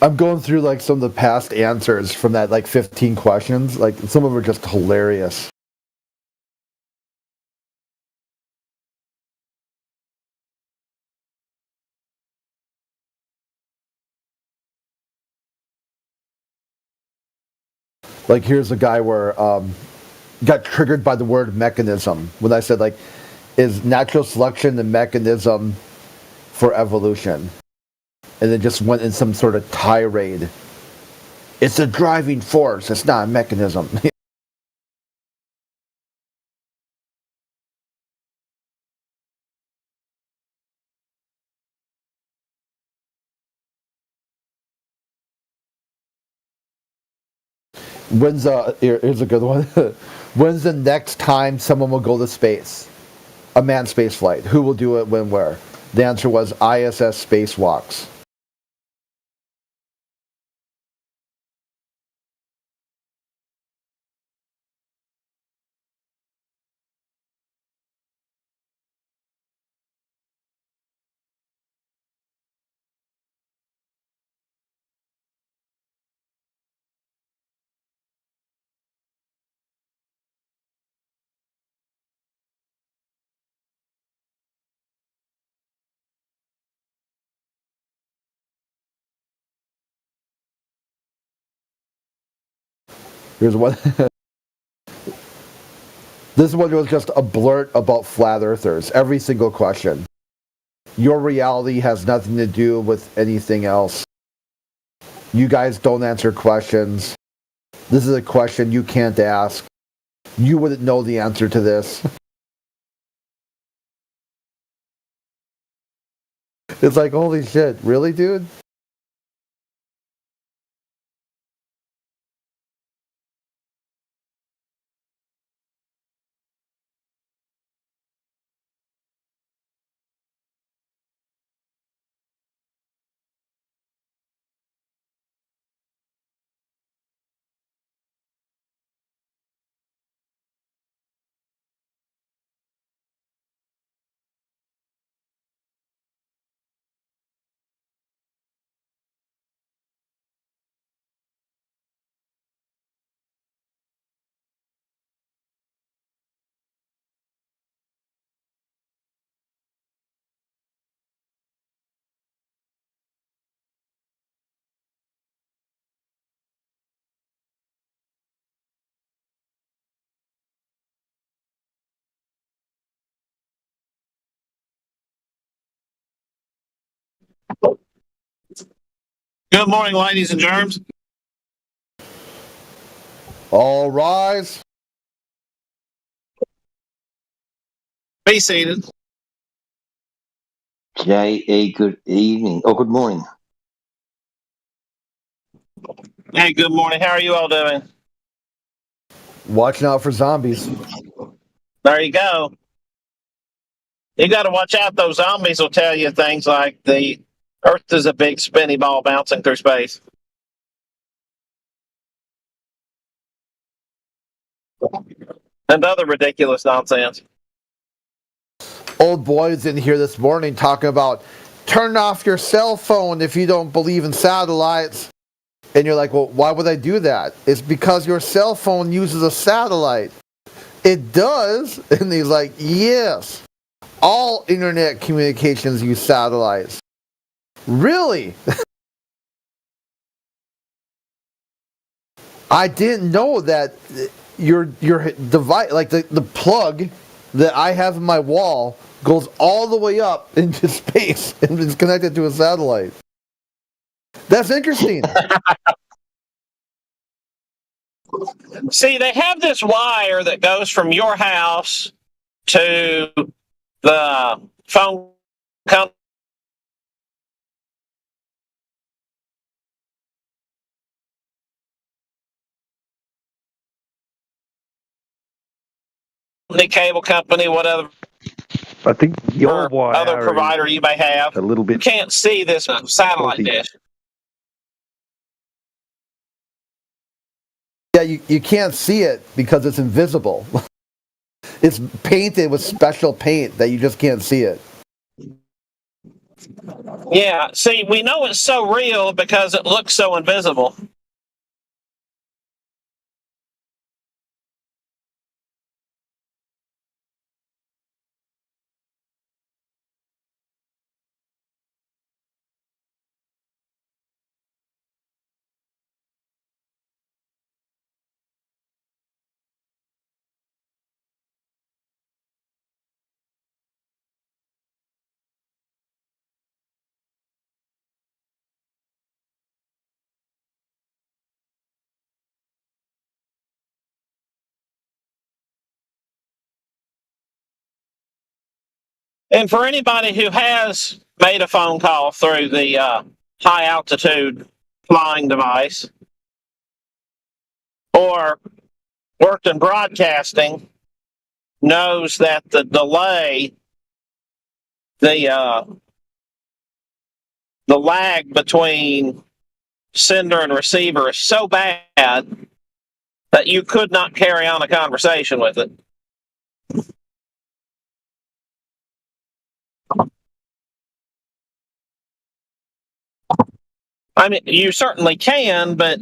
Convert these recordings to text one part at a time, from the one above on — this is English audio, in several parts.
I'm going through like some of the past answers from that like 15 questions. Like some of them are just hilarious. Like here's a guy where got triggered by the word mechanism when I said like, is natural selection the mechanism for evolution? And then just went in some sort of tirade. It's a driving force. It's not a mechanism. Here's a good one. When's the next time someone will go to space? A manned space flight. Who will do it, when, where? The answer was ISS spacewalks. Here's one. This one was just a blurt about flat earthers. Every single question. Your reality has nothing to do with anything else. You guys don't answer questions. This is a question you can't ask. You wouldn't know the answer to this. It's like, holy shit, really, dude? Good morning, ladies and germs. All rise. Be seated. J.A., good evening. Oh, good morning. Hey, good morning. How are you all doing? Watching out for zombies. There you go. You got to watch out. Those zombies will tell you things like the Earth is a big spinny ball bouncing through space. And other ridiculous nonsense. Old boys in here this morning talking about turn off your cell phone if you don't believe in satellites. And you're like, well, why would I do that? It's because your cell phone uses a satellite. It does? And he's like, yes. All internet communications use satellites. Really? I didn't know that your device, like the plug that I have in my wall, goes all the way up into space and is connected to a satellite. That's interesting. See, they have this wire that goes from your house to the phone company cable company, whatever. I think your wire other provider you may have. a little bit. You can't see this satellite dish. Yeah, you can't see it because it's invisible. It's painted with special paint that you just can't see it. Yeah, see, we know it's so real because it looks so invisible. And for anybody who has made a phone call through the high altitude flying device or worked in broadcasting knows that the delay, the the lag between sender and receiver is so bad that you could not carry on a conversation with it. I mean, you certainly can, but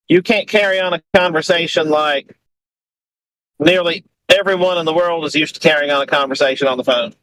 you can't carry on a conversation like nearly everyone in the world is used to carrying on a conversation on the phone.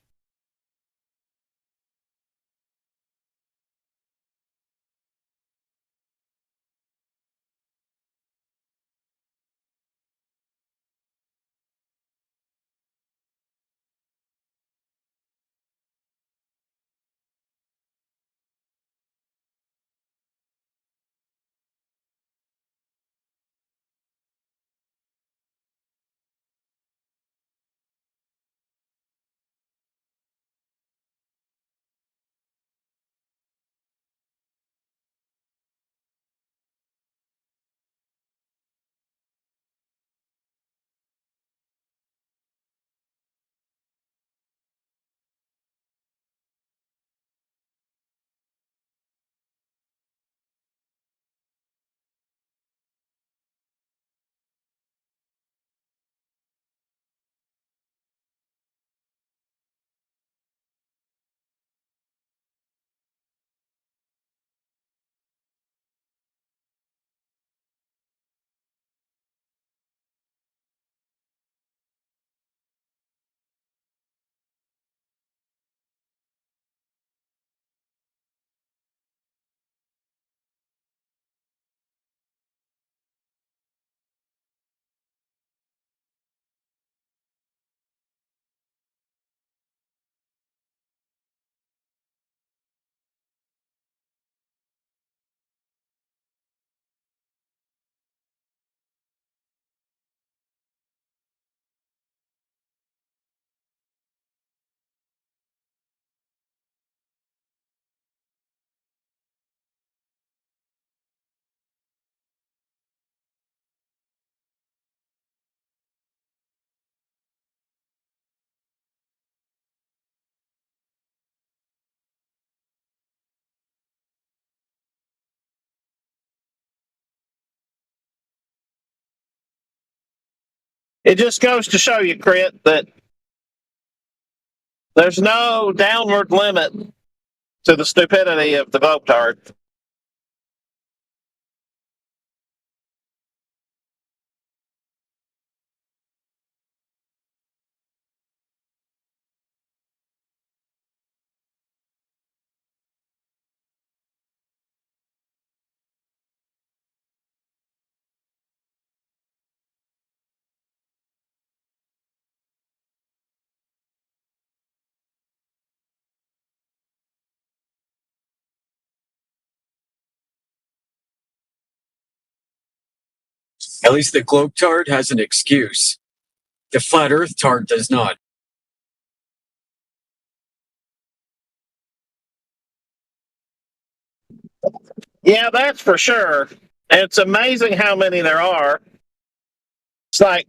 It just goes to show you, Crit, that there's no downward limit to the stupidity of the Globe-Tard. At least the Globe-Tard has an excuse. The Flat Earth Tard does not. Yeah, that's for sure. And it's amazing how many there are. It's like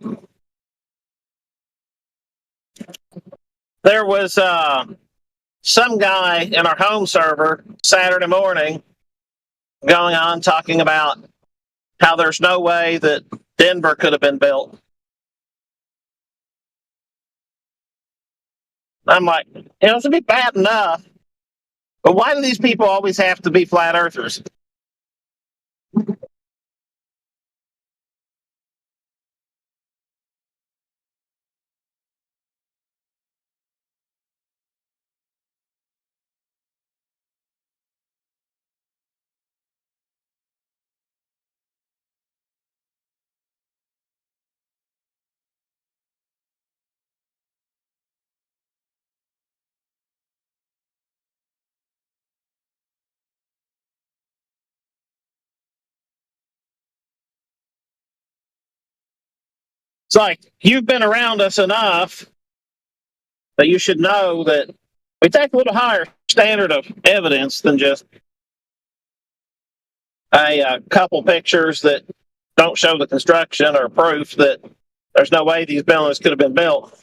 there was some guy in our home server Saturday morning going on talking about how there's no way that Denver could have been built. I'm like, this would be bad enough. But why do these people always have to be flat earthers? It's like, you've been around us enough that you should know that we take a little higher standard of evidence than just a couple pictures that don't show the construction or proof that there's no way these buildings could have been built.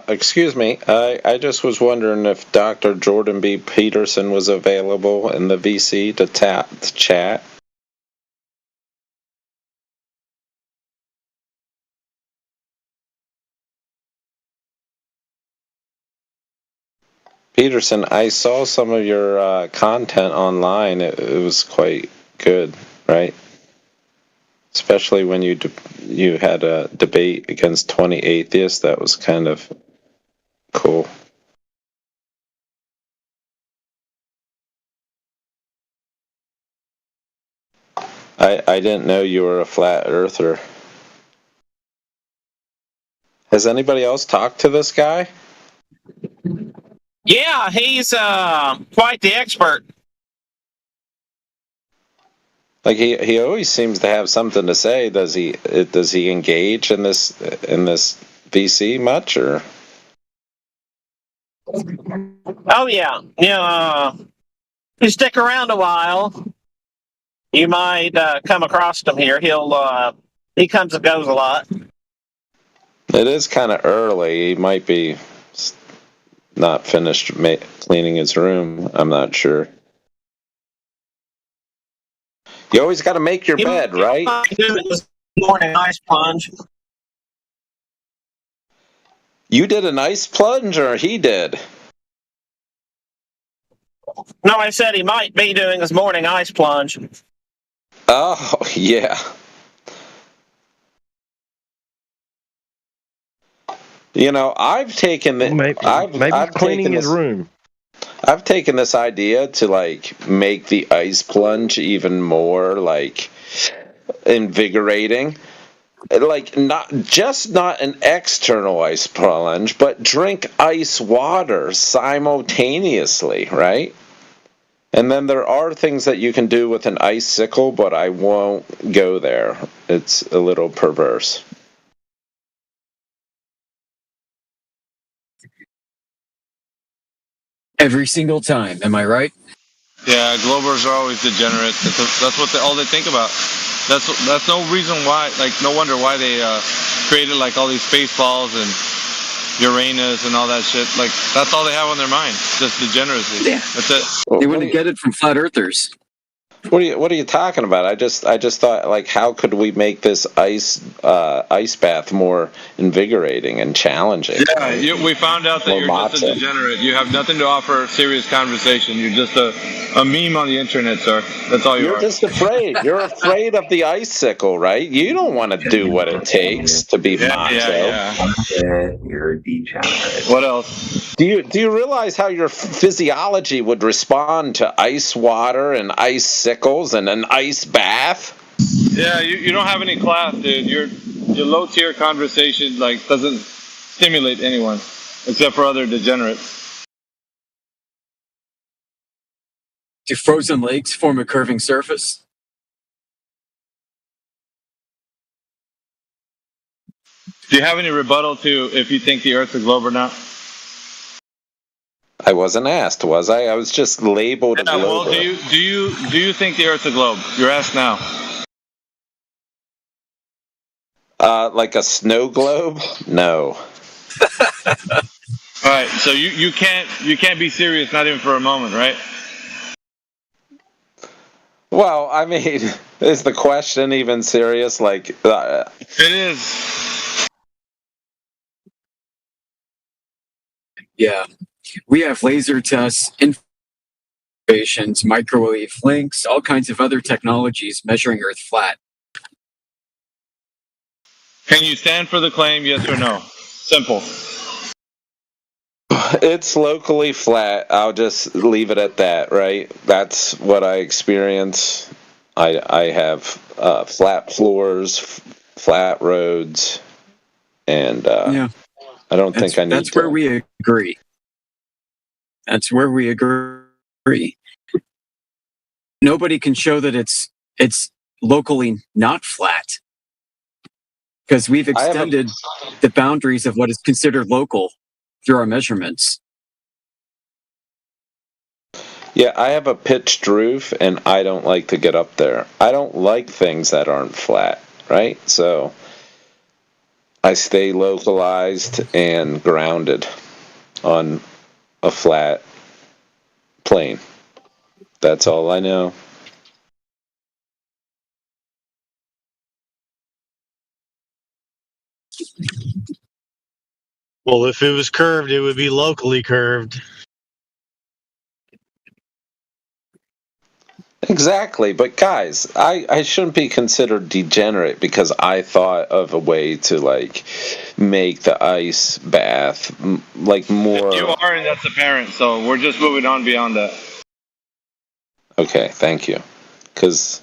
Excuse me. I just was wondering if Dr. Jordan B. Peterson was available in the VC to chat. Peterson, I saw some of your content online. It was quite good, right? Especially when you had a debate against 20 atheists. That was kind of cool. I didn't know you were a flat earther. Has anybody else talked to this guy? Yeah, he's quite the expert. Like he always seems to have something to say. Does he engage in this VC much, or? Oh yeah, if you stick around a while, you might come across him here. He comes and goes a lot. It is kind of early. He might be not finished cleaning his room. I'm not sure. You always got to make your bed, right? Morning ice plunge. You did an ice plunge, or he did? No, I said he might be doing his morning ice plunge. Oh, yeah. You know, I've taken the. Maybe he's cleaning his room. I've taken this idea to like make the ice plunge even more like invigorating. Like not an external ice plunge, but drink ice water simultaneously, right? And then there are things that you can do with an icicle, but I won't go there. It's a little perverse. Every single time, am I right? Yeah, Globers are always degenerate. That's what all they think about. That's no reason why. Like, no wonder why they created like all these space balls and Uranus and all that shit. Like, that's all they have on their mind. Just degeneracy. Yeah. That's it. They wouldn't get it from flat earthers. What are you talking about? I just thought, like, how could we make this ice bath more invigorating and challenging? Yeah, we found out that you're just a degenerate. You have nothing to offer serious conversation. You're just a meme on the internet, sir. That's all you are. You're just afraid. You're afraid of the icicle, right? You don't want to do what it takes to be macho. Yeah. You're a degenerate. What else? Do you realize how your physiology would respond to ice water and icicles and an ice bath? Yeah, you don't have any class, dude. Your low tier conversation like doesn't stimulate anyone except for other degenerates. Do frozen lakes form a curving surface? Do you have any rebuttal to if you think the Earth's a globe or not? I wasn't asked, was I? I was just labeled a globe. Well, do you think the Earth's a globe? You're asked now. Like a snow globe? No. All right, so you can't be serious, not even for a moment, right? Well, I mean, is the question even serious? Like, It is. Yeah. We have laser tests, innovations, microwave links, all kinds of other technologies measuring Earth flat. Can you stand for the claim, yes or no? Simple. it's locally flat. I'll just leave it at that, right? That's what I experience. I have flat floors, flat roads, and Yeah. I don't think I need That's to. where we agree. That's where we agree. Nobody can show that it's locally not flat because we've extended the boundaries of what is considered local through our measurements. Yeah, I have a pitched roof, and I don't like to get up there. I don't like things that aren't flat, right? So I stay localized and grounded on a flat plane. That's all I know. Well, if it was curved, it would be locally curved. Exactly, but guys, I shouldn't be considered degenerate because I thought of a way to like make the ice bath like more. You are, and that's apparent. So we're just moving on beyond that. Okay, thank you. Because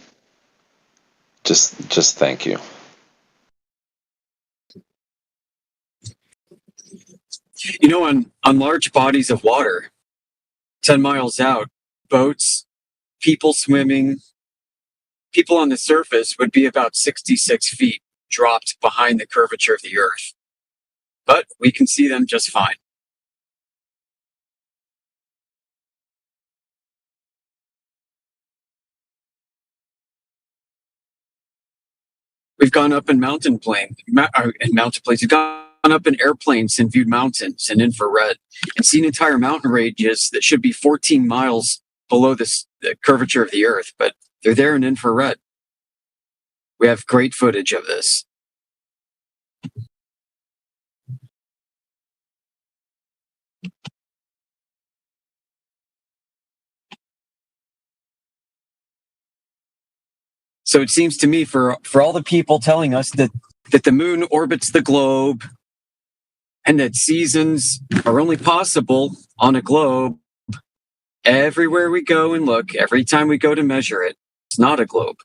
just thank you. You know, on large bodies of water, 10 miles out, boats, people swimming, people on the surface would be about 66 feet dropped behind the curvature of the Earth. But we can see them just fine. We've gone up in mountain plains. We've gone up in airplanes and viewed mountains in infrared and seen entire mountain ranges that should be 14 miles below the curvature of the Earth, but they're there in infrared. We have great footage of this. So it seems to me, for all the people telling us that the moon orbits the globe and that seasons are only possible on a globe, everywhere we go and look, every time we go to measure it, it's not a globe.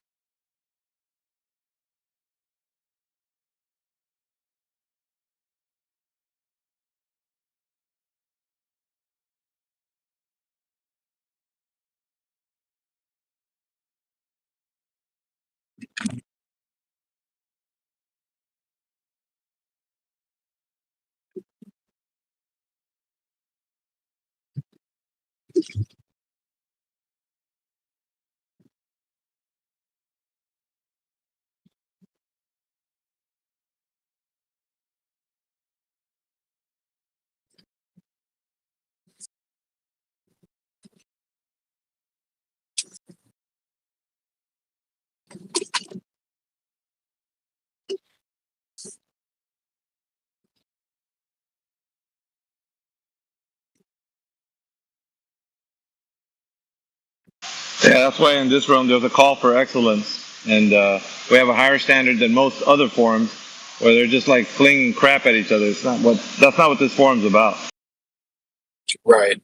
Yeah, that's why in this room there's a call for excellence, and we have a higher standard than most other forums, where they're just like flinging crap at each other. That's not what this forum's about. Right.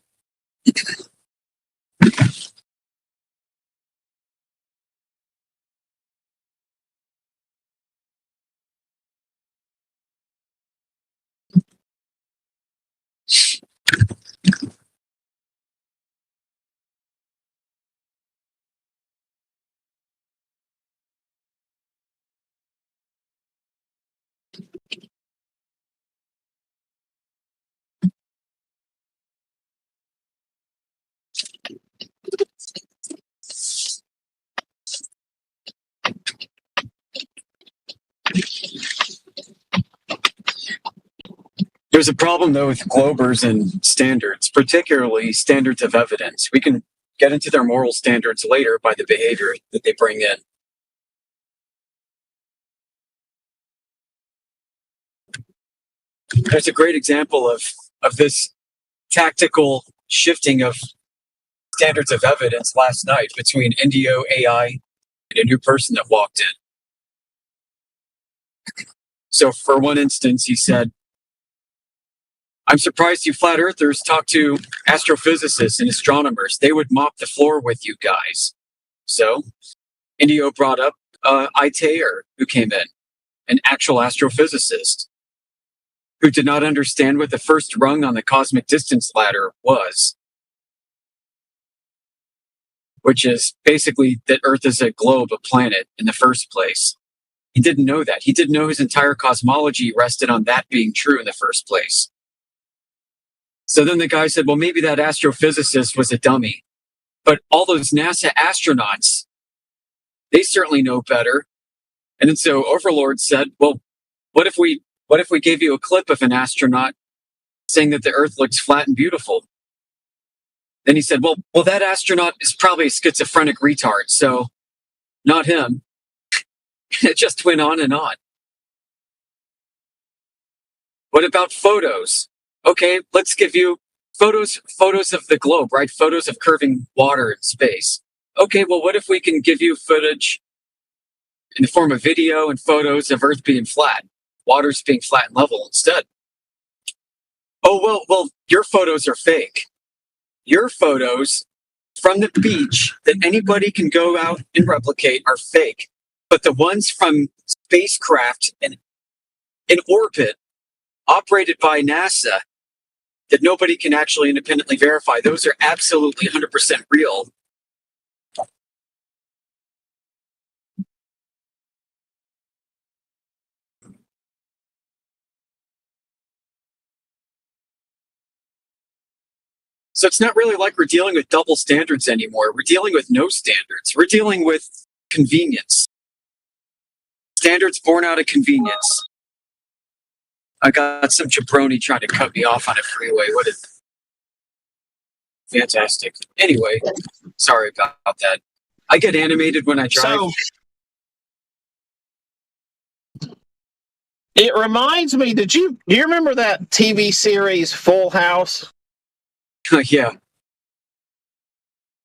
There's a problem, though, with Globers and standards, particularly standards of evidence. We can get into their moral standards later by the behavior that they bring in. There's a great example of this tactical shifting of standards of evidence last night between Indio AI and a new person that walked in. So, for one instance, he said, "I'm surprised you flat earthers talk to astrophysicists and astronomers. They would mop the floor with you guys." So, Indio brought up Itair, who came in, an actual astrophysicist, who did not understand what the first rung on the cosmic distance ladder was, which is basically that Earth is a globe, a planet in the first place. He didn't know that. He didn't know his entire cosmology rested on that being true in the first place. So then the guy said, well, maybe that astrophysicist was a dummy. But all those NASA astronauts, they certainly know better. And then so Overlord said, well, what if we gave you a clip of an astronaut saying that the Earth looks flat and beautiful? Then he said, well, that astronaut is probably a schizophrenic retard, so not him. It just went on and on. What about photos? Okay, let's give you photos of the globe, right? Photos of curving water in space. Okay, well, what if we can give you footage in the form of video and photos of Earth being flat, water's being flat and level instead? Oh, well, your photos are fake. Your photos from the beach that anybody can go out and replicate are fake. But the ones from spacecraft in orbit operated by NASA that nobody can actually independently verify, those are absolutely 100% real. So it's not really like we're dealing with double standards anymore. We're dealing with no standards. We're dealing with convenience. Standards born out of convenience. I got some jabroni trying to cut me off on a freeway. What is fantastic. Anyway, sorry about that. I get animated when I drive. So it reminds me, do you remember that TV series Full House? Yeah.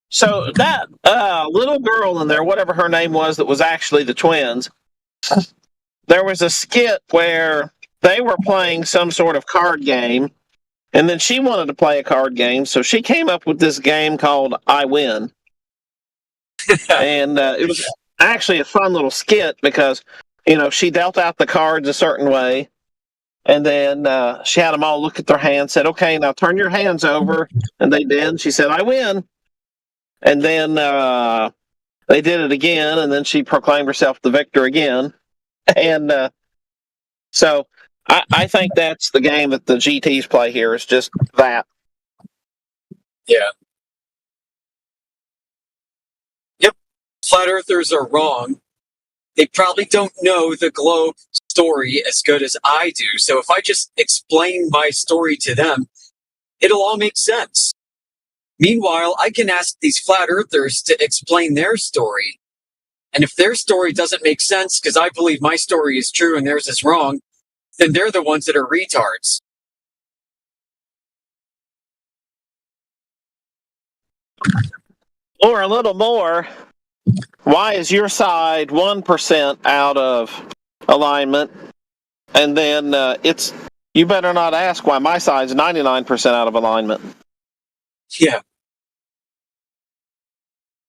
So that little girl in there, whatever her name was, that was actually the twins, there was a skit where they were playing some sort of card game, and then she wanted to play a card game, so she came up with this game called I Win. And it was actually a fun little skit because, she dealt out the cards a certain way, and then she had them all look at their hands, said, okay, now turn your hands over, and they did. She said, I win. And then they did it again, and then she proclaimed herself the victor again. And so I think that's the game that the GTs play here, is just that. Yeah. Yep. Flat earthers are wrong. They probably don't know the globe story as good as I do. So if I just explain my story to them, it'll all make sense. Meanwhile, I can ask these flat earthers to explain their story. And if their story doesn't make sense because I believe my story is true and theirs is wrong, then they're the ones that are retards. Or a little more, why is your side 1% out of alignment? And then you better not ask why my side's 99% out of alignment. Yeah.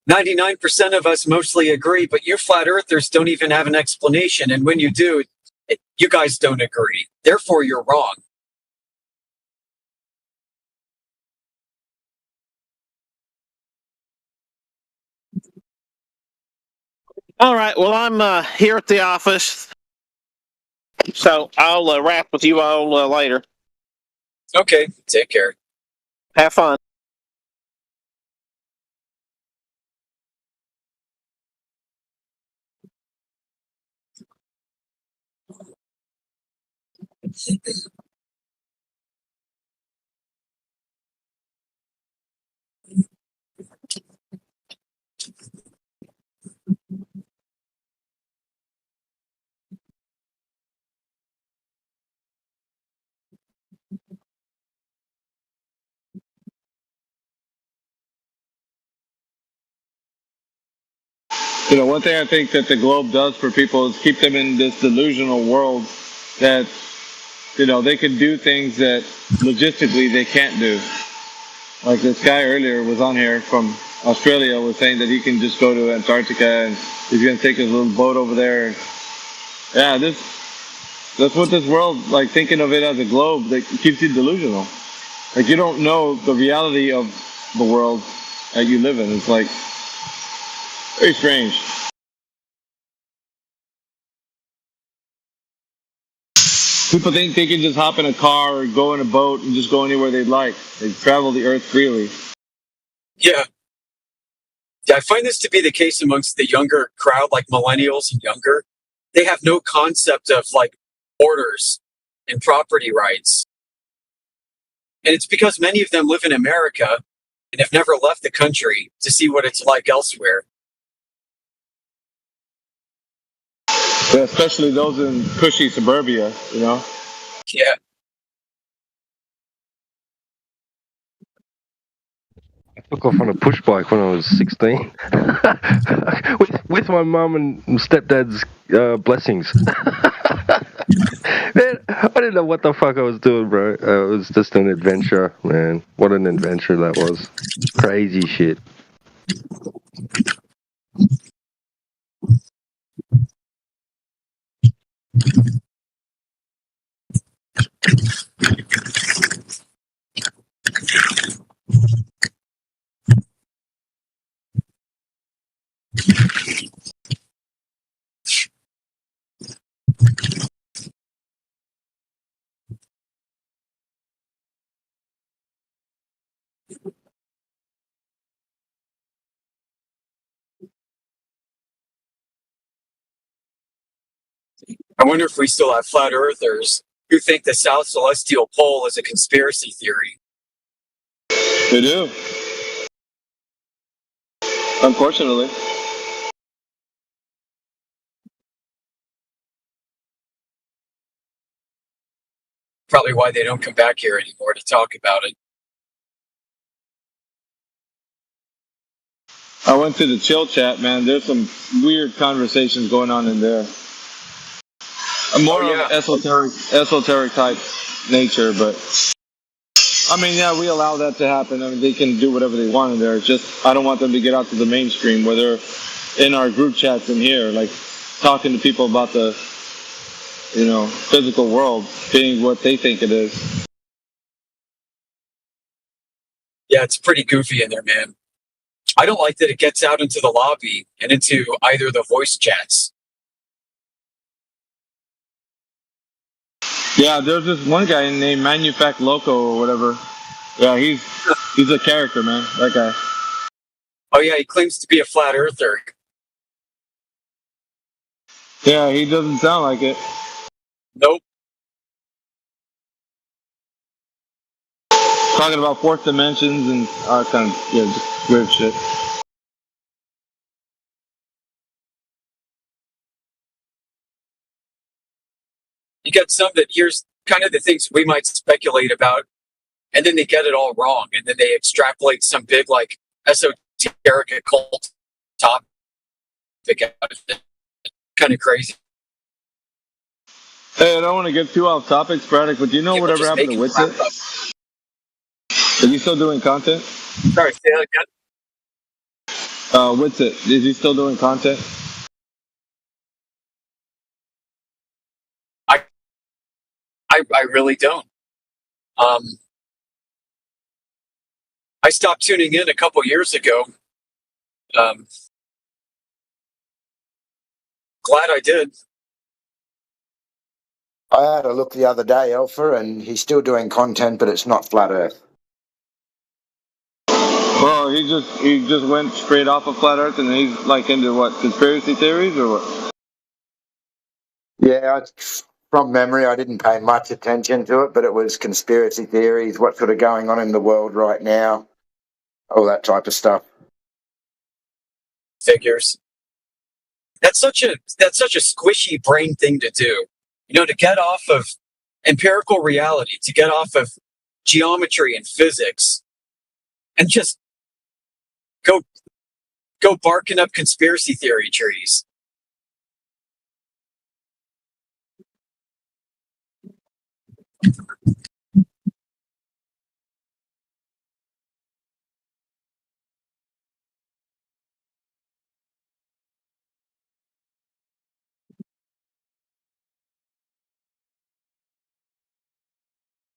99% of us mostly agree, but you flat earthers don't even have an explanation. And when you do, you guys don't agree. Therefore, you're wrong. All right. Well, I'm here at the office, so I'll wrap with you all later. Okay. Take care. Have fun. One thing I think that the globe does for people is keep them in this delusional world that, they can do things that logistically they can't do. Like this guy earlier was on here from Australia was saying that he can just go to Antarctica and he's going to take his little boat over there. Yeah, that's what this world, like thinking of it as a globe, that keeps you delusional. Like you don't know the reality of the world that you live in. It's like very strange. People think they can just hop in a car or go in a boat and just go anywhere they'd like. They travel the earth freely. Yeah. Yeah, I find this to be the case amongst the younger crowd, like millennials and younger. They have no concept of like borders and property rights. And it's because many of them live in America and have never left the country to see what it's like elsewhere. Yeah, especially those in cushy suburbia, Yeah. I took off on a push bike when I was 16 with my mum and stepdad's blessings. Man, I didn't know what the fuck I was doing, bro. It was just an adventure, man. What an adventure that was. Crazy shit. I wonder if we still have flat earthers who think the South Celestial Pole is a conspiracy theory. They do. Unfortunately. Probably why they don't come back here anymore to talk about it. I went to the chill chat, man. There's some weird conversations going on in there. I'm more of esoteric type nature, but I mean, yeah, we allow that to happen. I mean, they can do whatever they want in there. It's just I don't want them to get out to the mainstream where they're in our group chats in here, like talking to people about the, physical world being what they think it is. Yeah, it's pretty goofy in there, man. I don't like that it gets out into the lobby and into either the voice chats. Yeah, there's this one guy named Manufact Loco or whatever. Yeah, he's a character, man. That guy. Oh yeah, he claims to be a flat earther. Yeah, he doesn't sound like it. Nope. Talking about fourth dimensions and kind of just weird shit. You get some that here's kind of the things we might speculate about, and then they get it all wrong, and then they extrapolate some big like esoteric occult topic out of it. Kind of crazy. Hey, I don't want to get too off topic, Sporadic, but do you know whatever happened to Witsit? Is he still doing content? Sorry, say that again. Witsit, is he still doing content? I really don't. I stopped tuning in a couple years ago. Glad I did. I had a look the other day, Alpha, and he's still doing content, but it's not Flat Earth. Well, he just went straight off of Flat Earth, and he's like into what, conspiracy theories or what? Yeah, from memory, I didn't pay much attention to it, but it was conspiracy theories, what's sort of going on in the world right now, all that type of stuff. Figures. That's such a squishy brain thing to do. To get off of empirical reality, to get off of geometry and physics, and just go go barking up conspiracy theory trees.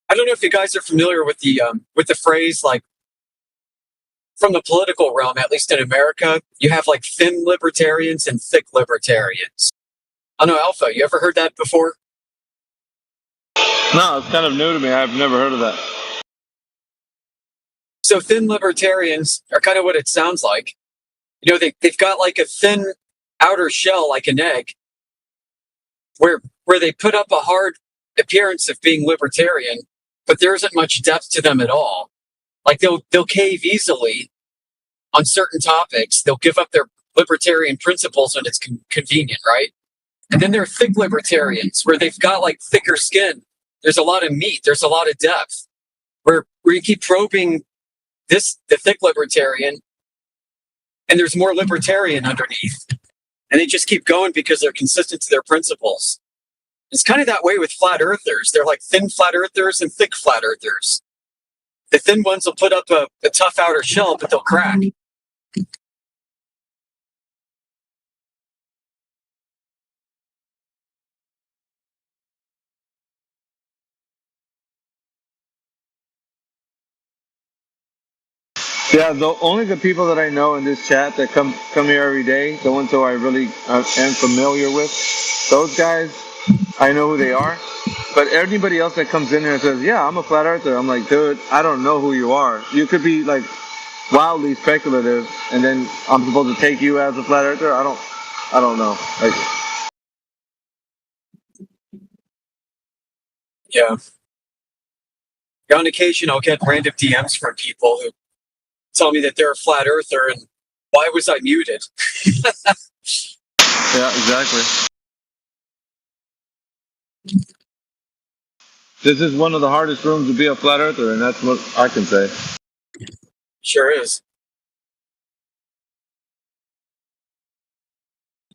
I don't know if you guys are familiar with the phrase, like, from the political realm, at least in America, you have like thin libertarians and thick libertarians. I don't know, Alpha, you ever heard that before? No, it's kind of new to me. I've never heard of that. So thin libertarians are kind of what it sounds like. You know, they've got like a thin outer shell, like an egg, where they put up a hard appearance of being libertarian, but there isn't much depth to them at all. Like they'll cave easily on certain topics. They'll give up their libertarian principles when it's convenient, right? And then there are thick libertarians where they've got like thicker skin. There's a lot of meat. There's a lot of depth. Where you keep probing the thick libertarian, and there's more libertarian underneath. And they just keep going because they're consistent to their principles. It's kind of that way with flat earthers. They're like thin flat earthers and thick flat earthers. The thin ones will put up a tough outer shell, but they'll crack. Yeah, only the people that I know in this chat that come here every day, the ones who I really am familiar with, those guys, I know who they are. But anybody else that comes in here and says, "Yeah, I'm a flat earther," I'm like, dude, I don't know who you are. You could be like wildly speculative, and then I'm supposed to take you as a flat earther. I don't know. Like, Yeah. On occasion, I'll get random DMs from people who tell me that they're a flat earther, and why was I muted? yeah, exactly. This is one of the hardest rooms to be a flat earther, and that's what I can say. Sure is.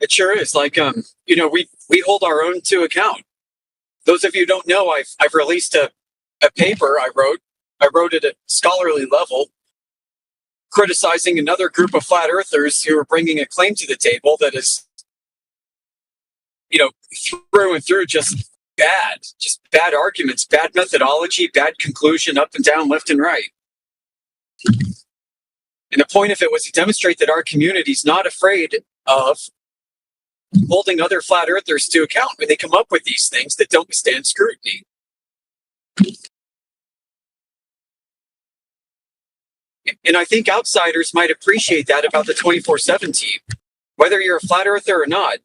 It sure is. Like, you know, we hold our own to account. Those of you who don't know, I've released a paper I wrote it at scholarly level, criticizing another group of flat earthers who are bringing a claim to the table that is, you know, through and through just bad arguments, bad methodology, bad conclusion, up and down, left and right. And the point of it was to demonstrate that our community is not afraid of holding other flat earthers to account when they come up with these things that don't withstand scrutiny. And I think outsiders might appreciate that about the 24/7 team. Whether you're a flat earther or not,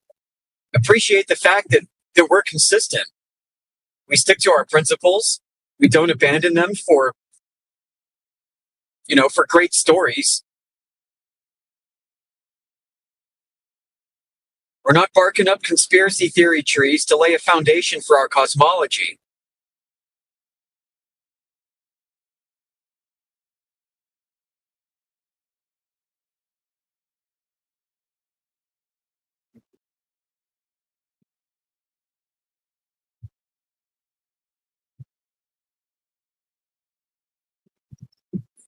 appreciate the fact that we're consistent. We stick to our principles. We don't abandon them for great stories. We're not barking up conspiracy theory trees to lay a foundation for our cosmology.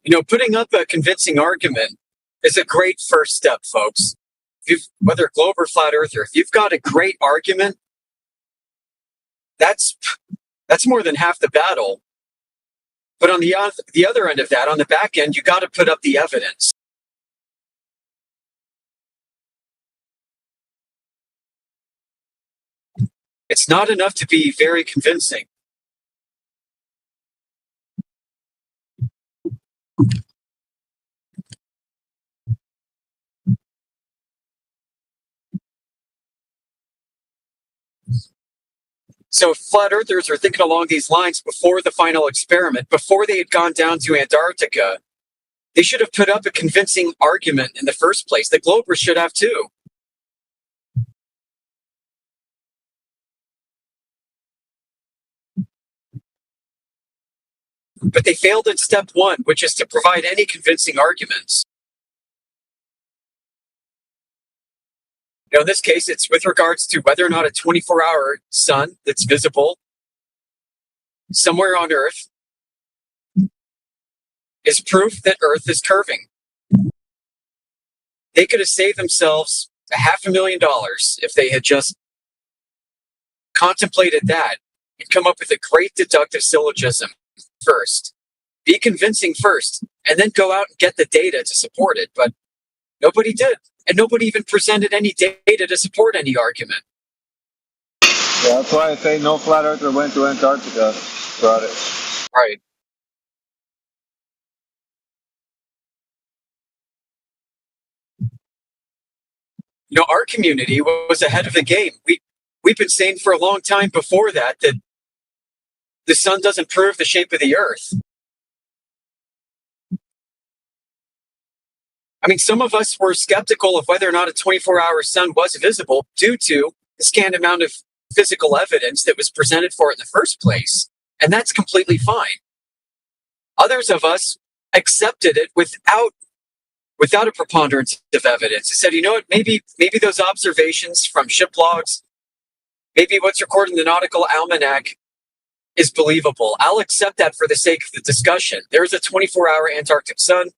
You know, putting up a convincing argument is a great first step, folks. Whether globe or flat earther, if you've got a great argument, that's more than half the battle. But on the other end of that, on the back end, you got to put up the evidence. It's not enough to be very convincing. So flat earthers are thinking along these lines before the final experiment, before they had gone down to Antarctica. They should have put up a convincing argument in the first place. The Globers should have too. But they failed at step one, which is to provide any convincing arguments. In this case, it's with regards to whether or not a 24-hour sun that's visible somewhere on Earth is proof that Earth is curving. They could have saved themselves $500,000 if they had just contemplated that and come up with a great deductive syllogism first. Be convincing first, and then go out and get the data to support it. But nobody did. And nobody even presented any data to support any argument. Yeah, that's why I say no flat earther went to Antarctica about it. Right. Our community was ahead of the game. We've been saying for a long time before that the sun doesn't prove the shape of the Earth. I mean, some of us were skeptical of whether or not a 24-hour sun was visible due to the scant amount of physical evidence that was presented for it in the first place. And that's completely fine. Others of us accepted it without a preponderance of evidence. They said, you know what, maybe those observations from ship logs, maybe what's recorded in the Nautical Almanac is believable. I'll accept that for the sake of the discussion. There's a 24-hour Antarctic sun.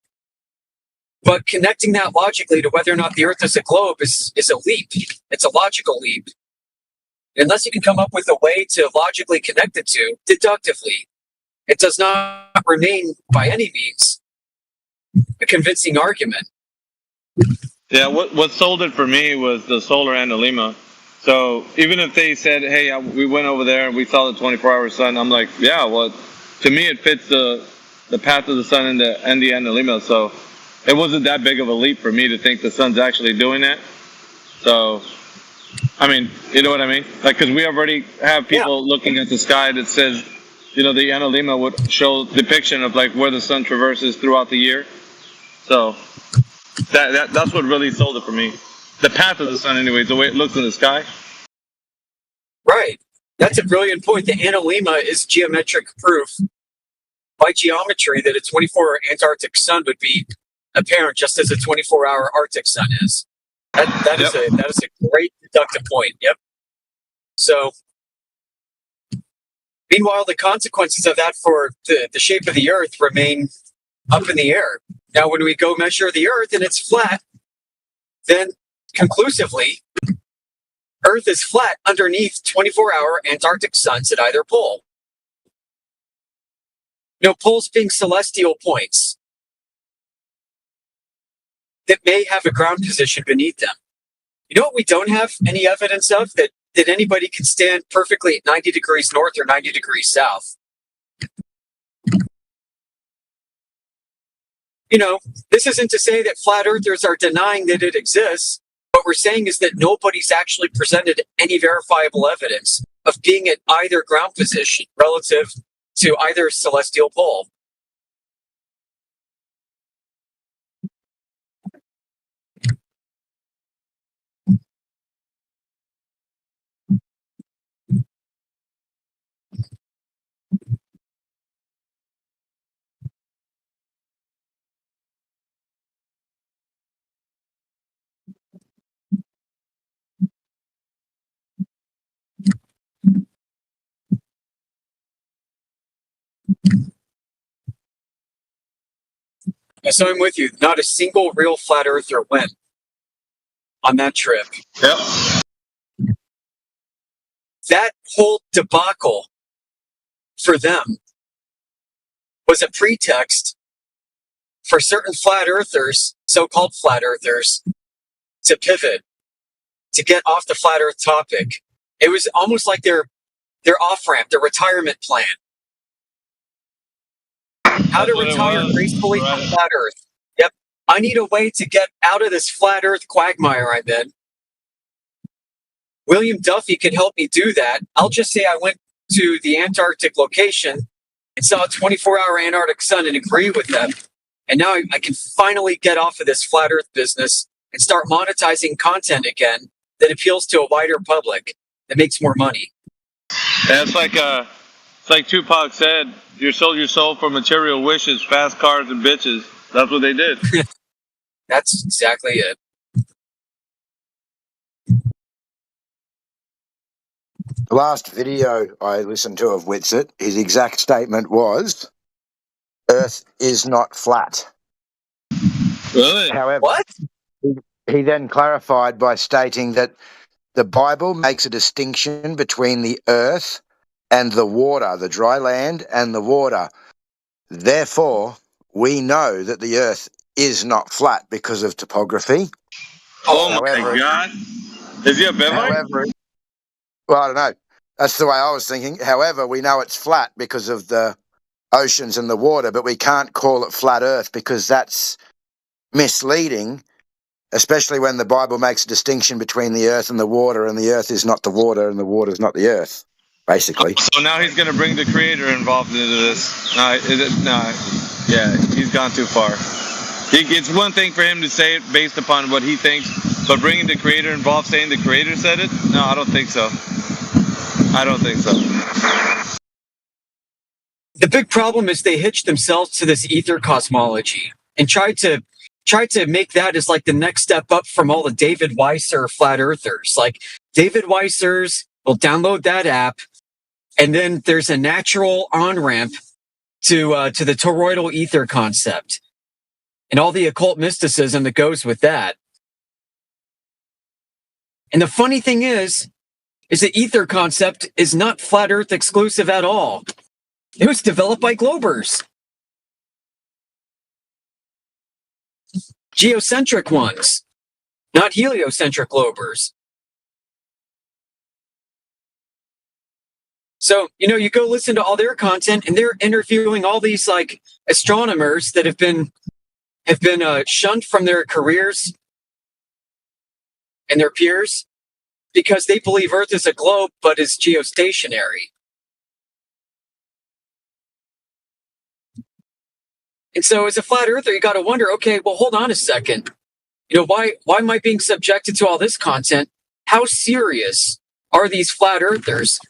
But connecting that logically to whether or not the Earth is a globe is a leap. It's a logical leap. Unless you can come up with a way to logically connect it to, deductively, it does not remain by any means a convincing argument. Yeah, what sold it for me was the solar analemma. So even if they said, hey, we went over there and we saw the 24-hour sun, I'm like, yeah, well, to me it fits the path of the sun and the analemma. So it wasn't that big of a leap for me to think the sun's actually doing that. So, I mean, you know what I mean? Like, because we already have people looking at the sky that says, the analemma would show depiction of like where the sun traverses throughout the year. So that's what really sold it for me. The path of the sun, anyways, the way it looks in the sky. Right. That's a brilliant point. The analemma is geometric proof by geometry that a 24-hour Antarctic sun would be apparent just as a 24-hour Arctic sun is. That is a great deductive point. Yep. So, meanwhile, the consequences of that for the shape of the Earth remain up in the air. Now, when we go measure the Earth and it's flat, then conclusively, Earth is flat underneath 24-hour Antarctic suns at either pole. Poles being celestial points that may have a ground position beneath them. You know what we don't have any evidence of? That anybody can stand perfectly at 90 degrees north or 90 degrees south. This isn't to say that flat earthers are denying that it exists. What we're saying is that nobody's actually presented any verifiable evidence of being at either ground position relative to either celestial pole. So I'm with you. Not a single real flat earther went on that trip. Yep. That whole debacle for them was a pretext for certain flat earthers, so-called flat earthers, to pivot, to get off the flat earth topic. It was almost like their off-ramp, their retirement plan. How to retire gracefully from flat earth. Yep. I need a way to get out of this flat earth quagmire I'm in. William Duffy can help me do that. I'll just say I went to the Antarctic location and saw a 24-hour Antarctic sun and agree with them. And now I can finally get off of this flat earth business and start monetizing content again that appeals to a wider public, that makes more money. Yeah, it's like Tupac said, you sold your soul for material wishes, fast cars, and bitches. That's what they did. That's exactly it. The last video I listened to of Whitsitt, his exact statement was, Earth is not flat. Really? However, What? he then clarified by stating that the Bible makes a distinction between the earth and the water, the dry land and the water. Therefore, we know that the earth is not flat because of topography. Oh However- my god. Is he a Bivite? However, well, I don't know. That's the way I was thinking. However, we know it's flat because of the oceans and the water, but we can't call it flat earth because that's misleading, especially when the Bible makes a distinction between the earth and the earth is not the water and the water is not the earth, basically. So now he's going to bring the creator involved into this. No, yeah, he's gone too far. It's one thing for him to say it based upon what he thinks, but bringing the creator involved, saying the creator said it? No, I don't think so. I don't think so. The big problem is they hitched themselves to this ether cosmology and tried to make that as like the next step up from all the David Weiser flat earthers. Like David Weiser's will download that app, and then there's a natural on-ramp to the toroidal ether concept and all the occult mysticism that goes with that. And the funny thing is the ether concept is not flat earth exclusive at all. It was developed by Globers. Geocentric ones, not heliocentric Globers. So, you go listen to all their content, and they're interviewing all these like astronomers that have been shunned from their careers and their peers because they believe Earth is a globe but is geostationary. And so as a flat earther, you got to wonder, okay, well, hold on a second. Why am I being subjected to all this content? How serious are these flat earthers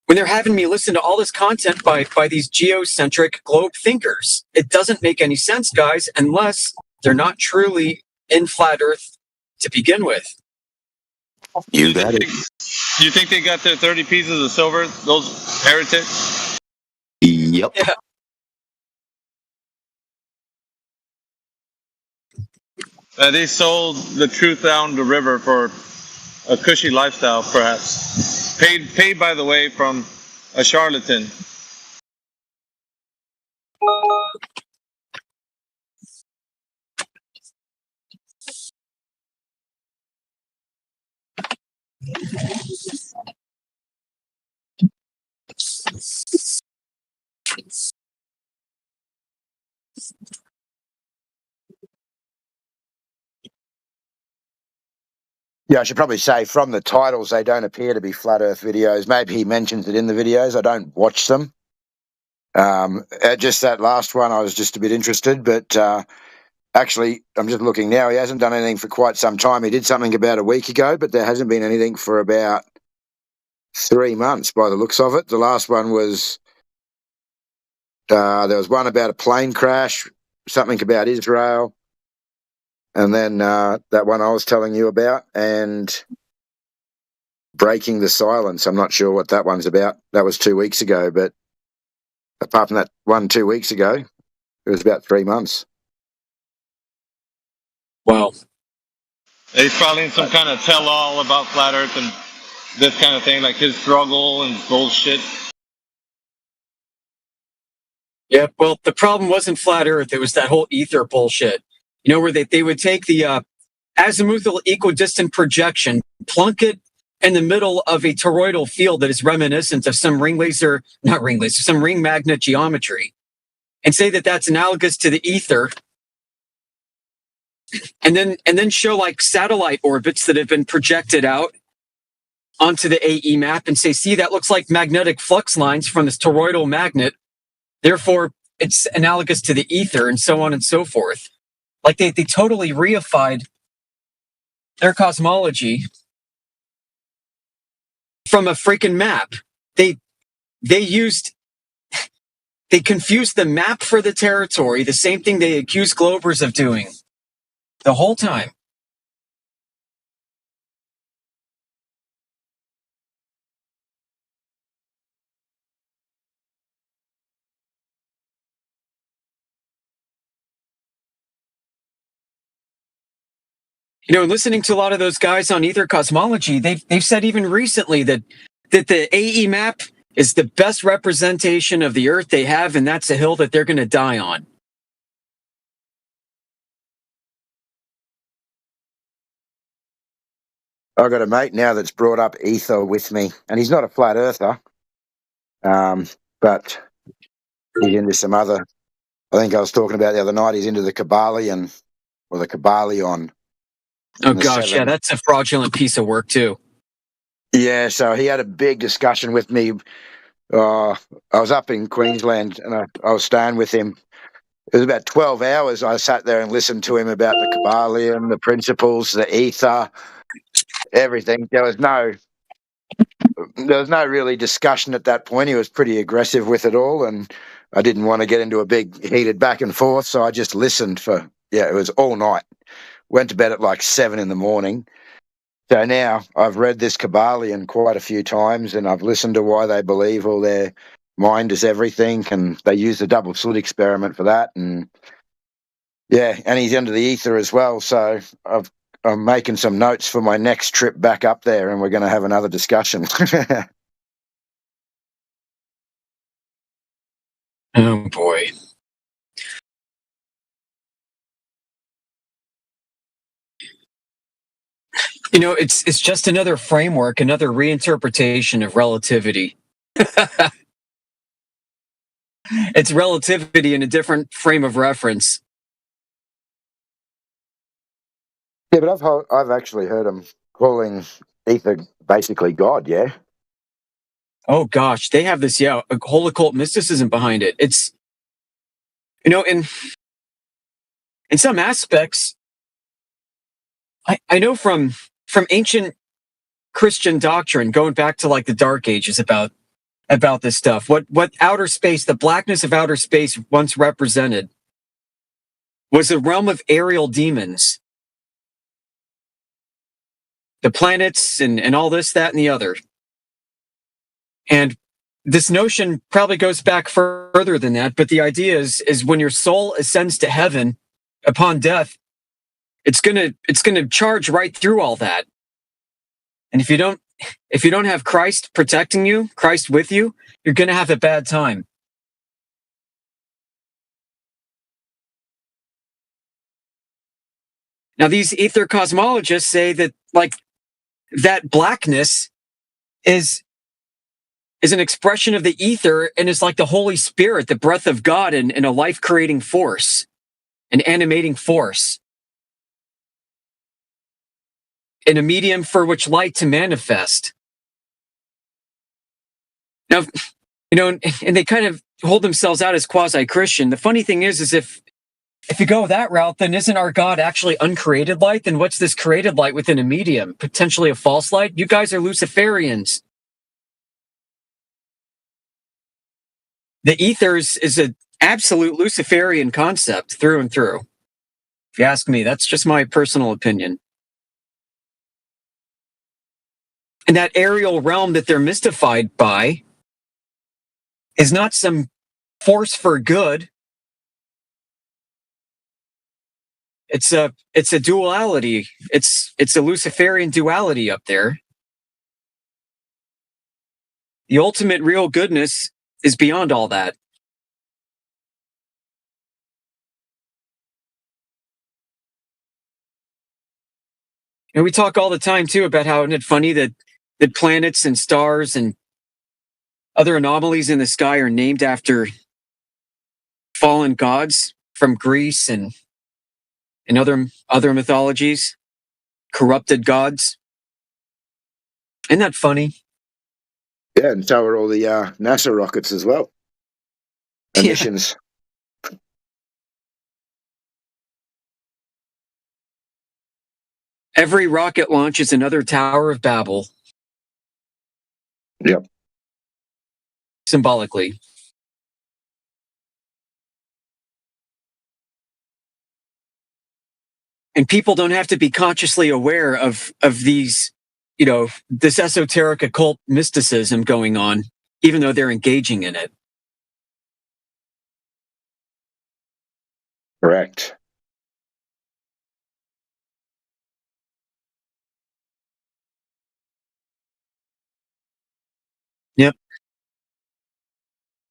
when they're having me listen to all this content by these geocentric globe thinkers? It doesn't make any sense, guys, unless they're not truly in flat earth to begin with. You got it. You think they got their 30 pieces of silver, those heretics? Yep. Yeah. They sold the truth down the river for a cushy lifestyle, perhaps. Paid, by the way, from a charlatan. Yeah, I should probably say from the titles, they don't appear to be flat earth videos. Maybe he mentions it in the videos. I don't watch them. Just that last one, I was just a bit interested, but actually, I'm just looking now. He hasn't done anything for quite some time. He did something about a week ago, but there hasn't been anything for about 3 months by the looks of it. The last one was, there was one about a plane crash, something about Israel, and then that one I was telling you about, and Breaking the Silence. I'm not sure what that one's about. That was 2 weeks ago, but apart from that one 2 weeks ago, it was about 3 months. Wow. He's probably in some kind of tell-all about flat Earth and this kind of thing, like his struggle and bullshit. Yeah, well, the problem wasn't flat Earth. It was that whole ether bullshit. Where they would take the azimuthal equidistant projection, plunk it in the middle of a toroidal field that is reminiscent of some some ring magnet geometry, and say that that's analogous to the ether, and then show like satellite orbits that have been projected out onto the AE map and say, see, that looks like magnetic flux lines from this toroidal magnet. Therefore, it's analogous to the ether, and so on and so forth. Like they totally reified their cosmology from a freaking map. They confused the map for the territory, the same thing they accused Globers of doing the whole time. Listening to a lot of those guys on Ether Cosmology, they've said even recently that the AE map is the best representation of the Earth they have, and that's a hill that they're going to die on. I've got a mate now that's brought up ether with me, and he's not a flat earther, but he's into some other. I think I was talking about the other night. He's into the Kabbalion or the Kabbalion. Oh gosh, yeah, that's a fraudulent piece of work too. Yeah, so he had a big discussion with me. I was up in Queensland and I was staying with him. It was about 12 hours. I sat there and listened to him about the Kabbalion, the principles, the ether, everything. There was no really discussion at that point. He was pretty aggressive with it all, and I didn't want to get into a big heated back and forth, so I just listened for, it was all night. Went to bed at like 7 a.m. So now I've read this Kabbalion quite a few times, and I've listened to why they believe all their mind is everything, and they use the double slit experiment for that. And yeah, and he's into the ether as well. So I'm making some notes for my next trip back up there, and we're going to have another discussion. Oh boy. It's just another framework, another reinterpretation of relativity. It's relativity in a different frame of reference. Yeah, but I've actually heard him calling ether basically God. Yeah. Oh gosh, they have this, a whole occult mysticism behind it. It's, in some aspects, I know from ancient Christian doctrine, going back to like the Dark Ages about this stuff, what outer space, the blackness of outer space once represented was a realm of aerial demons. The planets and all this, that, and the other. And this notion probably goes back further than that, but the idea is when your soul ascends to heaven upon death, it's gonna charge right through all that. And if you don't have Christ protecting you, Christ with you, you're gonna have a bad time. Now, these ether cosmologists say that like that blackness is an expression of the ether and is like the Holy Spirit, the breath of God, and a life-creating force, an animating force, and a medium for which light to manifest. Now, and they kind of hold themselves out as quasi-Christian. The funny thing is if you go that route, then isn't our God actually uncreated light? Then what's this created light within a medium? Potentially a false light? You guys are Luciferians. The ethers is an absolute Luciferian concept through and through. If you ask me, that's just my personal opinion. And that aerial realm that they're mystified by is not some force for good. It's a duality. It's a Luciferian duality up there. The ultimate real goodness is beyond all that. And we talk all the time too about how, isn't it funny that planets and stars and other anomalies in the sky are named after fallen gods from Greece and other mythologies, corrupted gods. Isn't that funny? Yeah, and so are all the NASA rockets as well. Emissions. Every rocket launch is another Tower of Babel. Yep. Symbolically. And people don't have to be consciously aware of these, this esoteric occult mysticism going on, even though they're engaging in it. Correct.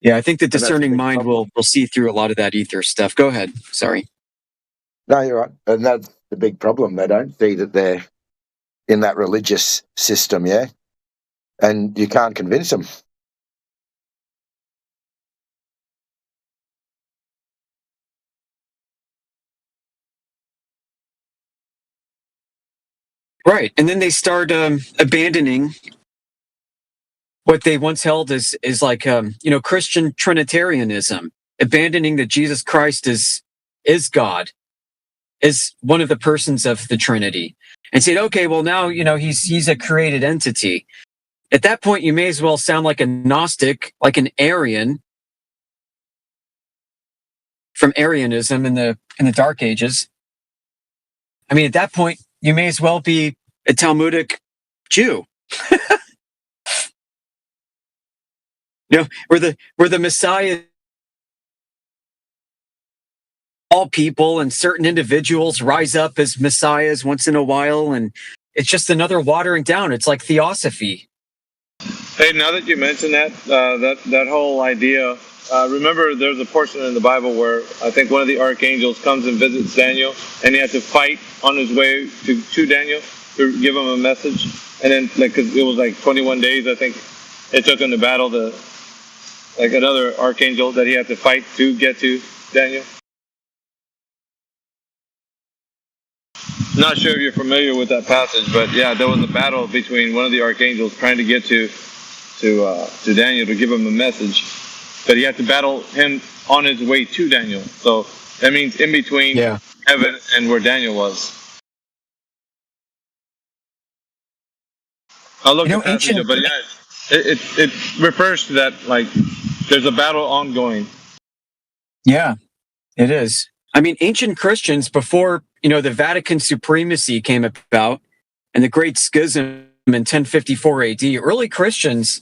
Yeah, I think the that's a discerning big mind problem. will see through a lot of that ether stuff. Go ahead. Sorry. No, you're right. And that's the big problem. They don't see that they're in that religious system, yeah? And you can't convince them. Right. And then they start abandoning what they once held as like Christian Trinitarianism, abandoning that Jesus Christ is God, is one of the persons of the Trinity, and said, okay, well now he's a created entity. At that point, you may as well sound like a Gnostic, like an Arian from Arianism in the Dark Ages. I mean, at that point, you may as well be a Talmudic Jew. Where the Messiah, all people and certain individuals rise up as messiahs once in a while, and it's just another watering down. It's like theosophy. Hey, now that you mention that whole idea, remember there's a portion in the Bible where I think one of the archangels comes and visits Daniel, and he had to fight on his way to Daniel to give him a message, and then because it was like 21 days, I think it took him to battle another archangel that he had to fight to get to Daniel. Not sure if you're familiar with that passage, but yeah, there was a battle between one of the archangels trying to get to Daniel to give him a message, but he had to battle him on his way to Daniel. So that means in between heaven and where Daniel was. I'll look at passage, but yeah, it refers to that, like there's a battle ongoing. Yeah, it is. I mean, ancient Christians, before the Vatican supremacy came about and the Great Schism in 1054 AD, early Christians,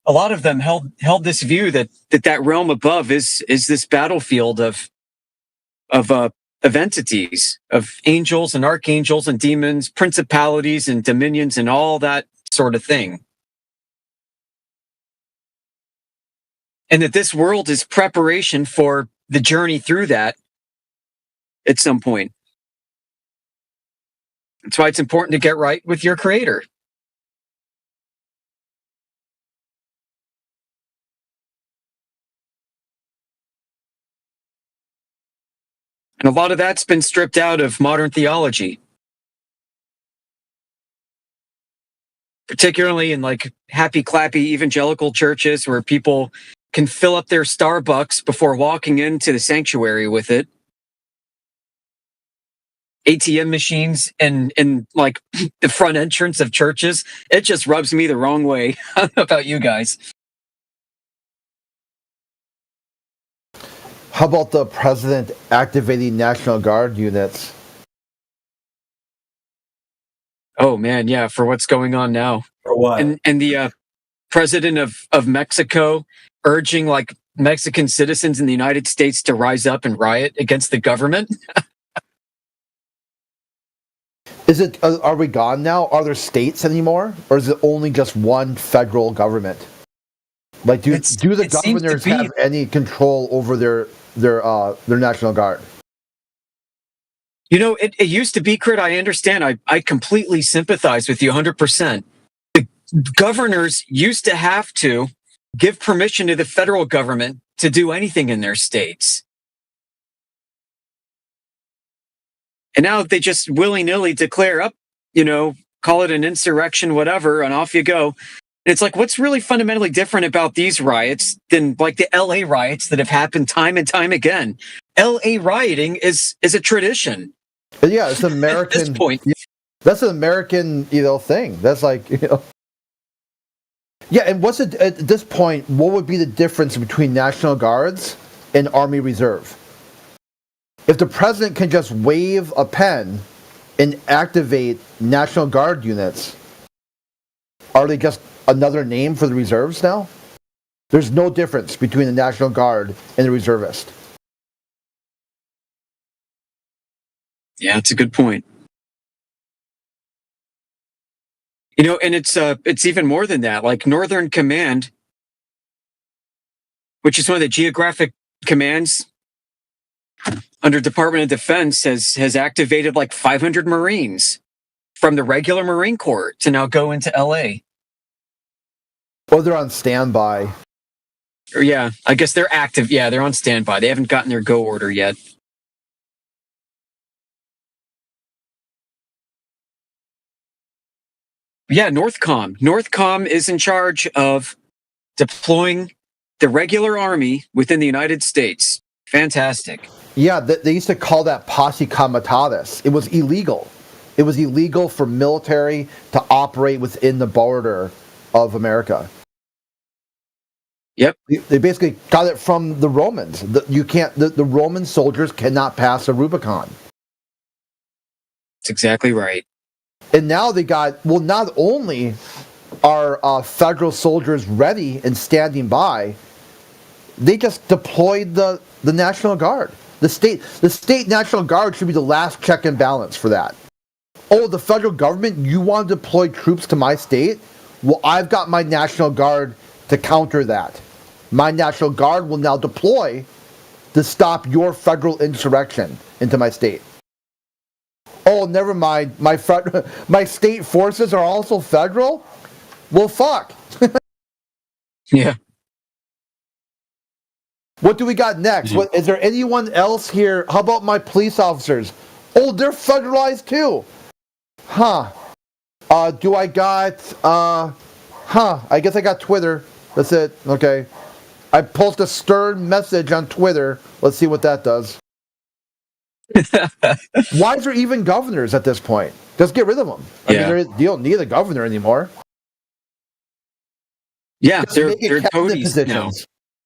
a lot of them held this view that realm above is this battlefield of entities, of angels and archangels and demons, principalities and dominions and all that sort of thing. And that this world is preparation for the journey through that at some point. That's why it's important to get right with your creator. And a lot of that's been stripped out of modern theology. Particularly in like happy clappy evangelical churches where people can fill up their Starbucks before walking into the sanctuary with it. ATM machines and like the front entrance of churches. It just rubs me the wrong way. I don't know about you guys. How about the president activating National Guard units? Oh man, yeah, for what's going on now. For what? And the president of Mexico urging like Mexican citizens in the United States to rise up and riot against the government. Are we gone now? Are there states anymore? Or is it only just one federal government? Like, do the governors have any control over their National Guard? It used to be, Crit, I understand. I completely sympathize with you 100%. The governors used to have to give permission to the federal government to do anything in their states. And now they just willy-nilly declare up, call it an insurrection, whatever, and off you go. And it's like, what's really fundamentally different about these riots than like the LA riots that have happened time and time again? LA rioting is a tradition. Yeah, it's American. At this point. That's an American, thing. That's like, Yeah, and what's it at this point? What would be the difference between National Guards and Army Reserve? If the president can just wave a pen and activate National Guard units, are they just another name for the reserves now? There's no difference between the National Guard and the reservist. Yeah, it's a good point. And it's even more than that. Like Northern Command which is one of the geographic commands under Department of Defense, has activated like 500 Marines from the regular Marine Corps to now go into LA. Or they're on standby. Or yeah, I guess they're active. Yeah, they're on standby. They haven't gotten their go order yet. Yeah, Northcom. Northcom is in charge of deploying the regular army within the United States. Fantastic. Yeah, they used to call that posse comitatus. It was illegal. It was illegal for military to operate within the border of America. Yep. They basically got it from the Romans. The Roman soldiers cannot pass the Rubicon. That's exactly right. And now they got, well, not only are federal soldiers ready and standing by, they just deployed the National Guard. The state National Guard should be the last check and balance for that. Oh, the federal government, you want to deploy troops to my state? Well, I've got my National Guard to counter that. My National Guard will now deploy to stop your federal insurrection into my state. Oh, never mind. My state forces are also federal? Well, fuck. Yeah. What do we got next? What, is there anyone else here? How about my police officers? Oh, they're federalized too. Huh. Do I got, I guess I got Twitter. That's it. Okay. I post a stern message on Twitter. Let's see what that does. Why is there even governors at this point? Just get rid of them. I mean, you don't need a governor anymore. Yeah, Just they're make it cabinet toadies positions. now.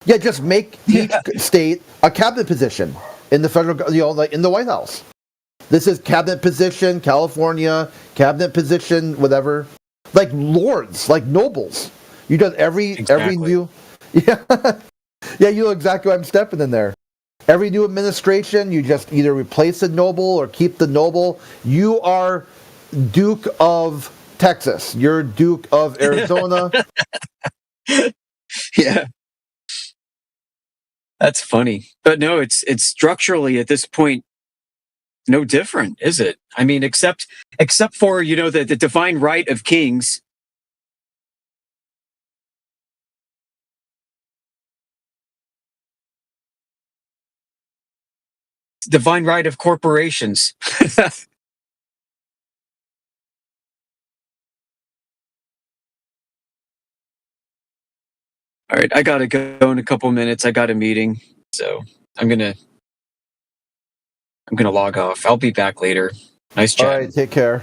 Yeah, just make each state a cabinet position in the federal, like in the White House. This is cabinet position, California, cabinet position, whatever. Like lords, like nobles. You got every new, yeah, yeah. You know exactly what I'm stepping in there. Every new administration, you just either replace the noble or keep the noble. You are Duke of Texas. You're Duke of Arizona. Yeah. That's funny. But no, it's structurally at this point no different, is it? I mean, except for, the divine right of kings. Divine right of corporations. All right, I gotta go in a couple minutes. I got a meeting, so I'm gonna log off. I'll be back later. Nice chat. All right, take care.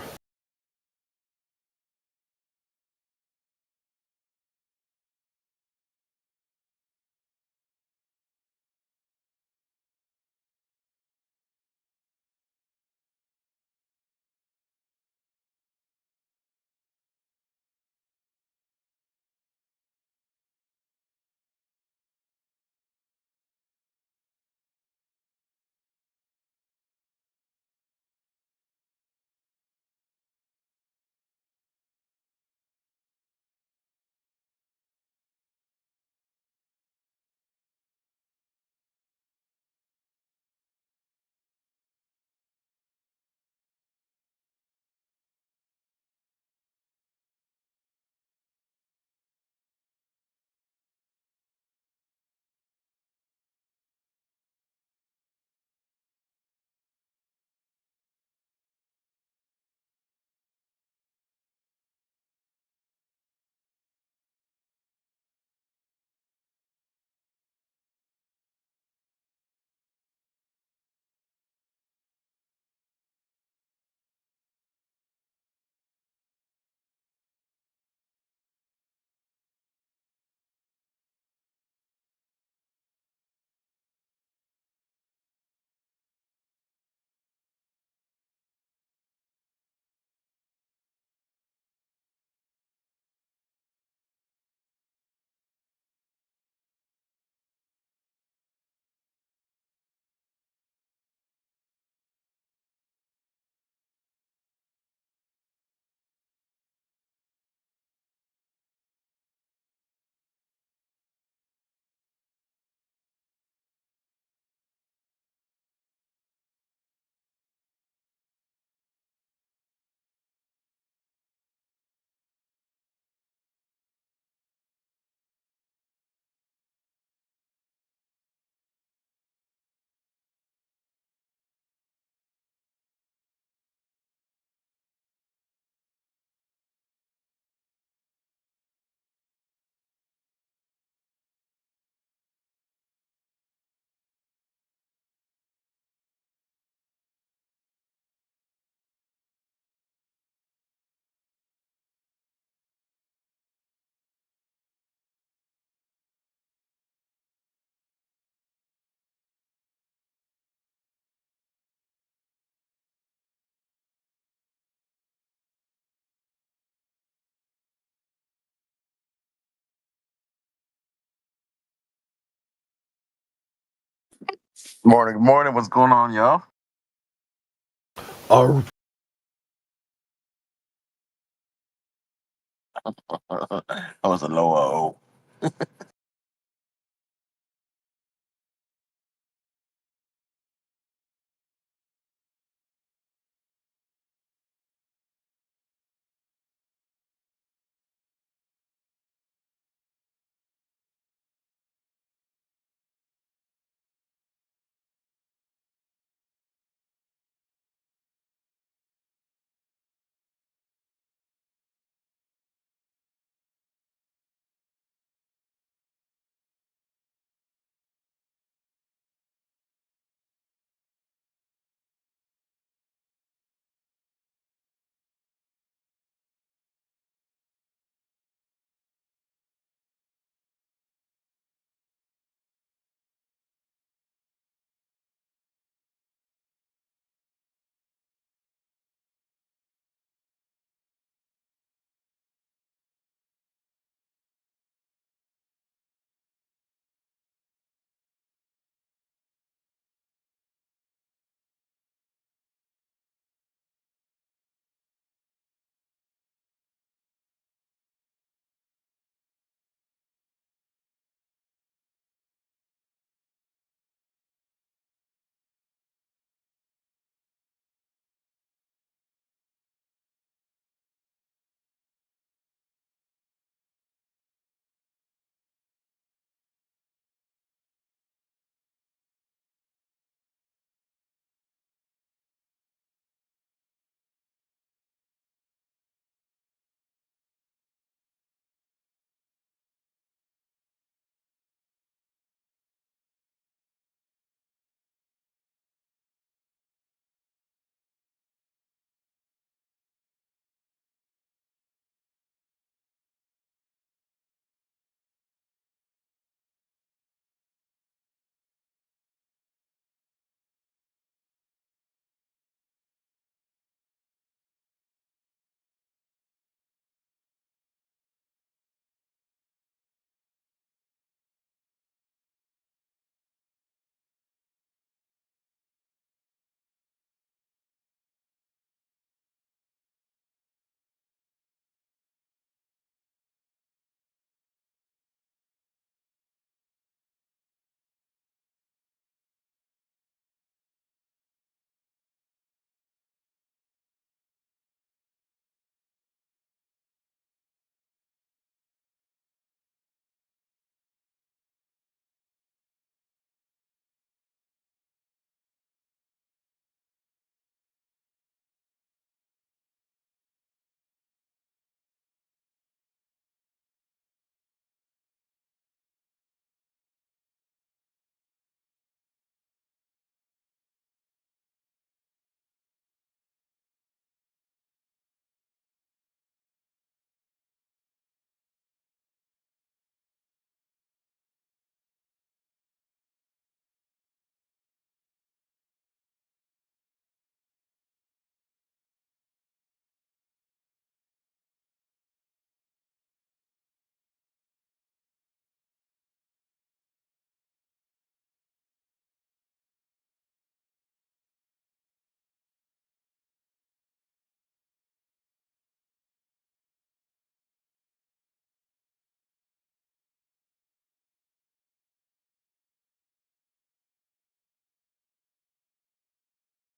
Morning, morning. What's going on, y'all? Oh, I was a lower O.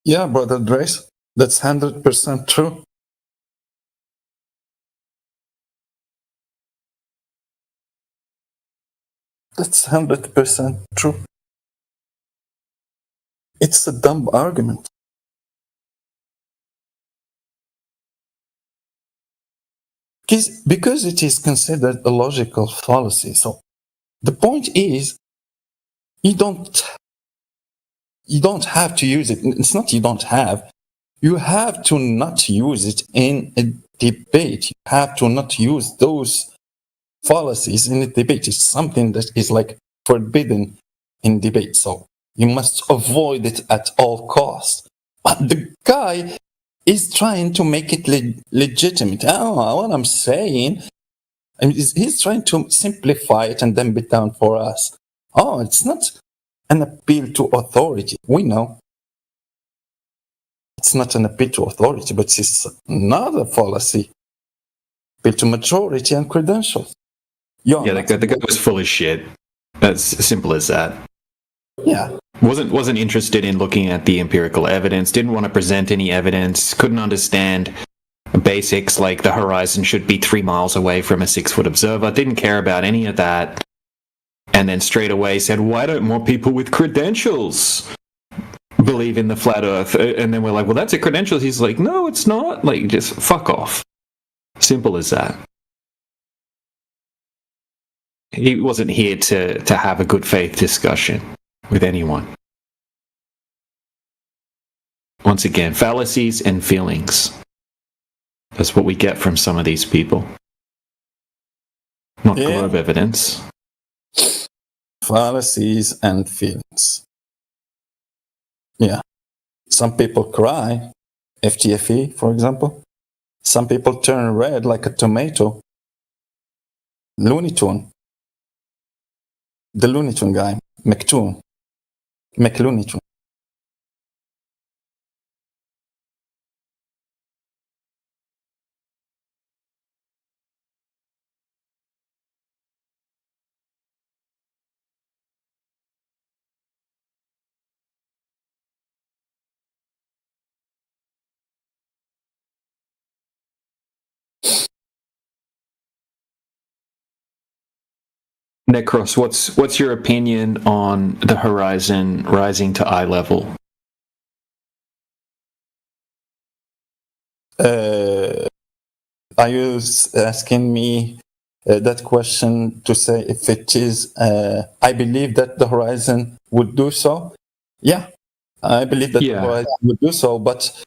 Yeah, brother Drace, that's 100% true. That's 100% true. It's a dumb argument. Because it is considered a logical fallacy. So the point is, you don't have to use it. It's not you don't have. You have to not use it in a debate. You have to not use those fallacies in a debate. It's something that is like forbidden in debate. So you must avoid it at all costs. But the guy is trying to make it legitimate. Oh, what I'm saying, he's trying to simplify it and dumb it down for us. Oh, it's not an appeal to authority. We know it's not an appeal to authority, but it's another fallacy. Appeal to majority and credentials. Yeah, the guy was full of shit. That's simple as that. Yeah. Wasn't interested in looking at the empirical evidence, didn't want to present any evidence, couldn't understand basics like the horizon should be 3 miles away from a 6-foot observer, didn't care about any of that, and then straight away said, why don't more people with credentials believe in the flat earth? And then we're like, well, that's a credentials. He's like, no, it's not. Like, just fuck off. Simple as that. He wasn't here to have a good faith discussion with anyone. Once again, fallacies and feelings. That's what we get from some of these people. Not globe evidence. Fallacies and feelings. Yeah. Some people cry, FTFE, for example. Some people turn red like a tomato. Looney Tune. The Looney Tune guy, McLooney Tune. Necros, what's your opinion on the horizon rising to eye level? Are you asking me that question to say if it is, I believe that the horizon would do so? Yeah, I believe that the horizon would do so, but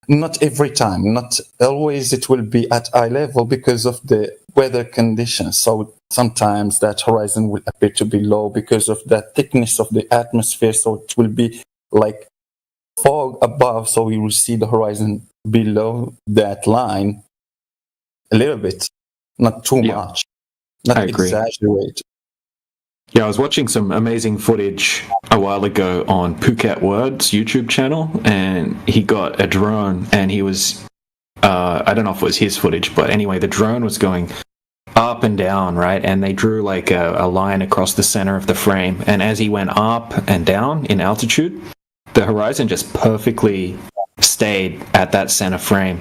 not every time. Not always it will be at eye level because of the weather conditions. So sometimes that horizon will appear to be low because of the thickness of the atmosphere. So it will be like fog above, so you will see the horizon below that line a little bit, not too much, not I agree. Exaggerate. Yeah, I was watching some amazing footage a while ago on Phuket Words YouTube channel, and he got a drone, and he was, I don't know if it was his footage, but anyway, the drone was going up and down, right? And they drew like a line across the center of the frame, and as he went up and down in altitude, the horizon just perfectly stayed at that center frame.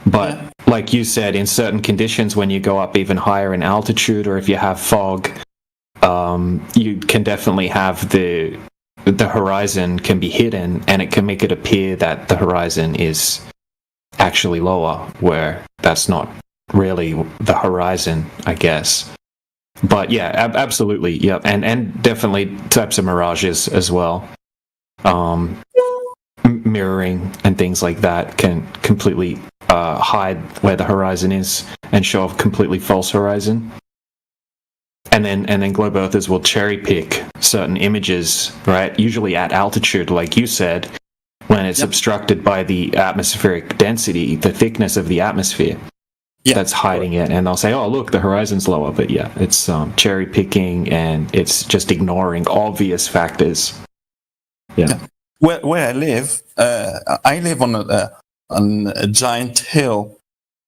But like you said, in certain conditions, when you go up even higher in altitude, or if you have fog, you can definitely have the horizon can be hidden, and it can make it appear that the horizon is actually lower, where that's not really the horizon, I guess. But yeah, absolutely, yep, and definitely types of mirages as well. Mirroring and things like that can completely hide where the horizon is and show a completely false horizon. And then globe earthers will cherry pick certain images, right? Usually at altitude, like you said, when it's obstructed by the atmospheric density, the thickness of the atmosphere. That's hiding it, and they'll say, "Oh, look, the horizon's lower." But yeah, it's cherry picking, and it's just ignoring obvious factors. Yeah. Where I live on a giant hill,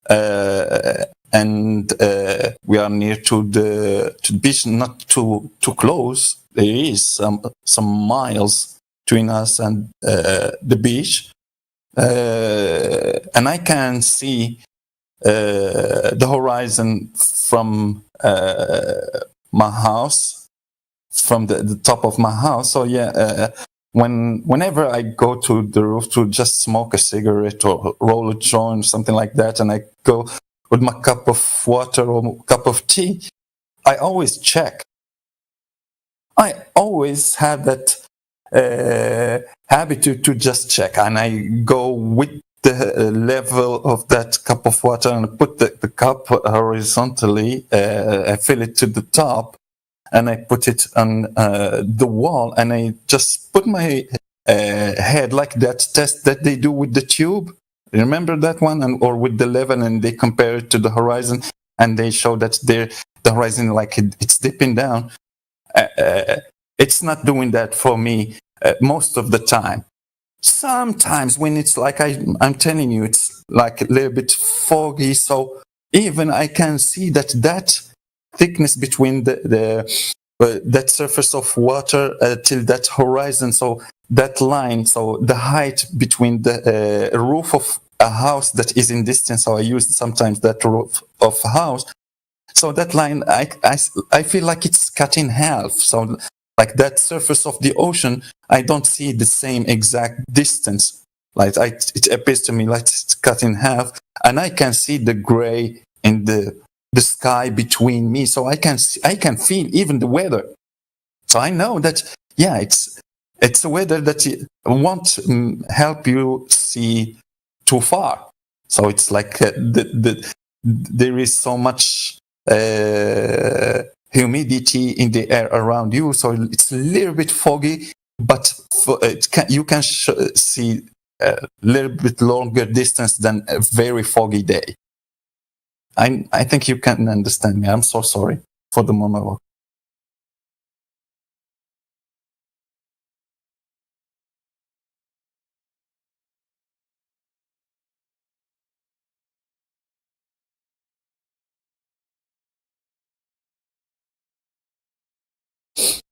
and we are near to the beach, not too close. There is some miles between us and the beach, and I can see the horizon from my house, from the top of my house. So yeah, whenever I go to the roof to just smoke a cigarette or roll a joint or something like that, and I go with my cup of water or cup of tea, I always check. I always have that habit to just check, and I go with the level of that cup of water and put the cup horizontally. I fill it to the top, and I put it on the wall, and I just put my head like that test that they do with the tube. Remember that one? Or with the level, and they compare it to the horizon, and they show that the horizon, like it's dipping down. It's not doing that for me most of the time. Sometimes when it's like I'm telling you, it's like a little bit foggy. So even I can see that thickness between that surface of water till that horizon. So that line, so the height between the roof of a house that is in distance. So I use sometimes that roof of a house. So that line, I feel like it's cut in half. So like that surface of the ocean, I don't see the same exact distance. Like it appears to me like it's cut in half, and I can see the gray in the sky between me. So I can feel even the weather. So I know that it's a weather that won't help you see too far. So it's like there is so much humidity in the air around you, so it's a little bit foggy, but you can see a little bit longer distance than a very foggy day. I think you can understand me. I'm so sorry for the monologue.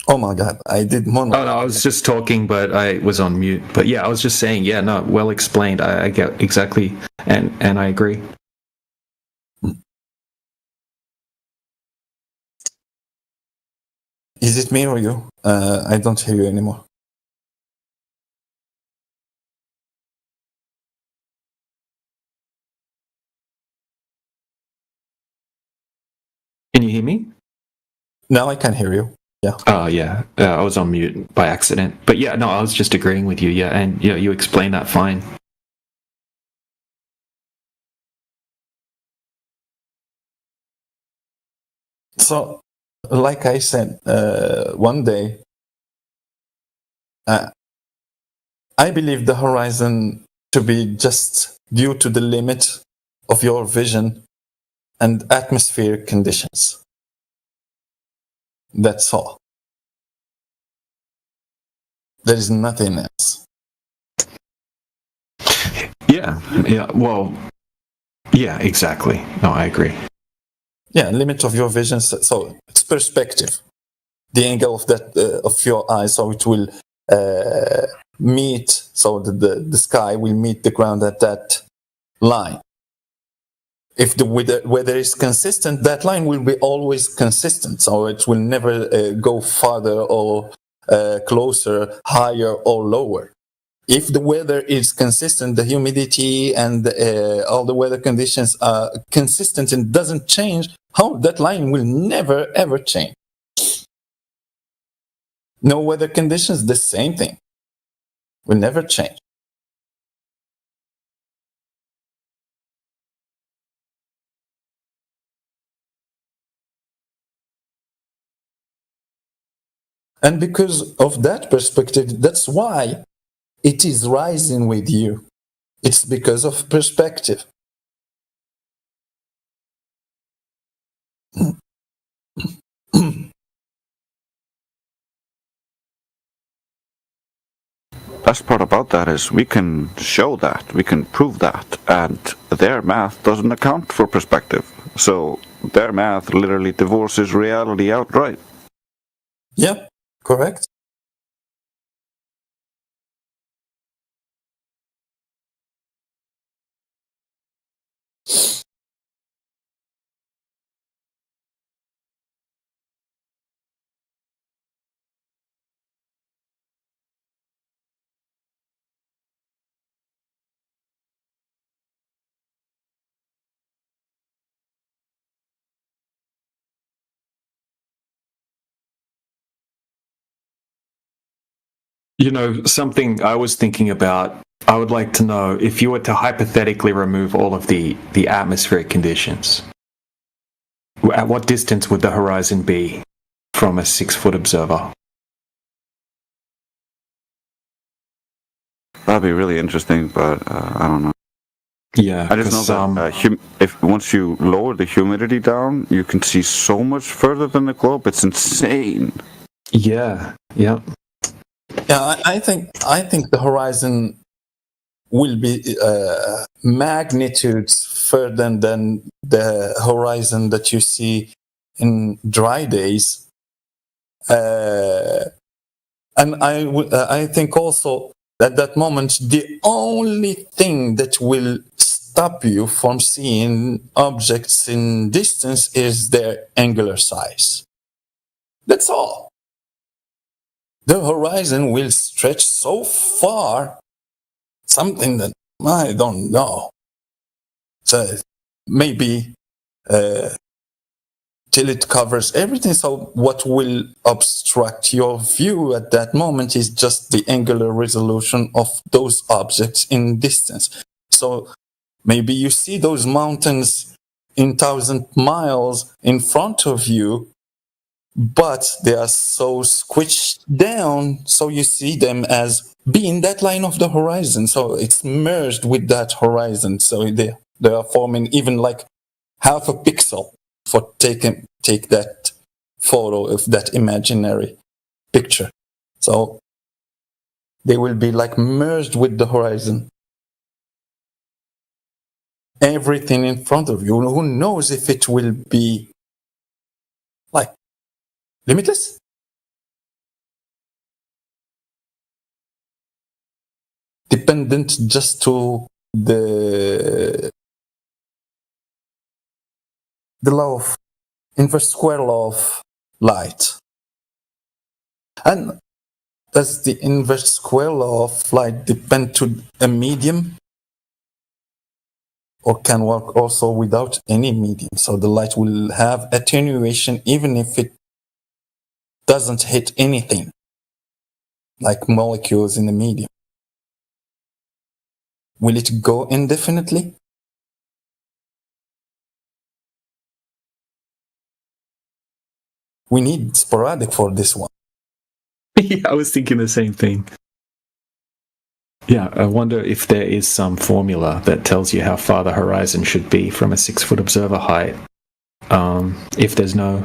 Oh my God, I did monologue. Oh, no, I was just talking, but I was on mute. But yeah, I was just saying, yeah, no, well explained. I get exactly, and I agree. Is it me or you? I don't hear you anymore. Can you hear me? Now I can hear you. Yeah. Oh, yeah. I was on mute by accident. But yeah, no, I was just agreeing with you. Yeah, and you explained that fine. So, like I said, one day, I believe the horizon to be just due to the limit of your vision and atmospheric conditions. That's all. There is nothing else. Yeah, well, yeah, exactly. No, I agree. Yeah, limit of your vision. So it's perspective, the angle of that of your eye. So it will meet. So the sky will meet the ground at that line. If the weather is consistent, that line will be always consistent. So it will never go farther or closer, higher or lower. If the weather is consistent, the humidity and all the weather conditions are consistent and doesn't change, that line will never ever change. No weather conditions, the same thing, will never change. And because of that perspective, that's why it is rising with you. It's because of perspective. Best part about that is we can show that, we can prove that, and their math doesn't account for perspective. So their math literally divorces reality outright. Yeah, correct. You know, something I was thinking about, I would like to know if you were to hypothetically remove all of the atmospheric conditions, at what distance would the horizon be from a 6-foot observer? That'd be really interesting, but I don't know. Yeah, I just know that if once you lower the humidity down, you can see so much further than the globe. It's insane. Yeah. Yeah. Yeah, I think the horizon will be magnitudes further than the horizon that you see in dry days. And I think also at that moment, the only thing that will stop you from seeing objects in distance is their angular size. That's all. The horizon will stretch so far, something that I don't know. So maybe till it covers everything. So what will obstruct your view at that moment is just the angular resolution of those objects in distance. So maybe you see those mountains in 1,000 miles in front of you, but they are so squished down, so you see them as being that line of the horizon. So it's merged with that horizon. So they are forming even like half a pixel for take that photo of that imaginary picture. So they will be like merged with the horizon. Everything in front of you, who knows if it will be like limitless? Dependent just to the law of inverse square law of light. And does the inverse square law of light depend to a medium? Or can work also without any medium? So the light will have attenuation even if it doesn't hit anything, like molecules in the medium. Will it go indefinitely? We need sporadic for this one. Yeah, I was thinking the same thing. Yeah, I wonder if there is some formula that tells you how far the horizon should be from a 6-foot observer height, if there's no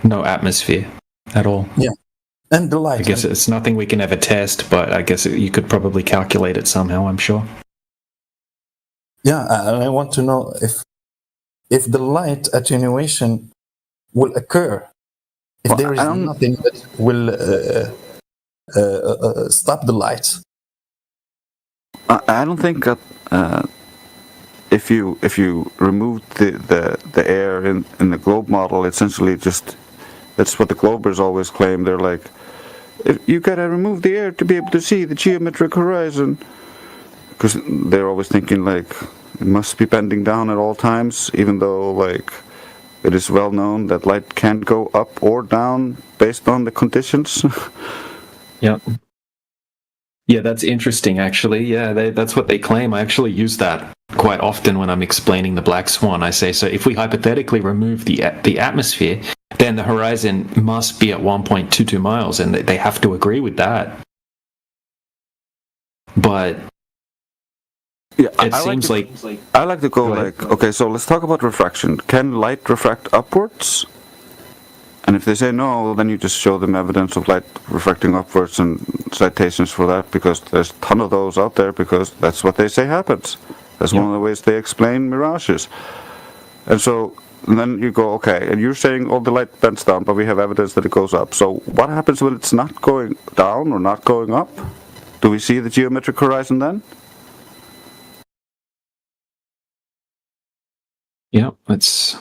atmosphere at all. Yeah, and the light. I guess it's nothing we can ever test, but I guess you could probably calculate it somehow, I'm sure. Yeah, and I want to know if the light attenuation will occur. If there is nothing that will stop the light. I don't think that if you remove the air in the globe model, essentially just that's what the globers always claim. They're like, you gotta remove the air to be able to see the geometric horizon, because they're always thinking like it must be bending down at all times, even though like it is well known that light can't go up or down based on the conditions. Yeah. Yeah, that's interesting, actually. Yeah, that's what they claim. I actually use that quite often when I'm explaining the black swan. I say, so if we hypothetically remove the atmosphere, then the horizon must be at 1.22 miles, and they have to agree with that. But yeah, it seems like... I like to go like, okay, so let's talk about refraction. Can light refract upwards? And if they say no, then you just show them evidence of light refracting upwards and citations for that, because there's a ton of those out there, because that's what they say happens. That's one of the ways they explain mirages. And so and then you go, okay, and you're saying all the light bends down, but we have evidence that it goes up. So what happens when it's not going down or not going up? Do we see the geometric horizon then? Yeah, it's...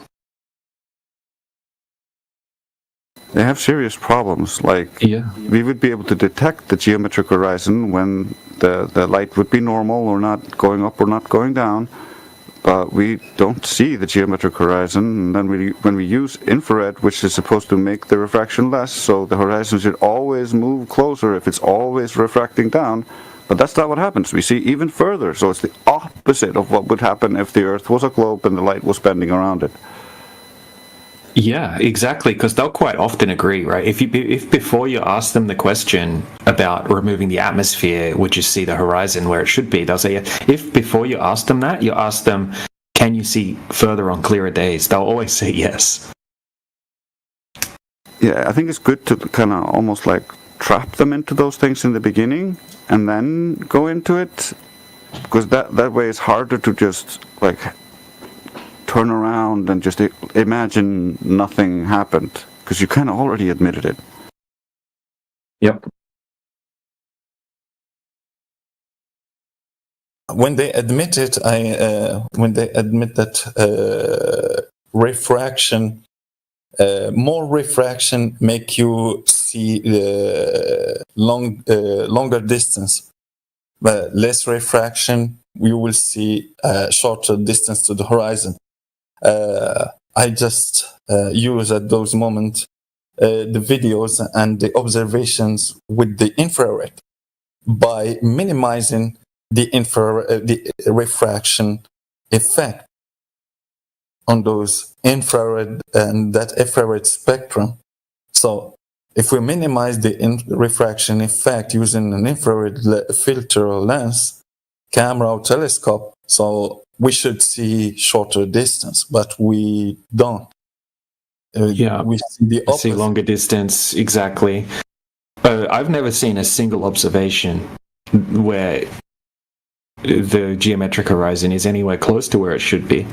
They have serious problems. Like, we would be able to detect the geometric horizon when the light would be normal or not going up or not going down, but we don't see the geometric horizon. And then when we use infrared, which is supposed to make the refraction less, so the horizon should always move closer if it's always refracting down, but that's not what happens. We see even further, so it's the opposite of what would happen if the Earth was a globe and the light was bending around it. Yeah, exactly, because they'll quite often agree, right? If before you ask them the question about removing the atmosphere, would you see the horizon where it should be? They'll say, if before you ask them that, you ask them, can you see further on clearer days? They'll always say yes. Yeah, I think it's good to kind of almost like trap them into those things in the beginning and then go into it, because that way it's harder to just like turn around and just imagine nothing happened, because you kind of already admitted it. Yep. When they admit it, when they admit that refraction, more refraction make you see longer distance, but less refraction you will see shorter distance to the horizon. I just use at those moments the videos and the observations with the infrared by minimizing the refraction effect on those infrared and that infrared spectrum. So if we minimize the refraction effect using an infrared filter or lens, camera or telescope, so we should see shorter distance, but we don't. Yeah, we see the opposite. See longer distance, exactly. I've never seen a single observation where the geometric horizon is anywhere close to where it should be.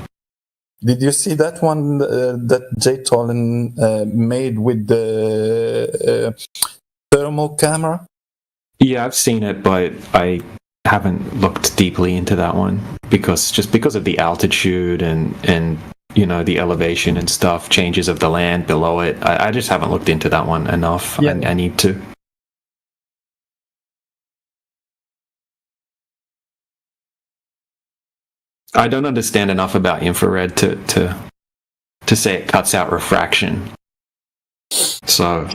Did you see that one that Jay Tolan made with the thermal camera? Yeah, I've seen it, but I haven't looked deeply into that one because of the altitude and you know, the elevation and stuff, changes of the land below it. I just haven't looked into that one enough. Yeah. I need to. I don't understand enough about infrared to say it cuts out refraction. So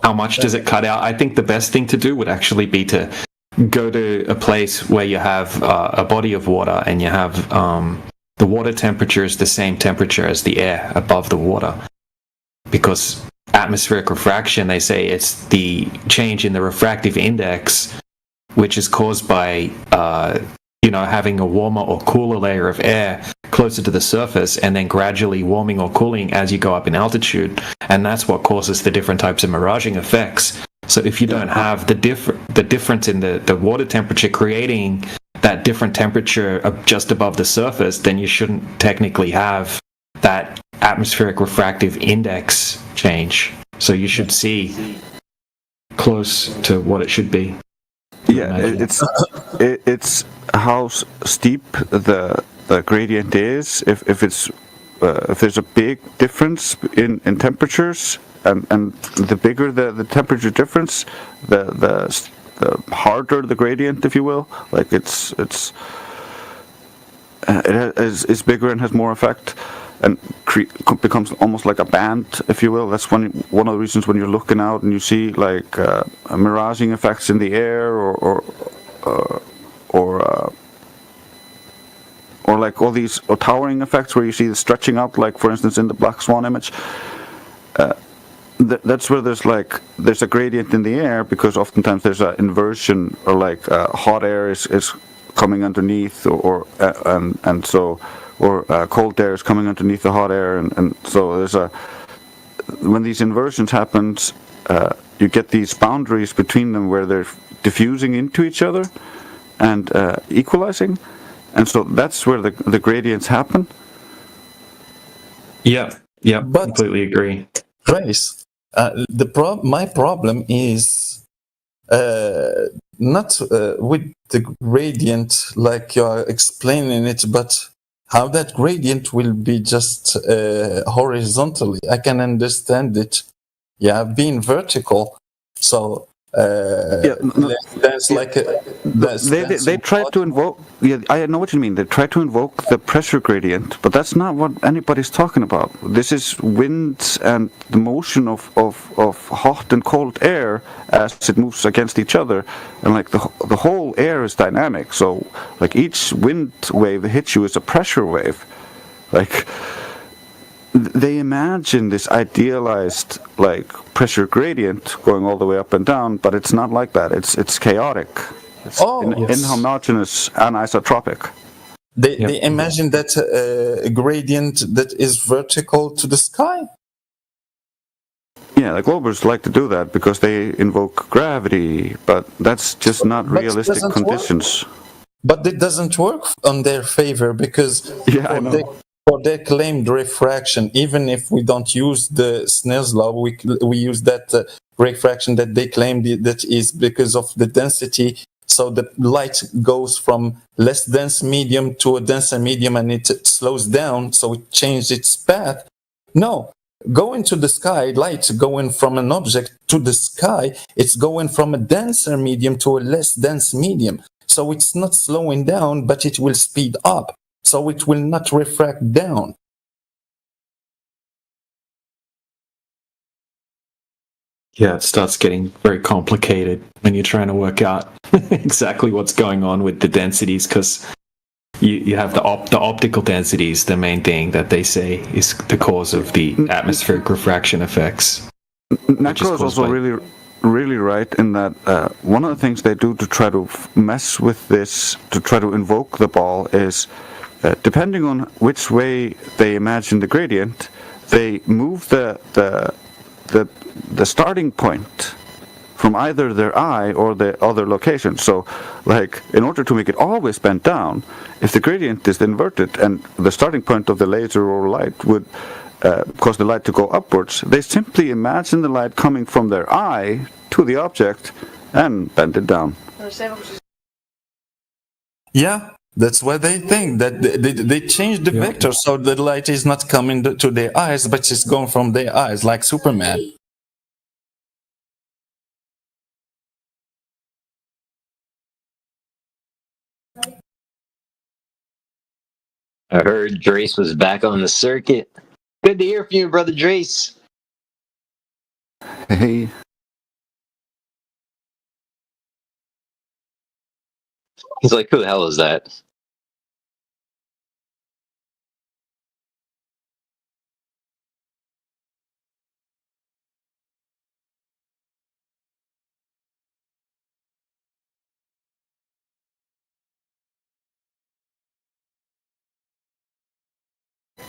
how much does it cut out? I think the best thing to do would actually be to go to a place where you have a body of water and you have the water temperature is the same temperature as the air above the water. Because atmospheric refraction, they say it's the change in the refractive index, which is caused by having a warmer or cooler layer of air closer to the surface and then gradually warming or cooling as you go up in altitude. And that's what causes the different types of miraging effects. So if you don't have the difference in the water temperature creating that different temperature just above the surface, then you shouldn't technically have that atmospheric refractive index change. So you should see close to what it should be. Yeah, it's how steep the gradient is. If there's a big difference in temperatures, and the bigger the temperature difference, the harder the gradient, if you will. Like it's bigger and has more effect, and becomes almost like a band, if you will. That's one of the reasons when you're looking out and you see like miraging effects in the air, or like all these towering effects where you see the stretching out, like for instance in the black swan image. That's where there's a gradient in the air, because oftentimes there's an inversion, or like hot air is coming underneath, or cold air is coming underneath the hot air, and so when these inversions happens, you get these boundaries between them where they're diffusing into each other and equalizing, and so that's where the gradients happen. Yeah, completely agree. Grace, my problem is not with the gradient like you're explaining it, but how that gradient will be just horizontally. I can understand it. Yeah, being vertical. So there's like they try to invoke. Yeah, I know what you mean. They try to invoke the pressure gradient, but that's not what anybody's talking about. This is winds and the motion of hot and cold air as it moves against each other, and like the whole air is dynamic. So like each wind wave that hits you is a pressure wave. Like they imagine this idealized like pressure gradient going all the way up and down, but it's not like that. It's chaotic. It's inhomogeneous, anisotropic. They imagine that a gradient that is vertical to the sky. Yeah, Yeah, the Globers like to do that because they invoke gravity, but that's just not But it realistic doesn't conditions. But it doesn't work on their favor because Yeah, I know. for their claimed refraction, even if we don't use the Snell's law, we use that refraction that they claim that is because of the density. So the light goes from less dense medium to a denser medium, and it slows down, so it changes its path. No, going to the sky, light going from an object to the sky, it's going from a denser medium to a less dense medium. So it's not slowing down, but it will speed up. So it will not refract down. Yeah, it starts getting very complicated when you're trying to work out exactly what's going on with the densities, because you have the optical densities, the main thing that they say is the cause of the atmospheric refraction effects. Necro is also really right in that one of the things they do to try to mess with this, to try to invoke the ball, is depending on which way they imagine the gradient, they move the starting point from either their eye or the other location. So, like, in order to make it always bend down, if the gradient is inverted and the starting point of the laser or light would cause the light to go upwards, they simply imagine the light coming from their eye to the object and bend it down. Yeah, that's what they think. That they change the vector so the light is not coming to their eyes, but it's going from their eyes, like Superman. I heard Drace was back on the circuit. Good to hear from you, brother Drace. Hey. He's like, who the hell is that?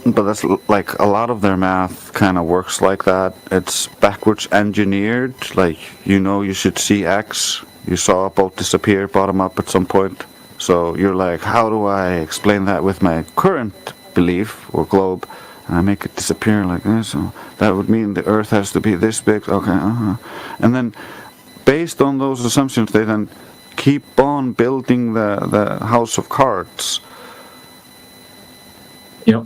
But that's like a lot of their math kind of works like that. It's backwards engineered. Like, you should see X. You saw a boat disappear bottom up at some point. So you're like, how do I explain that with my current belief or globe? And I make it disappear like this. So that would mean the Earth has to be this big. Okay, And then based on those assumptions, they then keep on building the house of cards. Yep.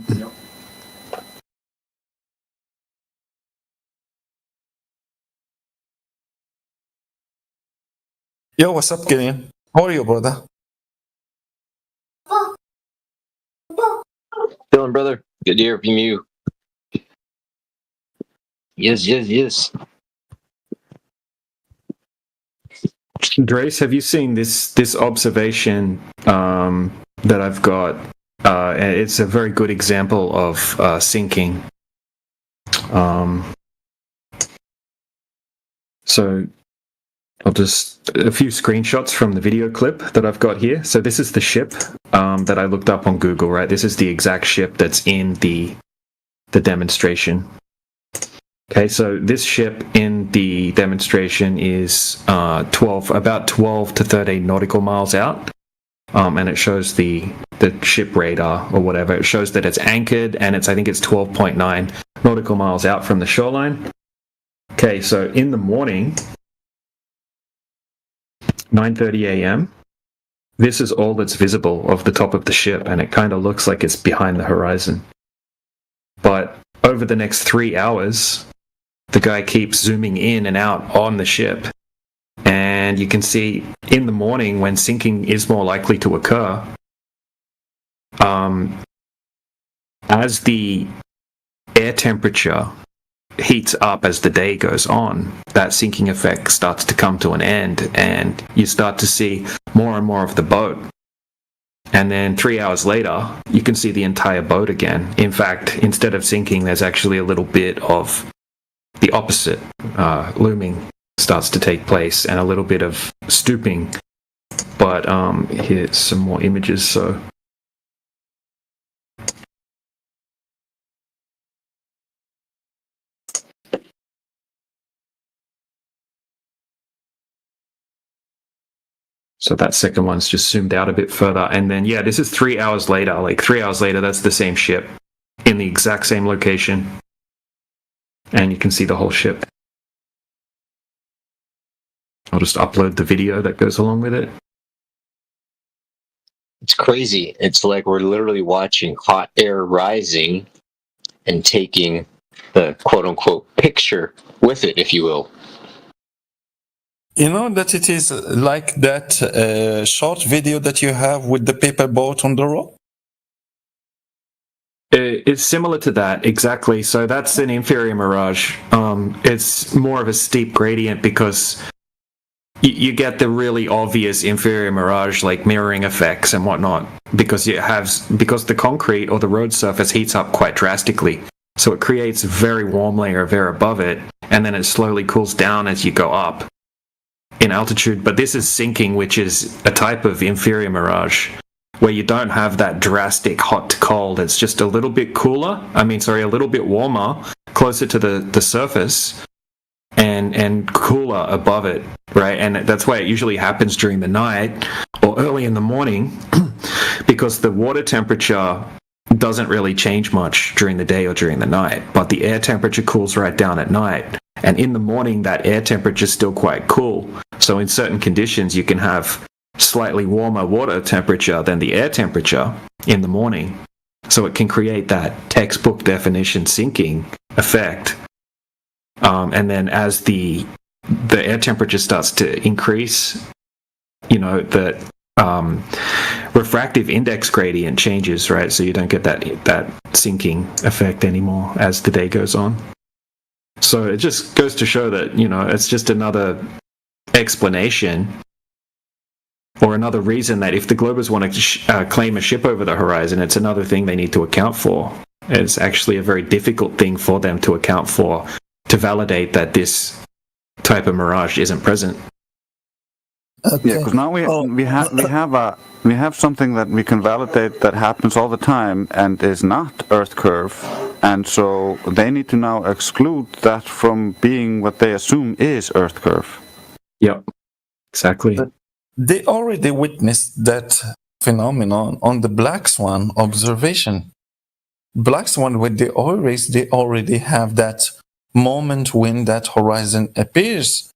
Yo, what's up, Gideon? How are you, brother? Dylan, brother. Good to hear from you. Yes. Drace, have you seen this observation that I've got? It's a very good example of sinking. So I'll just a few screenshots from the video clip that I've got here. So this is the ship that I looked up on Google, right? This is the exact ship that's in the demonstration. Okay, so this ship in the demonstration is about 12 to 13 nautical miles out, and it shows the ship radar or whatever. It shows that it's anchored, and I think it's 12.9 nautical miles out from the shoreline. Okay, so in the morning, 9:30 a.m., this is all that's visible of the top of the ship, and it kind of looks like it's behind the horizon. But over the next 3 hours, the guy keeps zooming in and out on the ship, and you can see in the morning when sinking is more likely to occur, as the air temperature heats up as the day goes on, that sinking effect starts to come to an end, and you start to see more and more of the boat. And then 3 hours later, you can see the entire boat again. In fact, instead of sinking, there's actually a little bit of the opposite. Looming starts to take place, and a little bit of stooping. But here's some more images. So So that second one's just zoomed out a bit further. And then, yeah, this is 3 hours later. Like 3 hours later, that's the same ship in the exact same location. And you can see the whole ship. I'll just upload the video that goes along with it. It's crazy. It's like we're literally watching hot air rising and taking the quote-unquote picture with it, if you will. You know that it is like that short video that you have with the paper boat on the road? It's similar to that, exactly. So that's an inferior mirage. It's more of a steep gradient because you get the really obvious inferior mirage, like mirroring effects and whatnot, because the concrete or the road surface heats up quite drastically. So it creates a very warm layer of air above it, and then it slowly cools down as you go up in altitude. But this is sinking, which is a type of inferior mirage where you don't have that drastic hot to cold. It's just a little bit cooler. a little bit warmer, closer to the surface, and cooler above it, right? And that's why it usually happens during the night or early in the morning, because the water temperature doesn't really change much during the day or during the night, but the air temperature cools right down at night. And in the morning, that air temperature is still quite cool. So in certain conditions, you can have slightly warmer water temperature than the air temperature in the morning. So it can create that textbook definition sinking effect. And then as the air temperature starts to increase, the refractive index gradient changes, right? So you don't get that sinking effect anymore as the day goes on. So it just goes to show that, it's just another explanation or another reason that if the Globers want to claim a ship over the horizon, it's another thing they need to account for. It's actually a very difficult thing for them to account for, to validate that this type of mirage isn't present. Okay. Yeah, because now we have something that we can validate that happens all the time and is not Earth curve, and so they need to now exclude that from being what they assume is Earth curve. Yep, exactly. But they already witnessed that phenomenon on the Black Swan observation. Black Swan with the oil rigs, they already have that moment when that horizon appears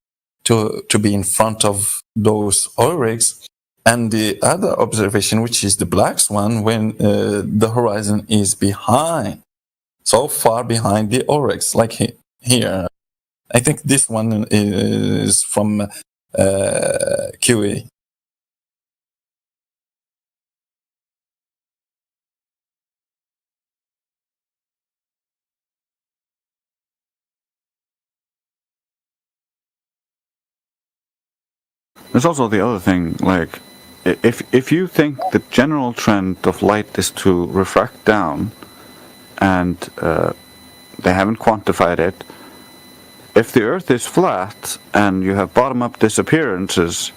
to be in front of those oil rigs, and the other observation, which is the Black Swan, when the horizon is behind, so far behind the oil rigs, like here. I think this one is from QE. There's also the other thing, like, if you think the general trend of light is to refract down, and they haven't quantified it, if the Earth is flat and you have bottom-up disappearances,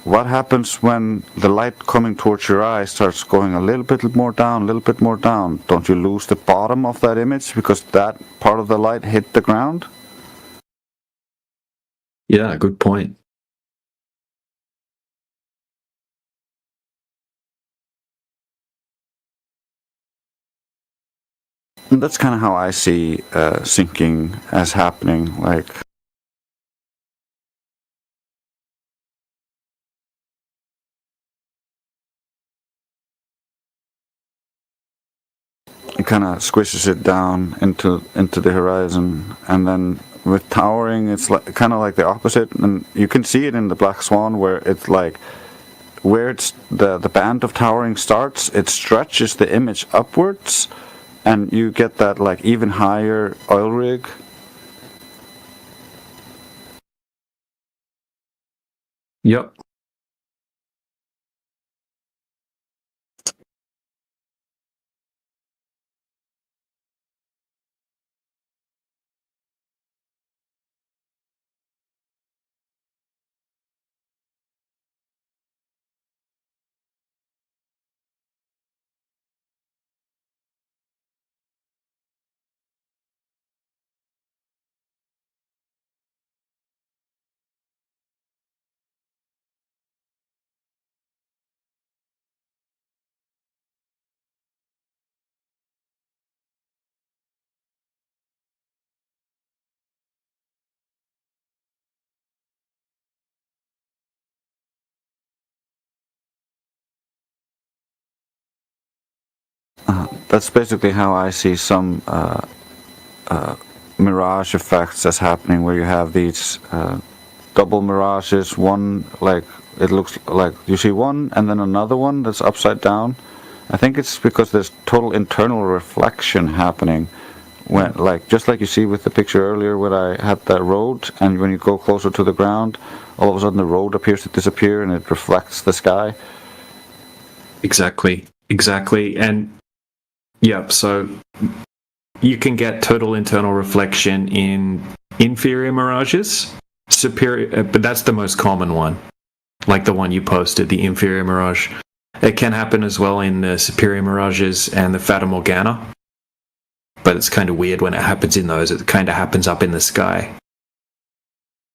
what happens when the light coming towards your eye starts going a little bit more down, a little bit more down? Don't you lose the bottom of that image because that part of the light hit the ground? Yeah, good point. And that's kind of how I see sinking as happening. Like, it kind of squishes it down into the horizon, and then with towering, it's like kind of like the opposite. And you can see it in the Black Swan, where it's like where it's the band of towering starts, it stretches the image upwards, and you get that like even higher oil rig. Yep. That's basically how I see some mirage effects that's happening, where you have these double mirages. One, like, it looks like you see one and then another one that's upside down. I think it's because there's total internal reflection happening. When, like, just like you see with the picture earlier where I had that road, and when you go closer to the ground, all of a sudden the road appears to disappear and it reflects the sky. Exactly. And yeah, so you can get total internal reflection in inferior mirages, superior, but that's the most common one, like the one you posted, the inferior mirage. It can happen as well in the superior mirages and the Fata Morgana, but it's kind of weird when it happens in those. It kind of happens up in the sky,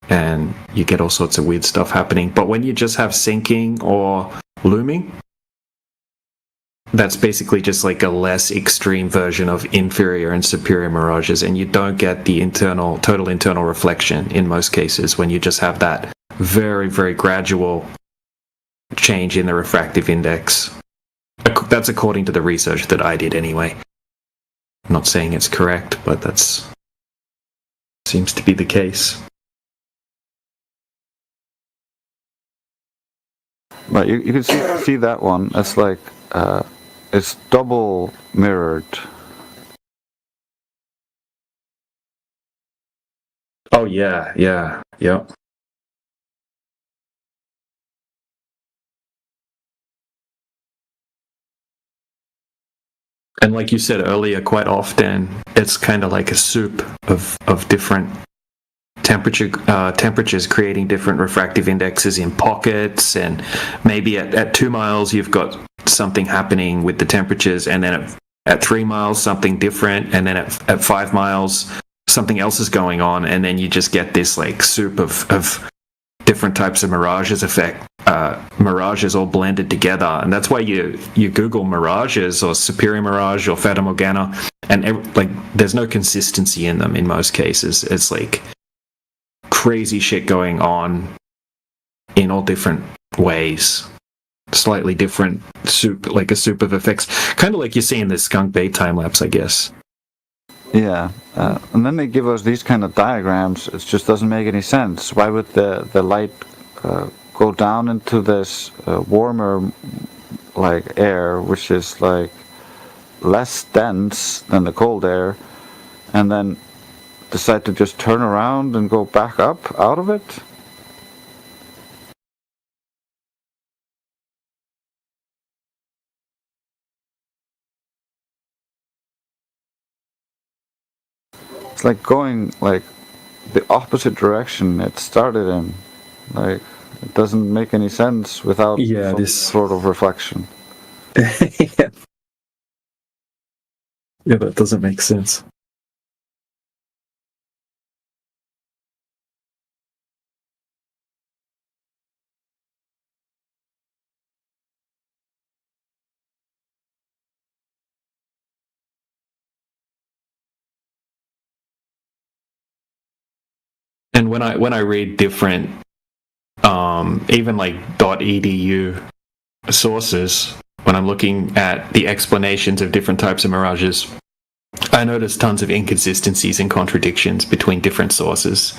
and you get all sorts of weird stuff happening. But when you just have sinking or looming, that's basically just like a less extreme version of inferior and superior mirages, and you don't get the total internal reflection in most cases when you just have that very, very gradual change in the refractive index. That's according to the research that I did anyway. I'm not saying it's correct, but that's seems to be the case. But you can see that one. It's like it's double mirrored. Oh yeah. And like you said earlier, quite often it's kind of like a soup of different temperatures creating different refractive indexes in pockets, and maybe at 2 miles you've got something happening with the temperatures, and then at 3 miles something different, and then at 5 miles something else is going on, and then you just get this like soup of different types of mirages all blended together. And that's why you Google mirages or superior mirage or Fata Morgana, and like there's no consistency in them in most cases. It's like crazy shit going on in all different ways, slightly different soup, like a soup of effects, kind of like you see in the Skunk Bait time lapse, I guess. Yeah, and then they give us these kind of diagrams. It just doesn't make any sense. Why would the light go down into this warmer like air, which is like less dense than the cold air, and then decide to just turn around and go back up out of it? It's like going like the opposite direction it started in. Like, it doesn't make any sense without some sort of reflection. Yeah, that doesn't make sense. And when I read different even like .edu sources, when I'm looking at the explanations of different types of mirages, I notice tons of inconsistencies and contradictions between different sources,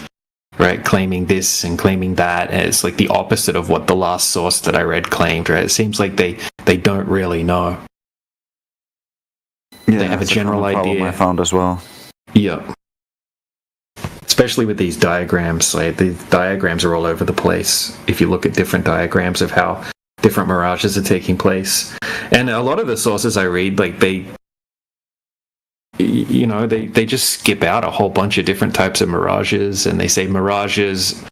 right? Claiming this and claiming that, and it's like the opposite of what the last source that I read claimed, right? It seems like they don't really know. Yeah, they have a general idea. I found as well. Yeah. Especially with these diagrams, like the diagrams are all over the place. If you look at different diagrams of how different mirages are taking place, and a lot of the sources I read, like they just skip out a whole bunch of different types of mirages, and they say mirages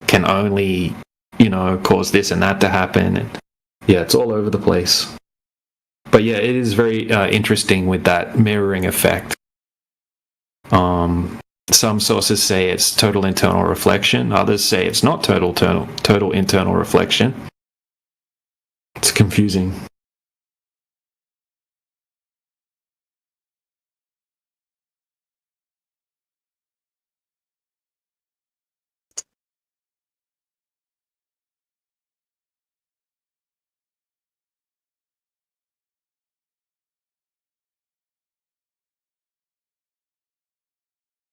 can only, cause this and that to happen. And yeah, it's all over the place. But yeah, it is very interesting with that mirroring effect. Some sources say it's total internal reflection. Others say it's not total internal reflection. It's confusing.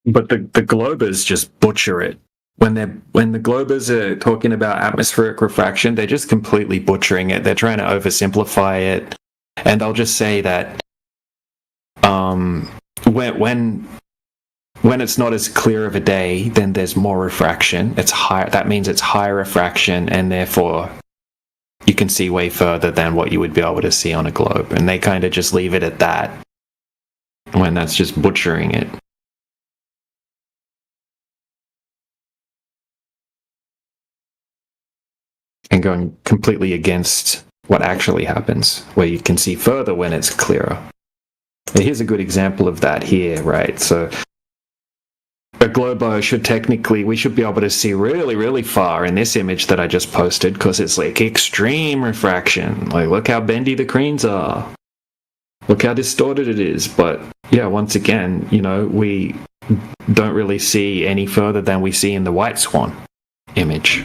But the globers just butcher it. When the globers are talking about atmospheric refraction, they're just completely butchering it. They're trying to oversimplify it. And I'll just say that when it's not as clear of a day, then there's more refraction. It's high. That means it's higher refraction, and therefore you can see way further than what you would be able to see on a globe. And they kind of just leave it at that, when that's just butchering it. And going completely against what actually happens, where you can see further when it's clearer. And here's a good example of that here, right? So a globo we should be able to see really, really far in this image that I just posted, because it's like extreme refraction. Like, look how bendy the cranes are. Look how distorted it is. But yeah, once again, we don't really see any further than we see in the white swan image.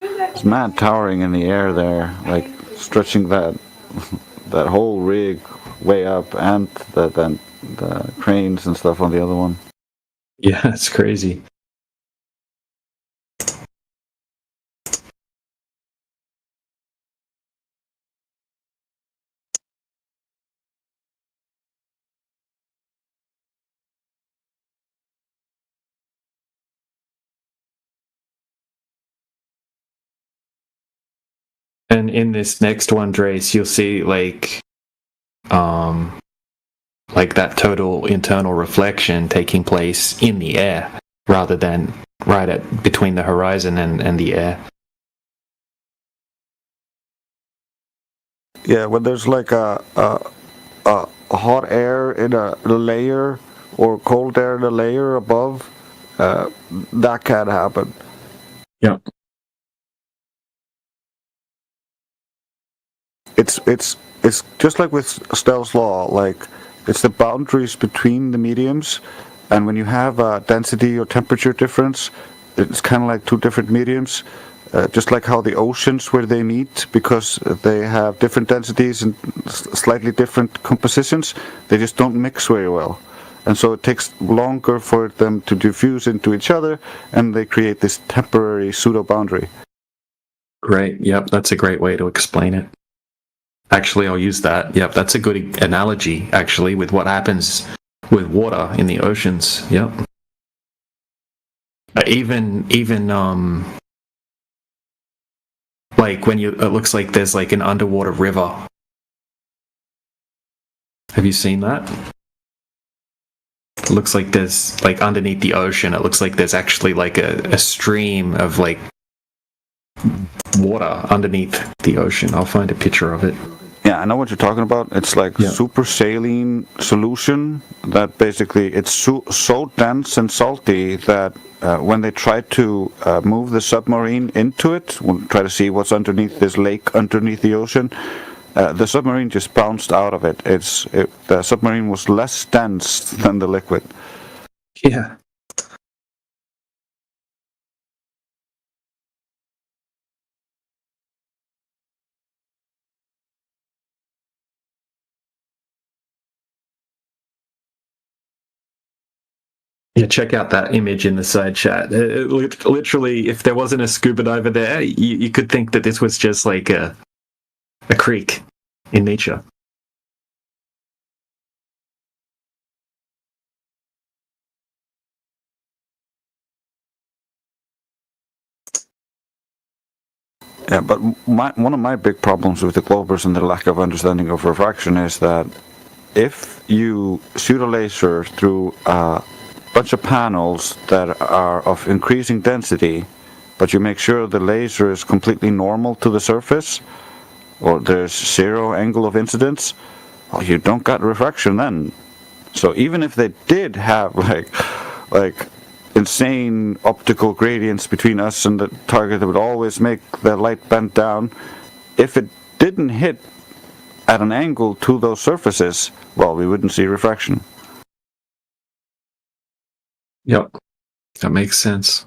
It's mad towering in the air there, like stretching that whole rig way up, and then the cranes and stuff on the other one. Yeah, it's crazy. And in this next one, Drace, you'll see like that total internal reflection taking place in the air rather than between the horizon and the air. Yeah, when there's like a hot air in a layer or cold air in a layer above, that can happen. Yeah. It's just like with Snell's law, like it's the boundaries between the mediums, and when you have a density or temperature difference, it's kind of like two different mediums, just like how the oceans where they meet, because they have different densities and slightly different compositions, they just don't mix very well. And so it takes longer for them to diffuse into each other, and they create this temporary pseudo-boundary. Great. Yep, that's a great way to explain it. Actually, I'll use that. Yep, that's a good analogy, actually, with what happens with water in the oceans. Yep. Even like when it looks like there's like an underwater river. Have you seen that? It looks like there's like underneath the ocean, it looks like there's actually like a stream of like water underneath the ocean. I'll find a picture of it. Yeah, I know what you're talking about. It's like super saline solution that basically it's so dense and salty that when they try to move the submarine into it, try to see what's underneath this lake underneath the ocean, the submarine just bounced out of it. The submarine was less dense than the liquid. Yeah. Yeah, check out that image in the side chat. Literally, if there wasn't a scuba diver there, you could think that this was just like a creek in nature. Yeah, but one of my big problems with the globers and the lack of understanding of refraction is that if you shoot a laser through a bunch of panels that are of increasing density, but you make sure the laser is completely normal to the surface, or there's zero angle of incidence, well, you don't got refraction then. So even if they did have like insane optical gradients between us and the target that would always make the light bend down, if it didn't hit at an angle to those surfaces, well, we wouldn't see refraction. Yep, that makes sense.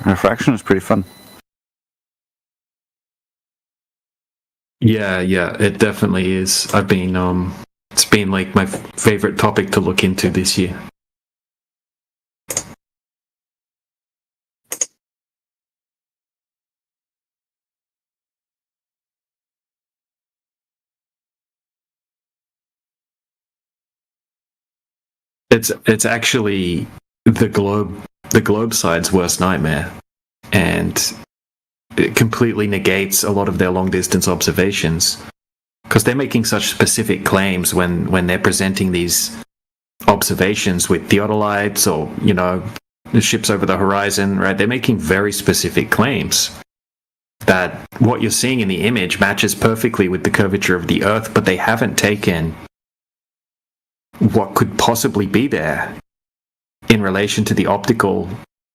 Refraction is pretty fun. Yeah, it definitely is. I've been it's been like my favorite topic to look into this year. It's actually the globe side's worst nightmare, and it completely negates a lot of their long distance observations because they're making such specific claims when they're presenting these observations with theodolites or the ships over the horizon, right? They're making very specific claims that what you're seeing in the image matches perfectly with the curvature of the Earth, but they haven't taken what could possibly be there in relation to the optical,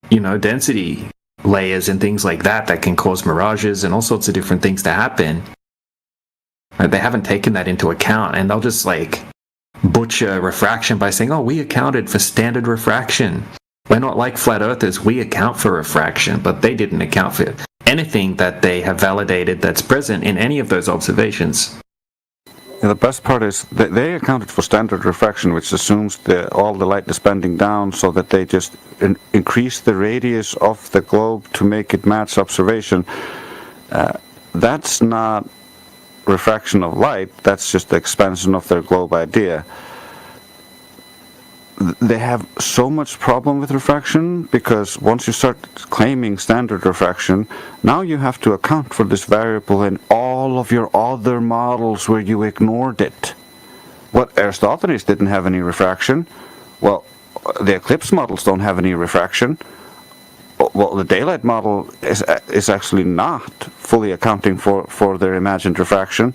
density layers and things like that can cause mirages and all sorts of different things to happen. Right? They haven't taken that into account, and they'll just butcher refraction by saying, "Oh, we accounted for standard refraction. We're not like flat earthers. We account for refraction," but they didn't account for anything that they have validated that's present in any of those observations. Yeah, the best part is that they accounted for standard refraction, which assumes that all the light is bending down, so that they just increase the radius of the globe to make it match observation. That's not refraction of light, that's just the expansion of their globe idea. They have so much problem with refraction because once you start claiming standard refraction, now you have to account for this variable in all of your other models where you ignored it. What Aristophanes didn't have any refraction. Well, the eclipse models don't have any refraction. Well, the daylight model is actually not fully accounting for their imagined refraction.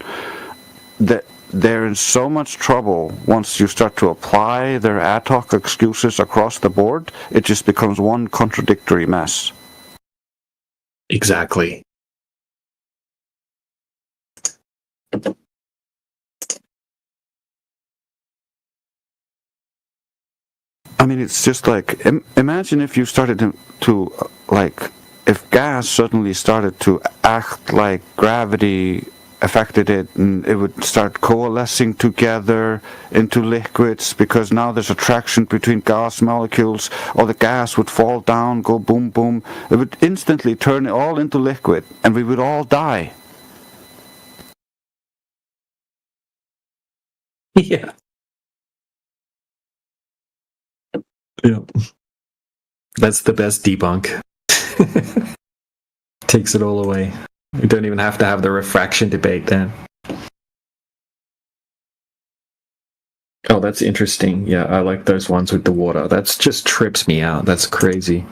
They're in so much trouble once you start to apply their ad hoc excuses across the board. It just becomes one contradictory mess. Exactly. I mean, it's just like, imagine if you started to if gas suddenly started to act like gravity affected it, and it would start coalescing together into liquids because now there's attraction between gas molecules, or the gas would fall down, go boom, boom. It would instantly turn it all into liquid, and we would all die. Yeah. Yeah. That's the best debunk. Takes it all away. We don't even have to have the refraction debate then. Oh, that's interesting. Yeah, I like those ones with the water. That just trips me out. That's crazy.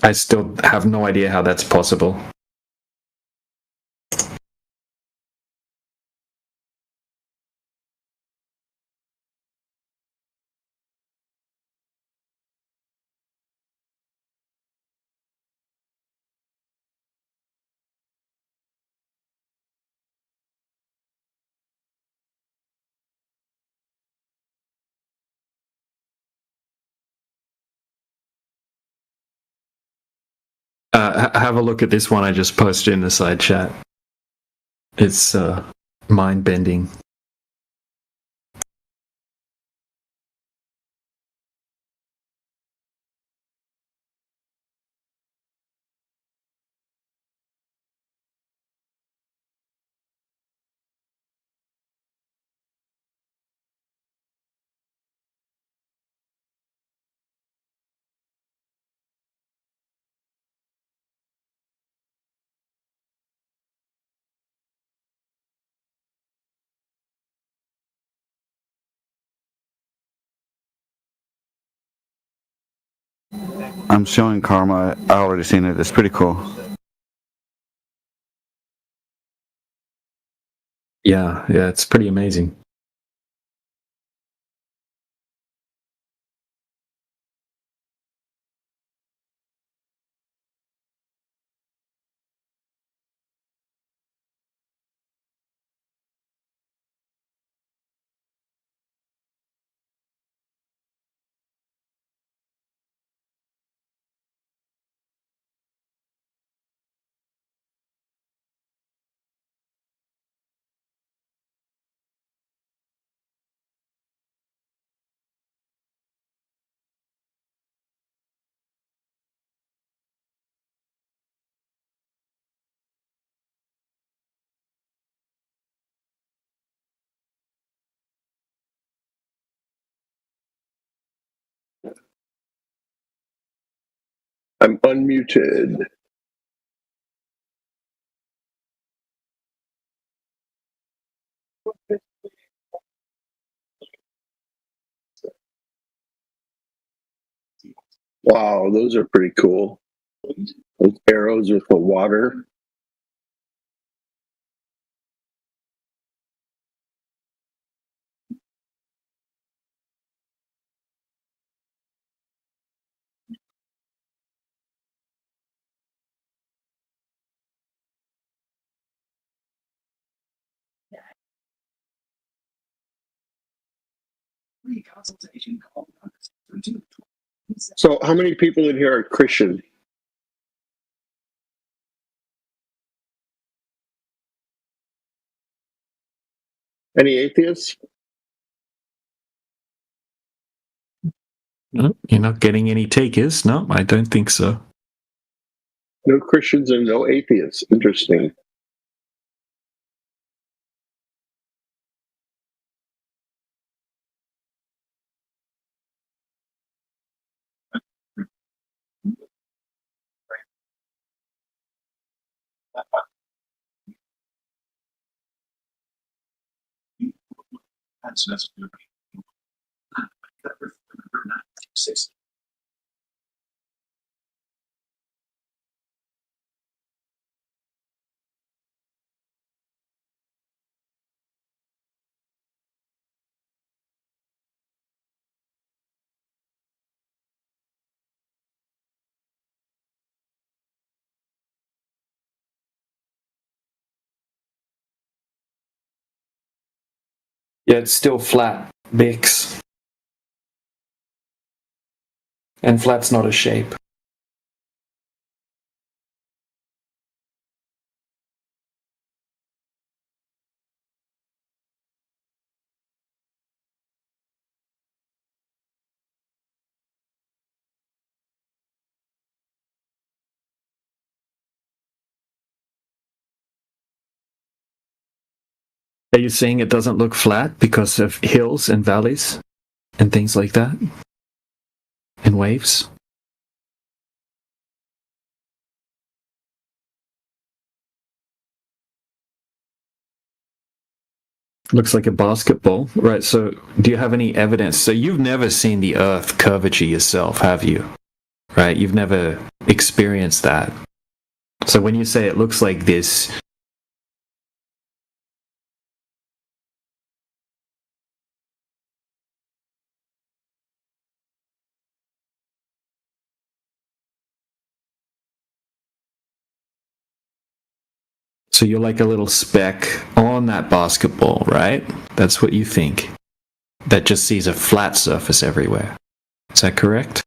I still have no idea how that's possible. Have a look at this one I just posted in the side chat. It's mind-bending. I'm showing Karma. I already seen it. It's pretty cool. Yeah, it's pretty amazing. I'm unmuted. Wow, those are pretty cool. Those arrows with the water. So, how many people in here are Christian? Any atheists? No, you're not getting any takers. No, I don't think so. No Christians and no atheists. Interesting. Yeah, it's still flat, Bix. And flat's not a shape. Are you saying it doesn't look flat because of hills and valleys and things like that? And waves? Looks like a basketball. Right, so do you have any evidence? So you've never seen the Earth curvature yourself, have you? Right, you've never experienced that. So when you say it looks like this, so you're like a little speck on that basketball, right? That's what you think. That just sees a flat surface everywhere. Is that correct?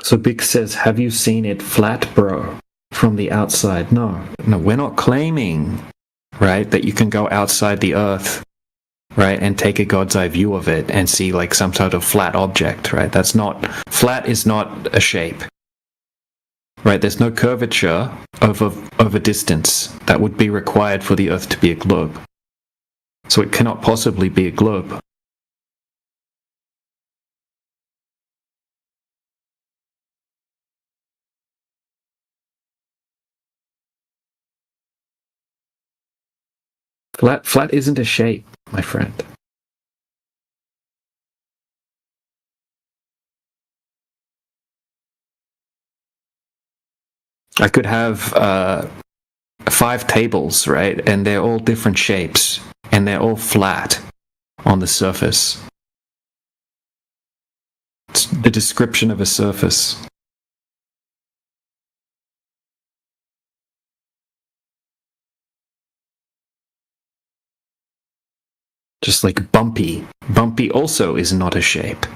So Big says, have you seen it flat, bro? From the outside? No, we're not claiming, right, that you can go outside the Earth, right, and take a God's eye view of it and see like some sort of flat object, right? That's not, flat is not a shape, right? There's no curvature over distance that would be required for the Earth to be a globe. So it cannot possibly be a globe. Flat isn't a shape, my friend. I could have 5 tables, right? And they're all different shapes, and they're all flat on the surface. It's the description of a surface. Just like bumpy. Bumpy also is not a shape.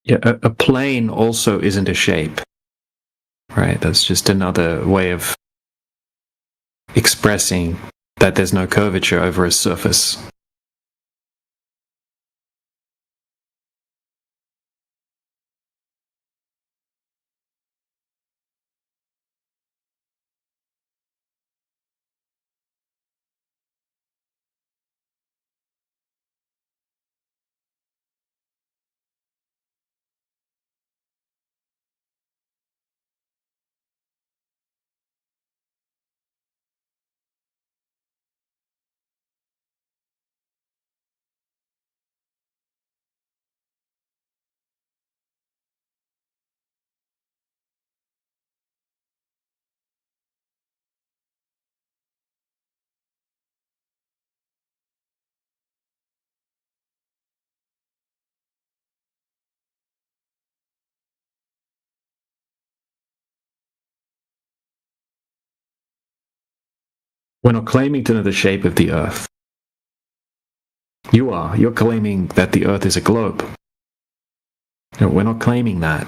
Yeah, a plane also isn't a shape, right? That's just another way of expressing that there's no curvature over a surface. We're not claiming to know the shape of the Earth. You are. You're claiming that the Earth is a globe. No, we're not claiming that.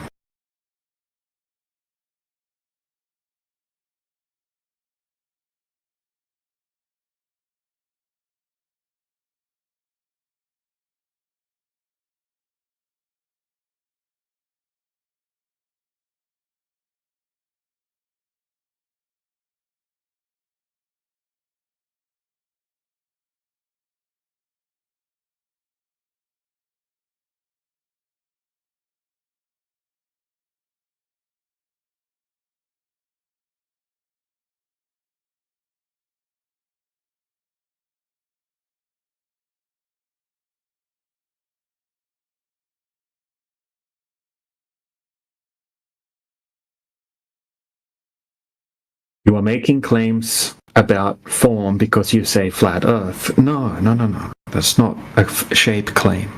You are making claims about form because you say flat Earth. No. That's not a shape claim.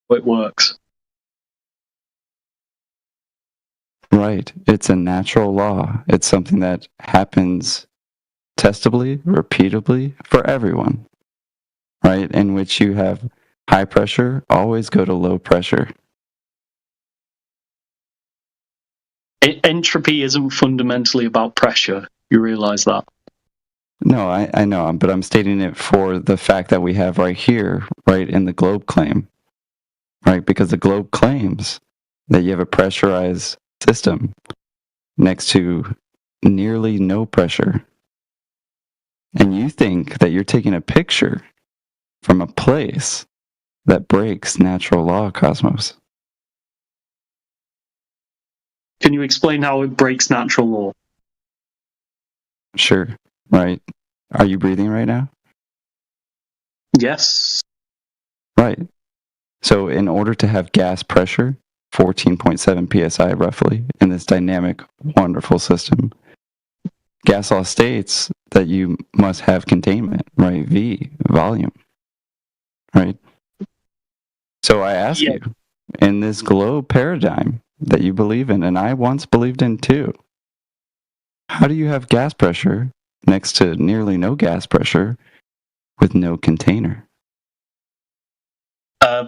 It works. Right. It's a natural law. It's something that happens testably, repeatably for everyone. Right? In which you have high pressure, always go to low pressure. Entropy isn't fundamentally about pressure. You realize that? No, I know, but I'm stating it for the fact that we have right here, right in the globe claim. Right? Because the globe claims that you have a pressurized system next to nearly no pressure. And you think that you're taking a picture from a place that breaks natural law, Cosmos. Can you explain how it breaks natural law? Sure. Right. Are you breathing right now? Yes. Right. So in order to have gas pressure, 14.7 psi roughly, in this dynamic, wonderful system, gas law states that you must have containment, right? V, volume, right? So I ask you, in this globe paradigm that you believe in, and I once believed in too, how do you have gas pressure next to nearly no gas pressure with no container?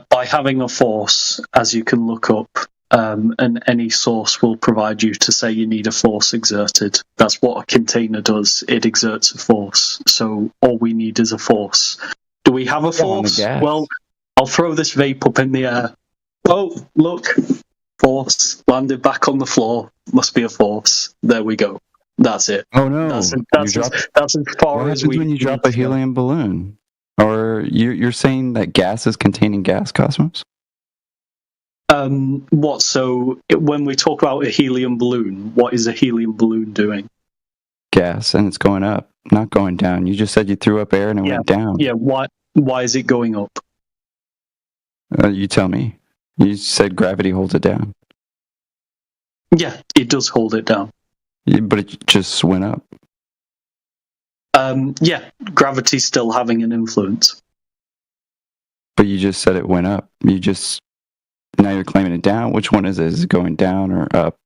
By having a force, as you can look up, and any source will provide you to say you need a force exerted. That's what a container does. It exerts a force. So all we need is a force. Do we have a force? Well, I'll throw this vape up in the air. Oh, look. Force. Landed back on the floor. Must be a force. There we go. That's it. Oh no. That's as far What as happens we when you drop a helium balloon? Or you're saying that gas is containing gas, Cosmos? What? So when we talk about a helium balloon, what is a helium balloon doing? Gas, and it's going up, not going down. You just said you threw up air and it went down. Yeah. Why is it going up? You tell me. You said gravity holds it down. Yeah, it does hold it down. Yeah, but it just went up. Yeah, gravity's still having an influence. But you just said it went up. Now you're claiming it down. Which one is it? Is it going down or up?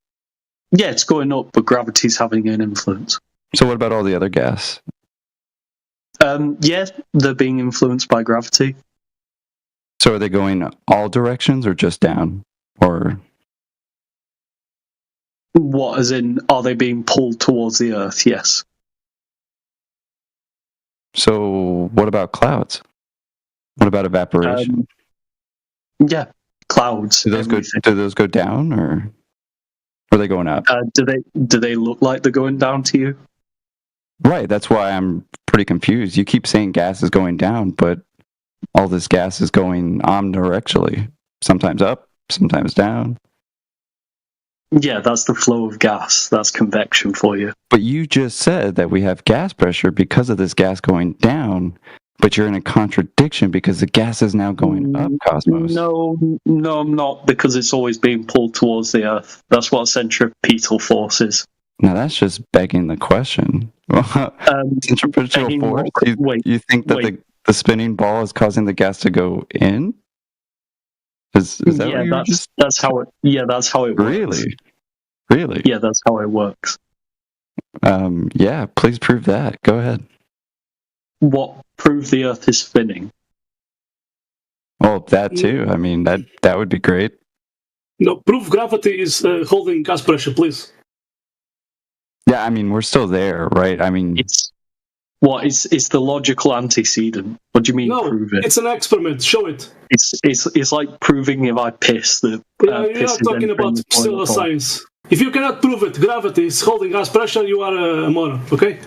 Yeah, it's going up, but gravity's having an influence. So what about all the other gas? Yeah, they're being influenced by gravity. So are they going all directions or just down? Or what, as in, are they being pulled towards the Earth? Yes. So what about clouds? What about evaporation? Yeah, clouds. Do those go down or are they going up? Do they look like they're going down to you? Right, that's why I'm pretty confused. You keep saying gas is going down, but all this gas is going omnidirectionally. Sometimes up, sometimes down. Yeah, that's the flow of gas. That's convection for you. But you just said that we have gas pressure because of this gas going down, but you're in a contradiction because the gas is now going up, Cosmos. No, I'm not, because it's always being pulled towards the Earth. That's what centripetal force is. Now that's just begging the question. Centripetal force? You think that the spinning ball is causing the gas to go in? Is that what you're just... that's how it works. Really? Yeah, that's how it works. Yeah, please prove that. Go ahead. What? Prove the Earth is spinning? Oh, that too. I mean, that would be great. No, prove gravity is holding gas pressure, please. Yeah, I mean, we're still there, right? I mean... It's the logical antecedent. What do you mean, prove it? It's an experiment. Show it. It's like proving if I piss that. You're not talking about pseudoscience. If you cannot prove it, gravity is holding gas pressure, you are a moron, okay?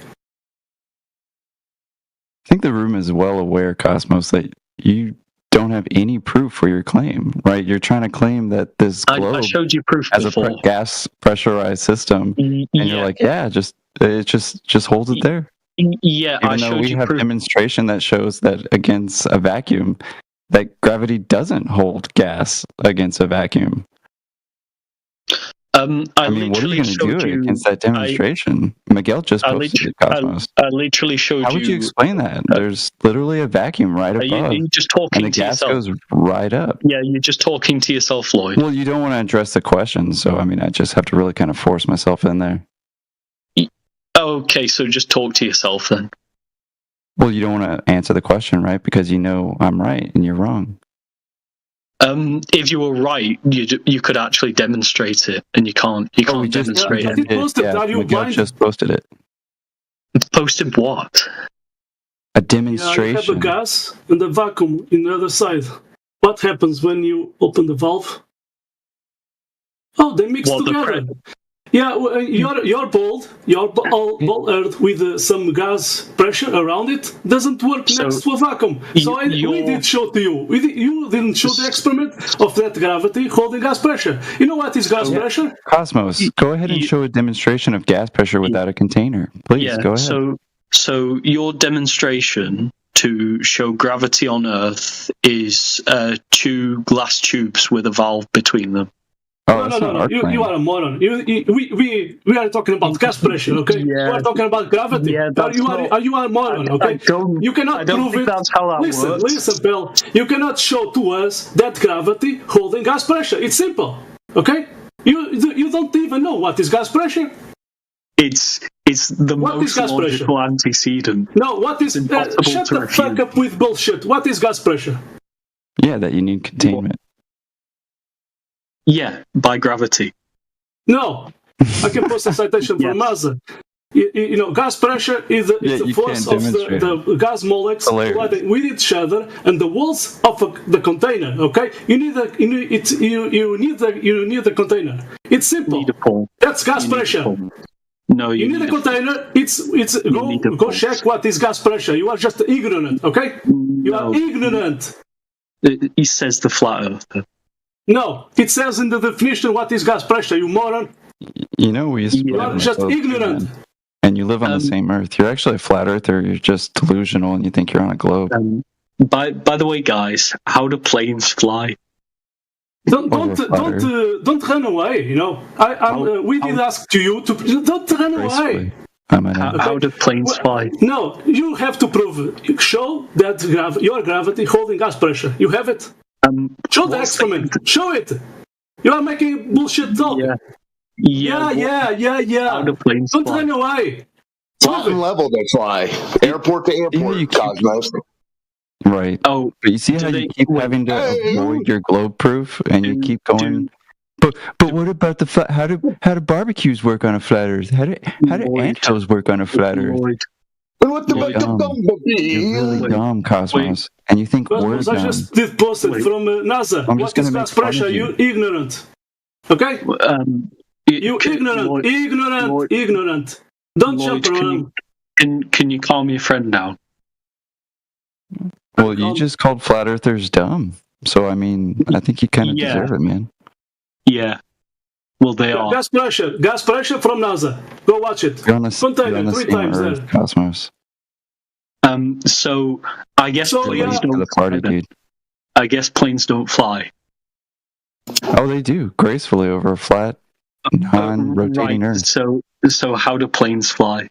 I think the room is well aware, Cosmos, that you don't have any proof for your claim, right? You're trying to claim that this globe I showed you proof has before. a gas pressurized system, and you're like, it just holds it there. Yeah, Even though we have demonstration that shows that against a vacuum, that gravity doesn't hold gas against a vacuum. I mean, what are you going to do against that demonstration? Miguel just posted it, Cosmos. I literally showed you. How would you explain that? There's literally a vacuum right above, you're just talking and the to gas yourself. goes right up. Yeah, you're just talking to yourself, Lloyd. Well, you don't want to address the question, so I mean, I just have to really kind of force myself in there. Okay, so just talk to yourself then. Well, you don't want to answer the question, right? Because you know I'm right and you're wrong. If you were right, you could actually demonstrate it, and you can't. You can't demonstrate it. Miguel just posted it. Posted what? A demonstration. Yeah, you have a gas and a vacuum in the other side. What happens when you open the valve? Oh, they mix together. Yeah, your ball earth with some gas pressure around it doesn't work next to a vacuum. So we did show to you. You didn't show the experiment of that gravity holding gas pressure. You know what is gas pressure? Cosmos, go ahead and show a demonstration of gas pressure without a container. Please, go ahead. So your demonstration to show gravity on Earth is 2 glass tubes with a valve between them. Oh, No. You are a moron. We are talking about gas pressure, okay? Yeah. We are talking about gravity. Yeah, that's you are a moron, okay? You cannot prove think it. that's how that works. Listen, Bill. You cannot show to us that gravity holding gas pressure. It's simple, okay? You don't even know what is gas pressure. It's the most logical antecedent. No, what is? Shut the fuck up with bullshit. What is gas pressure? Yeah, that you need containment. Yeah, by gravity. No, I can post a citation from NASA. You know, gas pressure is the force of the gas molecules colliding with each other and the walls of the container. Okay, you need the container. It's simple. That's gas pressure. No, you need a container. Go check what is gas pressure. You are just ignorant. Okay, you are ignorant. He says the flat earther. No, it says in the definition what is gas pressure. You moron. You know, we used to You are just ignorant. And you live on the same Earth. You're actually a flat earther. You're just delusional, and you think you're on a globe. By the way, guys, how do planes fly? Don't run away. You know, we did ask to you to don't run away. How do planes fly? No, you have to prove it. Show that your gravity holding gas pressure. You have it. Show the experiment. Show it. You are making bullshit talk. Yeah. How do planes don't fly? run away. Mountain level they fly. Airport to airport, Cosmos. Right. Oh, but you see how you keep having to avoid your globe proof, and you keep going. But what about the how do barbecues work on a flat Earth? How do anthills work on a flat Earth? And what about the bumblebee? You're really dumb, Cosmos. And you think we're dumb. I just did post it from NASA. What is gas pressure? You ignorant. Okay? You ignorant. Don't jump around. Can you calm your friend down? Well, you just called flat earthers dumb. So, I mean, I think you kind of deserve it, man. Yeah. Well, they are. Gas pressure from NASA. Go watch it. You're on the Container 3 times Earth, there. Cosmos. So I guess planes don't fly. Dude. I guess planes don't fly. Oh, they do gracefully over a flat, non-rotating Earth. So how do planes fly?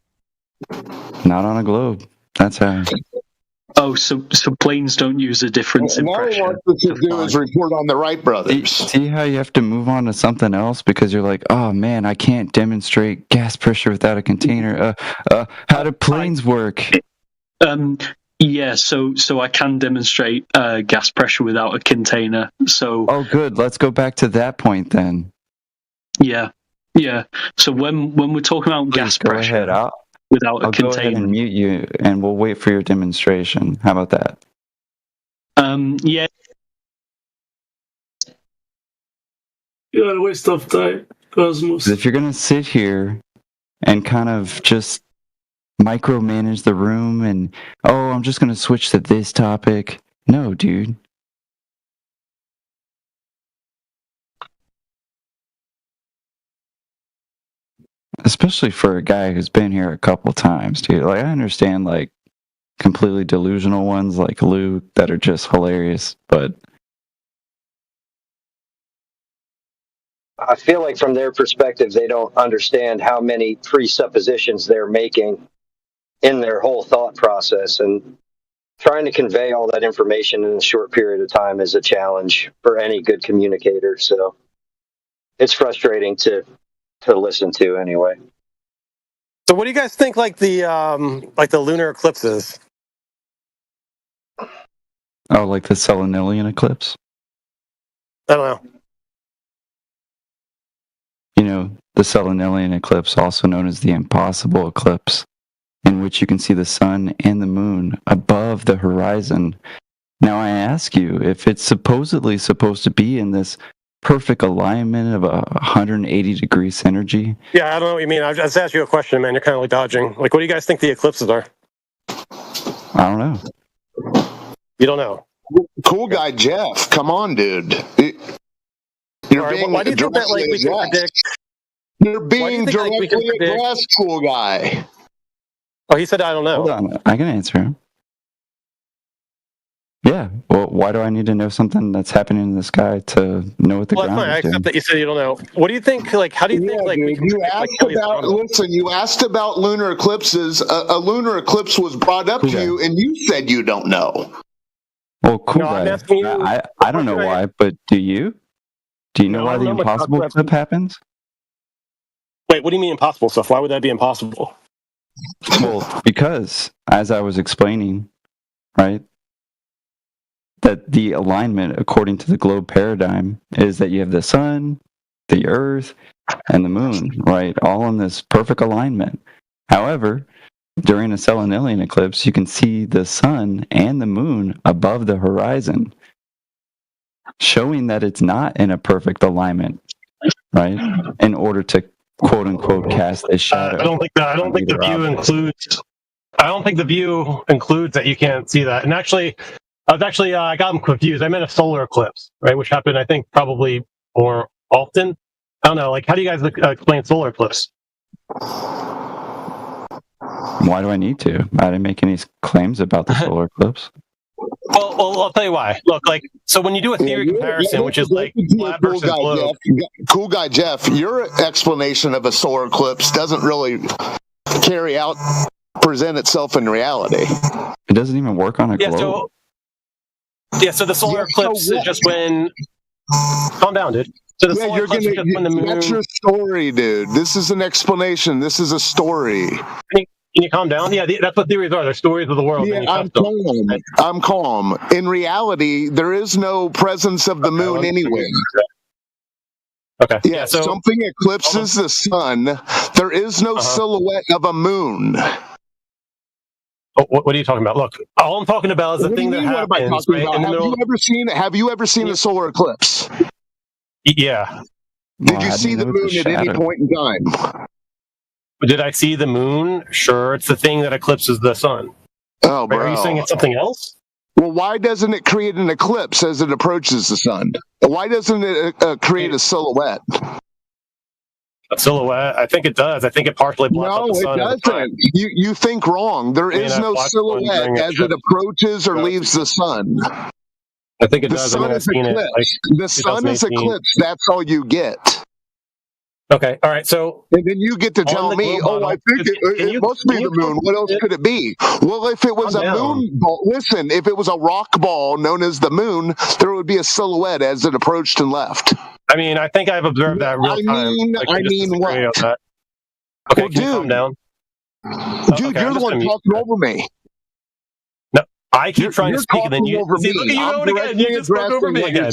Not on a globe. That's how. Oh, so planes don't use a difference in pressure. All wants to do is report on the Wright brothers. See how you have to move on to something else because you're like, oh man, I can't demonstrate gas pressure without a container. How do planes work? Yeah, so I can demonstrate gas pressure without a container. So oh, good. Let's go back to that point then. Yeah. So when we're talking about gas pressure, without a container, go ahead and mute you, and we'll wait for your demonstration. How about that? Yeah. You're a waste of time, Cosmos. If you're gonna sit here and kind of just micromanage the room and I'm just gonna switch to this topic. No, dude. Especially for a guy who's been here a couple times, dude. Like, I understand, like, completely delusional ones like Luke that are just hilarious, but I feel like from their perspective, they don't understand how many presuppositions they're making in their whole thought process. And trying to convey all that information in a short period of time is a challenge for any good communicator. So it's frustrating to listen to anyway. So what do you guys think like the lunar eclipses? oh, like the Selenilian eclipse? I don't know. You know, the Selenilian eclipse, also known as the impossible eclipse, in which you can see the sun and the moon above the horizon. Now I ask you, if it's supposedly supposed to be in this perfect alignment of 180 degree synergy. Yeah, I don't know what you mean. I just asked you a question, man. You're kind of like dodging. Like, what do you guys think the eclipses are? I don't know. You don't know. Cool guy Jeff, come on, dude. You're right, being why do you think that, like, we can predict? You're being directly addressed, cool guy. Oh, he said I don't know. Hold on, I can answer him. Yeah. Well, why do I need to know something that's happening in the sky to know what the Well, that's ground fine. I is doing? accept that you said you don't know. What do you think? Like, how do you think? Like, we can You predict, like, asked Kelly's about drama? listen. You asked about lunar eclipses. A lunar eclipse was brought up to you, and you said you don't know. Well, cool No, I'm guy. asking you. I don't know why, but do you? Do you know No, I why don't the know much about impossible eclipses. clip happens? Wait, what do you mean impossible stuff? Why would that be impossible? Well, because as I was explaining, right, that the alignment according to the globe paradigm is that you have the sun, the earth, and the moon, right, all in this perfect alignment. However, during a selenilian eclipse, you can see the sun and the moon above the horizon, showing that it's not in a perfect alignment, right, in order to quote unquote cast a shadow. I don't think the view includes. I don't think the view includes that you can't see that. And actually, I got them confused. I meant a solar eclipse, right, which happened, I think, probably more often. I don't know. Like, how do you guys explain solar eclipse? Why do I need to? I didn't make any claims about the solar eclipse. Well, I'll tell you why. Look, like, so when you do a theory comparison, which is like flat Cool versus guy, globe. Cool guy Jeff, your explanation of a solar eclipse doesn't really present itself in reality. It doesn't even work on a globe. So the solar eclipse is just when. Calm down, dude. So the solar eclipse is just when the moon. That's your story, dude. This is an explanation. This is a story. Can you calm down? Yeah, that's what theories are. They're stories of the world. Yeah, I'm calm. In reality, there is no presence of the moon anywhere. Okay. Yeah, something eclipses the sun. There is no silhouette of a moon. Oh, what are you talking about? Look, all I'm talking about is the thing that happens. Right? Have you ever seen a solar eclipse? Yeah. Did you see the moon at any point in time? Did I see the moon? Sure, it's the thing that eclipses the sun. Oh, bro. Are you saying it's something else? Well, why doesn't it create an eclipse as it approaches the sun? Why doesn't it create a silhouette? A silhouette? I think it does. I think it partially blocks out the sun. No, it doesn't. You think wrong. There is no silhouette as it approaches or leaves the sun. I think it the does. Sun I've is seen eclipsed. it. Like, the sun is 2018. eclipsed. That's all you get. Okay, all right, so... And then you get to tell me, I think it must be the moon. What else could it be? Well, if it was a moon ball... Listen, if it was a rock ball known as the moon, there would be a silhouette as it approached and left. I mean, I think I've observed that real time. I mean what? Okay, well, can you calm down? Dude, you're the one talking over me. No, I keep trying to speak, and then you... Over See, look at you going again. You just spoke over me again.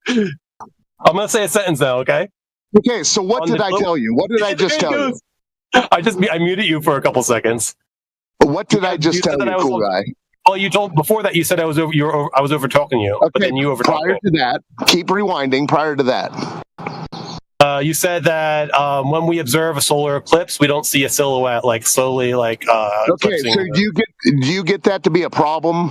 I'm going to say a sentence now, okay? Okay, so what did I tell you? What did I just tell you? I muted you for a couple seconds. What did I just tell you, cool guy? Well, you told before that you said I was over talking you, but then you over talked me. Prior to that, keep rewinding. Prior to that, you said that when we observe a solar eclipse, we don't see a silhouette like slowly like. Okay, so do you get that to be a problem?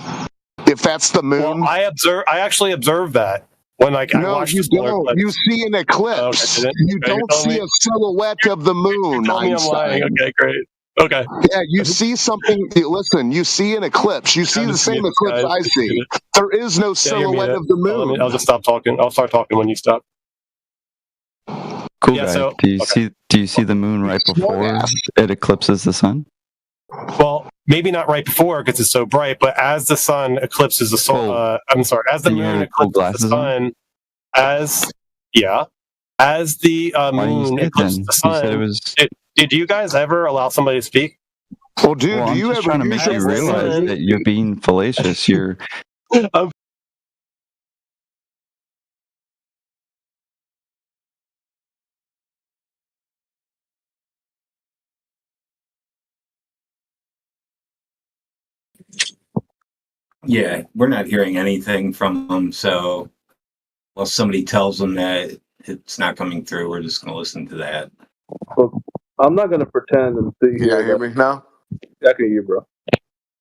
If that's the moon, well, I actually observed that. When I watched you don't. Eclipse. You see an eclipse. Okay, you don't see a silhouette of the moon. You told me I'm lying. Okay, great. Okay. Yeah, you see something. Listen, you see an eclipse. You see the same eclipse I see. There is no silhouette of the moon. I'll just stop talking. I'll start talking when you stop. Cool guy. Do you see the moon right before it eclipses the sun? Well, maybe not right before because it's so bright, but as the sun eclipses the sun, as the moon eclipses the sun, as the moon eclipses the sun. Did you guys ever allow somebody to speak? Well, dude, I'm just trying to make you realize that you're being fallacious. You're. Yeah, we're not hearing anything from them, so well, somebody tells them that it's not coming through, we're just going to listen to that. Well, I'm not going to pretend and see. You hear me now? I can hear you, bro.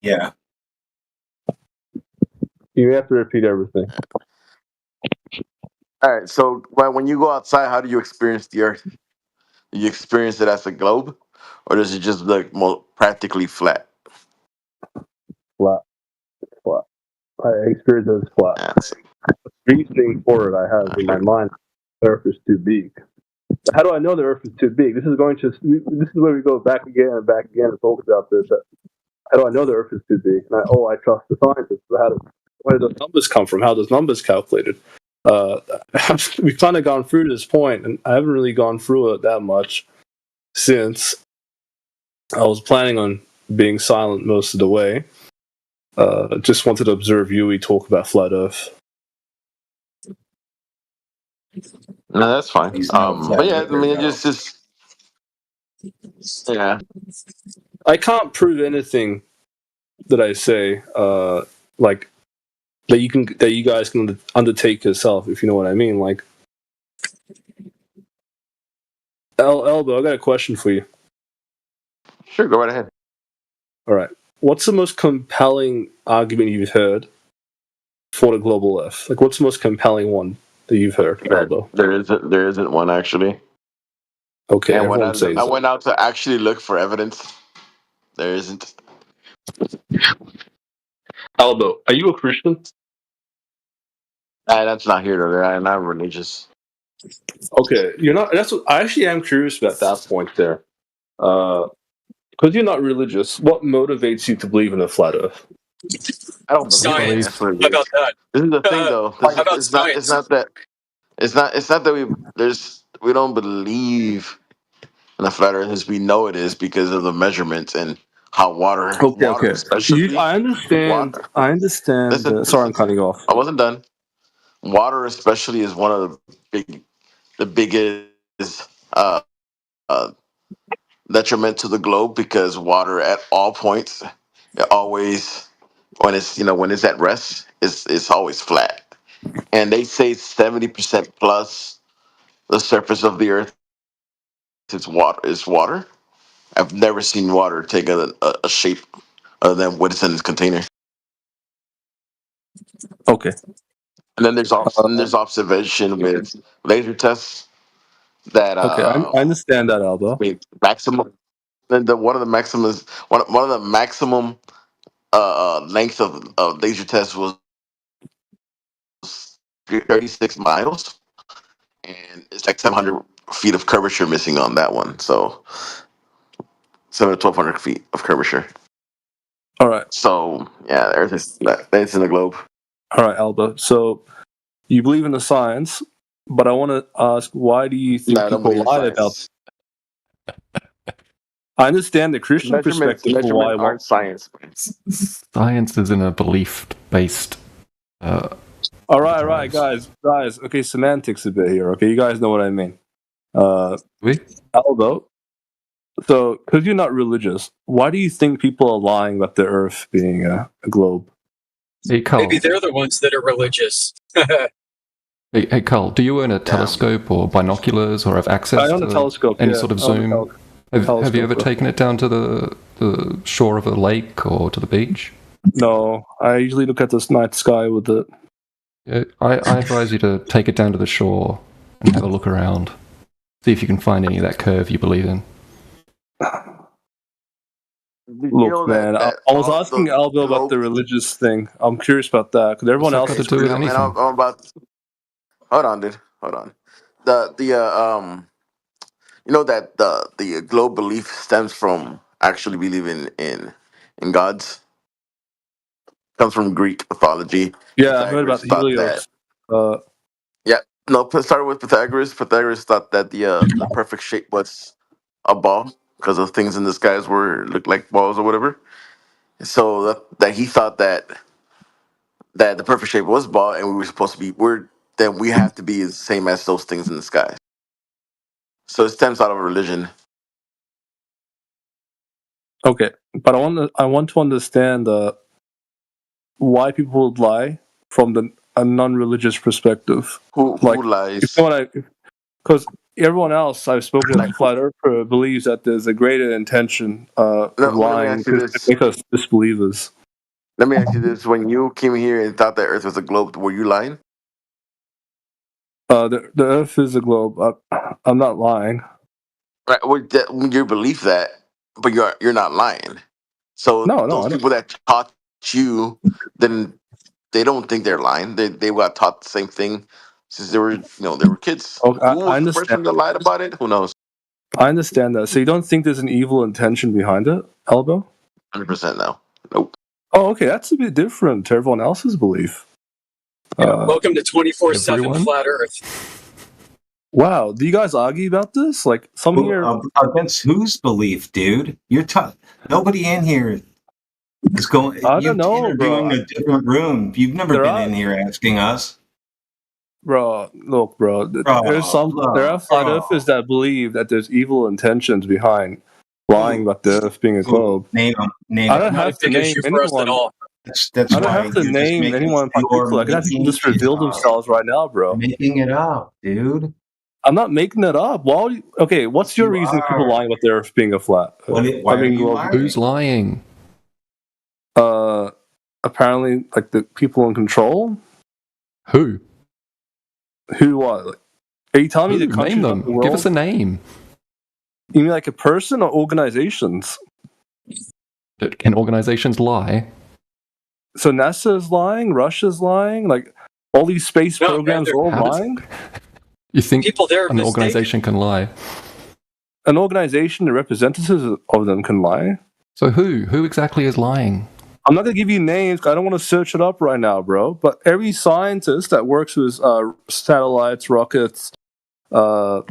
Yeah. You have to repeat everything. All right. So when you go outside, how do you experience the Earth? Do you experience it as a globe, or does it just look more practically flat? Flat. Flat. I experienced it as flat. The reasoning for it I have in my mind, the Earth is too big. How do I know the Earth is too big? This is where we go back again and back again and talk about this. How do I know the Earth is too big? And I trust the scientists. But where do those numbers come from? How are those numbers calculated? We've kind of gone through this point, and I haven't really gone through it that much since I was planning on being silent most of the way. Just wanted to observe Yui talk about flat Earth. No, that's fine. But yeah, I mean, it just yeah. I can't prove anything that I say, like that you guys can undertake yourself, if you know what I mean. Like, Elbow, I got a question for you. Sure, go right ahead. All right, what's the most compelling argument you've heard for the global Earth? Like, what's the most compelling one that you've heard, Elbow? There isn't one actually. Okay, and when everyone I went out to actually look for evidence, there isn't. Elbow, are you a Christian? That's not here or there. I'm not religious. Okay, you're not. That's what I actually am curious about that point there. Because you're not religious, what motivates you to believe in a flat Earth? I don't believe Science. that's what it How is. about that? This is the thing, though. How about science? It's not that we don't believe in the flat Earth as we know it is because of the measurements and how water. Okay. Especially, I understand. Water. I understand. Sorry, I'm cutting you off. I wasn't done. Water, especially, is one of the biggest detriment to the globe because water at all points, it always when it's at rest, it's always flat. And they say 70% plus the surface of the earth is water. I've never seen water take a shape other than what is in this container. Okay. And then there's observation with laser tests that Okay, I understand that, Alba. Maximum. And one of the maximum length of laser tests was 36 miles, and it's like 700 feet of curvature missing on that one. So 1,200 feet of curvature. All right. So yeah, the Earth is it's in the globe. All right, Alba. So you believe in the science, but I want to ask, why do you think people lie about? I understand the Christian perspective for why. Aren't science. Science is in a belief-based. All right, guys. Okay, semantics a bit here. Okay, you guys know what I mean. Aldo. So, because you're not religious, why do you think people are lying about the Earth being a globe? Hey, Carl. Maybe they're the ones that are religious. Hey, Carl, do you own a telescope or binoculars or have access I own a telescope, any yeah, sort of I own a zoom? Have you ever taken it down to the shore of a lake or to the beach? No, I usually look at the night sky with it. Yeah, I advise you to take it down to the shore and have a look around. See if you can find any of that curve you believe in. Look, man, I was asking Aldo about the religious thing. I'm curious about that because everyone else got to do with anything. I'm about. Hold on, dude. Hold on. You know that the globe belief stems from actually believing in gods. Comes from Greek mythology. Yeah, I heard about the Helios. Yeah, no. Started with Pythagoras. Pythagoras thought that the perfect shape was a ball because of things in the skies looked like balls or whatever. So that he thought that the perfect shape was ball, and we were supposed to be we have to be the same as those things in the sky. So it stems out of a religion. Okay, but I want to understand why people would lie from a non-religious perspective. Who lies? Because everyone else I've spoken to, Flat Earth, believes that there's a greater intention of lying to make us disbelievers. Let me ask you this: when you came here and thought that Earth was a globe, were you lying? The Earth is a globe. I'm not lying. Right, you believe that, but you're not lying. So those people that taught you didn't they don't think they're lying. They got taught the same thing since they were they were kids. Oh, Who was the person that lied about it? Who knows? I understand that. So you don't think there's an evil intention behind it, Elbow? 100% no. Nope. Oh, okay, that's a bit different to everyone else's belief. Welcome to 24/7 Flat Earth. Wow, do you guys argue about this? Like some here Against whose belief, dude? Nobody in here is going. I don't know, interviewing bro. a different room. You've never been in here asking us. Bro, look, bro. There are flat earthers that believe that there's evil intentions behind lying about the Earth being a globe. Name them. I don't have to name anyone. That's I don't why have to you're just name making anyone in particular. I can have people just reveal themselves right now, bro. Making it up, dude. I'm not making it up. Okay, what's your reason for people lying about the Earth being a flat? Why are you lying? Who's lying? Apparently, like the people in control. Who? Who? What? Like, are you telling me the countries Name of them. the world? Give us a name. You mean like a person or organizations? Can organizations lie? So NASA is lying. Russia's lying. Like all these space programs are all lying. You think People there are an organization can lie? An organization, the representatives of them can lie. So who? Who exactly is lying? I'm not going to give you names. I don't want to search it up right now, bro. But every scientist that works with satellites, rockets, all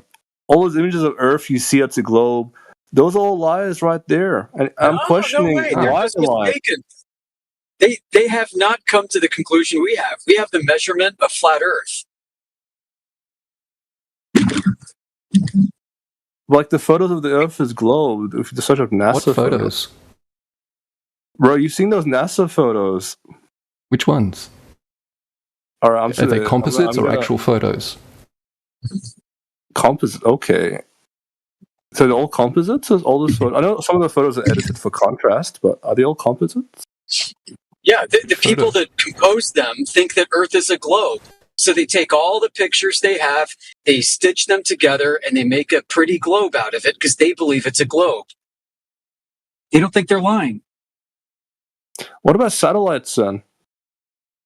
those images of Earth you see at the globe, those are all lies right there. And I'm questioning They're why just they're lying. mistaken. They have not come to the conclusion we have. We have the measurement of flat Earth. Like the photos of the Earth is globe. If you search up NASA What photos? Bro, you've seen those NASA photos. Which ones? All right, Are they composites or actual photos? Composite, okay. So they're all composites? All those photos? I know some of the photos are edited for contrast, but are they all composites? Yeah, the people that compose them think that Earth is a globe. So they take all the pictures they have, they stitch them together, and they make a pretty globe out of it because they believe it's a globe. They don't think they're lying. What about satellites then?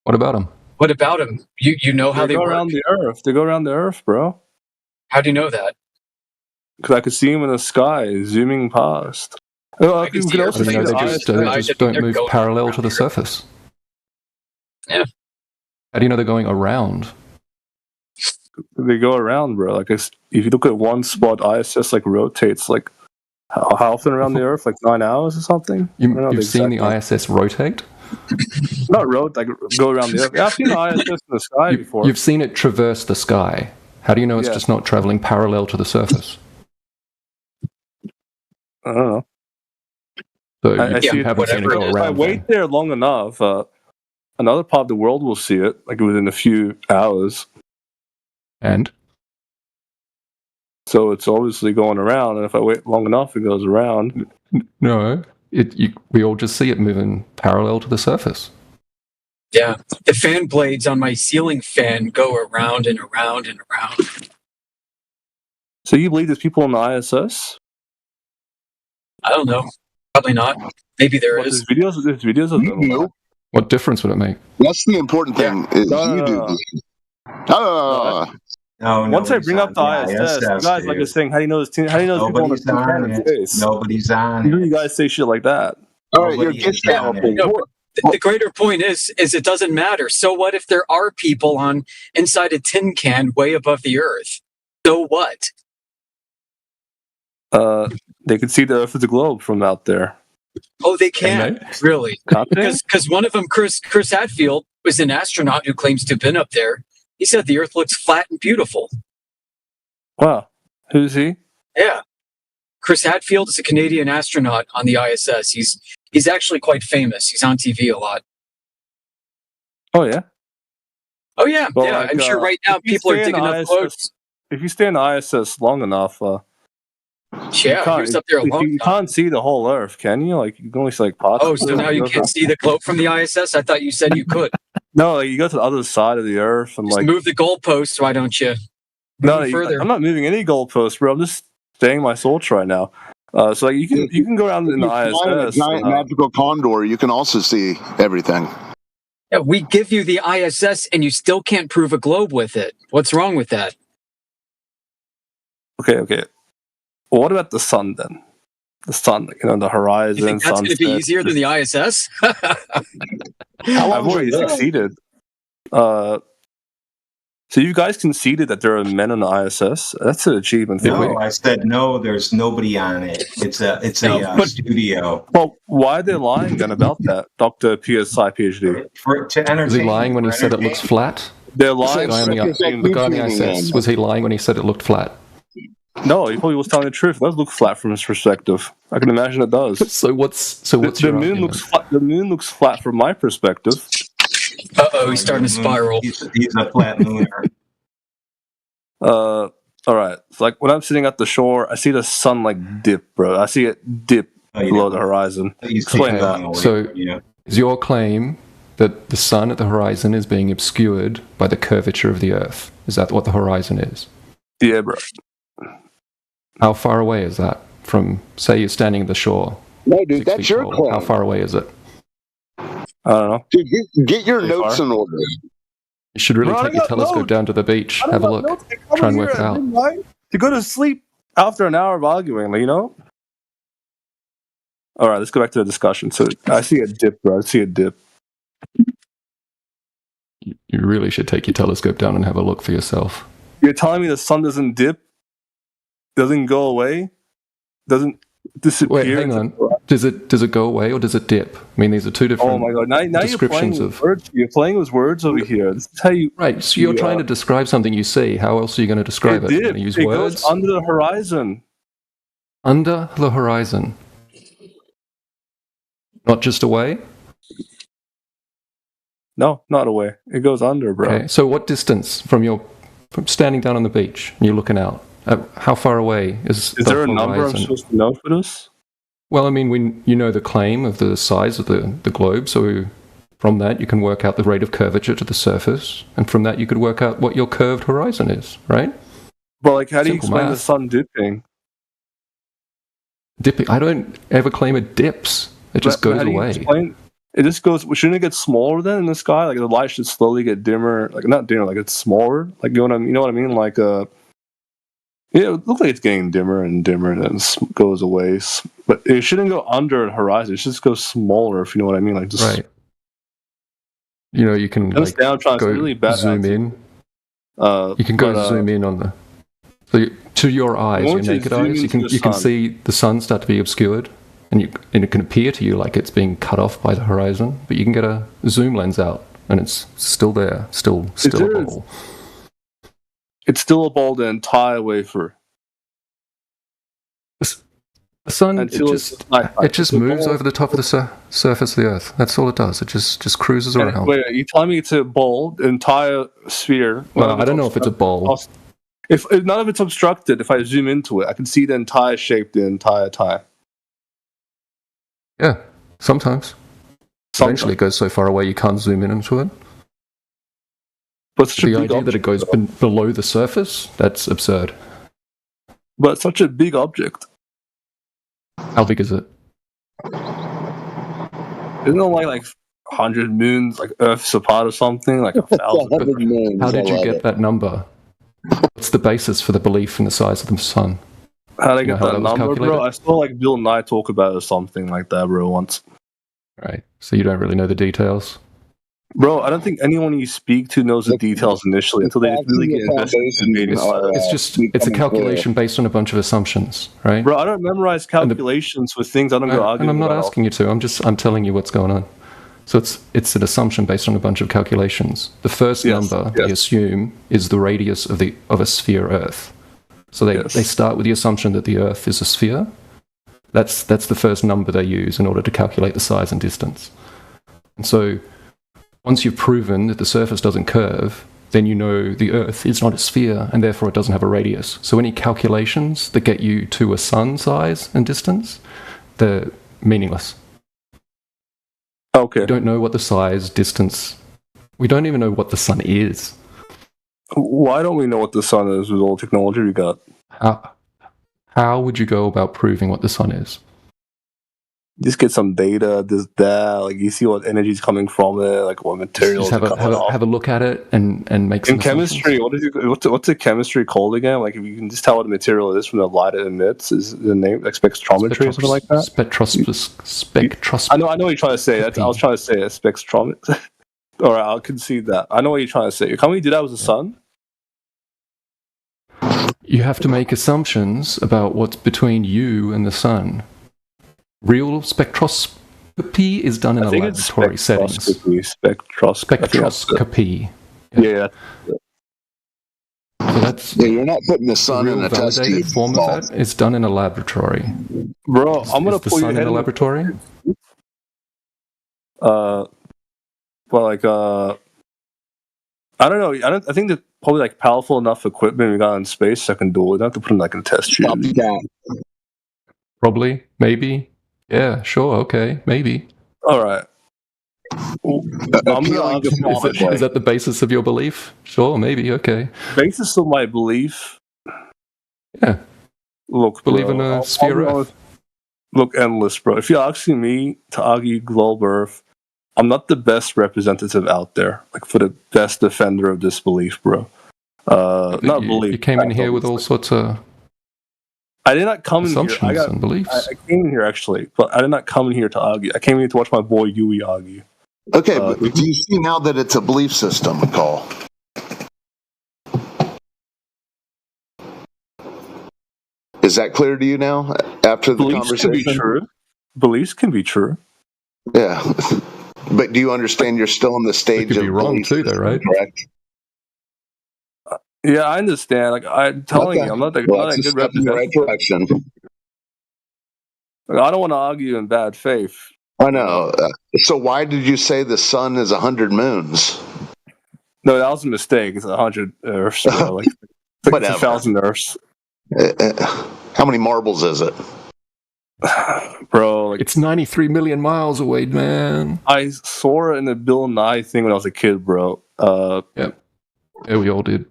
What about them? What about them? You know how they go work? around the Earth. They go around the Earth, bro. How do you know that? Because I could see them in the sky, zooming past. I can see They just don't move parallel to the surface. Yeah. How do you know they're going around? They go around, bro. Like if you look at one spot, ISS like rotates like how often around the Earth? Like 9 hours or something? You've seen the ISS rotate? Not rotate, like go around the Earth. Yeah, I've seen the ISS in the sky before. You've seen it traverse the sky. How do you know it's just not traveling parallel to the surface? I don't know. So I see you haven't seen it go if I around. wait there long enough, another part of the world will see it, like within a few hours. And? So it's obviously going around, and if I wait long enough, it goes around. No, we all just see it moving parallel to the surface. Yeah, the fan blades on my ceiling fan go around and around and around. So you believe there's people on the ISS? I don't know. Probably not. Maybe there is. There's videos of them. What difference would it make? That's the important thing. Is you do believe. Once I bring up the ISS, you guys like this thing. How do you know this? How do you know there's people on the planet space? Nobody's on. You guys say shit like that. All right, you're discounting. The greater point is it doesn't matter. So what if there are people on inside a tin can way above the Earth? So what? They could see the Earth as a globe from out there. Oh, they can really, Can't they? because one of them, Chris Hadfield, was an astronaut who claims to have been up there. He said the Earth looks flat and beautiful. Wow, who's he? Yeah, Chris Hadfield is a Canadian astronaut on the ISS. He's actually quite famous. He's on TV a lot. Oh yeah. Oh yeah, Well, yeah. like, I'm sure right now if you people are stay in digging up ISS quotes. If you stay in the ISS long enough, Yeah, he was up there a long you time. can't see the whole Earth, can you? Like you can only see like parts. Oh, so now you can't see the globe from the ISS? I thought you said you could. No, like, you go to the other side of the Earth and Just like move the goalposts. Why don't you? no, move further. I'm not moving any goalposts, bro. I'm just staying my torch right now. So like you can go around in the If you fly in a ISS. giant magical condor, you can also see everything. Yeah, we give you the ISS and you still can't prove a globe with it. What's wrong with that? Okay. Well, what about the sun then? The sun, the horizon. You think that's going to be easier than the ISS? I've already succeeded. So you guys conceded that there are men on the ISS. That's an achievement for me. No, I said no. There's nobody on it. It's a studio. Well, why are they lying then about that, Dr. PSI PhD? To entertain. Was he lying when he said it looks flat? They're lying. The guy on the ISS, was he lying when he said it looked flat? No, he probably was telling the truth. It does look flat from his perspective. I can imagine it does. So what's your the moon argument? looks flat? The moon looks flat from my perspective. He's starting to spiral. He's a flat mooner. All right. So, like when I'm sitting at the shore, I see the sun like dip, bro. I see it dip below the horizon. Explain that. So is your claim that the sun at the horizon is being obscured by the curvature of the Earth? Is that what the horizon is? Yeah, bro. How far away is that from, say, you're standing at the shore? No, dude, that's your claim. How far away is it? I don't know. Dude, get your notes in order. You should really take your telescope down to the beach, have a look, try and work it out. To go to sleep after an hour of arguing, All right, let's go back to the discussion. So I see a dip, bro. I see a dip. You really should take your telescope down and have a look for yourself. You're telling me the sun doesn't dip, doesn't go away, doesn't disappear? Wait, hang on. Does it go away or does it dip? I mean, these are two different. Oh my god! Now descriptions you're playing with words. You're playing with words over here. This is how you. Right. So you're trying to describe something you see. How else are you going to describe it? You're going to use words. Goes under the horizon. Under the horizon. Not just away. No, not away. It goes under, bro. Okay. So what distance from standing down on the beach and you're looking out? How far away is the there a horizon? number I'm supposed to know for this? Well, I mean, you know the claim of the size of the globe, so from that you can work out the rate of curvature to the surface, and from that you could work out what your curved horizon is, right? But like, how do you explain math. the sun dipping? Dipping? I don't ever claim it dips. It just goes away. It just goes. Shouldn't it get smaller then in the sky? Like the light should slowly get dimmer. Like not dimmer, like it's smaller. Like you know what I mean? Like yeah, it looks like it's getting dimmer and dimmer, and then it goes away. But it shouldn't go under the horizon. It should just go smaller, if you know what I mean. Like just right. You can like, go really zoom in. You can go zoom in on to your eyes, your naked eyes. You can see the sun start to be obscured, and it can appear to you like it's being cut off by the horizon. But you can get a zoom lens out, and it's still there, still a ball. It's still a ball the entire way through. The sun, it just moves over the top of the surface of the Earth. That's all it does. It just cruises around. Wait, you telling me it's a ball, the entire sphere? Well, I don't know if it's a ball. If none of it's obstructed, if I zoom into it, I can see the entire shape the entire time. Yeah, sometimes. Eventually it goes so far away you can't zoom in into it. But the idea that it goes below the surface, that's absurd. But it's such a big object. How big is it? Isn't it like 100 moons, like Earth's a part of something, like 1,000? How did you get that number? What's the basis for the belief in the size of the sun? How did I get that number, bro? I saw like Bill Nye talk about it or something like that, bro, once. Right. So you don't really know the details? Bro, I don't think anyone you speak to knows the details initially until they really get invested in it's a calculation based on a bunch of assumptions, right? Bro, I don't memorize calculations with things I don't go arguing and I'm not asking you to. I'm telling you what's going on. So it's an assumption based on a bunch of calculations. The first number they assume is the radius of a sphere Earth. So they start with the assumption that the Earth is a sphere. That's the first number they use in order to calculate the size and distance. And so once you've proven that the surface doesn't curve, then you know the Earth is not a sphere and therefore it doesn't have a radius. So any calculations that get you to a sun size and distance, they're meaningless. Okay. We don't know what the size, distance. We don't even know what the sun is. Why don't we know what the sun is with all the technology we got? How would you go about proving what the sun is? just get some data, this, that. Like you see what energy is coming from it, like what materials. Just have a look at it and make some in chemistry. What's the chemistry called again? Like if you can just tell what the material is from the light it emits, is the name like spectrometry or something like that? Spectrometry. I know what you're trying to say. I was trying to say a spectrometry. All right, I'll concede that. I know what you're trying to say. Can't we do that with the sun? You have to make assumptions about what's between you and the sun. Real spectroscopy is done in a laboratory settings. Spectroscopy. Yeah. So that's you're not putting the sun in a test tube. Form of that is done in a laboratory. Bro, I'm gonna is the pull sun your in a laboratory. Well, like I don't know. I think there's probably like powerful enough equipment we got in space that can do it. Not to put in like in a test tube. Probably, maybe. Yeah, sure, okay, maybe. All right. Is that the basis of your belief? Sure, maybe, okay. Basis of my belief? Yeah. Look, believe in a sphere Earth. Look, endless, bro. If you're asking me to argue globe Earth, I'm not the best representative out there, like for the best defender of this belief, bro. Not belief. You came in here with all sorts of I did not come in here. And beliefs. I came in here actually, but I did not come in here to argue. I came in here to watch my boy Yui argue. Okay, but do you see now that it's a belief system, Cole? Is that clear to you now after the Beliefs conversation? Can be true. Beliefs can be true. Yeah, but do you understand you're still in the stage of wrong too, though, right? Correct. Yeah, I understand. Like I'm telling you, I'm not a good representative. In the right direction. Like, I don't want to argue in bad faith. I know. So why did you say the sun is 100 moons? No, that was a mistake. It's 100 Earths, bro. Like it's 1,000 Earths. How many marbles is it? Bro, like, it's 93 million miles away, man. I saw it in the Bill Nye thing when I was a kid, bro. Yeah, we all did.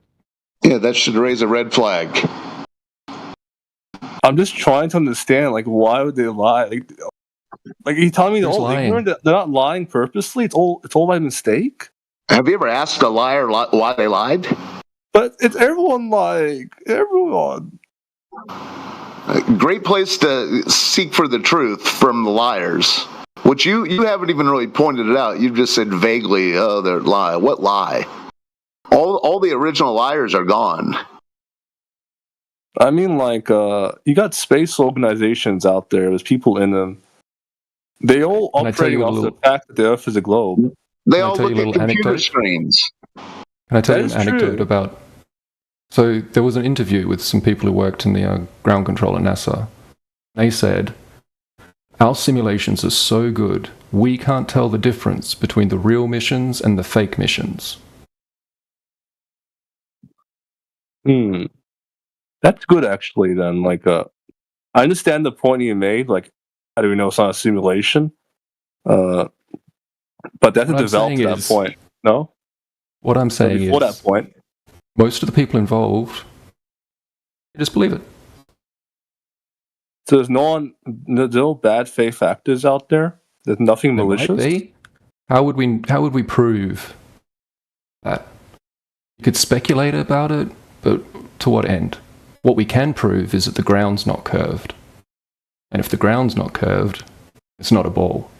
Yeah, that should raise a red flag. I'm just trying to understand, like, why would they lie? Like you telling me they're all ignorant? They're not lying purposely. It's all by mistake. Have you ever asked a liar why they lied? But it's everyone. Great place to seek for the truth from the liars. Which you haven't even really pointed it out. You've just said vaguely, "Oh, they're lie." What lie? All the original liars are gone. I mean, like, you got space organizations out there. There's people in them. They all operating off the fact that the Earth is a globe. They all look at computer screens. Can I tell you an anecdote about... So there was an interview with some people who worked in the ground control at NASA. They said, our simulations are so good, we can't tell the difference between the real missions and the fake missions. That's good, actually, then. Like, I understand the point you made. Like, how do we know it's not a simulation? But that's developed to that point. No? What I'm saying before is... that point. Most of the people involved just believe it. So there's no bad faith actors out there? There's nothing malicious? Might be. How would we prove that? You could speculate about it, but to what end? What we can prove is that the ground's not curved. And if the ground's not curved, it's not a ball.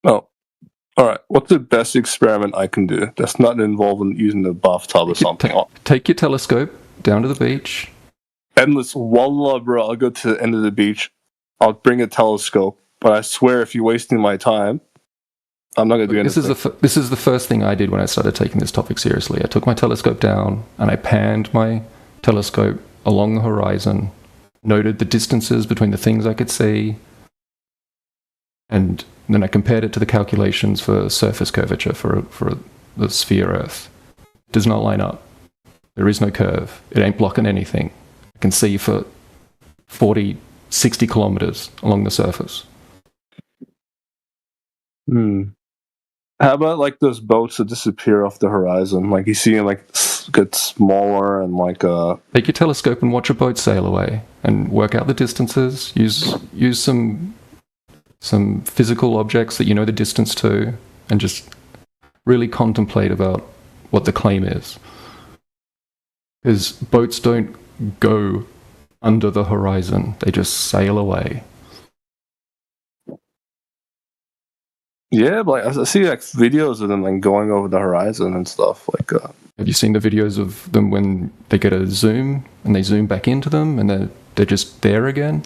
Oh. All right. What's the best experiment I can do that's not involving using the bathtub or something? Take your telescope down to the beach. Endless. Wallah, bro. I'll go to the end of the beach. I'll bring a telescope. But I swear, if you're wasting my time, I'm not going to do anything. This is the first thing I did when I started taking this topic seriously. I took my telescope down and I panned my telescope along the horizon, noted the distances between the things I could see, and then I compared it to the calculations for surface curvature for the sphere Earth. It does not line up. There is no curve. It ain't blocking anything. I can see for 40, 60 kilometers along the surface. How about like those boats that disappear off the horizon? Like you see them like get smaller and like Take your telescope and watch a boat sail away, and work out the distances. Use some physical objects that you know the distance to, and just really contemplate about what the claim is. Because boats don't go under the horizon; they just sail away. Yeah, but like, I see like videos of them like going over the horizon and stuff. Like, have you seen the videos of them when they get a zoom and they zoom back into them and they're just there again?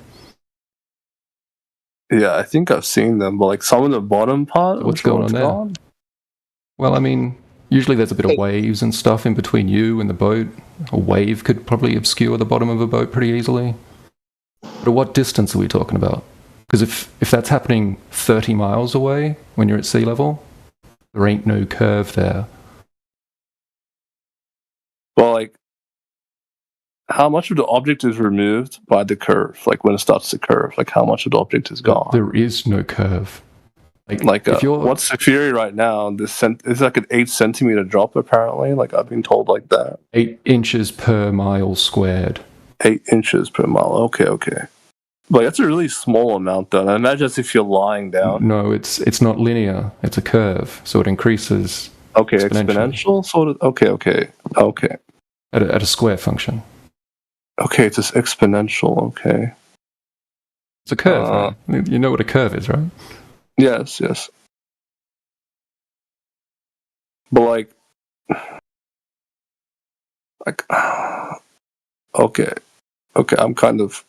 Yeah, I think I've seen them, but like some of the bottom part. What's going on there? Gone? Well, I mean, usually there's a bit of waves and stuff in between you and the boat. A wave could probably obscure the bottom of a boat pretty easily. But at what distance are we talking about? Because if that's happening 30 miles away when you're at sea level, there ain't no curve there. Well, like, how much of the object is removed by the curve? Like, when it starts to curve, like, how much of the object is gone? There is no curve. What's the theory right now? It's like an 8 centimeter drop, apparently. Like, I've been told like that. 8 inches per mile squared. 8 inches per mile. Okay. But that's a really small amount, though. I imagine if you're lying down. No, it's not linear. It's a curve, so it increases. Okay, exponential sort of. Okay. At a square function. Okay, it's just exponential. Okay. It's a curve. Right? You know what a curve is, right? Yes. But okay. I'm kind of.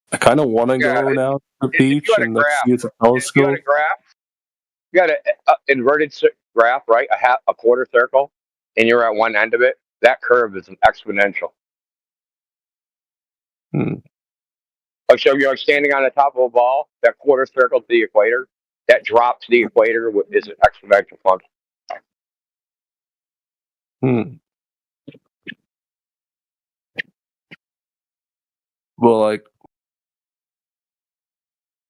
I kind of want to go now to the beach and see it's a telescope. If you got a graph, you got an inverted graph, right? A quarter circle, and you're at one end of it. That curve is an exponential. Like, so you're standing on the top of a ball, that quarter circle to the equator, that drop to the equator is an exponential function. Well, like,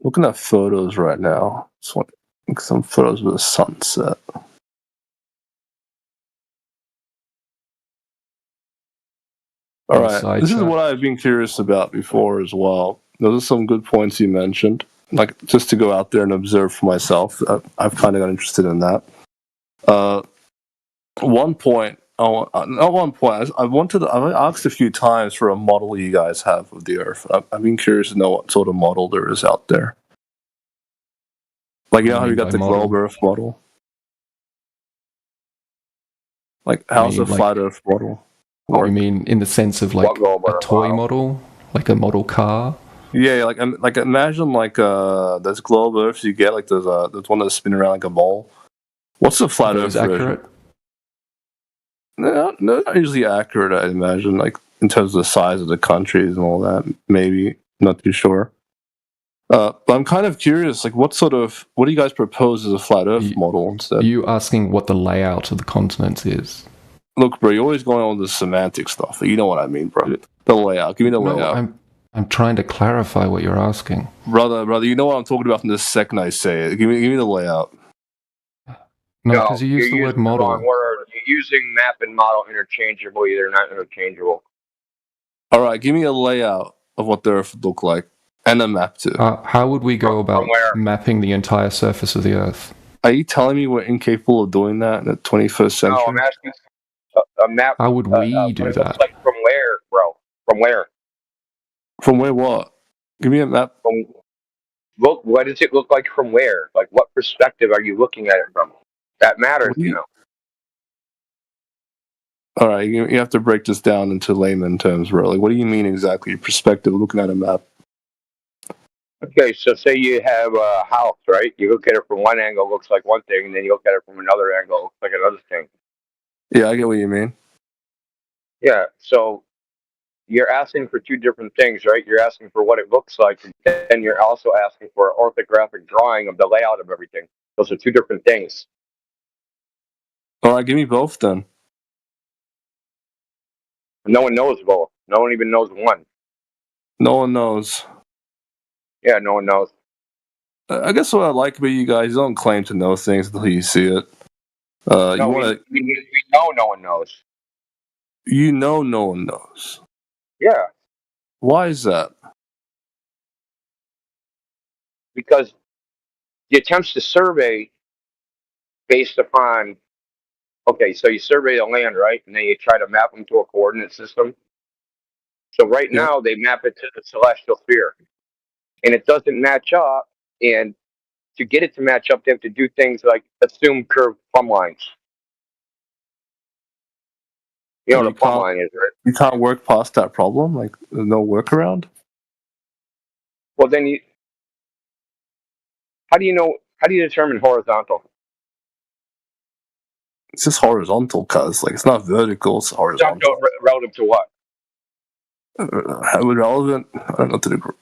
looking at photos right now. Just want some photos of the sunset. All right, this is what I've been curious about before as well. Those are some good points you mentioned. Like, just to go out there and observe for myself. I've kind of got interested in that. One point, I've asked a few times for a model you guys have of the Earth. I've been curious to know what sort of model there is out there. Like, you know how you got the globe Earth model? Like, how's the flat Earth model? Or you mean in the sense of like a toy model, like a model car? Yeah, like imagine like there's globe Earths you get, like there's one that's spinning around like a ball. What's the flat Earth version? No, not usually accurate. I imagine, like in terms of the size of the countries and all that. Maybe, not too sure. But I'm kind of curious, like what do you guys propose as a flat Earth model instead? Are you asking what the layout of the continents is? Look, bro, you're always going on with the semantic stuff. You know what I mean, bro. The layout. Give me the layout. I'm trying to clarify what you're asking. Brother, you know what I'm talking about from the second I say it. Give me the layout. No, because you use the word model. You're using map and model interchangeably. They're not interchangeable. All right, give me a layout of what the Earth would look like. And a map too. How would we go about mapping the entire surface of the Earth? Are you telling me we're incapable of doing that in the 21st century? No, I'm asking a map. How would we do that? Like from where, bro? From where? From where what? Give me a map. Look, what does it look like from where? Like, what perspective are you looking at it from? That matters, you know. All right, you have to break this down into layman terms, bro. Like, what do you mean exactly? Perspective, looking at a map. Okay, so say you have a house, right? You look at it from one angle, it looks like one thing, and then you look at it from another angle, it looks like another thing. Yeah, I get what you mean. Yeah, so you're asking for two different things, right? You're asking for what it looks like, and you're also asking for an orthographic drawing of the layout of everything. Those are two different things. All right, give me both then. No one knows both. No one even knows one. No one knows. Yeah, no one knows. I guess what I like about you guys, you don't claim to know things until you see it. We know no one knows. You know no one knows. Yeah, Why is that? because the attempts to survey based upon, okay, so you survey the land, right? And then you try to map them to a coordinate system. So right Yeah. now they map it to the celestial sphere. And it doesn't match up. And to get it to match up, they have to do things like assume curved plumb lines. You know So what a plumb line is, right? You can't work past that problem? Like, there's no workaround? Well, then you, how do you determine horizontal? It's just horizontal, cuz. Like, it's not vertical, it's horizontal. Relative to what? Relevant? I don't know, to the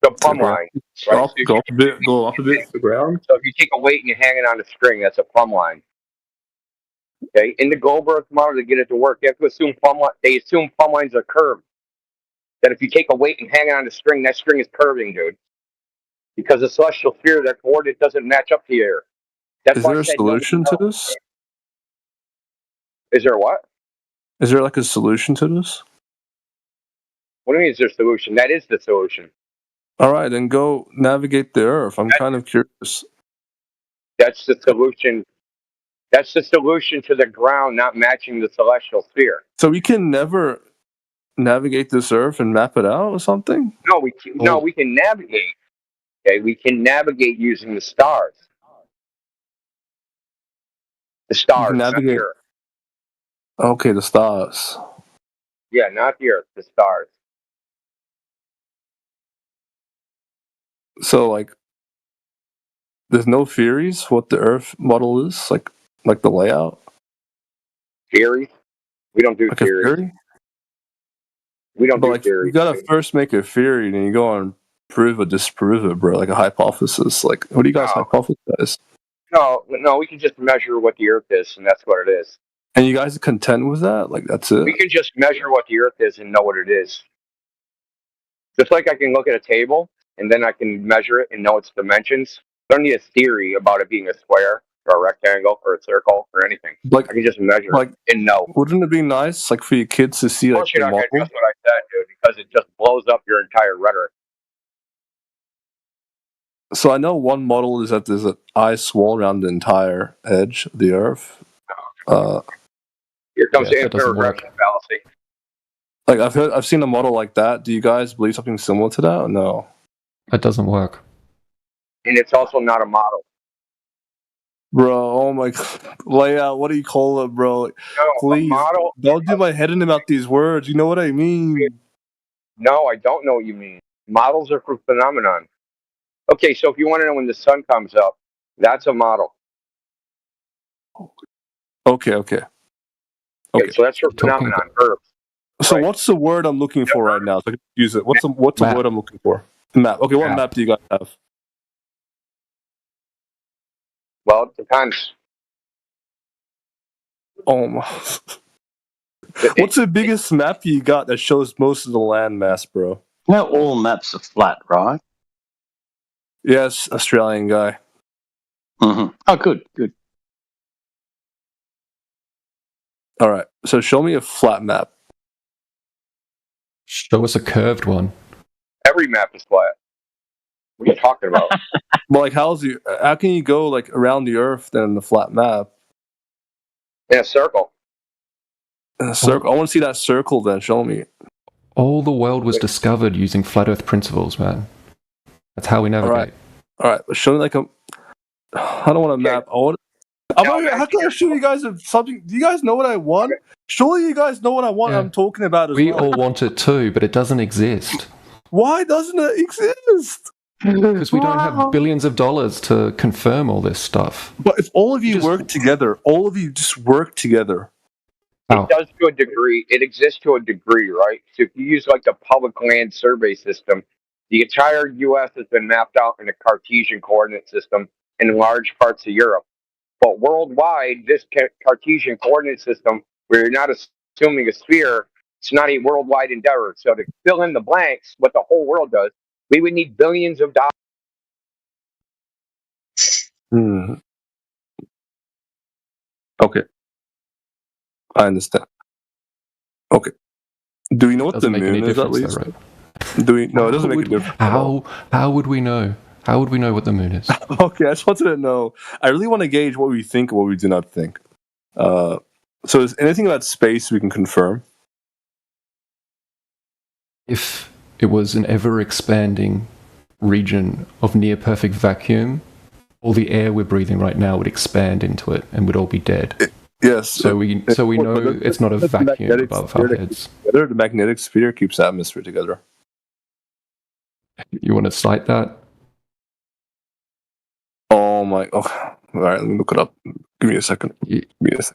The plumb line. Right? Go up a bit, go up a bit to the ground. So if you take a weight and you hang it on a string, that's a plumb line. Okay, in the Goldberg model to get it to work, you have to assume they assume plumb lines are curved. That if you take a weight and hang it on a string, that string is curving, dude. Because the celestial sphere, that coordinate doesn't match up to the air. That's Is why there I a said solution to this? Is there what? Is there like a solution to this? What do you mean is there a solution? That is the solution. Alright, then go navigate the Earth. I'm kind of curious. That's the solution. That's the solution to the ground not matching the celestial sphere. So we can never navigate this Earth and map it out or something? No, we can navigate. Okay, we can navigate using the stars. The stars, not the Earth. Okay, the stars. Yeah, not the Earth, the stars. So, like, there's no theories what the Earth model is, like the layout. Theory? We don't do like theories. A theory? We don't do like, theories. You gotta first make a theory, then you go on prove or disprove it, bro. Like a hypothesis. Like, what do you guys hypothesize? No, we can just measure what the Earth is, and that's what it is. And you guys are content with that? Like, that's it? We can just measure what the Earth is and know what it is. Just like I can look at a table, and then I can measure it and know its dimensions. I don't need a theory about it being a square, or a rectangle, or a circle, or anything. Like, I can just measure it and know. Wouldn't it be nice, like, for your kids to see, Of like, course you're the not going to model? trust what I said, dude, because it just blows up your entire rhetoric. So I know one model is that there's an ice wall around the entire edge of the Earth. Here comes the infinite regression fallacy. Like, I've seen a model like that. Do you guys believe something similar to that or no? That doesn't work. And it's also not a model. Bro, oh my god. Layout, what do you call it, bro? Like, please, don't do my head in about these words. You know what I mean? No, I don't know what you mean. Models are for phenomenon. Okay, so if you want to know when the sun comes up, that's a model. Okay. Okay, so that's for phenomenon, verbs. So what's the word I'm looking for right now? So I can use it. What's the word I'm looking for? Map. Okay, what map do you guys have? Well, it depends. Oh my. What's the biggest map you got that shows most of the landmass, bro? Not all maps are flat, right? Yes, Australian guy. Mm-hmm. Oh, good. All right, so show me a flat map. Show us a curved one. Every map is flat. What are you talking about? Well, like, how can you go, like, around the Earth then in the flat map? In a circle. In a circle. I want to see that circle then. Show me. All the world was discovered using flat Earth principles, man. That's how we navigate. All right. Show me like a. I don't want a map. I want. How can I show you guys something? Do you guys know what I want? Surely you guys know what I want. Yeah. I'm talking about as We well. all want it too, but it doesn't exist. Why doesn't it exist? Because we don't have billions of dollars to confirm all this stuff. But if all of you work together, all of you just work together. It does to a degree. It exists to a degree, right? So if you use like the public land survey system, the entire U.S. has been mapped out in a Cartesian coordinate system in large parts of Europe. But worldwide, this Cartesian coordinate system, where you're not assuming a sphere, it's not a worldwide endeavor. So to fill in the blanks, what the whole world does, we would need billions of dollars. Okay. I understand. Okay. Do we know what Doesn't the make any moon is at difference, least? though, right? Do we? No, it doesn't make a difference. How would we know? How would we know what the moon is? Okay, I just wanted to know. I really want to gauge what we think and what we do not think. So, is anything about space we can confirm? If it was an ever-expanding region of near-perfect vacuum, all the air we're breathing right now would expand into it, and we'd all be dead. Yes. So we know it's not a vacuum above our heads. The magnetic sphere keeps the atmosphere together. You want to cite that? Oh my! Oh, all right, let me look it up. Give me a second. I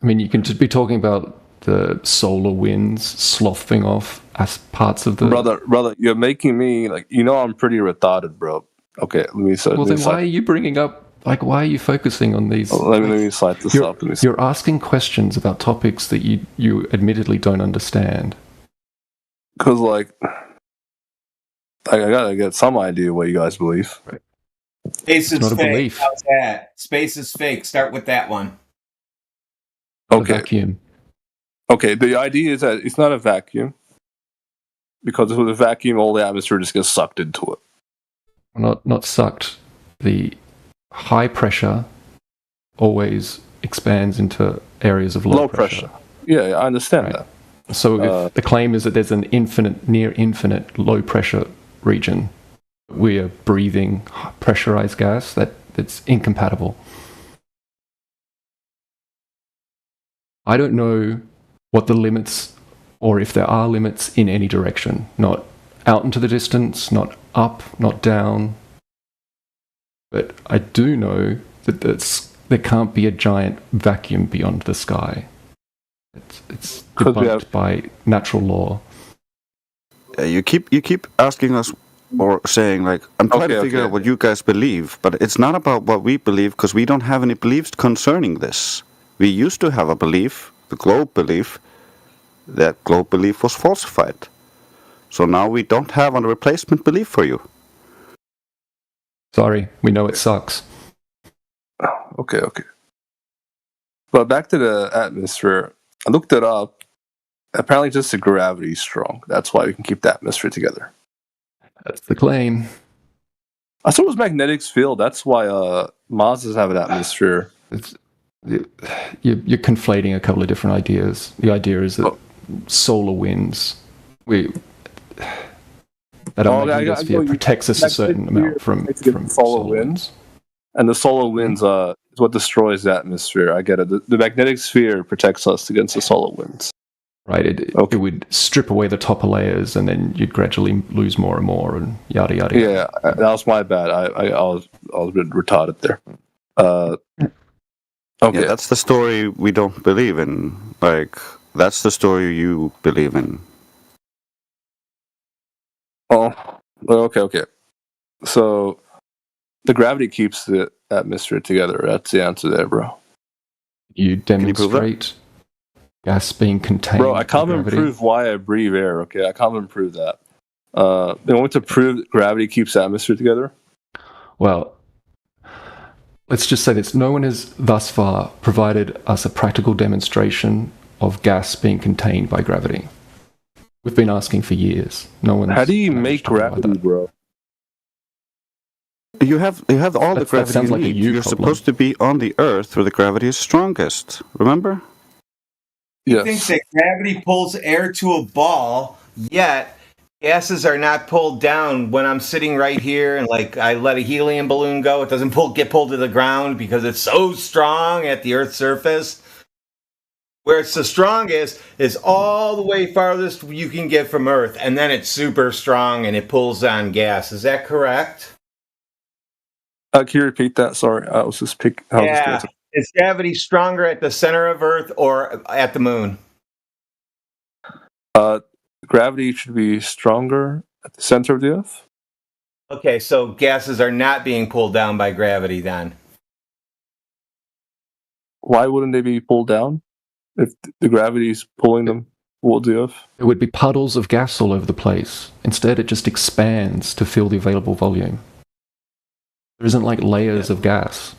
mean, you can just be talking about the solar winds sloughing off as parts of the. Brother, you're making me like I'm pretty retarded, bro. Okay, let me. Well, then why are you bringing up? Like, why are you focusing on these? Let me cite this up. You're asking questions about topics that you admittedly don't understand. Because, like, I gotta get some idea what you guys believe. Right. Space is not a fake. belief. How's that? Space is fake. Start with that one. Okay. A vacuum. Okay, the idea is that it's not a vacuum. Because if it was a vacuum, all the atmosphere just gets sucked into it. Not sucked. The high pressure always expands into areas of low pressure. Yeah, I understand that. So if the claim is that there's an near infinite low pressure region, we are breathing pressurized gas, that's incompatible. I don't know what the limits, or if there are limits in any direction, not out into the distance, not up, not down. But I do know that there can't be a giant vacuum beyond the sky. It's debunked by natural law. You keep asking us or saying like, I'm trying to figure out what you guys believe, but it's not about what we believe because we don't have any beliefs concerning this. We used to have a belief, the globe belief. That globe belief was falsified. So now we don't have a replacement belief for you. Sorry, we know it sucks. Okay. But back to the atmosphere. I looked it up. Apparently just the gravity is strong. That's why we can keep the atmosphere together. That's the claim. I thought it was magnetic field. That's why Mars doesn't have an atmosphere. You're conflating a couple of different ideas. The idea is that solar winds, that our magnetosphere protects us a certain amount from solar winds. And the solar winds is what destroys the atmosphere. I get it. The magnetic sphere protects us against the solar winds. Right. It would strip away the topper layers, and then you'd gradually lose more and more, and yada yada. Yeah, that was my bad. I was a bit retarded there. Okay, yeah, that's the story we don't believe in. Like, that's the story you believe in. Oh, okay. So, the gravity keeps the atmosphere together. That's the answer there, bro. You demonstrate gas being contained. Bro, I can't even prove why I breathe air, okay? I can't even prove that. They want to prove that gravity keeps the atmosphere together? Well, let's just say this. No one has thus far provided us a practical demonstration of gas being contained by gravity. We've been asking for years. No one. How do you make gravity, bro? You have all the gravity you need. You're supposed to be on the Earth where the gravity is strongest. Remember? You think that gravity pulls air to a ball, yet gases are not pulled down when I'm sitting right here and like I let a helium balloon go. It doesn't get pulled to the ground because it's so strong at the Earth's surface. Where it's the strongest is all the way farthest you can get from Earth, and then it's super strong and it pulls on gas. Is that correct? Can you repeat that? Sorry, I was just picking. Yeah. Is gravity stronger at the center of Earth or at the moon? Gravity should be stronger at the center of the Earth. Okay, so gases are not being pulled down by gravity then. Why wouldn't they be pulled down if the gravity is pulling them towards the Earth? It would be puddles of gas all over the place. Instead, it just expands to fill the available volume. There isn't like layers of gas.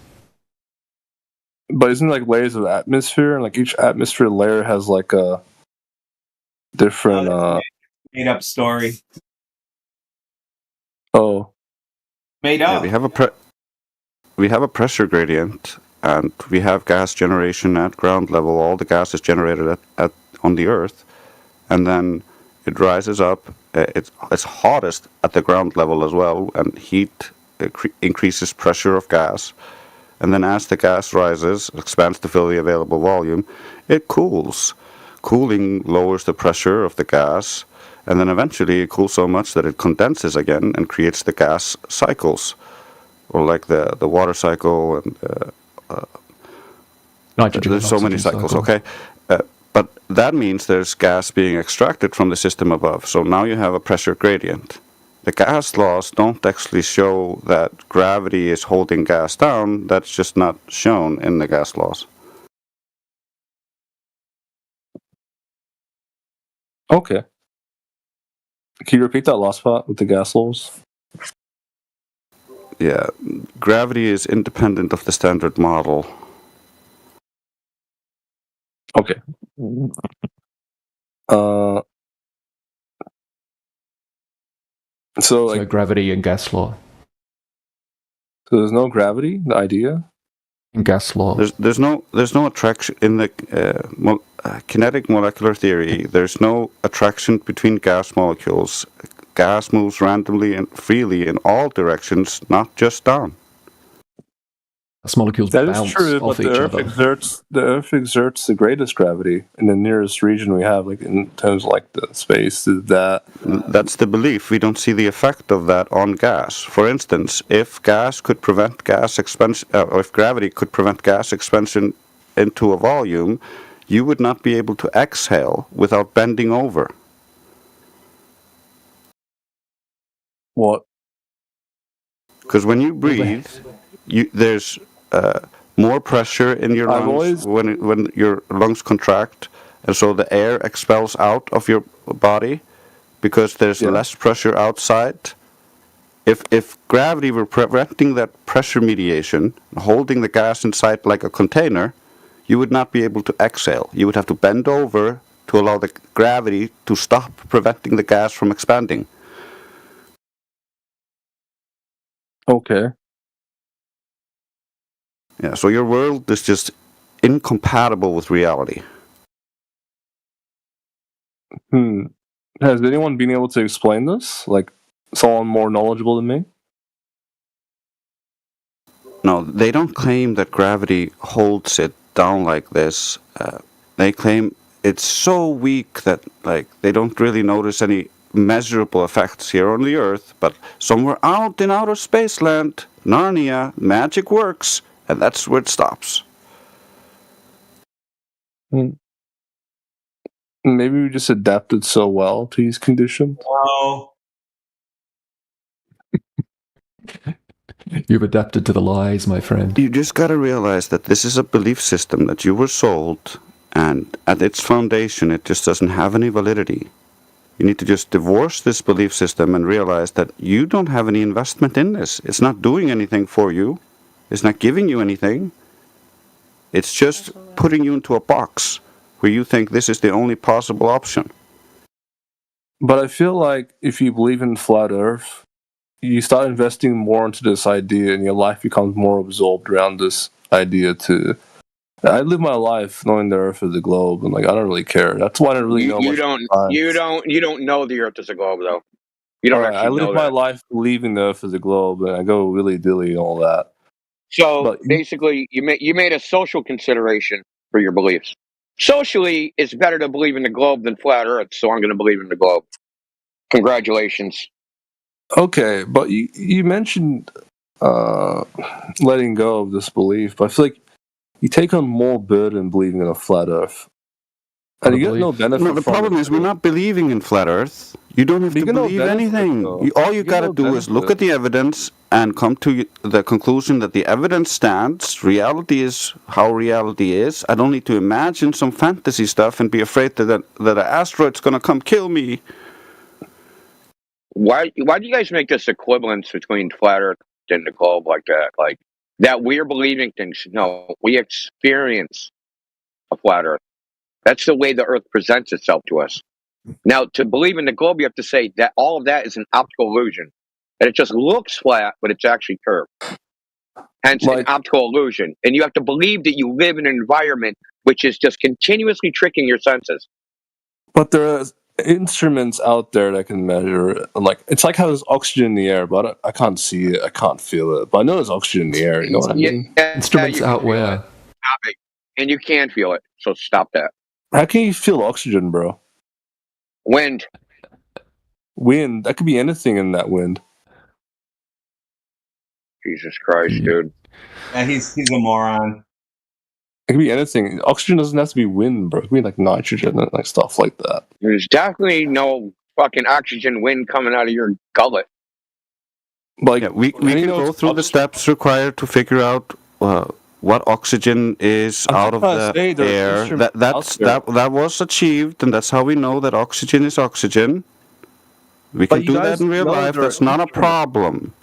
But isn't it like layers of atmosphere? And like each atmosphere layer has like a different. Made up story. Oh, made Yeah, up. we have a pressure gradient, and we have gas generation at ground level. All the gas is generated at on the Earth, and then it rises up. It's hottest at the ground level as well, and heat increases pressure of gas. And then as the gas rises, expands to fill the available volume, it cools. Cooling lowers the pressure of the gas, and then eventually it cools so much that it condenses again and creates the gas cycles, or like the water cycle and nitrogen. There's so many cycles. Okay, but that means there's gas being extracted from the system above. So now you have a pressure gradient. The gas laws don't actually show that gravity is holding gas down. That's just not shown in the gas laws. okay. Can you repeat that last part with the gas laws? Yeah, gravity is independent of the standard model. Okay. So gravity and gas law. So there's no gravity, the idea? In gas law. There's no attraction in the kinetic molecular theory. There's no attraction between gas molecules. Gas moves randomly and freely in all directions, not just down. Gas molecules That bounce is true, off but each the Earth exerts the greatest gravity in the nearest region we have, like in terms of like the space. That's the belief. We don't see the effect of that on gas. For instance, if gas could prevent gas expansion, or if gravity could prevent gas expansion into a volume, you would not be able to exhale without bending over. What? Because when you breathe, there's more pressure in your lungs when your lungs contract, and so the air expels out of your body because there's less pressure outside. If gravity were preventing that pressure mediation, holding the gas inside like a container, you would not be able to exhale. You would have to bend over to allow the gravity to stop preventing the gas from expanding. Okay. Yeah, so your world is just incompatible with reality. Has anyone been able to explain this? Like someone more knowledgeable than me? No, they don't claim that gravity holds it down like this. They claim it's so weak that they don't really notice any measurable effects here on the Earth, but somewhere out in outer spaceland, Narnia, magic works, and that's where it stops. Maybe we just adapted so well to these conditions. No. You've adapted to the lies, my friend. You just gotta realize that this is a belief system that you were sold, and at its foundation, it just doesn't have any validity. You need to just divorce this belief system and realize that you don't have any investment in this. It's not doing anything for you. It's not giving you anything. It's just putting you into a box where you think this is the only possible option. But I feel like if you believe in flat Earth, you start investing more into this idea and your life becomes more absorbed around this idea too. I live my life knowing the Earth is a globe, and I don't really care. That's why I don't really know. You don't know the Earth is a globe, though. You don't actually I live know my that. life believing the Earth is a globe, and I go willy dilly and all that. So basically, you made a social consideration for your beliefs. Socially, it's better to believe in the globe than flat Earth, so I'm going to believe in the globe. Congratulations. Okay, but you mentioned letting go of this belief, but I feel like you take on more burden believing in a flat Earth. And you get no benefit No, the problem is we're not believing in flat Earth. You don't have to believe anything. All you got to do is look at the evidence and come to the conclusion that the evidence stands. Reality is how reality is. I don't need to imagine some fantasy stuff and be afraid that an asteroid's going to come kill me. Why do you guys make this equivalence between flat Earth and the globe like that? Like that we're believing things. No, we experience a flat Earth. That's the way the Earth presents itself to us. Now, to believe in the globe, you have to say that all of that is an optical illusion. That it just looks flat, but it's actually curved. Hence, an optical illusion. And you have to believe that you live in an environment which is just continuously tricking your senses. But there are instruments out there that can measure it. Like, it's like how there's oxygen in the air, but I can't see it, I can't feel it. But I know there's oxygen in the air. You know what I mean? Instruments you out can feel where? it. Stop it. And you can feel it. So stop that. How can you feel oxygen, bro? Wind. Wind. That could be anything in that wind. Jesus Christ, dude. Yeah, he's a moron. It could be anything. Oxygen doesn't have to be wind, bro. It could be like nitrogen and like stuff like that. There's definitely no fucking oxygen wind coming out of your gullet. Like, yeah, we can go through the steps required to figure out what oxygen is out of the air. That was achieved, and that's how we know that oxygen is oxygen. We can do that in real life. That's not a problem.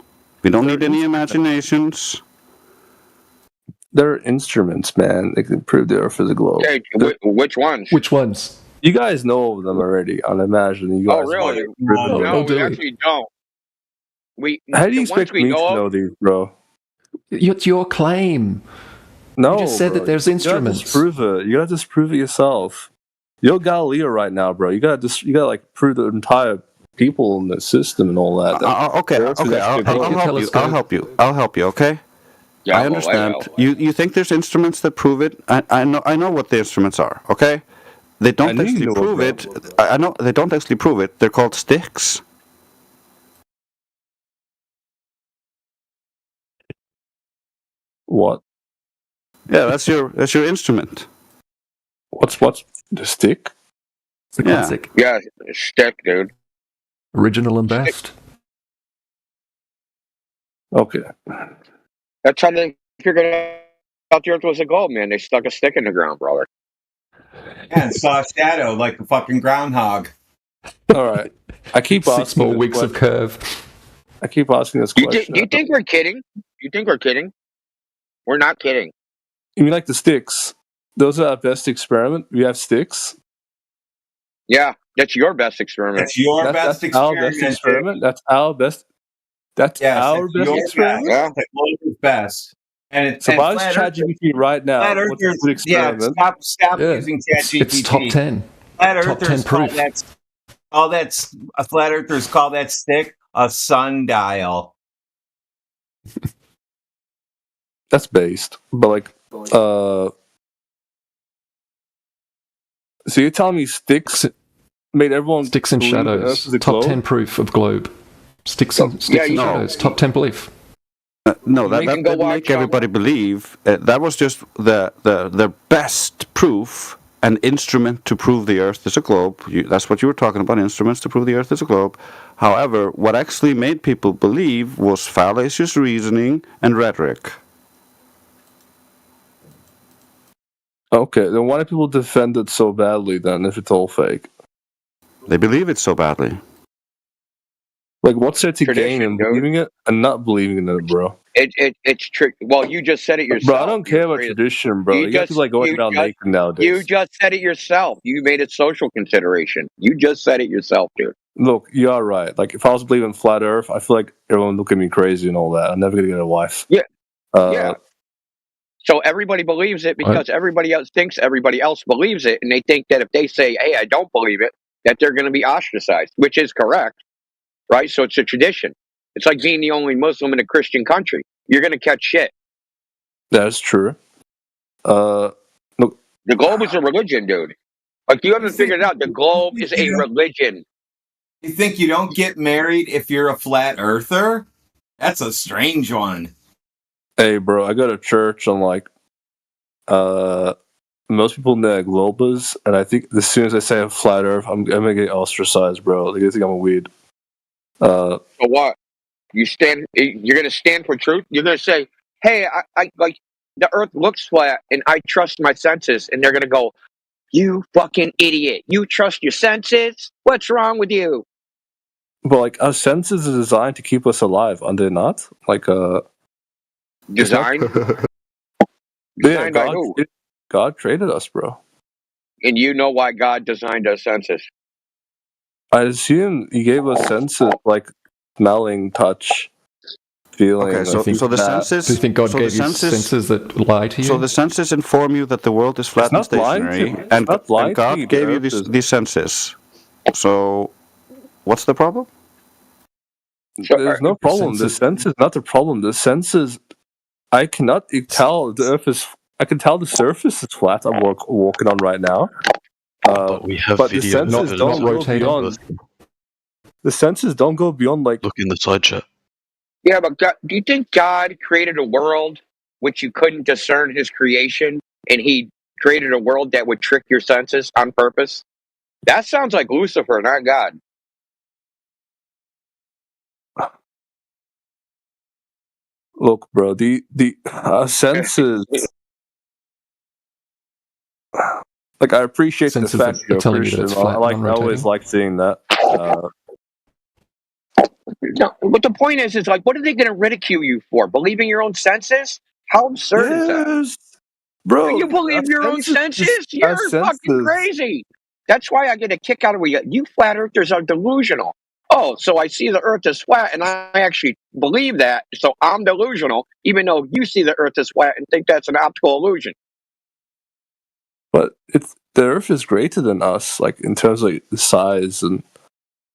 We don't need any imaginations. There are instruments, man. They can prove the Earth is a globe. Okay, which ones? Which ones? You guys know them already. I imagine you guys. Oh, really? No, we actually don't. How do you expect me to know these, bro? It's your claim. No, you just said that there's instruments. You gotta disprove it. You gotta disprove it yourself. You're Galileo right now, bro. You gotta like prove the entire people in the system and all that. Okay. I'll help you. Okay. Yeah, I understand. You think there's instruments that prove it? I know what the instruments are. Okay. They don't actually prove it. I know they don't actually prove it. They're called sticks. What? Yeah, that's your instrument. What's the stick? The classic. Yeah, stick, dude. Original and best. Okay. That's how they figured out the Earth was a globe, man. They stuck a stick in the ground, brother. Yeah, and saw a shadow like a fucking groundhog. All right. I keep asking 6 more weeks of curve. I keep asking this question. Do you think we're kidding? You think we're kidding? We're not kidding. You mean like the sticks? Those are our best experiment. We have sticks. Yeah, that's your best experiment. That's your best experiment. Our best experiment. That's our best. That's our best experiment. Yeah, the globe is best. And it's so if I was ChatGPT right now, what's a good experiment? Yeah, stop using ChatGPT. It's top 10. Flat top 10 proof. That's a flat earthers call that stick a sundial. That's based, but like, so you're telling me sticks made everyone sticks and shadows. Top 10 proof of globe. Sticks and shadows. Top 10 belief. No, that didn't make everybody believe. That was just the best proof, an instrument to prove the Earth is a globe. That's what you were talking about, instruments to prove the Earth is a globe. However, what actually made people believe was fallacious reasoning and rhetoric. Okay, then why do people defend it so badly then, if it's all fake? They believe it so badly. Like, what's there to gain in believing it and not believing in it, bro? It's trick. Well, you just said it yourself. Bro, I don't care about tradition, bro. You got to like going around naked nowadays. You just said it yourself. You made it social consideration. You just said it yourself, dude. Look, you are right. Like, if I was believing flat Earth, I feel like everyone would look at me crazy and all that. I'm never gonna get a wife. Yeah. Yeah. So everybody believes it because everybody else thinks everybody else believes it, and they think that if they say, "Hey, I don't believe it," that they're going to be ostracized, which is correct, right? So it's a tradition. It's like being the only Muslim in a Christian country. You're going to catch shit. That's true. Look, the globe is a religion, dude. Like, you haven't figured it out. The globe is a religion. You think you don't get married if you're a flat earther? That's a strange one. Hey, bro, I go to church and like, most people know globers, and I think as soon as I say a flat Earth, I'm gonna get ostracized, bro. They think I'm a weed. So what? You're gonna stand for truth. You're gonna say, "Hey, I like the Earth looks flat, and I trust my senses," and they're gonna go, "You fucking idiot! You trust your senses? What's wrong with you?" But like, our senses are designed to keep us alive, are they not? Like, Design? Yeah, God created us, bro. And you know why God designed our senses? I assume you gave us senses like smelling, touch, feeling. Okay, so the senses. Do you think God so gave the you senses, senses that lie to you? So the senses inform you that the world is flat and not lying to stationary, me. and, It's not lying and to God me. gave you The Earth is- these senses. So, what's the problem? There's no problem. The sense is not the problem. The sense is, I cannot tell the Earth is. I can tell the surface is flat. I'm walking on right now. But we have but the video senses evidence don't of go beyond. The senses don't go beyond like. Look in the side chat. Yeah, but God, do you think God created a world which you couldn't discern his creation, and he created a world that would trick your senses on purpose? That sounds like Lucifer, not God. Look, bro. The senses. Like, I appreciate the Senses fact that are you're a telling you that Christian. it's flat, I non-rotating? always like seeing that. No, but the point is like, what are they going to ridicule you for? Believing your own senses? How absurd is that? Bro, You believe your own senses? You're fucking crazy. That's why I get a kick out of it. You flat earthers are delusional. Oh, so I see the earth is flat and I actually believe that, so I'm delusional, even though you see the earth is flat and think that's an optical illusion. But the Earth is greater than us, like in terms of the size, and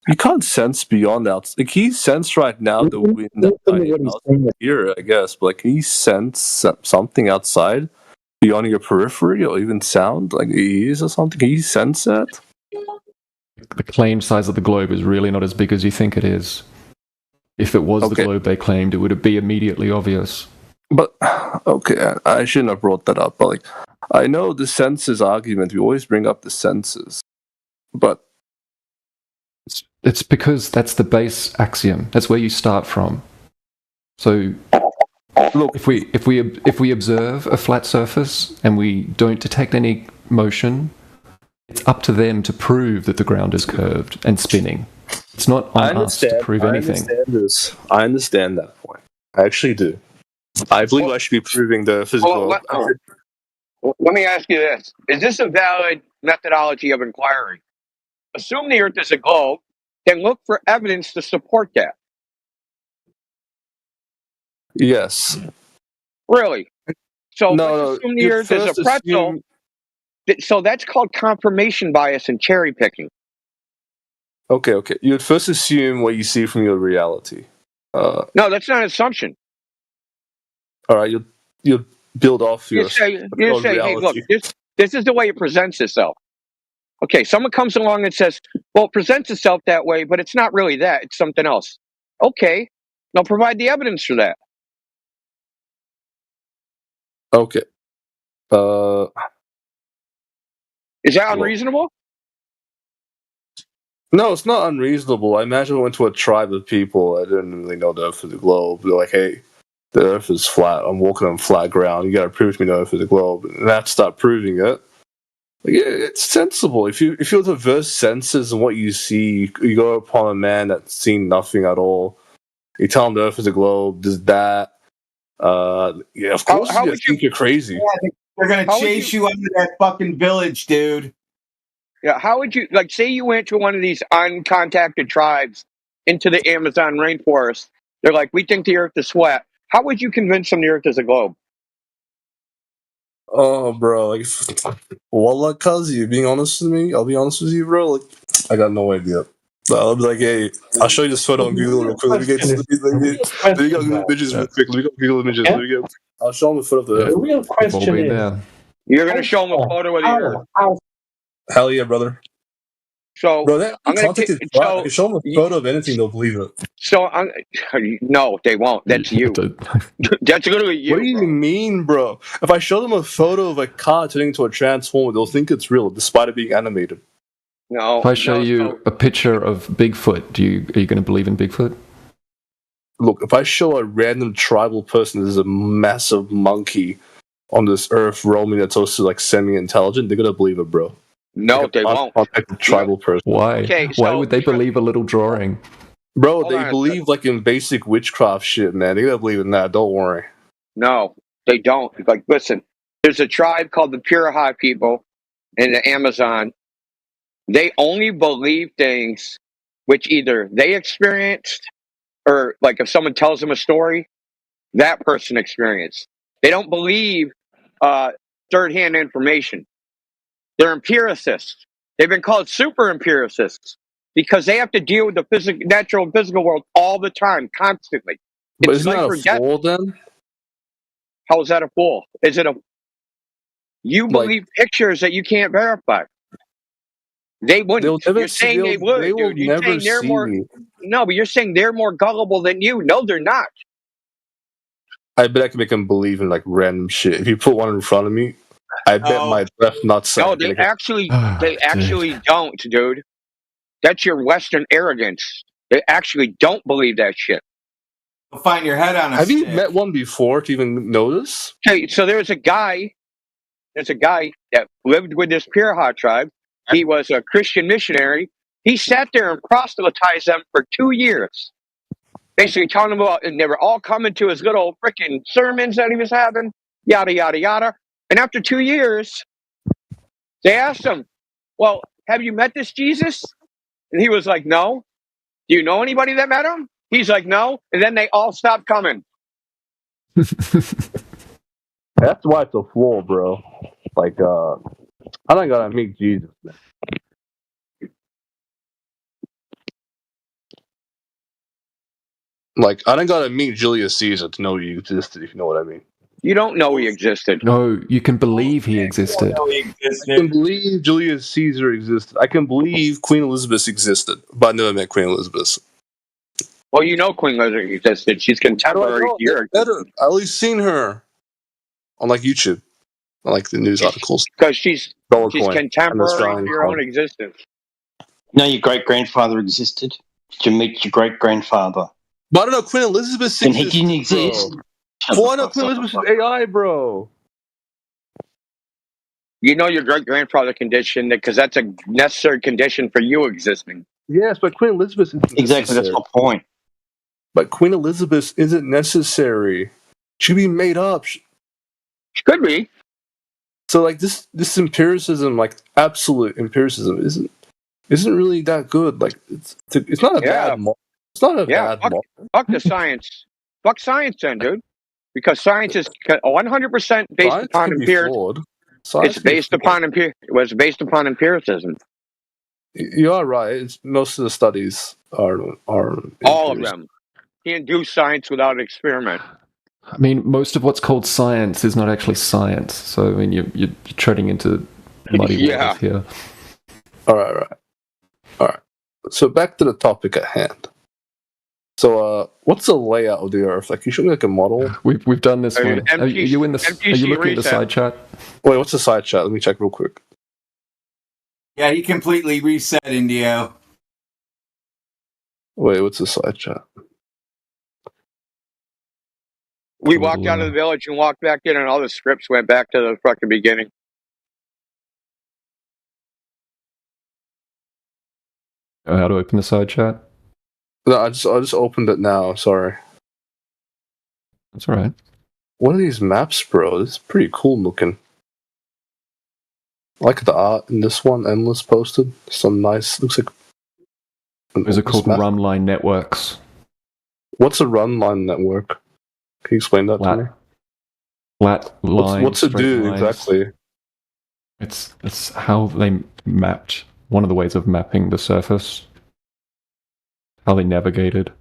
you can't sense beyond that. Like he sense right now the wind outside here, I guess. But like, can you sense something outside beyond your periphery, or even sound, like ears or something? Can you sense that? The claimed size of the globe is really not as big as you think it is. If it was the globe they claimed, it would be immediately obvious. But okay, I shouldn't have brought that up. But like, I know the senses argument. We always bring up the senses, but it's because that's the base axiom. That's where you start from. So, look, if we observe a flat surface and we don't detect any motion, it's up to them to prove that the ground is curved and spinning. It's not on us to prove anything. I understand that point. I actually do. I believe I should be proving the physical. Let me ask you this. Is this a valid methodology of inquiry? Assume the earth is a globe, then look for evidence to support that. Yes. Really? So No, let's assume the earth is a pretzel. So that's called confirmation bias and cherry picking. Okay. You'd first assume what you see from your reality. No, that's not an assumption. All right, you'll build off your You say, reality. hey, look, this is the way it presents itself. Okay, someone comes along and says, well, it presents itself that way, but it's not really that. It's something else. Okay, now provide the evidence for that. Okay. Is that unreasonable? No, it's not unreasonable. I imagine I went to a tribe of people that didn't really know the Earth is a globe. They're like, hey, the Earth is flat. I'm walking on flat ground. You got to prove to me the Earth is a globe. And I have to start proving it. Like, yeah, it's sensible. If you have diverse senses and what you see, you go upon a man that's seen nothing at all. You tell him the Earth is a globe. Does that? Yeah, of course. How you would you think you're crazy? Yeah, they're gonna chase you out of that fucking village, dude. Yeah, how would you, like, say you went to one of these uncontacted tribes into the Amazon rainforest. They're like, we think the earth is flat. How would you convince them the earth is a globe? Oh, bro, like, wallah, cuz, you being honest with me? I'll be honest with you, bro. Like, I got no idea. I'll be like, hey, I'll show you this photo on Google real quick. Let me get Google Images real quick. Let me go Google Images. I'll show them the photo of the Earth. The real question is, you're going to show them a photo of the earth. Hell yeah, brother. So bro, that contacted I can show them a photo of anything, they'll believe it. So no, they won't. That's you. That's literally you. What do you mean, bro? If I show them a photo of a car turning into a transformer, they'll think it's real, despite it being animated. No. If I show you a picture of Bigfoot, are you going to believe in Bigfoot? Look, if I show a random tribal person there's a massive monkey on this earth roaming that's also like semi-intelligent, they're gonna believe it, bro. No, they won't. Tribal person. Why? Okay, Why would they believe a little drawing? Bro, they believe like in basic witchcraft shit, man. They're gonna believe in that. Don't worry. No, they don't. Like, listen, there's a tribe called the Purahai people in the Amazon. they only believe things which either they experienced or, like, if someone tells them a story, that person experienced. They don't believe third-hand information. They're empiricists. They've been called super empiricists because they have to deal with the natural and physical world all the time, constantly. But It's isn't that a for death. flaw then? How is that a fool? Is it a? You Like- believe pictures that you can't verify. They wouldn't. They'll never You're saying they they'll- would, they will dude. You're never saying they're see more. me. No, but you're saying they're more gullible than you. No, they're not. I bet I can make them believe in like random shit. If you put one in front of me, I bet my left nutsack. No, they actually don't, dude. That's your Western arrogance. They actually don't believe that shit. Find your head on a Have you stick. met one before to even notice? Okay, so there's a guy that lived with this Pirha tribe. He was a Christian missionary. He sat there and proselytized them for 2 years. Basically telling them about, and they were all coming to his little freaking sermons that he was having, yada, yada, yada. And after 2 years, they asked him, well, have you met this Jesus? And he was like, no. Do you know anybody that met him? He's like, no. And then they all stopped coming. That's why it's a flaw, bro. Like, I don't gotta meet Jesus, man. Like, I don't gotta meet Julius Caesar to know you existed, if you know what I mean. You don't know he existed. No, you can believe he existed. I can believe Julius Caesar existed. I can believe Queen Elizabeth existed, but I never met Queen Elizabeth. Well, you know Queen Elizabeth existed. She's contemporary to your better. I only seen her on like YouTube, on like the news articles. because she's Dogecoin and contemporary Australian to your own coin. existence. No, your great grandfather existed. Did you meet your great grandfather? But I don't know, Queen Elizabeth And he existed, didn't exist. bro. Why not Queen Elizabeth is AI, bro? You know your great grandfather condition because that's a necessary condition for you existing. Yes, but Queen Elizabeth isn't Exactly, that's necessary. my point. But Queen Elizabeth isn't necessary. She be made up. Could be. So like this empiricism, like absolute empiricism, isn't really that good. Like it's not a bad model. It's not a bad model. Fuck the science. Fuck science then, dude. Because science is 100% based Science upon can be empiricism. flawed. Science It's based upon it was based upon empiricism. You are right. Most of the studies are all of them. Can't do science without an experiment. I mean, most of what's called science is not actually science. So, I mean, you're treading into muddy waters here. All right. So back to the topic at hand. So, what's the layout of the Earth? Like, you show me like a model. We've done this one. Are you in the? Are you looking at the side chat? Wait, what's the side chat? Let me check real quick. Yeah, he completely reset Indio. Wait, what's the side chat? We walked out of the village and walked back in, and all the scripts went back to the fucking beginning. How to open the side chat? No, I just opened it now. Sorry. That's all right. What are these maps, bro? This is pretty cool looking. I like the art in this one. Endless posted some nice. Looks like. Those are called Runline networks. What's a Runline network? Can you explain that to me? Flat line. What's it do lines. exactly? It's how they mapped. One of the ways of mapping the surface. How they navigated.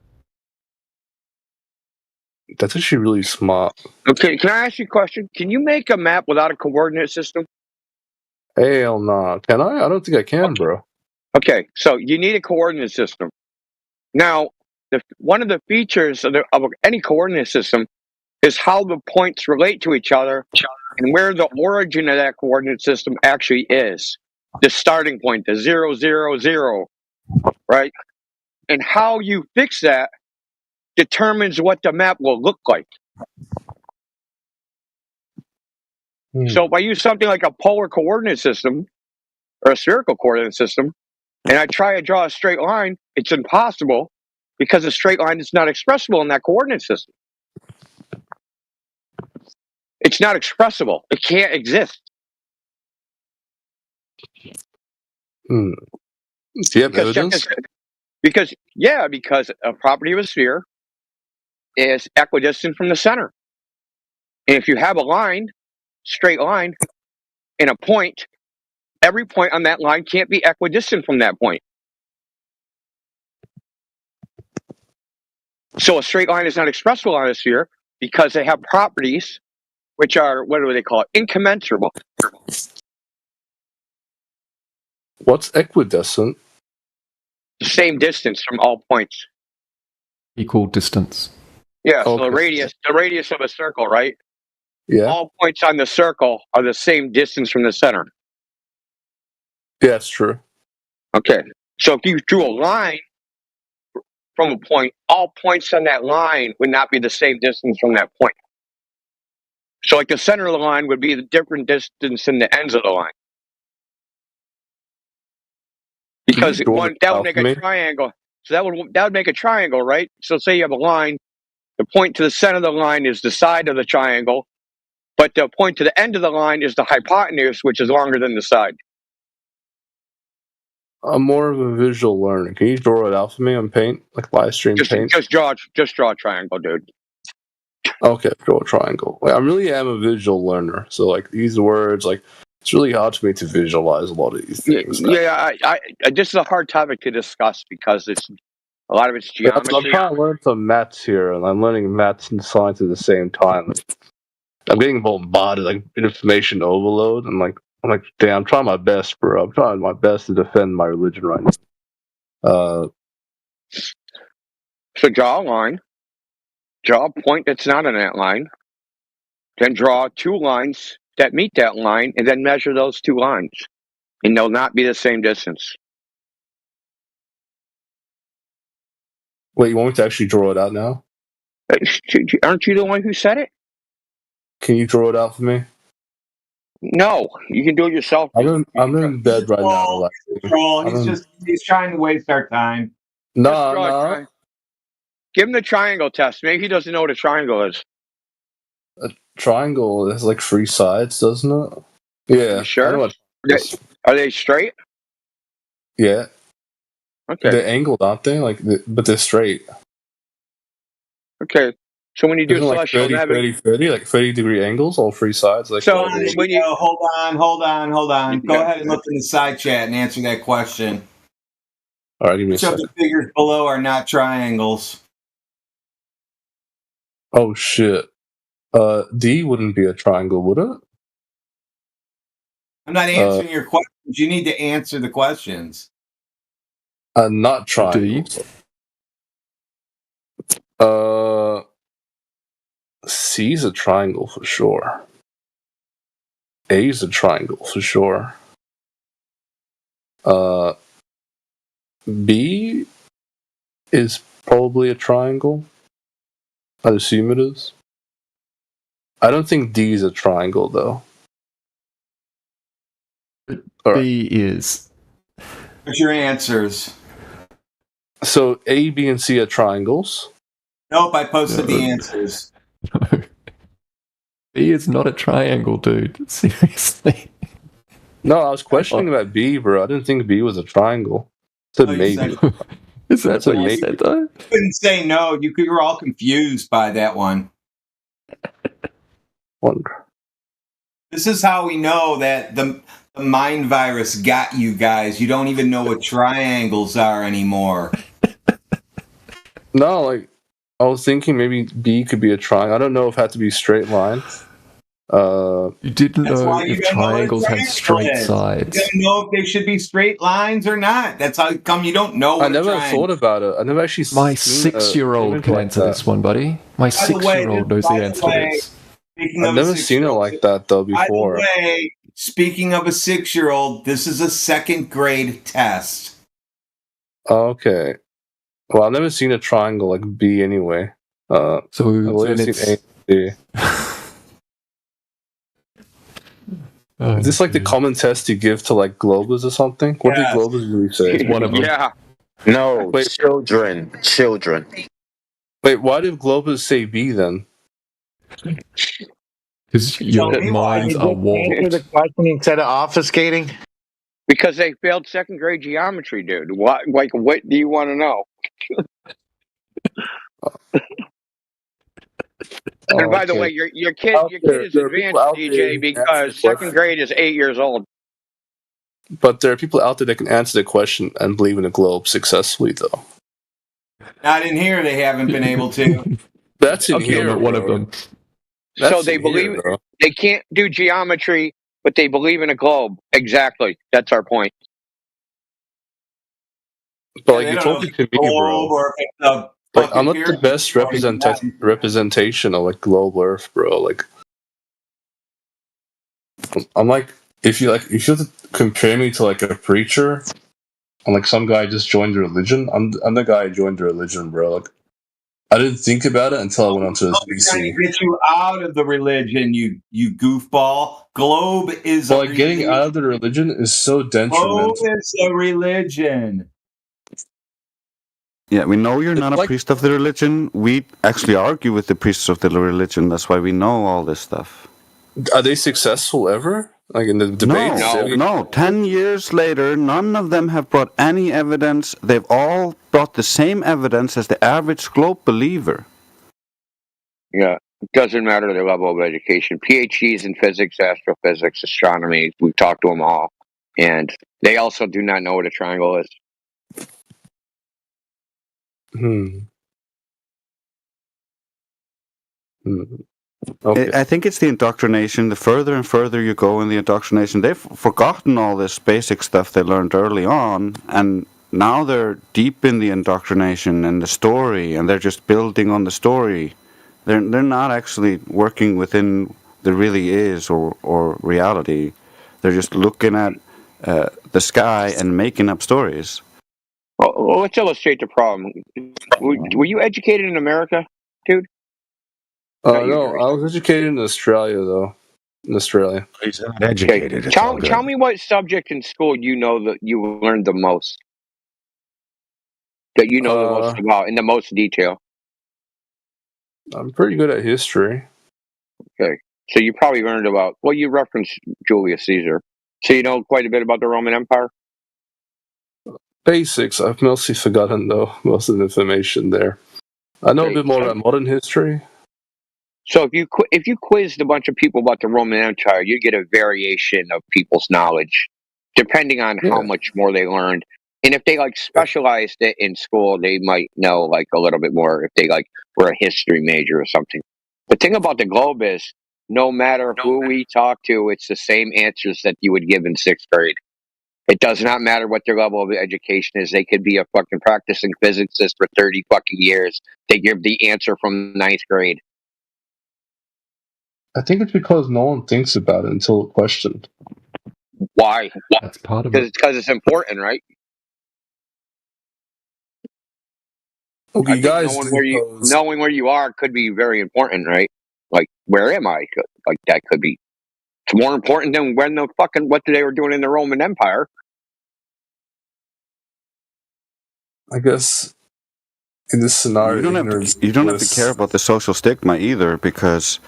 That's actually really smart. Okay, can I ask you a question? Can you make a map without a coordinate system? Hell nah. Can I? I don't think I can, bro. Okay, so you need a coordinate system. Now, one of the features of any coordinate system is how the points relate to each other and where the origin of that coordinate system actually is. The starting point, the 0, 0, 0, right? And how you fix that determines what the map will look like. So if I use something like a polar coordinate system or a spherical coordinate system, and I try to draw a straight line, it's impossible because a straight line is not expressible in that coordinate system. It's not expressible. It can't exist. Do you have evidence? Because a property of a sphere is equidistant from the center. And if you have a line, straight line, and a point, every point on that line can't be equidistant from that point. So a straight line is not expressible on a sphere because they have properties which are, what do they call it, incommensurable. What's equidistant? The same distance from all points. Equal distance. Yeah, so the radius of a circle, right? Yeah. All points on the circle are the same distance from the center. Yeah, that's true. Okay. So if you drew a line from a point, all points on that line would not be the same distance from that point. So like the center of the line would be the different distance than the ends of the line. Because that would make a triangle. So that would make a triangle, right? So say you have a line, the point to the center of the line is the side of the triangle, but the point to the end of the line is the hypotenuse, which is longer than the side. I'm more of a visual learner. Can you draw it out for me on Paint, like live stream Paint? Just draw a triangle, dude. Okay, draw a triangle. Like, I really am a visual learner, so like these words, like it's really hard for me to visualize a lot of these things. Yeah, this is a hard topic to discuss because a lot of it's geometry. I'm trying to learn some maths here, and I'm learning maths and science at the same time. I'm getting bombarded, like information overload. I'm like, damn, I'm trying my best, bro. I'm trying my best to defend my religion right now. So draw a line. Draw a point that's not on that line. Then draw two lines that meet that line, and then measure those two lines. And they'll not be the same distance. Wait, you want me to actually draw it out now? Aren't you the one who said it? Can you draw it out for me? No, you can do it yourself. I'm in bed right now. He's trying to waste our time. No. Give him the triangle test. Maybe he doesn't know what a triangle is. A triangle has like three sides, doesn't it? Yeah. You sure? Are they straight? Yeah. Okay. They're angled, aren't they? But they're straight. Okay. So when you do like 30, 30-degree angles, all three sides. Like so hold on. Go ahead and look in the side chat and answer that question. All right, give me a second. second. The figures below are not triangles. Oh shit. D wouldn't be a triangle, would it? I'm not answering your questions. You need to answer the questions. Not triangles. C's a triangle for sure. A's a triangle for sure. B is probably a triangle. I'd assume it is. I don't think D is a triangle though. B is. What's your answers? So A, B, and C are triangles. Nope, I posted the answers. No. B is not a triangle, dude. Seriously. No, I was questioning about B, bro. I didn't think B was a triangle. I said maybe. Is that what you said, though? You couldn't say no. You were all confused by that one. Wonder. This is how we know that the mind virus got you guys. You don't even know what triangles are anymore. No, like, I was thinking maybe B could be a triangle. I don't know if it had to be straight line. You didn't know if triangles had straight sides. You don't know if they should be straight lines or not. That's how come you don't know. I never thought about it. I never actually. My 6-year-old can answer this one, buddy. My 6-year-old knows the answer to this. I've never seen it like that though before. By the way, speaking of a 6-year-old, this is a 2nd grade test. Okay. Well, I've never seen a triangle like B anyway. So I've only seen A and D. Is this like the common test you give to like Globers or something? What did Globers really say? It's one of them. Yeah. No, children. Wait, why did Globers say B then? Because your minds are warped. Answer the question instead of obfuscating. Because they failed second grade geometry, dude. What do you want to know? And by the way, your kid is advanced, DJ, because second grade is 8 years old. But there are people out there that can answer the question and believe in the globe successfully, though. Not in here. They haven't been able to. That's in here. One of them. So they believe they can't do geometry, but they believe in a globe. Exactly. That's our point. But like you told it to me, bro. Like I'm not the best representation of like global Earth, bro. Like I'm like if you compare me to like a preacher, and like some guy just joined the religion. I'm the guy who joined the religion, bro. Like I didn't think about it until I went onto this Trying to get you out of the religion, you goofball. Globe is like getting out of the religion is so detrimental. Globe is a religion. Yeah, we know you're not a priest of the religion. We actually argue with the priests of the religion. That's why we know all this stuff. Are they successful ever? Like in the debates? No. 10 years later, none of them have brought any evidence. They've all brought the same evidence as the average globe believer. Yeah, it doesn't matter the level of education. PhDs in physics, astrophysics, astronomy. We've talked to them all, and they also do not know what a triangle is. Okay. I think it's the indoctrination. The further and further you go in the indoctrination, they've forgotten all this basic stuff they learned early on, and now they're deep in the indoctrination and the story, and they're just building on the story. They're not actually working within the really is or reality. They're just looking at the sky and making up stories. Well, let's illustrate the problem. Were you educated in America, dude? No, I was educated in Australia, though. In Australia. He's not educated. Okay. Tell me what subject in school you know that you learned the most. That you know the most about, in the most detail. I'm pretty good at history. Okay. So you probably learned about, well, you referenced Julius Caesar. So you know quite a bit about the Roman Empire? Basics. I've mostly forgotten, though, most of the information there. I know a bit more about modern history. So if you quizzed a bunch of people about the Roman Empire, you'd get a variation of people's knowledge, depending on how much more they learned. And if they specialized it in school, they might know a little bit more if they were a history major or something. The thing about the globe is, no matter who we talk to, it's the same answers that you would give in 6th grade. It does not matter what their level of education is. They could be a fucking practicing physicist for 30 fucking years. They give the answer from 9th grade. I think it's because no one thinks about it until questioned. Why? That's part of it. Because it's important, right? Okay, guys, knowing where you are could be very important, right? Where am I? That could be. It's more important than what they were doing in the Roman Empire. I guess in this scenario, you don't have to care about the social stigma either, because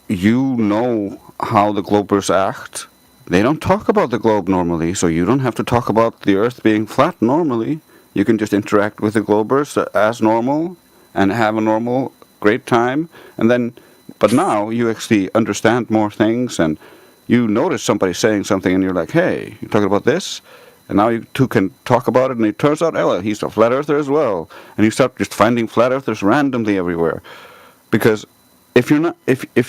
you know how the globers act. They don't talk about the globe normally, so you don't have to talk about the Earth being flat normally. You can just interact with the globers as normal and have a normal, great time. But now you actually understand more things, and you notice somebody saying something, and you're like, hey, you're talking about this? And now you two can talk about it, and it turns out, Ella, he's a flat earther as well. And you start just finding flat earthers randomly everywhere. Because if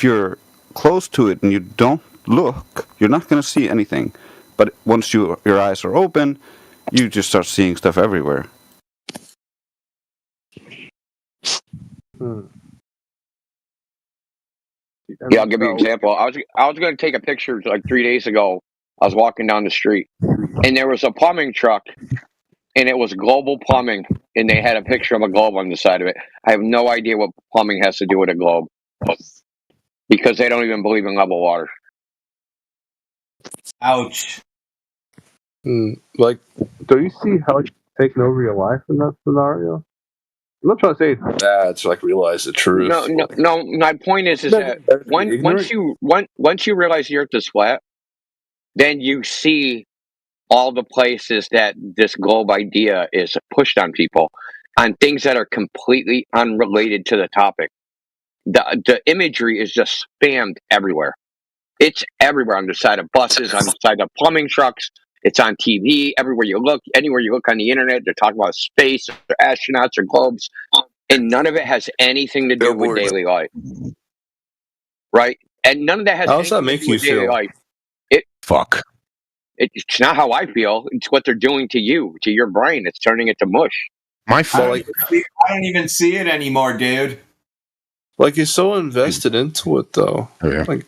you're close to it and you don't look, you're not going to see anything. But once your eyes are open, you just start seeing stuff everywhere. Yeah, I'll give you an example. I was going to take a picture 3 days ago. I was walking down the street, and there was a plumbing truck, and it was Global Plumbing, and they had a picture of a globe on the side of it. I have no idea what plumbing has to do with a globe, because they don't even believe in level water. Ouch. Do you see how it's taking over your life in that scenario? I'm not trying to say it's bad to realize the truth. No. My point is that once you realize the Earth is flat, then you see all the places that this globe idea is pushed on people, on things that are completely unrelated to the topic. The imagery is just spammed everywhere. It's everywhere, on the side of buses, on the side of plumbing trucks. It's on TV. Everywhere you look, anywhere you look on the internet, they're talking about space, or astronauts, or globes, and none of it has anything to do with daily life, right? And none of that has. How does that anything make to do you with daily feel? life. Fuck. It's not how I feel. It's what they're doing to you, to your brain. It's turning it to mush. My I don't even see it anymore, dude. Like, you're so invested into it, though. Like,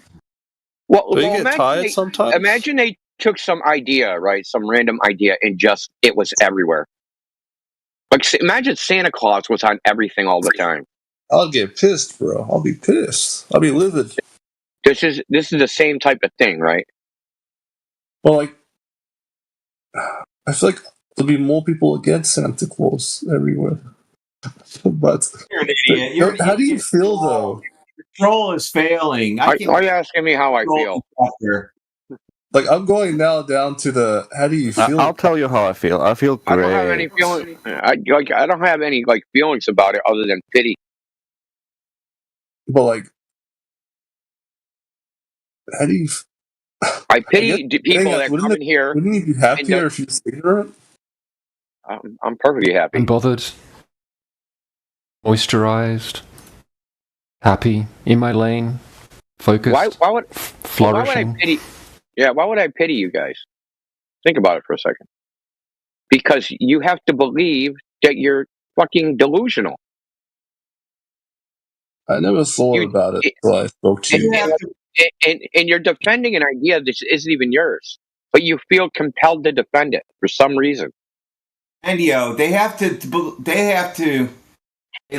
Well, do you get imagine tired sometimes? Imagine they took some idea, right? Some random idea, and just it was everywhere. Like, imagine Santa Claus was on everything all the time. I'll get pissed, bro. I'll be pissed. I'll be livid. This is the same type of thing, right? Well, like, I feel like there'll be more people against Santa Claus everywhere. But You're an idiot. how do you feel, though? Your troll is failing. Why are you asking me how I feel? Like, I'm going now down to the. How do you feel? I'll tell you how I feel. I feel great. I don't have any feeling. I don't have any feelings about it other than pity. But like, how do you? I pity people that come in here. Wouldn't you be happier if you was ignorant? I'm perfectly happy. Unbothered, moisturized, happy, in my lane, focused, Why would flourishing. I pity? Yeah, why would I pity you guys? Think about it for a second. Because you have to believe that you're fucking delusional. I never thought about it until I spoke to you. And you're defending an idea that isn't even yours, but you feel compelled to defend it for some reason. Andio, they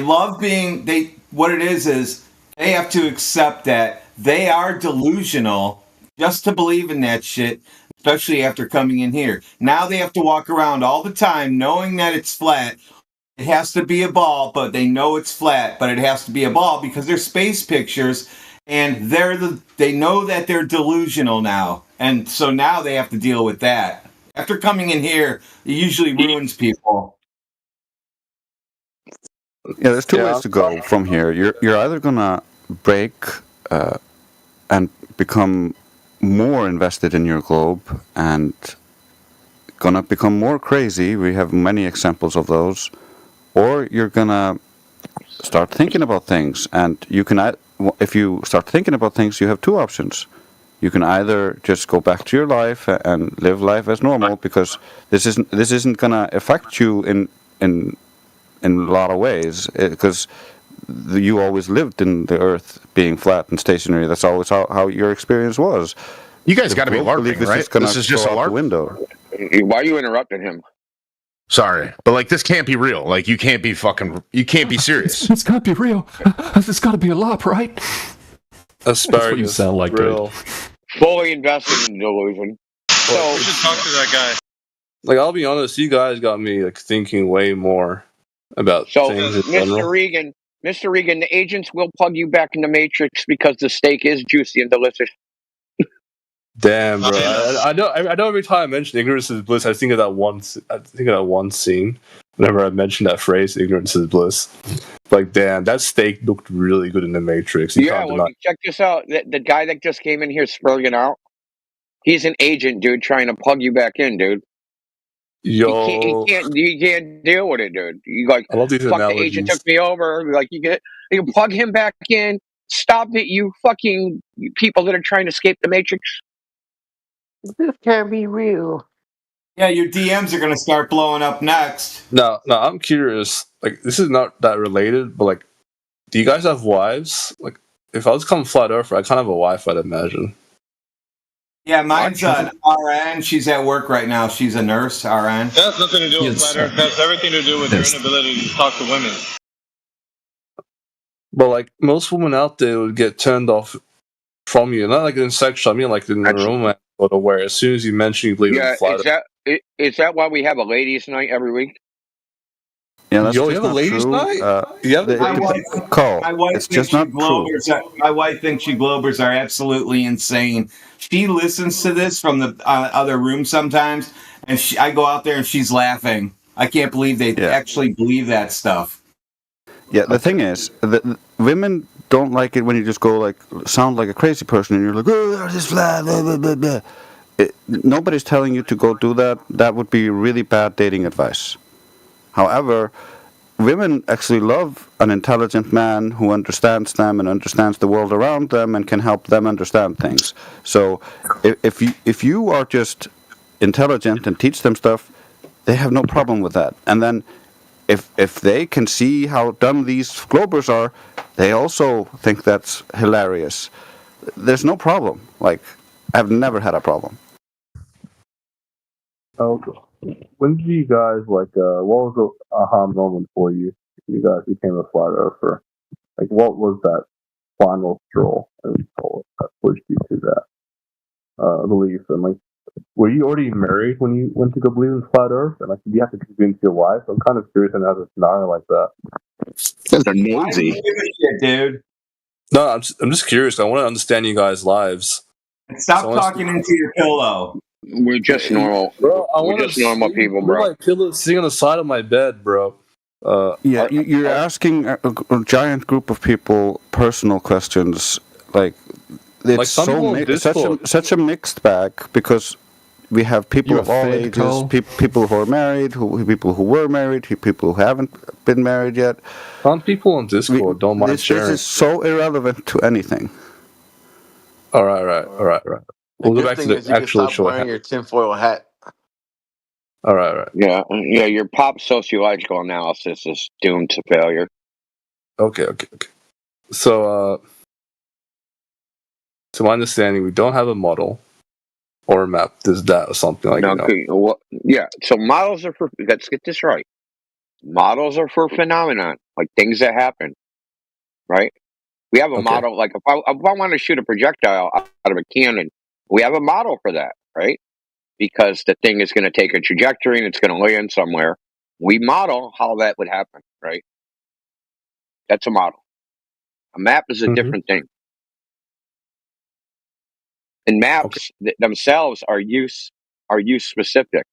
love being, what it is they have to accept that they are delusional just to believe in that shit, especially after coming in here. Now they have to walk around all the time knowing that it's flat. It has to be a ball, but they know it's flat, but it has to be a ball because they're space pictures, and they know that they're delusional now. And so now they have to deal with that. After coming in here, it usually ruins people. Yeah, there's two ways to go from here. You're either gonna break and become more invested in your globe and gonna become more crazy. We have many examples of those. Or you're gonna start thinking about things, and you can. If you start thinking about things, you have two options. You can either just go back to your life and live life as normal, because this isn't gonna affect you in a lot of ways, because you always lived in the Earth being flat and stationary. That's always how your experience was. You guys got to be LARPing, right? This is just a LARP. Window. Why are you interrupting him? Sorry, but like this can't be real. Like you can't be serious. This can't be real. This got to be a LARP, right? Asparagus. That's what you sound like, dude. Fully invested in delusion. So we should talk to that guy. Like, I'll be honest, you guys got me like thinking way more about things in general. Mr. Regan, the agents will plug you back in the Matrix because the steak is juicy and delicious. Damn, bro! I know. Every time I mention ignorance is bliss, I think of that one. Scene. Whenever I mention that phrase, "ignorance is bliss," like, damn, that steak looked really good in the Matrix. Check this out. The guy that just came in here spurring out, he's an agent, dude, trying to plug you back in, dude. Yo, he can't deal with it, dude. You I love these analogies. The agent took me over. Like, you can plug him back in. Stop it, you fucking people that are trying to escape the Matrix. This can't be real. Yeah, your DMs are going to start blowing up next. No, I'm curious. Like, this is not that related, but like, do you guys have wives? Like, if I was come flat earth, I kind of have a wife, I'd imagine. Yeah, mine's an RN. She's at work right now. She's a nurse, RN. That has nothing to do with flat earth. That has everything to do with your inability to talk to women. But like, most women out there would get turned off from you. Not like in sexual, I mean like in romance, but where as soon as you mention you believe in flat earth. Is that why we have a ladies' night every week? Yeah, that's Yo, just you have a not ladies' true. night? You have a My ladies' wife, Cole, my wife it's thinks just you not true. my wife thinks you Globers are absolutely insane. She listens to this from the other room sometimes, and I go out there and she's laughing. I can't believe they actually believe that stuff. Yeah, the thing is, women don't like it when you just go like sound like a crazy person, and you're like, oh, this flat, blah, blah, blah, blah. Nobody's telling you to go do that. That would be really bad dating advice. However, women actually love an intelligent man who understands them and understands the world around them and can help them understand things. So, if you are just intelligent and teach them stuff, they have no problem with that. And then, if they can see how dumb these Globers are, they also think that's hilarious. There's no problem. Like, I've never had a problem. Okay. When did you guys what was the aha moment for you? You guys became a flat earther. Like, what was that final straw that pushed you to that belief? And like, were you already married when you went to go believe in flat Earth? And like, did you have to convince your wife? I'm kind of curious on how a scenario like that. That's nosy, dude. No, I'm just curious. I want to understand you guys' lives. Stop talking into your pillow. We're just normal. Bro, We're just normal people, We're bro. like pillows sitting on the side of my bed, bro. You're asking a giant group of people personal questions. Like, it's Like some people on Discord. such a mixed bag, because we have people You're of all fed, ages, Cole. people who are married, people who were married, people who haven't been married yet. Some people on Discord don't mind sharing. This is so irrelevant to anything. All right. We'll go good back to thing the is you can actual stop show. wearing your tinfoil hat. All right. Yeah. Your pop sociological analysis is doomed to failure. Okay. So, to my understanding, we don't have a model or a map. There's that or something like that. Yeah. So models are for. Let's get this right. Models are for phenomenon, like things that happen, right? We have a model. Like if I want to shoot a projectile out of a cannon, we have a model for that, right? Because the thing is going to take a trajectory and it's going to land somewhere. We model how that would happen, right? That's a model. A map is a different thing. And maps themselves are use specific.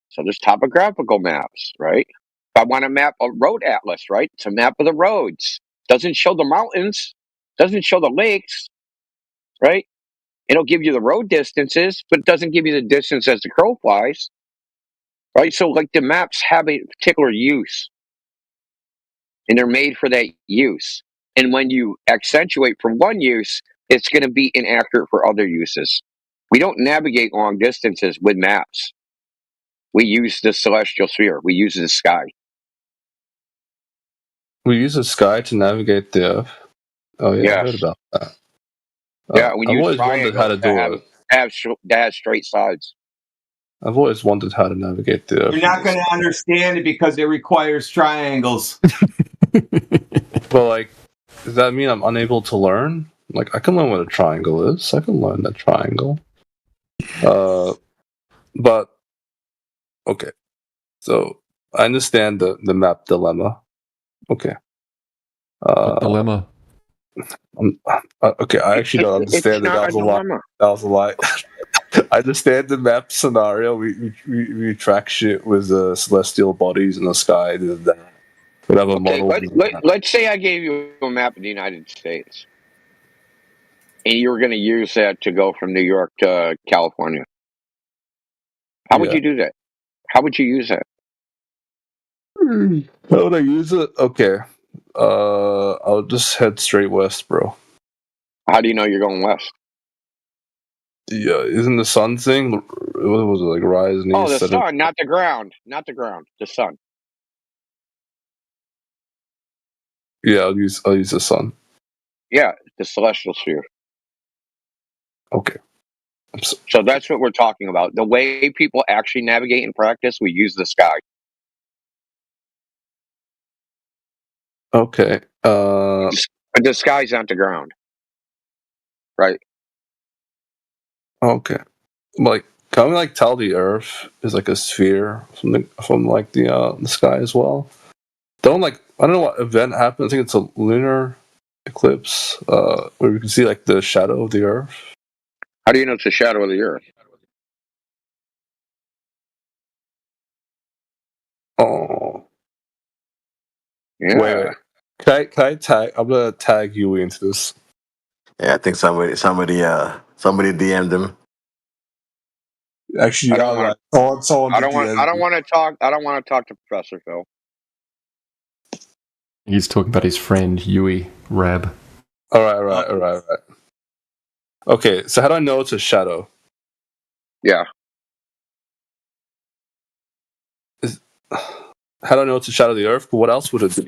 So there's topographical maps, right? If I want to map a road atlas, right? It's a map of the roads. Doesn't show the mountains, doesn't show the lakes, right? It'll give you the road distances, but it doesn't give you the distance as the crow flies, right? So like the maps have a particular use, and they're made for that use. And when you accentuate from one use, it's going to be inaccurate for other uses. We don't navigate long distances with maps. We use the celestial sphere. We use the sky. We use the sky to navigate the Earth. Oh yeah, I heard about that. Yeah, we I've use always wondered how to do it. Have straight sides. I've always wondered how to navigate the Earth. You're not going to understand it because it requires triangles. Well, like, does that mean I'm unable to learn? Like, I can learn what a triangle is. I can learn that triangle. But okay. So I understand the map dilemma. Okay. Dilemma. Okay, I actually don't understand that. That was a lie. I understand the map scenario. We track shit with celestial bodies in the sky. We have a model. Let's say I gave you a map of the United States, and you were going to use that to go from New York to California. How would you do that? How would you use that? How would I use it? Okay. I'll just head straight west, bro. How do you know you're going west? Yeah, isn't the sun thing? What was it, like rising? Oh, the sun, not the ground. Not the ground. The sun. Yeah, I'll use the sun. Yeah, the celestial sphere. Okay. So that's what we're talking about. The way people actually navigate in practice, we use the sky. Okay. The sky's not the ground. Right. Okay. Like, can we like tell the Earth is like a sphere from like the sky as well? don't I don't know what event happened. I think it's a lunar eclipse where we can see like the shadow of the Earth. How do you know it's the shadow of the Earth? Oh. Yeah. Wait. Can I tag? I'm gonna tag Yui into this. Yeah, I think somebody DM'd him. Actually, I don't want. someone I did don't want. DM I don't me. want to talk. I don't want to talk to Professor Phil. He's talking about his friend Yui Rab. All right. Okay, so how do I know it's a shadow? Yeah. How do I know it's a shadow of the Earth? But what else would it be?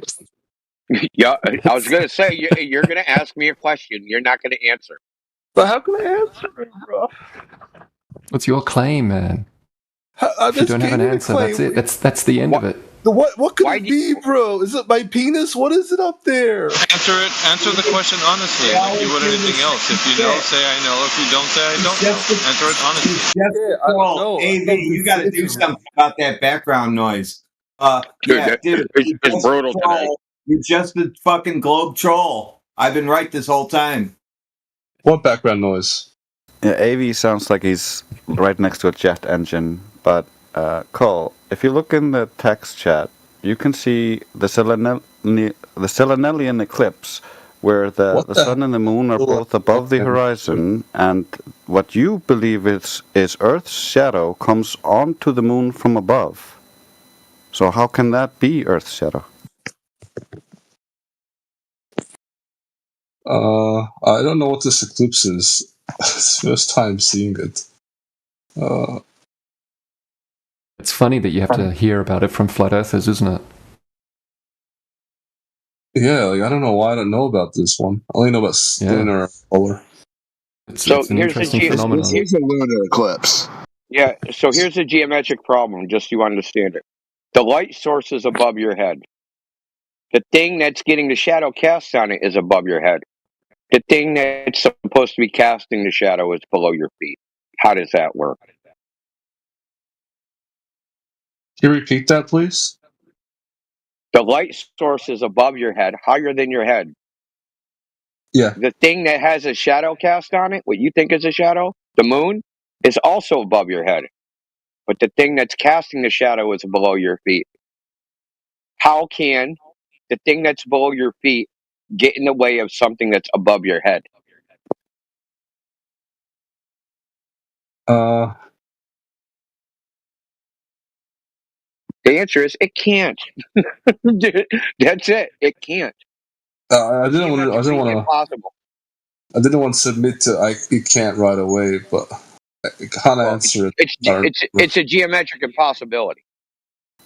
Yeah, I was gonna say you're gonna ask me a question. You're not gonna answer. But how can I answer it, bro? What's your claim, man? If you don't have an answer, that's it. That's the end of it. What could it be, bro? Is it my penis? What is it up there? Answer the question honestly, like you would anything else. If you know, say I know. If you don't say I don't know. Answer it honestly. Well, AV, you got to do something about that background noise. Dude, it's brutal today. You're just a fucking globe troll. I've been right this whole time. What background noise? Yeah, AV sounds like he's right next to a jet engine, but Cole, if you look in the text chat, you can see the Selenelian eclipse, where the sun and the moon are both above the horizon, and what you believe is Earth's shadow comes onto the moon from above. So how can that be Earth's shadow? I don't know what this eclipse is. It's the first time seeing it. It's funny that you have to hear about it from flat earthers, isn't it? Yeah, like I don't know why I don't know about this one. I only know about lunar polar. It's an interesting phenomenon. This is a lunar eclipse. Yeah. So here's the geometric problem, just so you understand it. The light source is above your head. The thing that's getting the shadow cast on it is above your head. The thing that's supposed to be casting the shadow is below your feet. How does that work? Can you repeat that, please? The light source is above your head, higher than your head. Yeah. The thing that has a shadow cast on it, what you think is a shadow, the moon, is also above your head. But the thing that's casting the shadow is below your feet. How can the thing that's below your feet get in the way of something that's above your head? The answer is it can't. That's it. It can't. I didn't want to. Impossible. I didn't want to submit to. It can't right away, but I can't answer it. It's a geometric impossibility.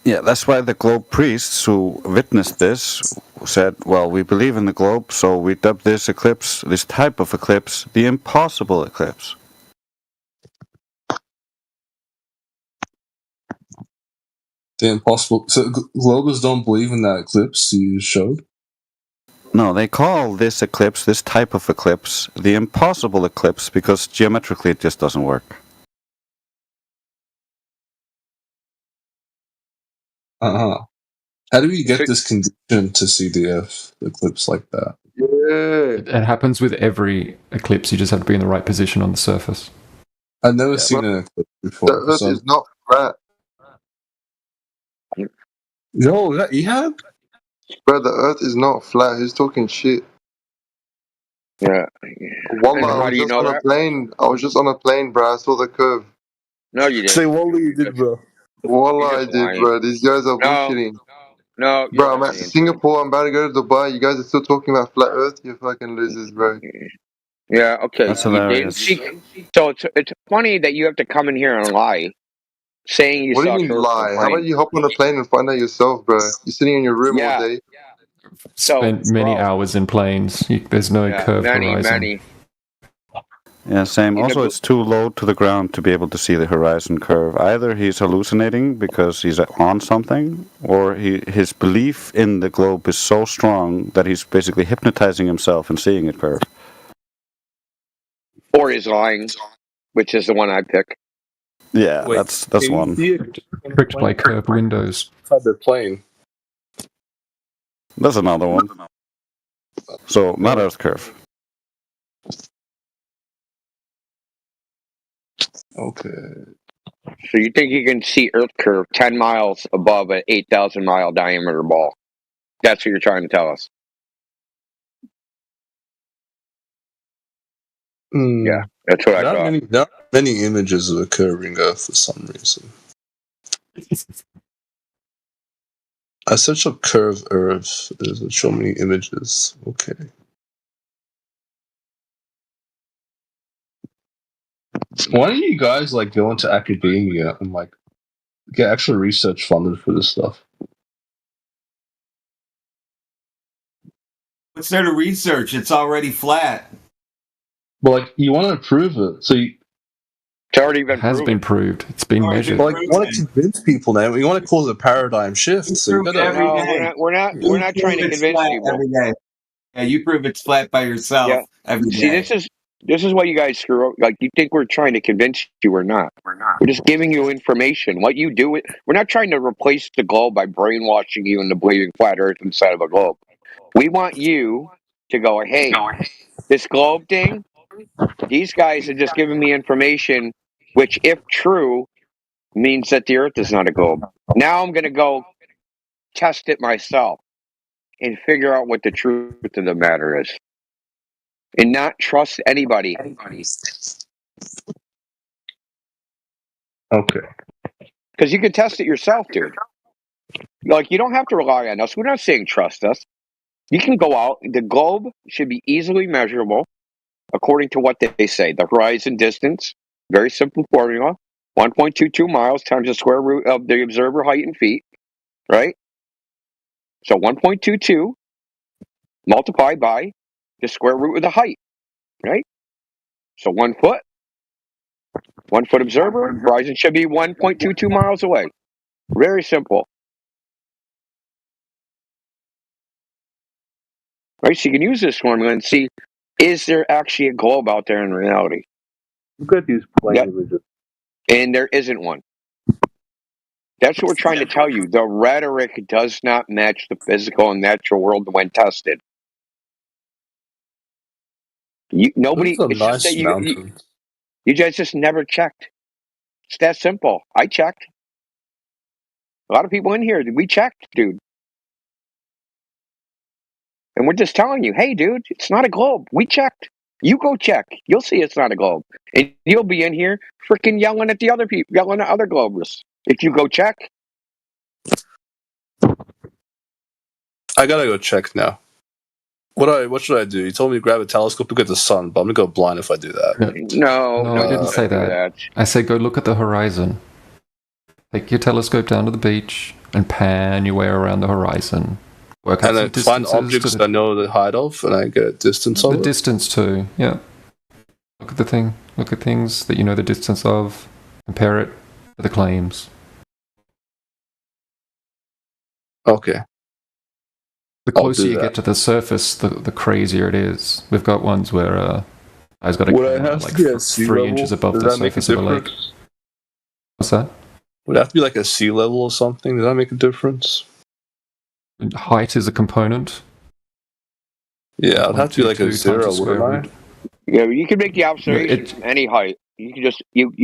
Yeah, that's why the globe priests who witnessed this said, well, we believe in the globe, so we dubbed this eclipse, this type of eclipse, the impossible eclipse. The impossible. So globers don't believe in that eclipse you showed? No, they call this eclipse, this type of eclipse, the impossible eclipse because geometrically it just doesn't work. How do we get this condition to see the eclipse like that? Yeah. It happens with every eclipse. You just have to be in the right position on the surface. I've never seen an eclipse before. The Earth is not flat. Yo, is that Ehab? Bro, the Earth is not flat. He's talking shit. Yeah. Wallah, I was just on a plane, bro. I saw the curve. No, you didn't. Say Wallah, you did, bro. Wallah, I did, bro. These guys are bullshitting. No, bro, I'm at Singapore. I'm about to go to Dubai. You guys are still talking about flat Earth. You fucking losers, bro. Yeah, okay. That's hilarious. So it's funny that you have to come in here and lie, saying you What do saw you mean curves lie? on How about you hop on a plane and find out yourself, bro? You're sitting in your room all day. Spent many hours in planes. There's no curved horizon. Yeah, same. Also, it's too low to the ground to be able to see the horizon curve. Either he's hallucinating because he's on something, or his belief in the globe is so strong that he's basically hypnotizing himself and seeing it curve. Or he's lying, which is the one I pick. Yeah, that's one. Tricked by curved windows. Inside the plane. That's another one. So not Earth curve. Okay. So you think you can see Earth curve 10 miles above an 8,000 mile diameter ball? That's what you're trying to tell us. Yeah, that's what I thought. Not many images of a curving Earth for some reason. I searched up curve Earth. It doesn't show many images. Okay. Why don't you guys like go into academia and like get actual research funded for this stuff? What's there to research? It's already flat. But like, you want to prove it, so you. It's already been has been proved. It's been measured. Like, you want to convince people now. You want to cause a paradigm shift. So you gotta. No, we're not trying to convince people. Every day. Yeah, you prove it's flat by yourself. Yeah. Every day. See, this is why you guys screw up. Like, you think we're trying to convince you or not? We're just giving you information. What you do, we're not trying to replace the globe by brainwashing you into believing flat Earth inside of a globe. We want you to go, hey, this globe thing, these guys are just giving me information, which, if true, means that the Earth is not a globe. Now I'm going to go test it myself and figure out what the truth of the matter is. And not trust anybody. Okay. Because you can test it yourself, dude. Like, you don't have to rely on us. We're not saying trust us. You can go out. The globe should be easily measurable according to what they say. The horizon distance, very simple formula, 1.22 miles times the square root of the observer height in feet, right? So 1.22 multiplied by the square root of the height, right? So 1 foot. 1 foot observer, horizon should be 1.22 miles away. Very simple. Right? So you can use this formula and see, is there actually a globe out there in reality? Look at these plane images. And there isn't one. That's what we're trying to tell you. The rhetoric does not match the physical and natural world when tested. Nobody. Those are It's nice just that you mountains. guys just never checked. It's that simple. I checked. A lot of people in here, we checked, dude. And we're just telling you, hey, dude, it's not a globe. We checked. You go check. You'll see it's not a globe. And you'll be in here freaking yelling at the other people, yelling at other globers. If you go check. I gotta go check now. What should I do? You told me to grab a telescope to get the sun, but I'm gonna go blind if I do that. No, I didn't say that. I said go look at the horizon. Take your telescope down to the beach and pan your way around the horizon. Work out And then find objects that I know the height of, and I get a distance of the it. distance too. Yeah. Look at the thing. Look at things that you know the distance of. Compare it to the claims. Okay. The closer you get to the surface, the crazier it is. We've got ones where I've got a Would I camera have like to be at sea 3 level? inches above Does the that make a surface of a lake. difference? What's that? Would it have to be like a sea level or something? Does that make a difference? Height is a component. Yeah, it'd have to be like a 1.22 zero, times the square wouldn't I? root. Yeah, you can make the observation from any height. You can just you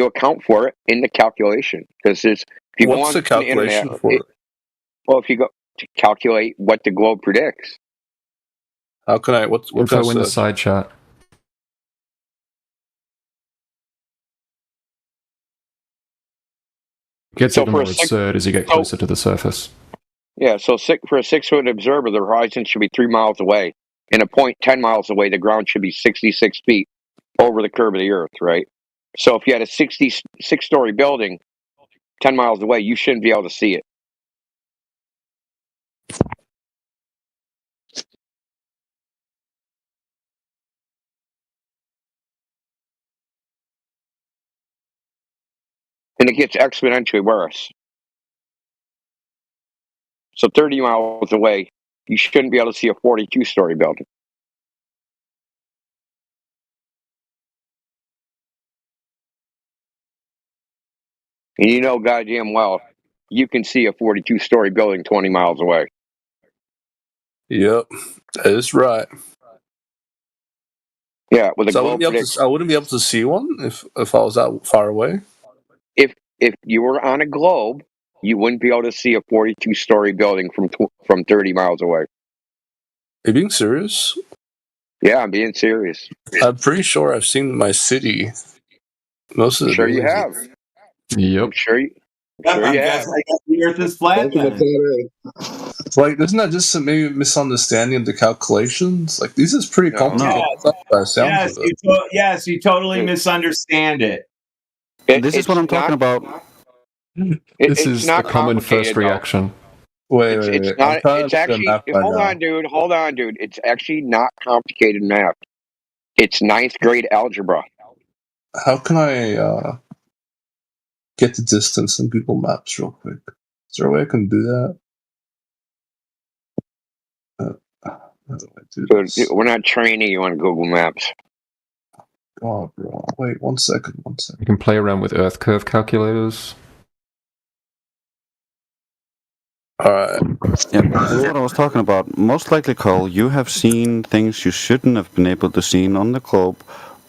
account for it in the calculation because there's if you go What's on the calculation internet, for it? Well, if you go to calculate what the globe predicts. How can I? What can I Info in the search? side chat. It gets So even for more a six- absurd as you get closer to the surface. Yeah, so for a 6-foot observer, the horizon should be 3 miles away. And a point 10 miles away, the ground should be 66 feet over the curve of the earth, right? So if you had a 66-story building 10 miles away, you shouldn't be able to see it. And it gets exponentially worse. So 30 miles away, you shouldn't be able to see a 42-story building. And you know goddamn well, you can see a 42-story building 20 miles away. Yep, that is right. Yeah, with a So globe I wouldn't be able to see one if I was that far away. If you were on a globe, you wouldn't be able to see a 42-story building from 30 miles away. Are you being serious? Yeah, I'm being serious. I'm pretty sure I've seen my city. Most of the Sure you buildings- have. Yep. I'm sure you I'm guessing the Earth is flat. Then. Like, isn't that just a maybe misunderstanding of the calculations? Like, this is pretty complicated stuff by the sounds of it. Yes, you totally misunderstand it. This is what I'm talking about. This is a common first reaction. Wait, It's not. It's actually. Hold on, dude. It's actually not complicated math. It's 9th grade algebra. How can I get the distance in Google Maps real quick? Is there a way I can do that? How do I do Dude, this? we're not training you on Google Maps. God, bro. Wait, one second. You can play around with Earth curve calculators. Alright. Yeah, this is what I was talking about. Most likely, Cole, you have seen things you shouldn't have been able to see on the globe,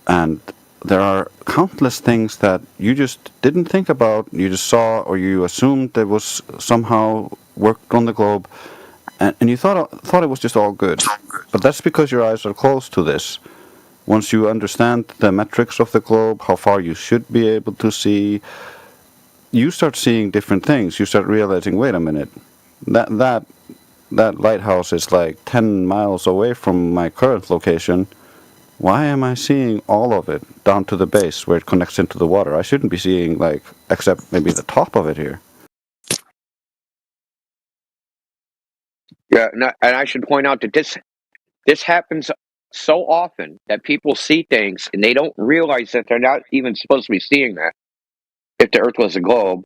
and there are countless things that you just didn't think about, you just saw, or you assumed that was somehow worked on the globe, and you thought it was just all good. But that's because your eyes are closed to this. Once you understand the metrics of the globe, how far you should be able to see, you start seeing different things. You start realizing, wait a minute, that lighthouse is like 10 miles away from my current location. Why am I seeing all of it down to the base where it connects into the water? I shouldn't be seeing, like, except maybe the top of it here. Yeah, and I should point out that this happens so often that people see things and they don't realize that they're not even supposed to be seeing that if the Earth was a globe.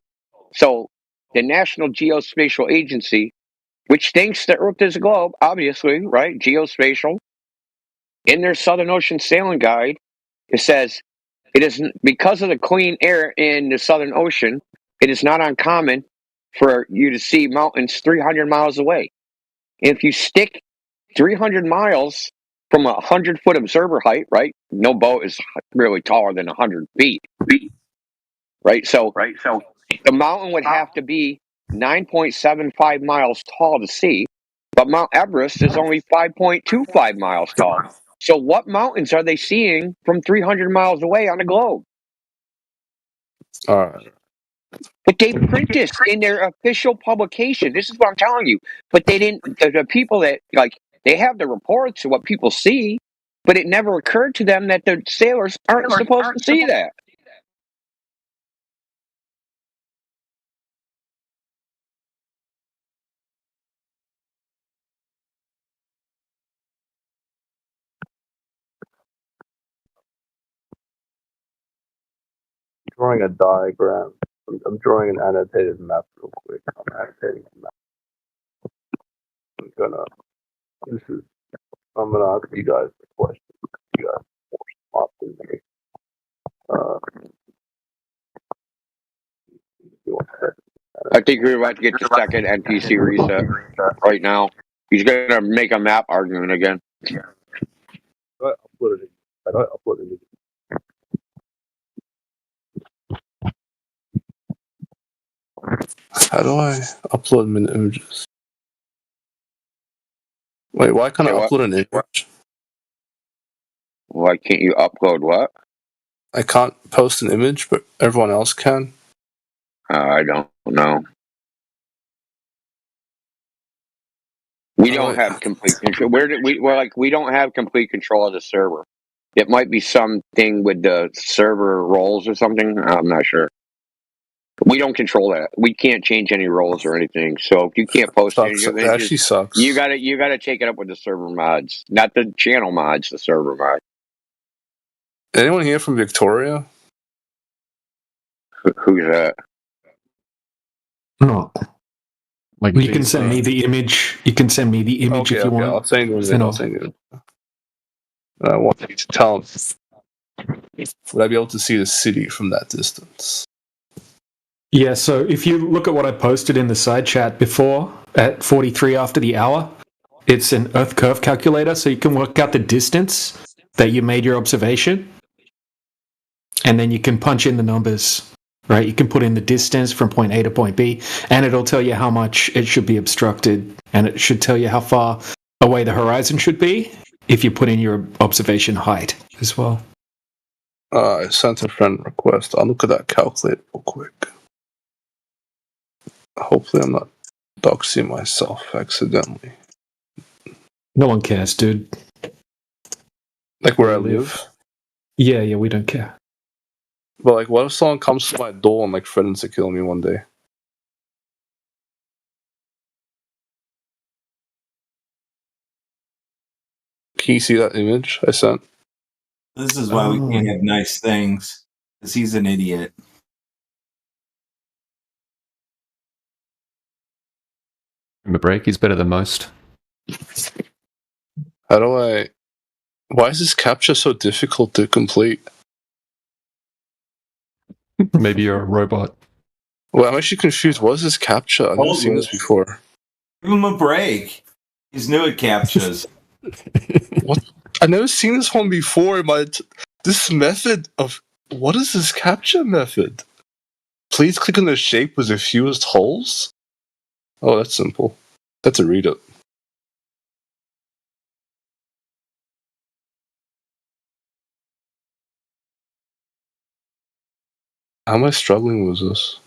So the National Geospatial Agency, which thinks the Earth is a globe, obviously, right? Geospatial, in their Southern Ocean Sailing Guide, it says it is because of the clean air in the Southern Ocean, it is not uncommon for you to see mountains 300 miles away. If you stick 300 miles from 100-foot observer height, right? No boat is really taller than 100 feet, right? So the mountain would have to be 9.75 miles tall to see, but Mount Everest is only 5.25 miles tall. So what mountains are they seeing from 300 miles away on the globe? Alright. But they print this in their official publication. This is what I'm telling you. But they didn't. The people that they have the reports of what people see, but it never occurred to them that the sailors aren't supposed to see that. Drawing a diagram. I'm drawing an annotated map real quick. I'm annotating the map. I'm gonna ask you guys a question. You guys more smart than me. I think we're about to get the second NPC reset right now. He's gonna make a map argument again. I uploaded it. How do I upload min images? Wait, why can't I upload an image? Why can't you upload what? I can't post an image, but everyone else can. I don't know. We don't have complete control. We don't have complete control of the server. It might be something with the server roles or something. I'm not sure. We don't control that. We can't change any roles or anything. So if you can't post anything, it actually sucks. You gotta take it up with the server mods, not the channel mods. The server mod. Anyone here from Victoria? Who's that? No. Like you can send me the image. You can send me the image if you want. I'll send you. I want you to tell them. Would I be able to see the city from that distance? Yeah, so if you look at what I posted in the side chat before, at 43 after the hour, it's an Earth curve calculator, so you can work out the distance that you made your observation, and then you can punch in the numbers, right? You can put in the distance from point A to point B, and it'll tell you how much it should be obstructed, and it should tell you how far away the horizon should be if you put in your observation height as well. I sent a friend request. I'll look at that calculator real quick. Hopefully I'm not doxing myself accidentally. No one cares, dude. Like where I live? Yeah, we don't care. But like, what if someone comes to my door and like threatens to kill me one day? Can you see that image I sent? This is why we can't have nice things, because he's an idiot. Remember, break is better than most. How do I... Why is this capture so difficult to complete? Maybe you're a robot. Well, I'm actually confused. What is this capture? I've never seen this before. Give him a break. He's new at captchas. What? I've never seen this one before. This method of... What is this capture method? Please click on the shape with the fewest holes? Oh, that's simple. That's a read it. How am I struggling with this?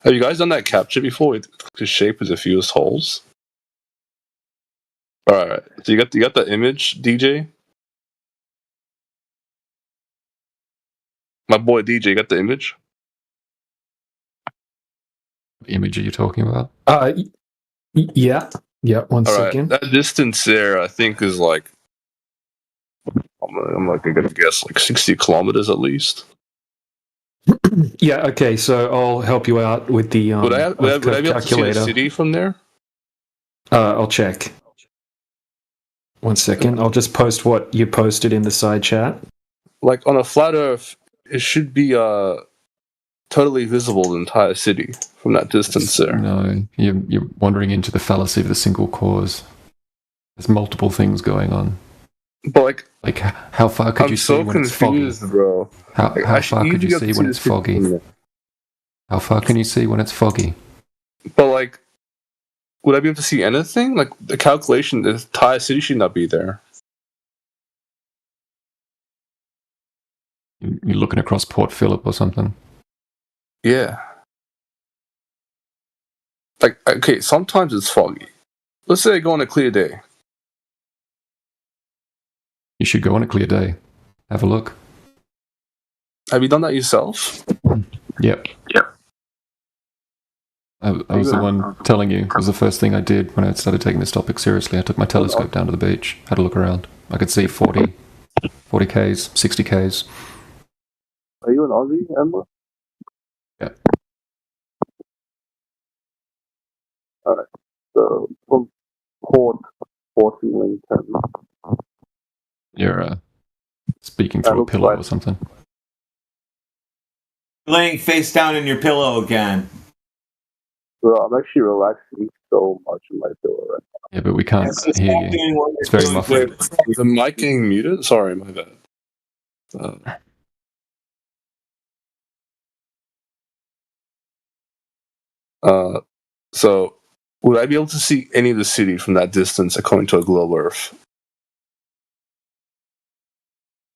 Have you guys done that capture before with the shape with the fewest holes? Alright, so you got the image, DJ? My boy DJ, you got the image? What image are you talking about? Yeah, one second. That distance there, I think, is like... I'm like gonna guess like 60 kilometers at least. Yeah, okay, so I'll help you out with the would I be able to see the city from there? I'll check. 1 second. I'll just post what you posted in the side chat. Like on a flat Earth, it should be totally visible the entire city from that distance there. No, you're wandering into the fallacy of the single cause. There's multiple things going on. But like how far could you see when it's foggy? Bro. How far could you see when it's foggy? How far can you see when it's foggy? But like, would I be able to see anything? Like the calculation, the entire city should not be there. You're looking across Port Phillip or something. Yeah. Like, okay, sometimes it's foggy. Let's say I go on a clear day. You should go on a clear day. Have a look. Have you done that yourself? Yep. I was the one telling you. It was the first thing I did when I started taking this topic seriously. I took my telescope down to the beach, had a look around. I could see 40 Ks, 60 Ks. Are you an Aussie, Emma? Yeah. Alright. So, from Port Wellington. You're speaking through a pillow or something. Laying face down in your pillow again. Well, I'm actually relaxing so much in my pillow right now. Yeah, but we can't hear you. It's very muffled. Is the mic getting muted? Sorry, my bad. So, would I be able to see any of the city from that distance according to a globe Earth?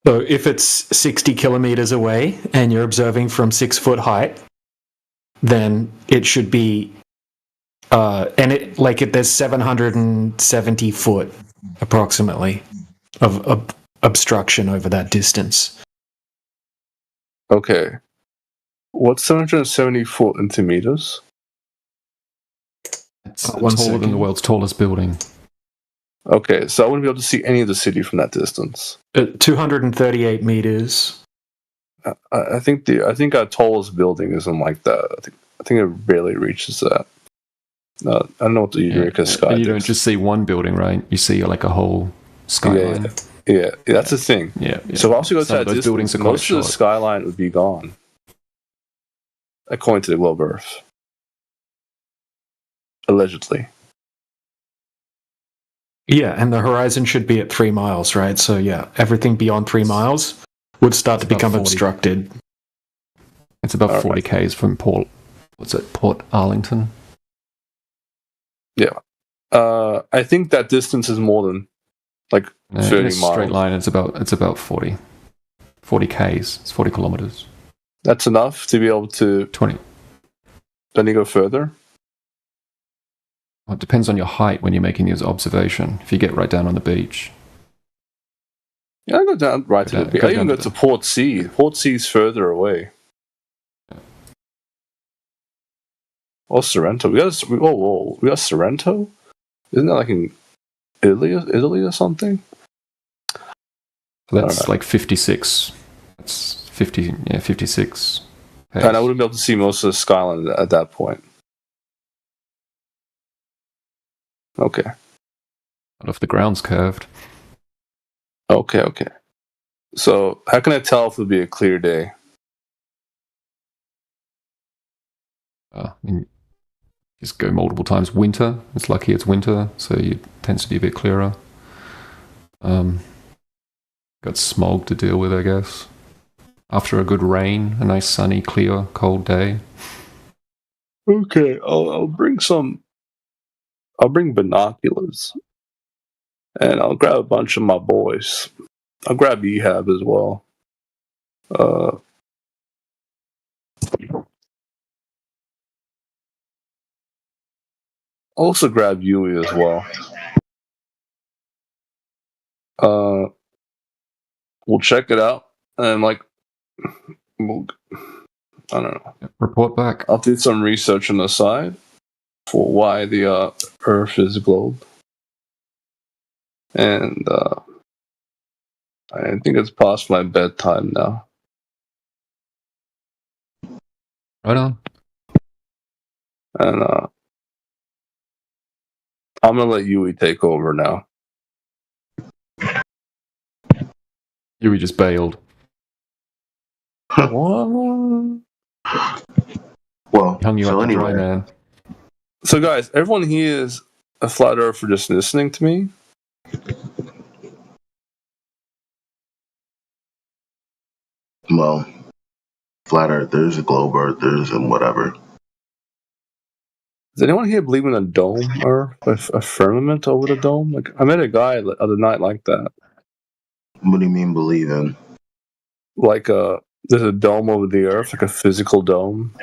So if it's 60 kilometers away and you're observing from 6 foot height, then it should be, there's 770 foot approximately of obstruction over that distance. Okay. What's 770 foot into meters? It's taller than the world's tallest building. Okay, so I wouldn't be able to see any of the city from that distance. 238 meters. I think our tallest building isn't like that. I think it barely reaches that. I don't know what the Eureka sky is. You don't just see one building, right? You see like a whole skyline. Yeah, that's the thing. Yeah. So if I also go to Some that of those buildings distance, are quite most of the short. skyline would be gone. according to the globe Earth. Allegedly. Yeah, and the horizon should be at 3 miles, right? So yeah, everything beyond 3 miles would start to become obstructed. It's about 40 k's from Port Arlington. Yeah. I think that distance is more than like 30 in a miles. Straight line, it's about 40 k's. It's 40 kilometers. That's enough to be able to 20. Then you go further. Well, it depends on your height when you're making this observation. If you get right down on the beach. Yeah, I go down right to the beach. I even go to Port C. Port C is further away. Or Sorrento. We got Sorrento? Isn't that like in Italy or something? So that's like 56. That's 56. And I wouldn't be able to see most of the skyline at that point. Okay. Not if the ground's curved. Okay. So, how can I tell if it'll be a clear day? Just go multiple times. Winter. It's lucky it's winter, so it tends to be a bit clearer. Got smog to deal with, I guess. After a good rain, a nice sunny, clear, cold day. Okay, I'll bring some. I'll bring binoculars, and I'll grab a bunch of my boys. I'll grab Ehab as well. I'll also grab Yui as well. We'll check it out, and I don't know. Report back. I'll do some research on the side for why the Earth is a globe, and I think it's past my bedtime now. Right on. And I'm gonna let Yui take over now. Yui just bailed. What? Well, hung you so up to dry, anyway. man. So, guys, everyone here is a flat earther just listening to me. Well, flat earthers, globe earthers, and whatever. Does anyone here believe in a dome or a firmament over the dome? Like, I met a guy the other night like that. What do you mean believe in? Like, there's a dome over the earth, like a physical dome.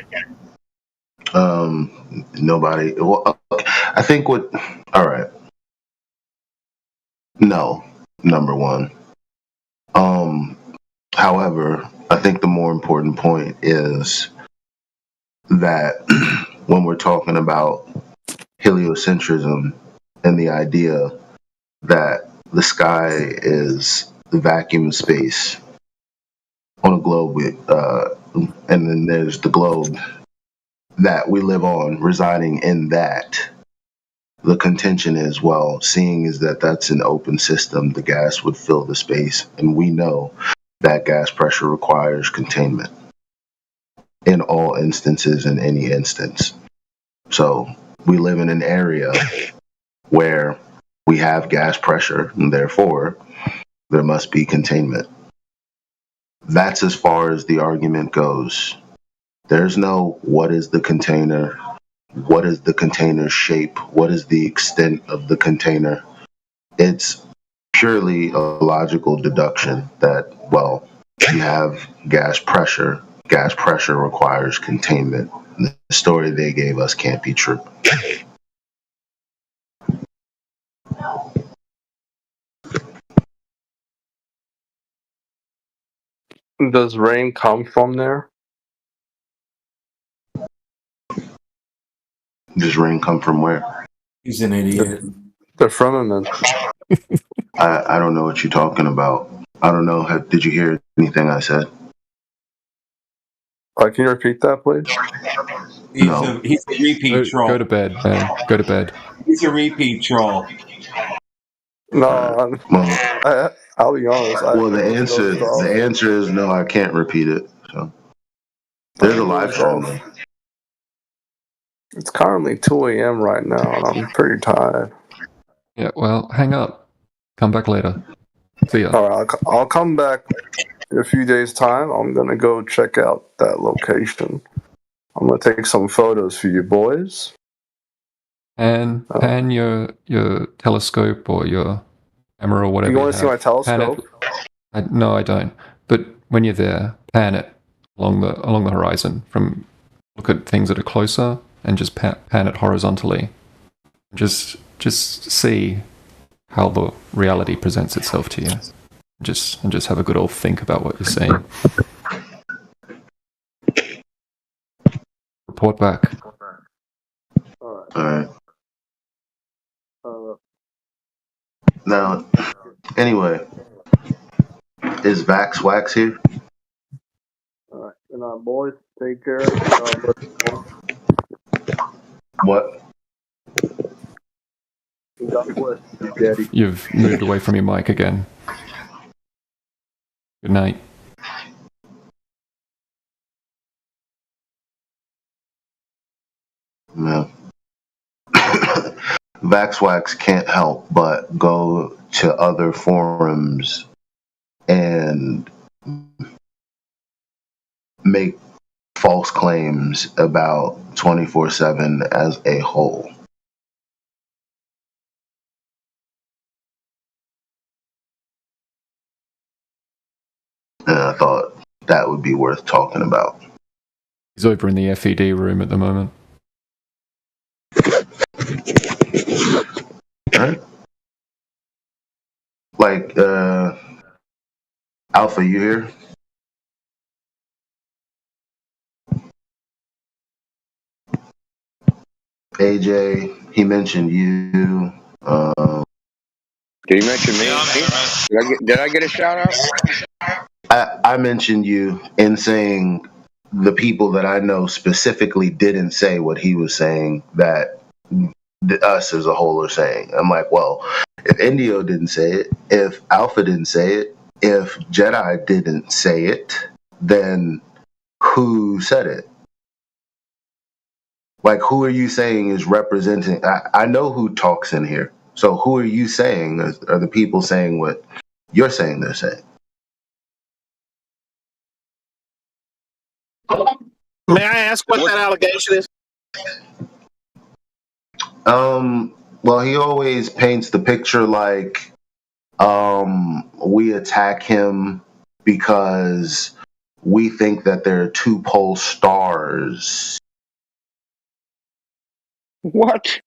Nobody. Well, I think all right. No, number one. However, I think the more important point is that when we're talking about heliocentrism and the idea that the sky is the vacuum space on a globe, and then there's the globe that we live on, residing in that. The contention is, well, seeing is that that's an open system, the gas would fill the space, and we know that gas pressure requires containment in all instances, in any instance. So we live in an area where we have gas pressure, and therefore there must be containment. That's as far as the argument goes. There's no what is the container, what is the container's shape, what is the extent of the container. It's purely a logical deduction that, well, you have gas pressure requires containment. The story they gave us can't be true. Does rain come from there? Does rain come from where? He's an idiot. The firmament. I don't know what you're talking about. I don't know. Did you hear anything I said? Can you repeat that, please? He's a repeat troll. Go to bed, man. Go to bed. He's a repeat troll. No, I'll be honest. Well, the answer is no. I can't repeat it. So there's a live stream. It's currently 2 a.m. right now, and I'm pretty tired. Yeah, well, hang up. Come back later. See ya. Alright, I'll come back in a few days' time. I'm gonna go check out that location. I'm gonna take some photos for you boys. And pan your telescope or your camera or whatever. You want to see my telescope? No, I don't. But when you're there, pan it along the horizon. Look at things that are closer and just pan it horizontally. Just see how the reality presents itself to you. Just have a good old think about what you're seeing. Report back. Alright. Now, anyway, is Vax Wax here? Alright, and boys, take care. What? Daddy. You've moved away from your mic again. Good night. No. VaxWax can't help but go to other forums and make false claims about 24/7 as a whole. And I thought that would be worth talking about. He's over in the FED room at the moment. Right? Like, Alpha, you here? AJ, he mentioned you. Did he mention me? Did I get a shout out? I mentioned you in saying the people that I know specifically didn't say what he was saying that us as a whole are saying. I'm like, well, if Indio didn't say it, if Alpha didn't say it, if Jedi didn't say it, then who said it? Like, who are you saying is representing? I know who talks in here. So who are you saying are the people saying what you're saying they're saying? May I ask what that allegation is? Well, he always paints the picture like we attack him because we think that there are two pole stars. What?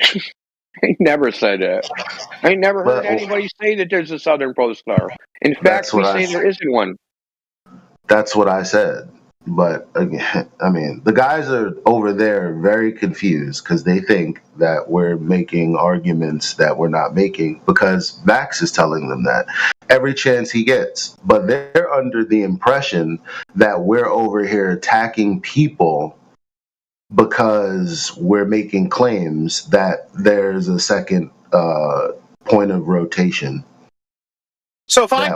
I never said that. I never heard anybody say that there's a Southern Pole Star. In fact, we say there isn't one. That's what I said. But again, I mean, the guys are over there very confused because they think that we're making arguments that we're not making because Vax is telling them that every chance he gets. But they're under the impression that we're over here attacking people because we're making claims that there's a second point of rotation. So if I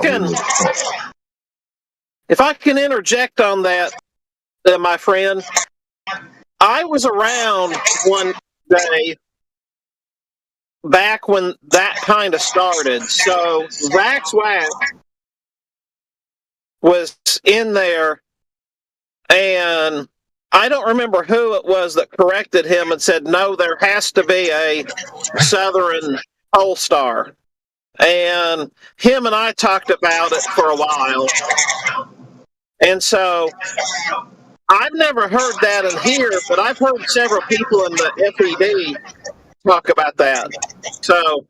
can interject on that, my friend, I was around one day back when that kind of started. So VaxWax was in there, and I don't remember who it was that corrected him and said, no, there has to be a Southern Pole Star. And him and I talked about it for a while. And so I've never heard that in here, but I've heard several people in the FED talk about that. So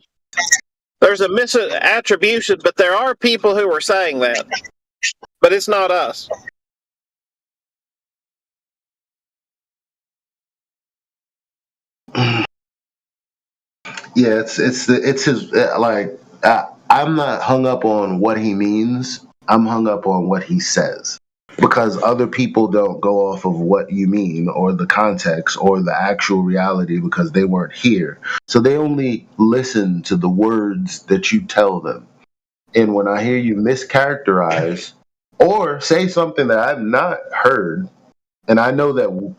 there's a misattribution, but there are people who are saying that. But it's not us. Yeah, it's his like. I'm not hung up on what he means. I'm hung up on what he says because other people don't go off of what you mean or the context or the actual reality because they weren't here. So they only listen to the words that you tell them. And when I hear you mischaracterize or say something that I've not heard, and I know that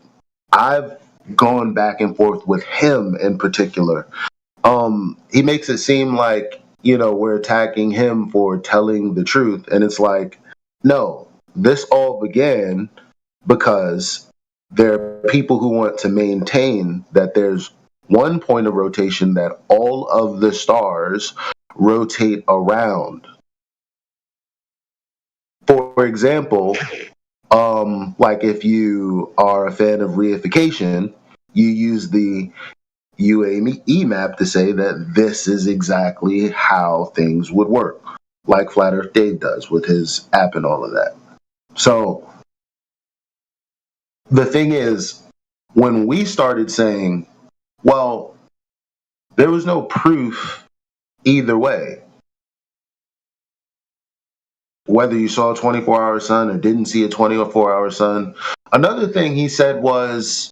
I've gone back and forth with him in particular. He makes it seem like, we're attacking him for telling the truth. And it's like, no, this all began because there are people who want to maintain that there's one point of rotation that all of the stars rotate around. For example, like if you are a fan of reification, you use the UAE map to say that this is exactly how things would work, like Flat Earth Dave does with his app and all of that. So the thing is, when we started saying, well, there was no proof either way, whether you saw a 24-hour sun or didn't see a 24-hour sun. Another thing he said was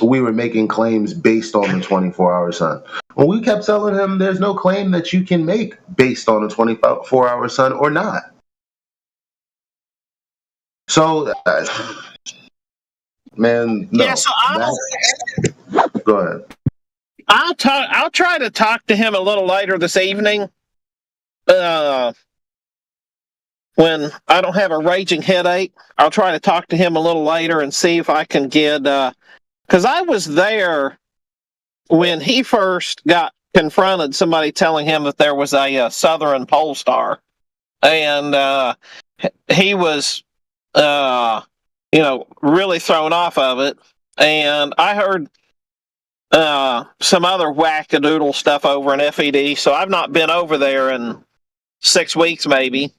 we were making claims based on the 24-hour sun. Well, we kept telling him there's no claim that you can make based on a 24-hour sun or not. So, man, no. Yeah, so Go ahead. I'll try to talk to him a little later this evening. When I don't have a raging headache, I'll try to talk to him a little later and see if I can get, because I was there when he first got confronted, somebody telling him that there was a southern pole star, and he was, really thrown off of it. And I heard some other wackadoodle stuff over in FED, so I've not been over there in 6 weeks maybe.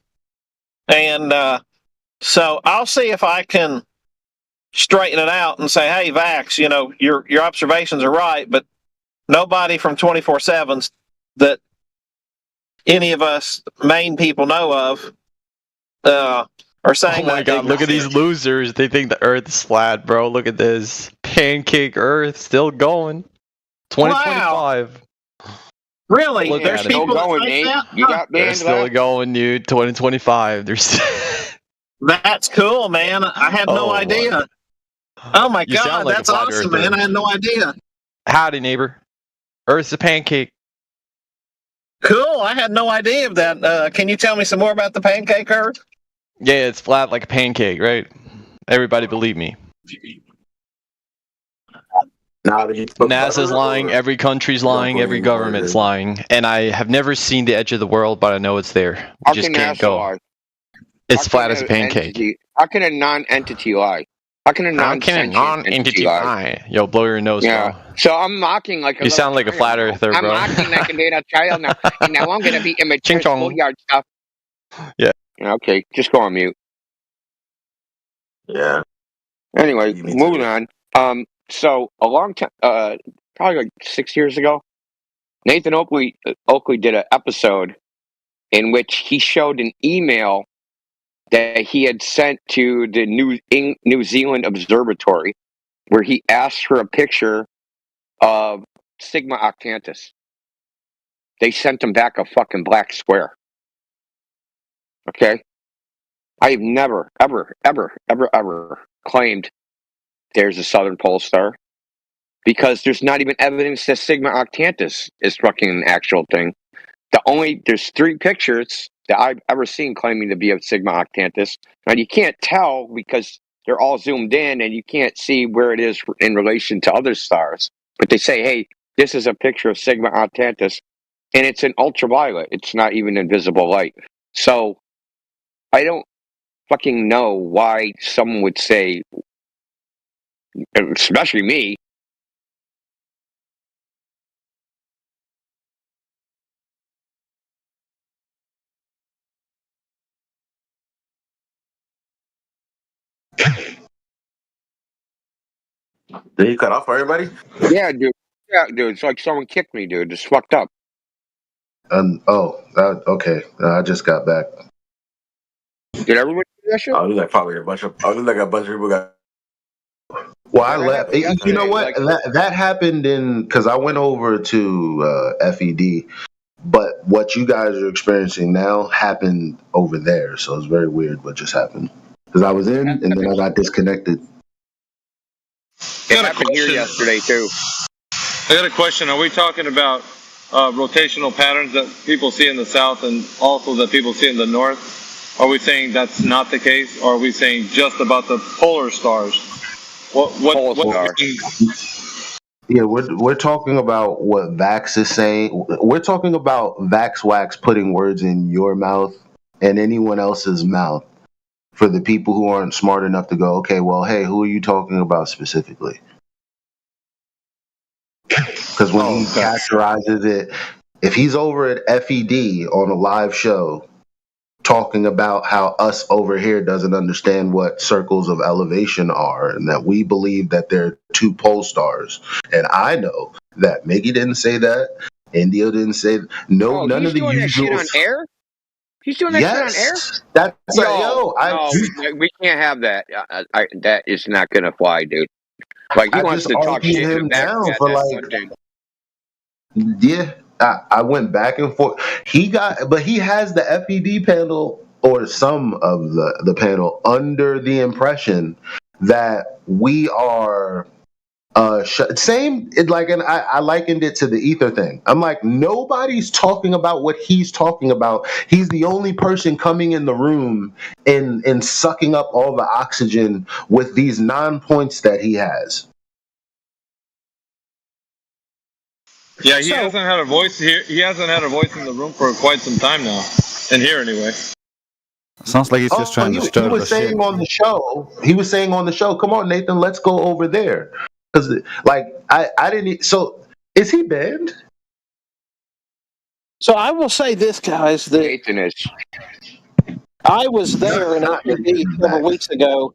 And so I'll see if I can straighten it out and say, hey, Vax, your observations are right, but nobody from 24/7 that any of us main people know of are saying oh my god, look at these losers. They think the Earth is flat, bro. Look at this. Pancake Earth still going. 2025. Wow. Really? Look There's at people going, it. Nate. You got They're banned. still going, dude. 2025. That's cool, man. I had no idea. Oh my You god, sound like that's a flat awesome, earther. man. I had no idea. Howdy, neighbor. Earth's a pancake. Cool. I had no idea of that. Can you tell me some more about the pancake Earth? Yeah, it's flat like a pancake, right? Everybody believe me. NASA's lying, every country's lying, every government's lying, and I have never seen the edge of the world, but I know it's there. You How just can can't NASA go. lie? It's How flat can as a pancake. How can a non-entity lie? How can a How can a non-sentient non-entity lie? Yo, blow your nose, Yeah. bro. So I'm mocking like a You little sound like a child flat now. earther, I'm bro. mocking like a little child now. And now I'm going to be immature Ching chong. schoolyard stuff. Yeah. Okay, just go on mute. Yeah. Anyway, moving on. So a long time, probably like 6 years ago, Nathan Oakley did an episode in which he showed an email that he had sent to the New Zealand Observatory, where he asked for a picture of Sigma Octantis. They sent him back a fucking black square. Okay? I've never, ever, ever, ever, ever claimed there's a southern pole star, because there's not even evidence that Sigma Octantis is fucking an actual thing. There's 3 pictures that I've ever seen claiming to be of Sigma Octantis, and you can't tell because they're all zoomed in and you can't see where it is in relation to other stars. But they say, hey, this is a picture of Sigma Octantis, and it's in ultraviolet. It's not even in visible light. So I don't fucking know why someone would say, especially me, Did you cut off for everybody? Yeah, dude. Yeah, dude. It's like someone kicked me, dude. It's fucked up. Okay. I just got back. Did everyone do that shit? I look like probably a bunch of people got. Well, I left. You know what? That happened because I went over to FED, but what you guys are experiencing now happened over there. So it's very weird what just happened. Because I was in and then I got disconnected. It happened here yesterday too. I got a question. Are we talking about rotational patterns that people see in the south and also that people see in the north? Are we saying that's not the case, or are we saying just about the polar stars? Yeah, we're talking about what Vax is saying. We're talking about Vax Wax putting words in your mouth and anyone else's mouth for the people who aren't smart enough to go, okay, well, hey, who are you talking about specifically? Because when he categorizes it, if he's over at FED on a live show talking about how us over here doesn't understand what circles of elevation are and that we believe that they're two pole stars, and I know that Miggy didn't say that, Indio didn't say that. No, none of the usual. He's doing that shit on air? He's doing that shit on air? That's no, we can't have that. That is not going to fly, dude. Like, he wants to talk shit him down for yeah. I went back and forth. But he has the FED panel or some of the panel under the impression that we are same. And I likened it to the ether thing. I'm like, nobody's talking about what he's talking about. He's the only person coming in the room and sucking up all the oxygen with these non-points that he has. Yeah, he hasn't had a voice here. He hasn't had a voice in the room for quite some time now. In here, anyway. Sounds like he's just trying to stir he was saying shit. on the show. He was saying on the show, "Come on, Nathan, let's go over there." Because, I didn't. So, is he banned? So I will say this, guys. That I was there in FED several weeks ago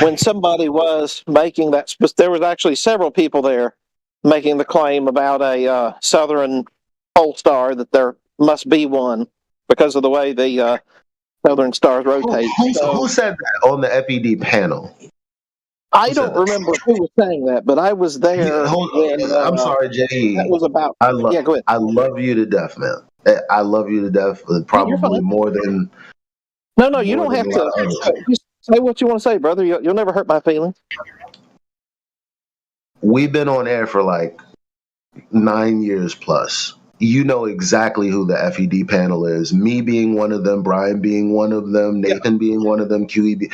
when somebody was making that. There was actually several people there making the claim about a southern pole star, that there must be one because of the way the southern stars rotate. Who said that on the FED panel? I don't remember who was saying that, but I was there. I'm sorry, Jay. That was about. Yeah, go ahead. I love you to death, man. I love you to death. Probably more than. No, you don't have to. Just say what you want to say, brother. You'll never hurt my feelings. We've been on air for 9 years plus. You know exactly who the FED panel is. Me being one of them, Brian being one of them, Nathan being one of them, QEB.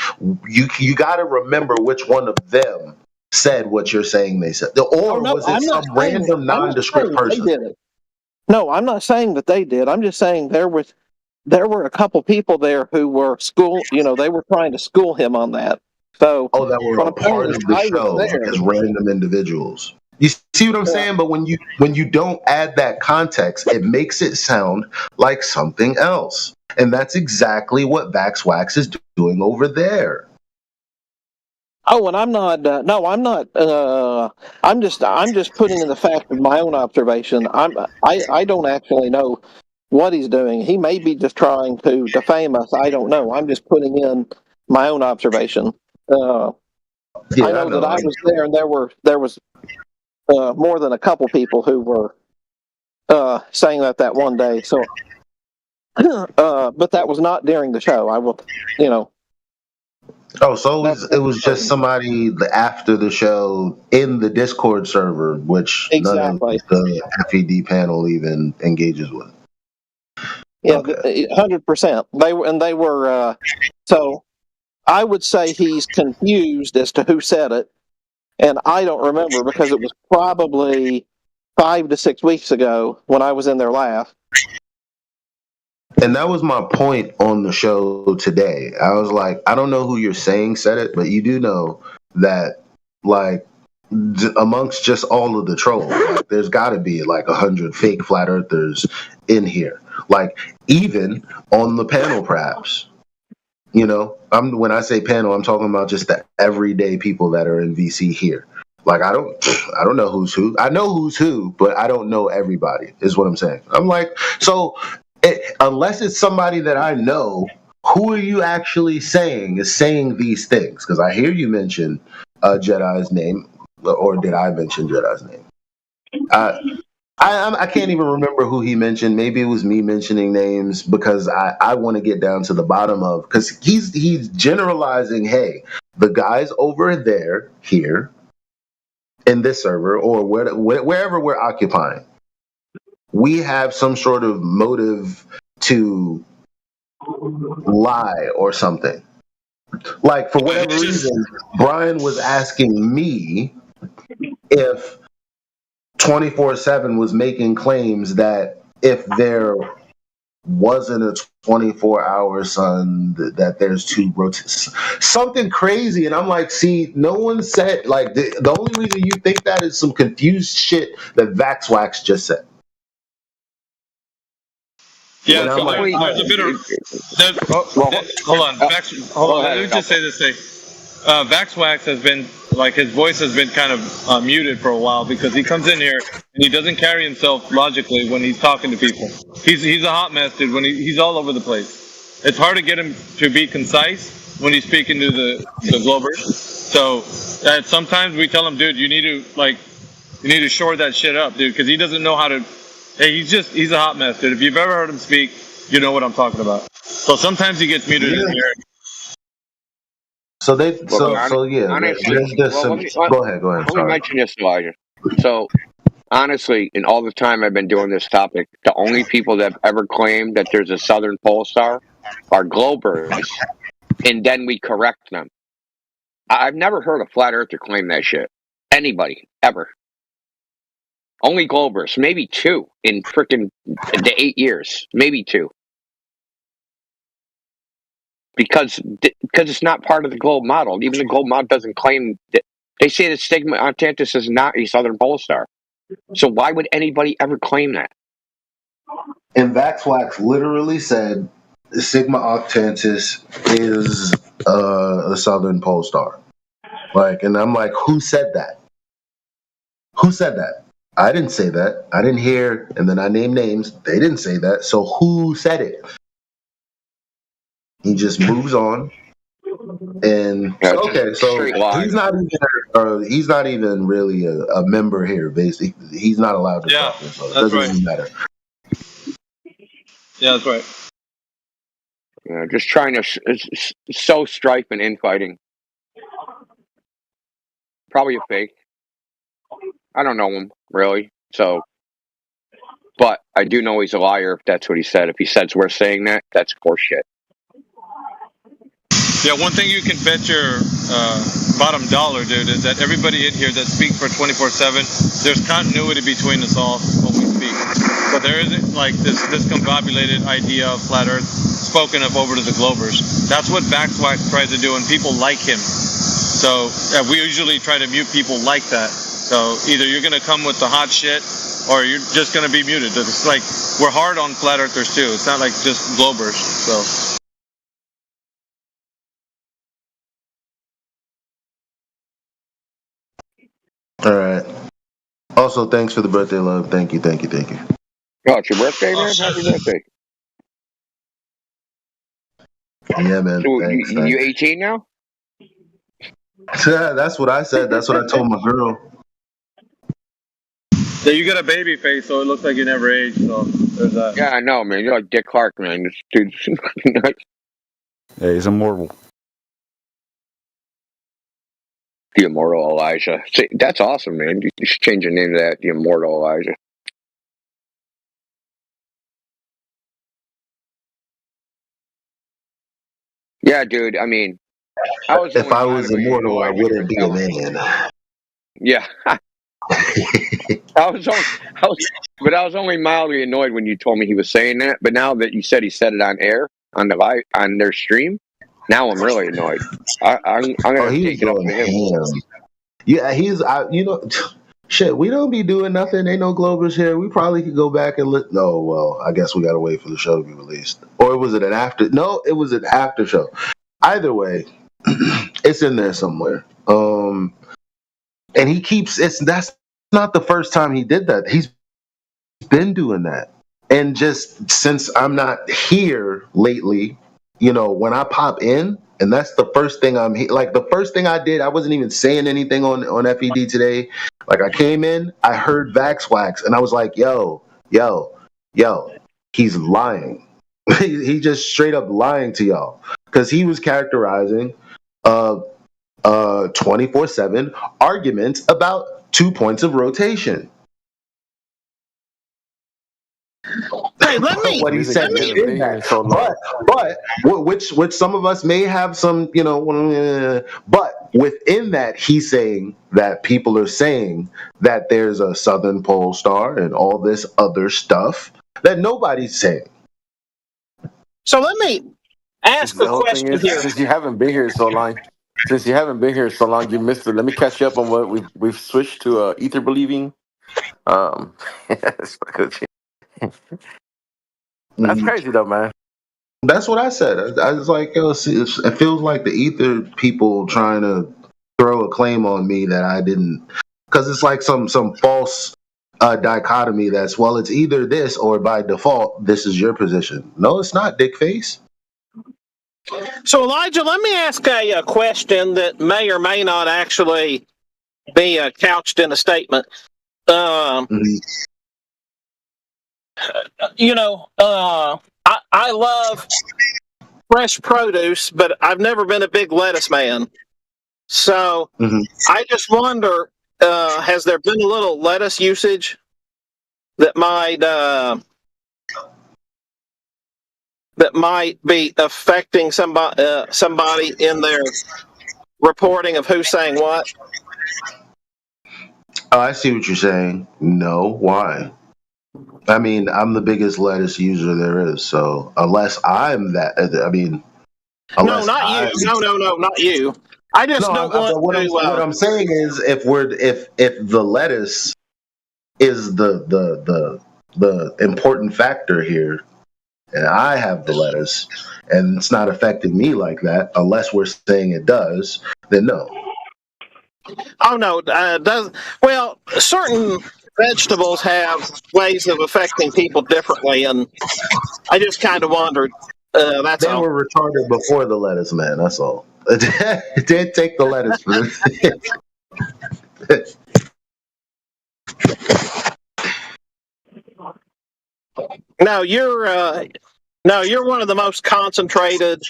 You got to remember which one of them said what you're saying they said. Was it some random nondescript person? No, I'm not saying that they did. I'm just saying there were a couple people there who were they were trying to school him on that. So that were a part of the show as random individuals. You see what I'm saying? But when you don't add that context, it makes it sound like something else. And that's exactly what Vax Wax is doing over there. Oh, and I'm not. No, I'm not. I'm just putting in the fact of my own observation. I don't actually know what he's doing. He may be just trying to defame us. I don't know. I'm just putting in my own observation. I know that I was there, and there was more than a couple people who were saying that one day. So, but that was not during the show. I will, Oh, so it was just somebody after the show in the Discord server, which none of the FED panel even engages with. Yeah, 100%. They were. So, I would say he's confused as to who said it. And I don't remember because it was probably 5 to 6 weeks ago when I was in there last. And that was my point on the show today. I was like, I don't know who you're saying said it, but you do know that, amongst just all of the trolls, there's got to be 100 fake flat earthers in here. Even on the panel, perhaps. When I say panel, I'm talking about just the everyday people that are in VC here. I don't know who's who. I know who's who, but I don't know everybody, is what I'm saying. I'm like, unless it's somebody that I know, who are you actually saying is saying these things? Because I hear you mention Jedi's name, or did I mention Jedi's name? I can't even remember who he mentioned. Maybe it was me mentioning names because I want to get down to the bottom of, because he's generalizing, hey, the guys over there, here, in this server or wherever we're occupying, we have some sort of motive to lie or something. Like, for whatever reason, Brian was asking me if 24/7 was making claims that if there wasn't a 24-hour sun, that there's two rotations, something crazy. And I'm like, see, no one said, like, the only reason you think that is some confused shit that Vaxwax just said. Yeah, And so I'm like, there's a bit of. Hold on, let me just say this thing. Vaxwax has been, like, his voice has been kind of muted for a while because he comes in here and he doesn't carry himself logically when he's talking to people. He's a hot mess, dude. When he's all over the place. It's hard to get him to be concise when he's speaking to the Globers. So sometimes we tell him, dude, you need to shore that shit up, dude, because he doesn't know how to. Hey, he's a hot mess, dude. If you've ever heard him speak, you know what I'm talking about. So sometimes he gets muted in here. So yeah. Honestly, go ahead. Let me mention this, Elijah. So, honestly, in all the time I've been doing this topic, the only people that have ever claimed that there's a southern pole star are Globers, and then we correct them. I've never heard a flat earther claim that shit. Anybody, ever. Only Globers. Maybe two in freaking the 8 years. Maybe two. Because it's not part of the globe model. Even the globe model doesn't claim that. They say that Sigma Octantis is not a southern pole star. So why would anybody ever claim that? And Vaxwax literally said Sigma Octantis is a southern pole star. Like, and I'm like, who said that? Who said that? I didn't say that. I didn't hear, and then I named names. They didn't say that. So who said it? He just moves on. And okay, so he's not even really a member here. Basically, he's not allowed to talk. So it doesn't even matter. Yeah, that's right. Just trying to sow strife and infighting. Probably a fake. I don't know him really, so. But I do know he's a liar if that's what he said. If he says we're saying that, that's horseshit. Yeah, one thing you can bet your bottom dollar, dude, is that everybody in here that speaks for 24/7, there's continuity between us all when we speak. But there isn't like this discombobulated idea of flat Earth spoken of over to the Globers. That's what Vaxwax tries to do, and people like him. So we usually try to mute people like that. So either you're gonna come with the hot shit, or you're just gonna be muted. It's like we're hard on flat Earthers too. It's not like just Globers. So. All right. Also, thanks for the birthday love. Thank you. Oh, it's your birthday, man? Happy birthday. Yeah, man. So thanks. You 18 now? Yeah, that's what I said. That's what I told my girl. Yeah, you got a baby face, so it looks like you never aged. So there's that. Yeah, I know, man. You're like Dick Clark, man. This dude's nuts. Yeah, he's immortal. The Immortal Elijah. See, that's awesome, man. You should change your name to that. The Immortal Elijah. Yeah, dude. I mean, if I was immortal, I wouldn't be a man. Yeah. I was only mildly annoyed when you told me he was saying that. But now that you said he said it on air on the live on their stream, now I'm really annoyed. I'm gonna take it up to him. Yeah, shit. We don't be doing nothing. Ain't no Globers here. We probably could go back and look. No, well, I guess we gotta wait for the show to be released. Or was it an after? No, it was an after show. Either way, it's in there somewhere. And he keeps. That's not the first time he did that. He's been doing that. And just since I'm not here lately, when I pop in, and that's the first thing like the first thing I did, I wasn't even saying anything on FED today. Like I came in, I heard Vaxwax, and I was like, yo, he's lying. He just straight up lying to y'all. Because he was characterizing 24/7 arguments about 2 points of rotation. Hey, let me. What he's saying is in that. But which some of us may have some, but within that, he's saying that people are saying that there's a southern pole star and all this other stuff that nobody's saying. So let me ask The a whole thing question is, here. since you haven't been here so long, you missed it. Let me catch you up on what we've switched to ether believing. That's crazy though, man. That's what I said. I was like, it feels like the ether people trying to throw a claim on me that I didn't, because it's like some false dichotomy that's, well, it's either this or by default this is your position. No, it's not, dickface. So Elijah, let me ask a question that may or may not actually be couched in a statement. I love fresh produce, but I've never been a big lettuce man. So I just wonder, has there been a little lettuce usage that might be affecting somebody in their reporting of who's saying what? Oh, I see what you're saying. No, why? I mean, I'm the biggest lettuce user there is, so unless I'm that, No, not you. No, not you. I just don't want to. What I'm saying is, if the lettuce is the important factor here, and I have the lettuce, and it's not affecting me like that, unless we're saying it does, then no. Oh no, well, certain vegetables have ways of affecting people differently, and I just kind of wondered. That's they were retarded before the lettuce, man. That's all. It did take the lettuce for this. No, you're one of the most concentrated,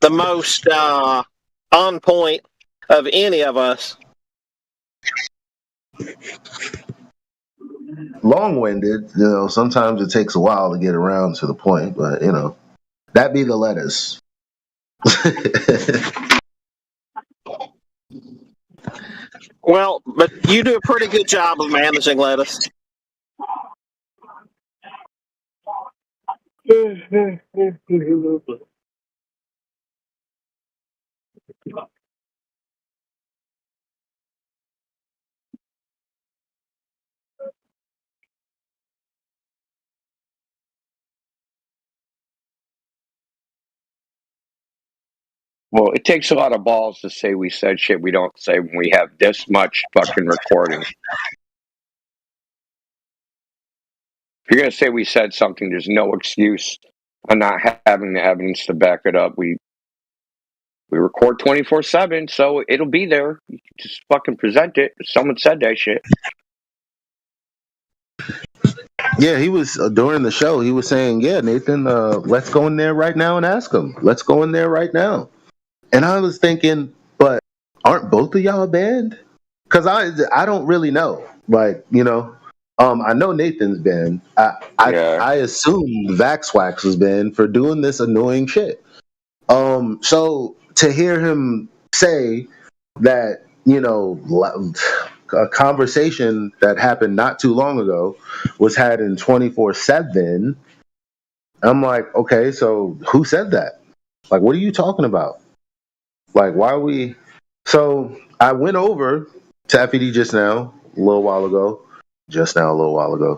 the most on point of any of us. Long-winded, sometimes it takes a while to get around to the point, but that be the lettuce. Well, but you do a pretty good job of managing lettuce. Well, it takes a lot of balls to say we said shit we don't say when we have this much fucking recording. If you're going to say we said something, there's no excuse on not having the evidence to back it up. We record 24/7, so it'll be there. You can just fucking present it. Someone said that shit. Yeah, he was during the show. He was saying, "Yeah, Nathan, let's go in there right now and ask him. Let's go in there right now." And I was thinking, but aren't both of y'all banned? Because I don't really know. Like, I know Nathan's banned. I assume Vaxwax was banned for doing this annoying shit. So to hear him say that, a conversation that happened not too long ago was had in 24/7, I'm like, okay, so who said that? Like, what are you talking about? Like, why are we? So I went over to FED just now, a little while ago.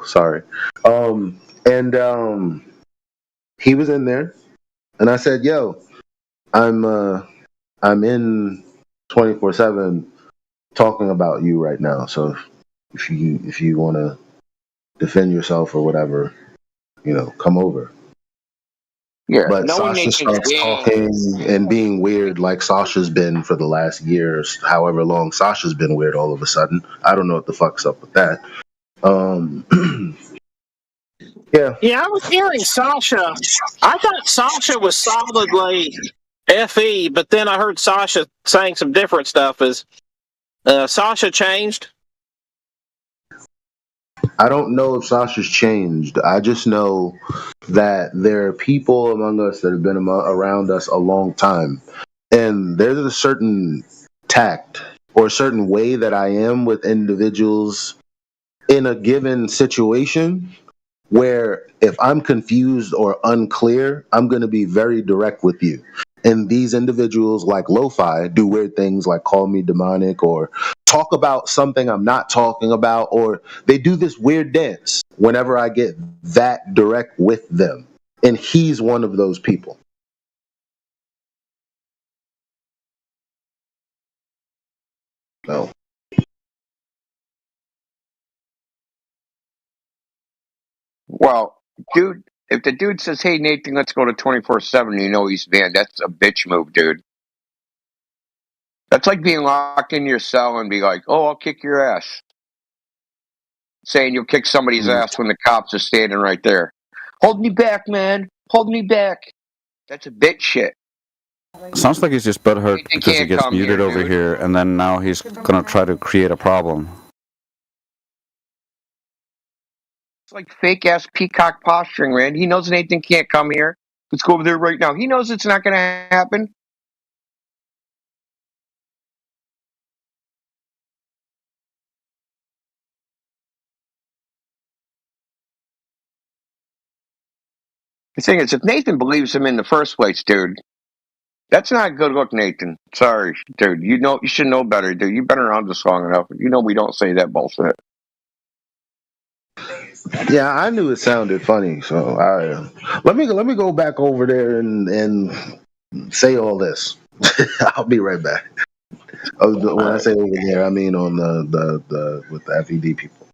Sorry. And he was in there, and I said, "Yo, I'm in 24/7 talking about you right now. So if you want to defend yourself or whatever, come over." Yeah, but Sasha starts talking and being weird like Sasha's been for the last years, however long Sasha's been weird all of a sudden. I don't know what the fuck's up with that. Yeah, I was hearing Sasha. I thought Sasha was solidly FE, but then I heard Sasha saying some different stuff. Is Sasha changed? I don't know if Sasha's changed. I just know that there are people among us that have been around us a long time. And there's a certain tact or a certain way that I am with individuals in a given situation where if I'm confused or unclear, I'm going to be very direct with you. And these individuals, like Lo-Fi, do weird things like call me demonic or talk about something I'm not talking about, or they do this weird dance whenever I get that direct with them. And he's one of those people. So. Well, dude, if the dude says, "Hey Nathan, let's go to 24/7," you know he's banned. That's a bitch move, dude. That's like being locked in your cell and be like, "Oh, I'll kick your ass," saying you'll kick somebody's ass when the cops are standing right there. Hold me back, man. Hold me back. That's a bitch shit. Sounds like he's just butthurt Nathan because he can't gets come muted here, over dude. here, and then now he's gonna try to create a problem. It's like fake ass peacock posturing, man. He knows Nathan can't come here. Let's go over there right now. He knows it's not going to happen. The thing is, if Nathan believes him in the first place, dude, that's not a good look, Nathan. Sorry, dude. You should know better, dude. You've been around this long enough. You know we don't say that bullshit. Yeah, I knew it sounded funny, so let me go back over there and say all this. I'll be right back. When I say over there, I mean on the with the FED people.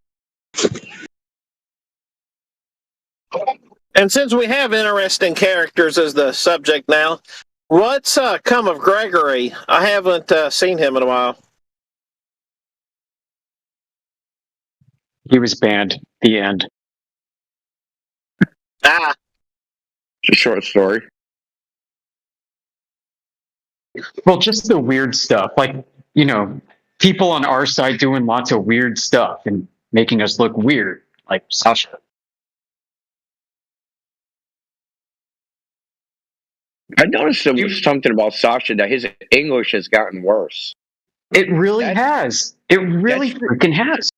And since we have interesting characters as the subject now, what's come of Gregory? I haven't seen him in a while. He was banned. The end. Ah. It's a short story. Well, just the weird stuff. Like, people on our side doing lots of weird stuff and making us look weird, like Sasha. I noticed there was something about Sasha that his English has gotten worse. It really has. It really freaking has.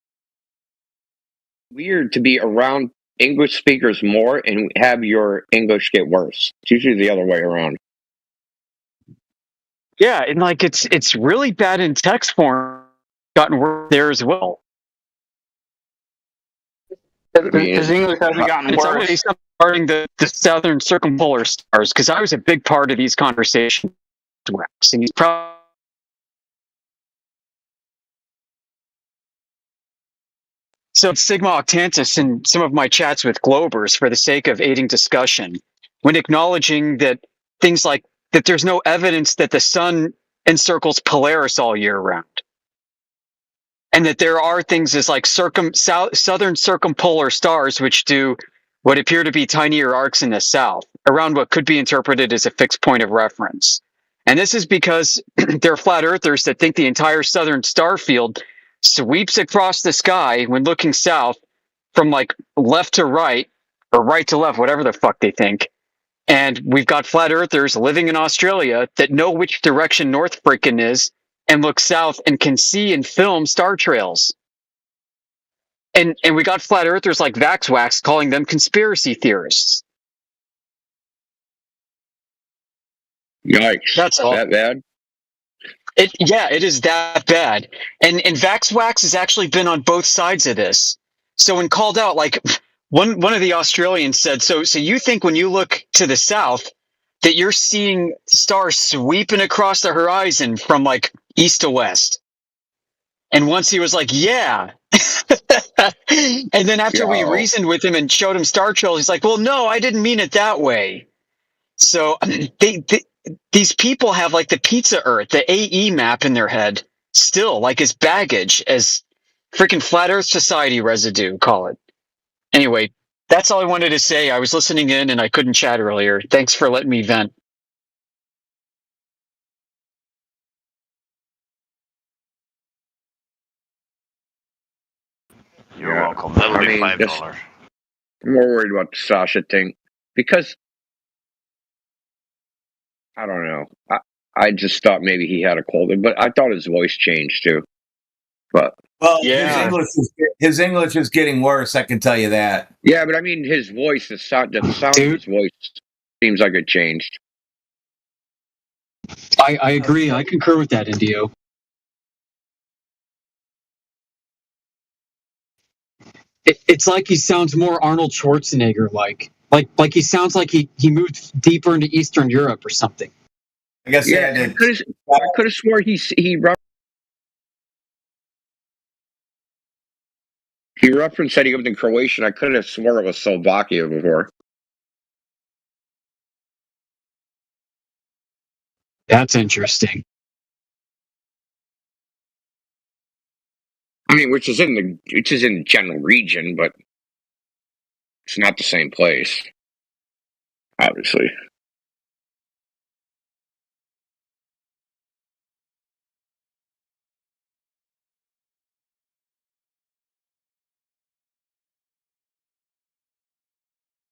Weird to be around English speakers more and have your English get worse. It's usually the other way around. Yeah, and like it's really bad in text form. Gotten worse there as well. His English hasn't gotten It's worse. already starting the Southern Circumpolar Stars, because I was a big part of these conversations. And he's probably so Sigma Octantis in some of my chats with Globers for the sake of aiding discussion, when acknowledging that things like that there's no evidence that the sun encircles Polaris all year round. And that there are things as like southern circumpolar stars, which do what appear to be tinier arcs in the south, around what could be interpreted as a fixed point of reference. And this is because there are flat earthers that think the entire southern star field sweeps across the sky when looking south from like left to right or right to left, whatever the fuck they think. And we've got flat earthers living in Australia that know which direction north freaking is and look south and can see and film star trails. And we got flat earthers like VaxWax calling them conspiracy theorists. Yikes. That's all. That bad? It is that bad. And VaxWax has actually been on both sides of this. So when called out, like one of the Australians said, so you think when you look to the south that you're seeing stars sweeping across the horizon from like east to west. And once he was like, yeah. And then after we reasoned with him and showed him star trails, he's like, well, no, I didn't mean it that way. So these people have like the pizza earth, the AE map in their head still, like as baggage, as freaking flat earth society residue, call it. Anyway, that's all I wanted to say. I was listening in and I couldn't chat earlier. Thanks for letting me vent. You're welcome. That'll be $5. I'm more worried about the Sasha thing because I don't know. I just thought maybe he had a cold, but I thought his voice changed too. But his English is getting worse. I can tell you that. Yeah, but I mean, his voice, the sound of his voice seems like it changed. I agree. I concur with that, Indio. It's like he sounds more Arnold Schwarzenegger like he sounds like he moved deeper into Eastern Europe or something. I guess I could have swore he referenced that he lived in Croatia. I could have swore it was Slovakia before. That's interesting. I mean, which is in the general region, but it's not the same place, obviously.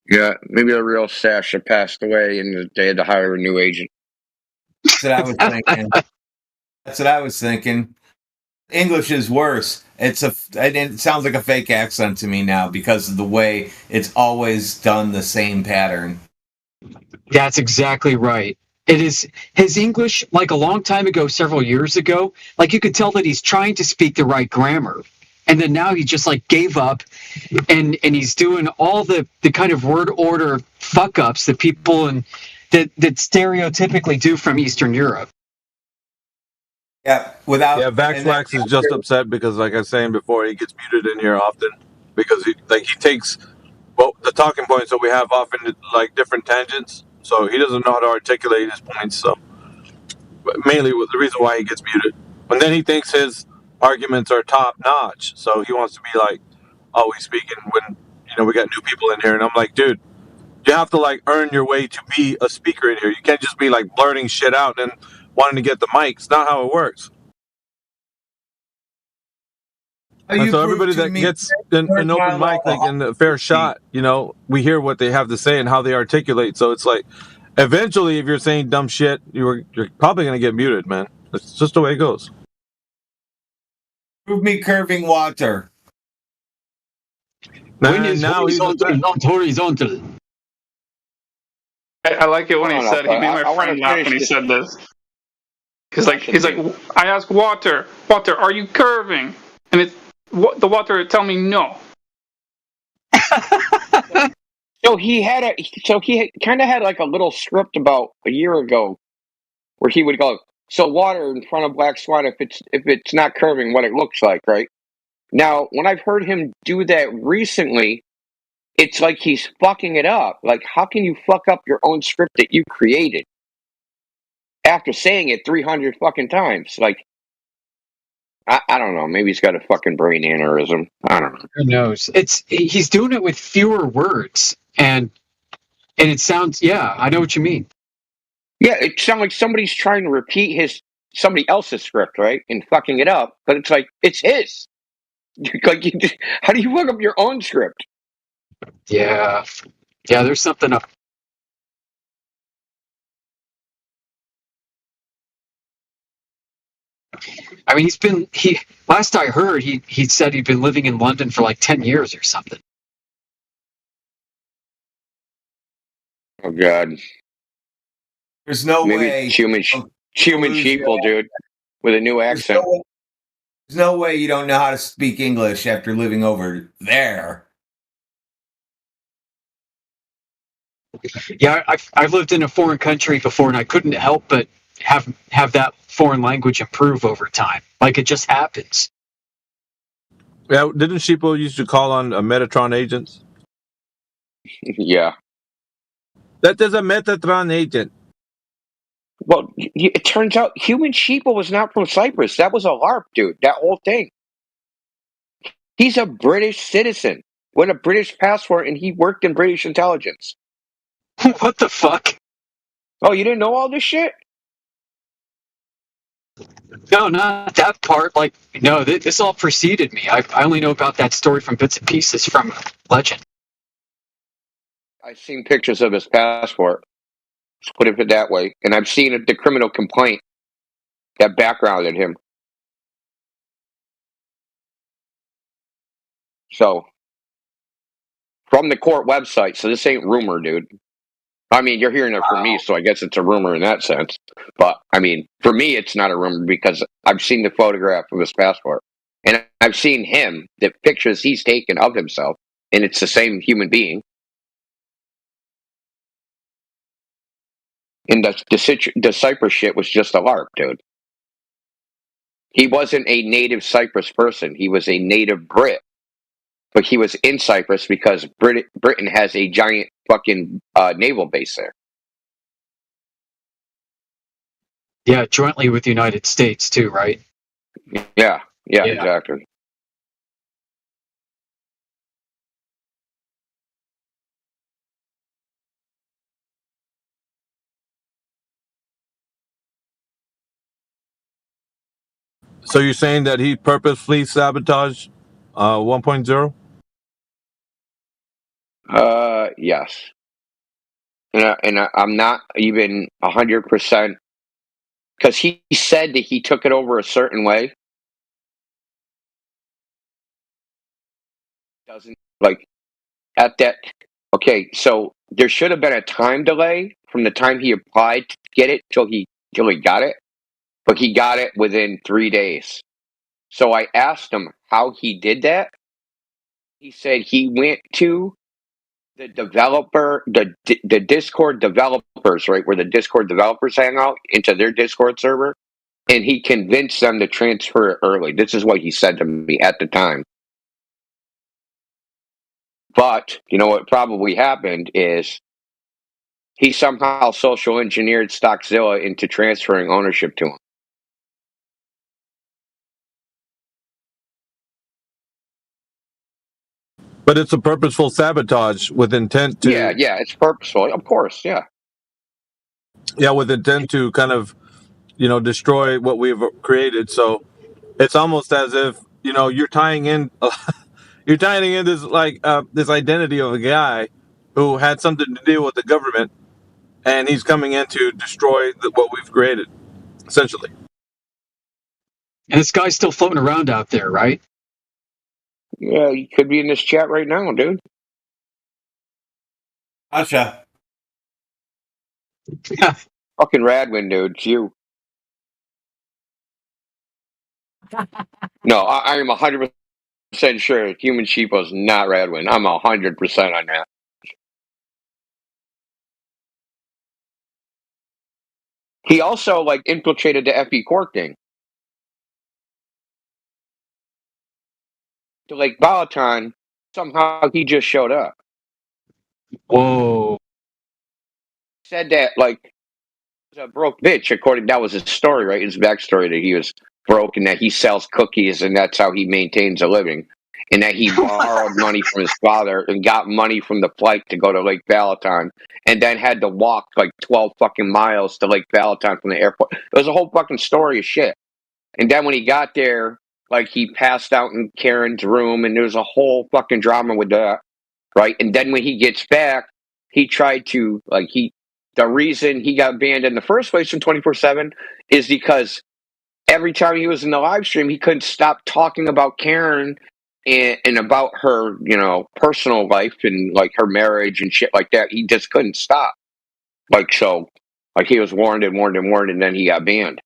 Yeah, maybe the real Sasha passed away and they had to hire a new agent. That's what I was thinking. That's what I was thinking. English is worse. It sounds like a fake accent to me now because of the way it's always done the same pattern. That's exactly right. It is his English, like a long time ago, several years ago, like you could tell that he's trying to speak the right grammar. And then now he just like gave up and he's doing all the kind of word order fuck ups that people that stereotypically do from Eastern Europe. Yeah, Vaxwax is just upset because, like I was saying before, he gets muted in here often because he takes the talking points that we have often like different tangents, so he doesn't know how to articulate his points. So, but mainly the reason why he gets muted, and then he thinks his arguments are top notch, so he wants to be like always speaking when we got new people in here, and I'm like, dude, you have to like earn your way to be a speaker in here. You can't just be like blurting shit out and wanting to get the mic. It's not how it works. And so everybody that gets an open mic, like in a fair shot, we hear what they have to say and how they articulate. So it's like, eventually, if you're saying dumb shit, you're probably gonna get muted, man. It's just the way it goes. Prove me curving water. When is horizontal, not horizontal. I like it when he said he made my friend laugh when he said this. He's like, I ask water, are you curving? And the water tell me no. So he kind of had like a little script about a year ago where he would go, so water in front of Black Swan if it's not curving, what it looks like, right? Now, when I've heard him do that recently, it's like he's fucking it up. Like, how can you fuck up your own script that you created after saying it 300 fucking times? Like, I don't know. Maybe he's got a fucking brain aneurysm. I don't know. Who knows? He's doing it with fewer words, and it sounds. Yeah, I know what you mean. Yeah, it sounds like somebody's trying to repeat somebody else's script, right, and fucking it up. But it's like it's his. Like, how do you fuck up your own script? Yeah, there's something up. I mean, last I heard, he said he'd been living in London for like 10 years or something. Oh, God. There's no way. Human sheeple, dude, with a new accent. There's no way you don't know how to speak English after living over there. Yeah, I've lived in a foreign country before, and I couldn't help but have that foreign language improve over time. Like, it just happens. Yeah, didn't Sheeple used to call on Metatron agents? Yeah. That is a Metatron agent. Well, it turns out Human Sheeple was not from Cyprus. That was a LARP, dude. That whole thing. He's a British citizen with a British passport, and he worked in British intelligence. What the fuck? Oh, you didn't know all this shit? No, not that part. Like, no, this all preceded me. I only know about that story from bits and pieces from legend. I've seen pictures of his passport. Let's put it that way. And I've seen the criminal complaint that backgrounded him. So, from the court website. So this ain't rumor, dude. I mean, you're hearing it from me, so I guess it's a rumor in that sense. But, I mean, for me, it's not a rumor because I've seen the photograph of his passport. And I've seen him, the pictures he's taken of himself, and it's the same human being. And the Cyprus shit was just a LARP, dude. He wasn't a native Cyprus person. He was a native Brit. But he was in Cyprus because Britain has a giant fucking naval base there. Yeah, jointly with the United States too, right? Yeah, exactly. So you're saying that he purposefully sabotaged 1.0? Yes. And I'm not even 100% because he said that he took it over a certain way. Doesn't like at that. Okay, so there should have been a time delay from the time he applied to get it till he got it, but he got it within 3 days. So I asked him how he did that. He said he went to the developer, the Discord developers, right, where the Discord developers hang out, into their Discord server, and he convinced them to transfer it early. This is what he said to me at the time. But, you know what probably happened is he somehow social engineered Stockzilla into transferring ownership to him. But it's a purposeful sabotage with intent to... Yeah, it's purposeful. Of course, yeah. Yeah, with intent to kind of, destroy what we've created. So it's almost as if, you're tying in... you're tying in this, this identity of a guy who had something to do with the government, and he's coming in to destroy what we've created, essentially. And this guy's still floating around out there, right? Yeah, he could be in this chat right now, dude. Gotcha. Fucking Radwin, dude. It's you. No, I am 100% sure Human Sheepo's not Radwin. I'm 100% on that. He also, infiltrated the FB court thing. To Lake Balaton, somehow he just showed up. Whoa. Said that, a broke bitch, that was his story, right? His backstory, that he was broke and that he sells cookies and that's how he maintains a living. And that he borrowed money from his father and got money from the flight to go to Lake Balaton and then had to walk 12 fucking miles to Lake Balaton from the airport. It was a whole fucking story of shit. And then when he got there, he passed out in Karen's room and there was a whole fucking drama with that, right? And then when he gets back, he tried to, the reason he got banned in the first place from 24/7 is because every time he was in the live stream, he couldn't stop talking about Karen and about her, personal life and her marriage and shit like that. He just couldn't stop. He was warned and warned and warned, and then he got banned.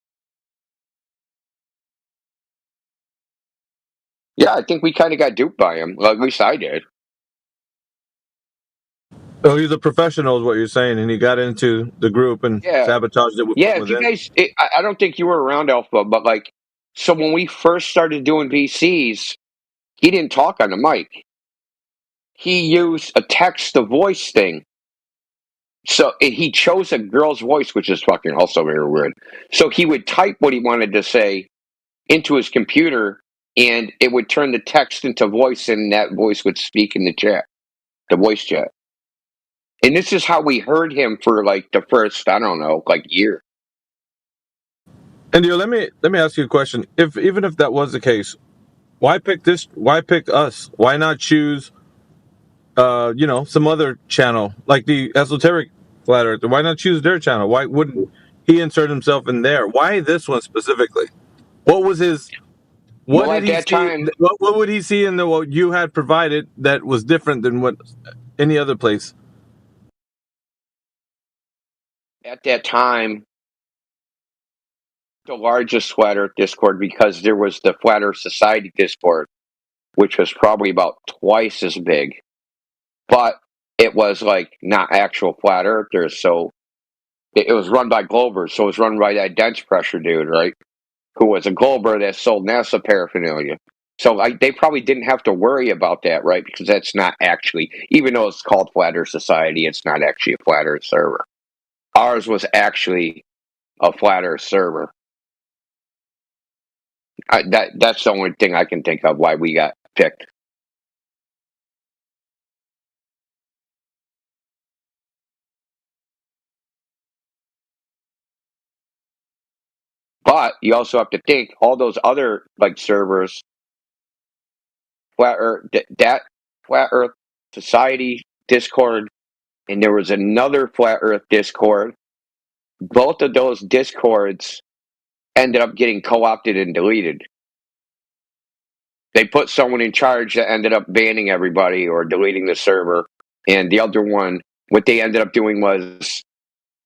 Yeah, I think we kind of got duped by him. Well, at least I did. Oh, he's a professional, is what you're saying, and he got into the group and sabotaged it. If you guys, I don't think you were around, Alpha, but so when we first started doing VCs, he didn't talk on the mic. He used a text-to-voice thing. So he chose a girl's voice, which is fucking also very weird. So he would type what he wanted to say into his computer, and it would turn the text into voice, and that voice would speak in the chat, the voice chat. And this is how we heard him for the first, I don't know, year. Indio, let me ask you a question. Even if that was the case, why pick this? Why pick us? Why not choose, some other channel like the Esoteric Flat Earth? Why not choose their channel? Why wouldn't he insert himself in there? Why this one specifically? What was his? What Well, did he at that see? time, What would he see in what you had provided that was different than what any other place? at that time, the largest Flat Earth Discord, because there was the Flat Earth Society Discord, which was probably about twice as big, but it was like not actual flat earthers. So it was run by Globers. So it was run by that dense pressure dude, right? Who was a Glober that sold NASA paraphernalia. So they probably didn't have to worry about that, right? Because that's not actually, even though it's called Flat Earth Society, it's not actually a Flat Earth server. Ours was actually a Flat Earth server. That's the only thing I can think of why we got picked. But you also have to think all those other like servers, Flat Earth, that Flat Earth Society Discord, and there was another Flat Earth Discord. Both of those Discords ended up getting co-opted and deleted. They put someone in charge that ended up banning everybody or deleting the server. And the other one, what they ended up doing was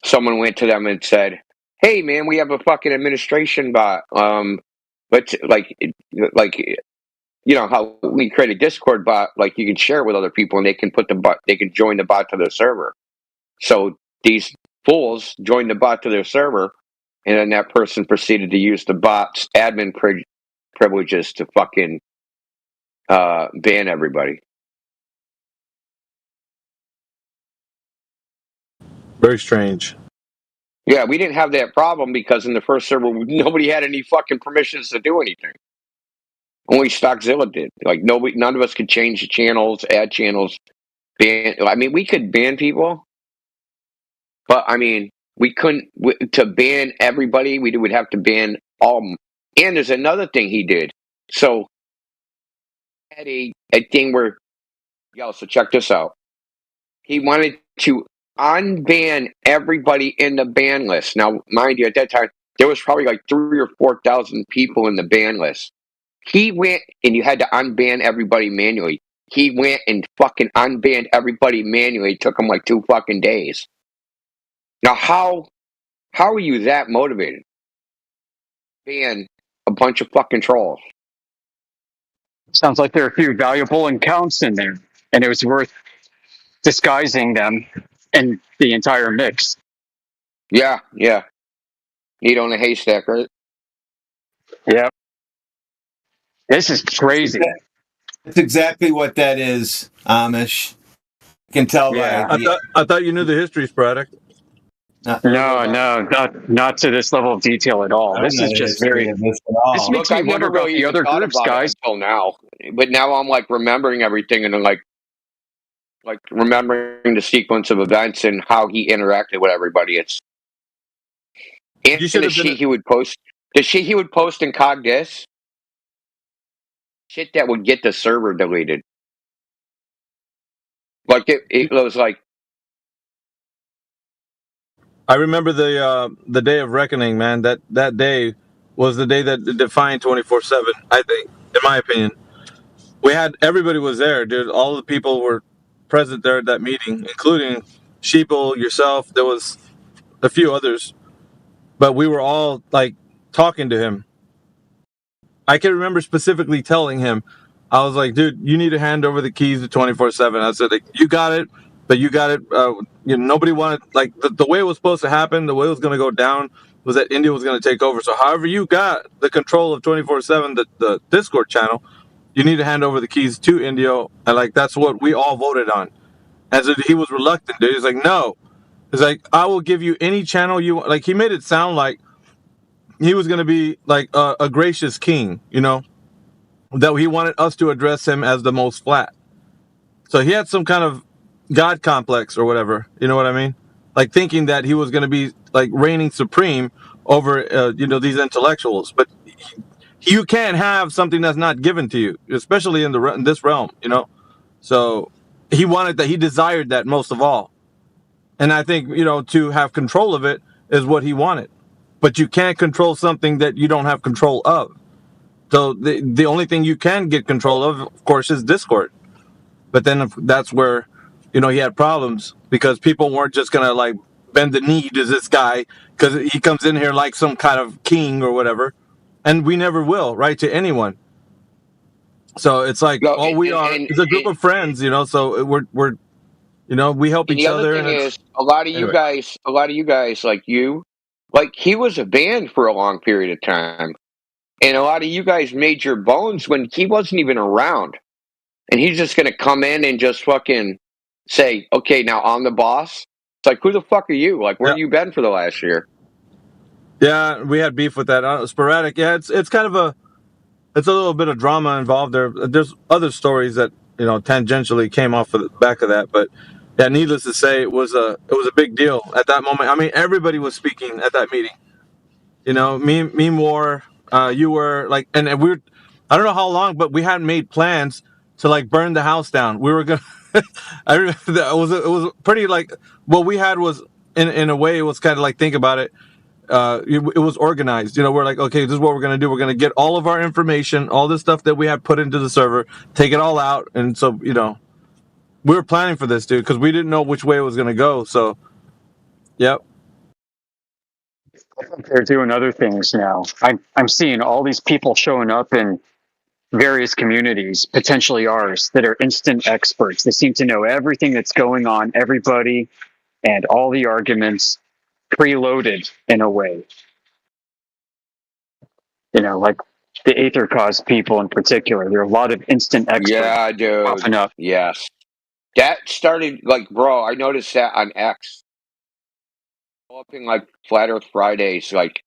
someone went to them and said, "Hey man, we have a fucking administration bot. Let's like you know how we create a Discord bot, like you can share it with other people and they can put the bot, they can join the bot to their server." So these fools joined the bot to their server, and then that person proceeded to use the bot's admin privileges to fucking ban everybody. Very strange. Yeah, we didn't have that problem because in the first server, nobody had any fucking permissions to do anything. Only Stockzilla did. Like none of us could change the channels, add channels, ban. I mean, we could ban people, but I mean, we couldn't to ban everybody. We would have to ban all. And there's another thing he did. So had a thing where, so check this out. He wanted to unban everybody in the ban list. Now, mind you, at that time, there was probably like 3,000 or 4,000 people in the ban list. He went and you had to unban everybody manually. He went and fucking unbanned everybody manually. It took him like 2 fucking days. Now, how are you that motivated? Ban a bunch of fucking trolls. Sounds like there are a few valuable accounts in there, and it was worth disguising them in the entire mix. Yeah. Need on a haystack, right? Yep. This is crazy. That's exactly what that is, Amish. You can tell by. I thought you knew the history, Sporadic. No, not to this level of detail at all. This is just very. This makes me wonder about the other groups, guys. Until now, but now I'm like remembering everything and then like remembering the sequence of events and how he interacted with everybody. It's and the shit he would post. The shit he would post in Cogdis. Shit that would get the server deleted. Like it was like. I remember the day of reckoning, man. That day was the day that defined 24/7. I think, in my opinion, everybody was there, dude. All the people were present there at that meeting, including Sheeple, yourself. There was a few others, but we were all like talking to him. I can remember specifically telling him, I was like, dude, you need to hand over the keys to 24/7. I said, like, you got it. But you got it. Nobody wanted, like, the way it was supposed to happen, the way it was going to go down was that India was going to take over. So however you got the control of 24/7, the Discord channel, you need to hand over the keys to Indio. And, like, that's what we all voted on. And so he was reluctant, dude. He's like, no. He's like, I will give you any channel you want. Like, he made it sound like he was going to be, like, a gracious king, that he wanted us to address him as the most flat. So he had some kind of God complex or whatever, you know what I mean? like thinking that he was going to be like reigning supreme over these intellectuals. But you can't have something that's not given to you, especially in this realm, So he desired that most of all. And I think, to have control of it is what he wanted. But you can't control something that you don't have control of. So the only thing you can get control of course, is Discord. But then that's where, he had problems because people weren't just going to like bend the knee to this guy because he comes in here like some kind of king or whatever. And we never will, right, to anyone. So it's like all we are is a group of friends, so we're we help each other. And the other thing is, a lot of you guys, like he was a band for a long period of time. And a lot of you guys made your bones when he wasn't even around. And he's just going to come in and just fucking say, okay, now I'm the boss. It's like, who the fuck are you? Like, where have you been for the last year? Yeah, we had beef with that. Sporadic. Yeah, it's kind of it's a little bit of drama involved there. There's other stories that, tangentially came off of the back of that. But yeah, needless to say, it was a big deal at that moment. I mean, everybody was speaking at that meeting. Me more, you were like, and we were, I don't know how long, but we hadn't made plans to like burn the house down. We were gonna. I remember that it was pretty like what we had was in a way it was kind of like, think about it. It was organized. We're like, okay, this is what we're gonna do. We're gonna get all of our information, all the stuff that we had put into the server, take it all out, and so we were planning for this, dude, because we didn't know which way it was gonna go. So, yep. I think they're doing other things now. I'm seeing all these people showing up in various communities, potentially ours, that are instant experts. They seem to know everything that's going on, everybody, and all the arguments preloaded in a way. Like the Aether Cause people in particular. There are a lot of instant experts popping up. Yes. That started, like, bro, I noticed that on X. Up in, like, Flat Earth Fridays, like,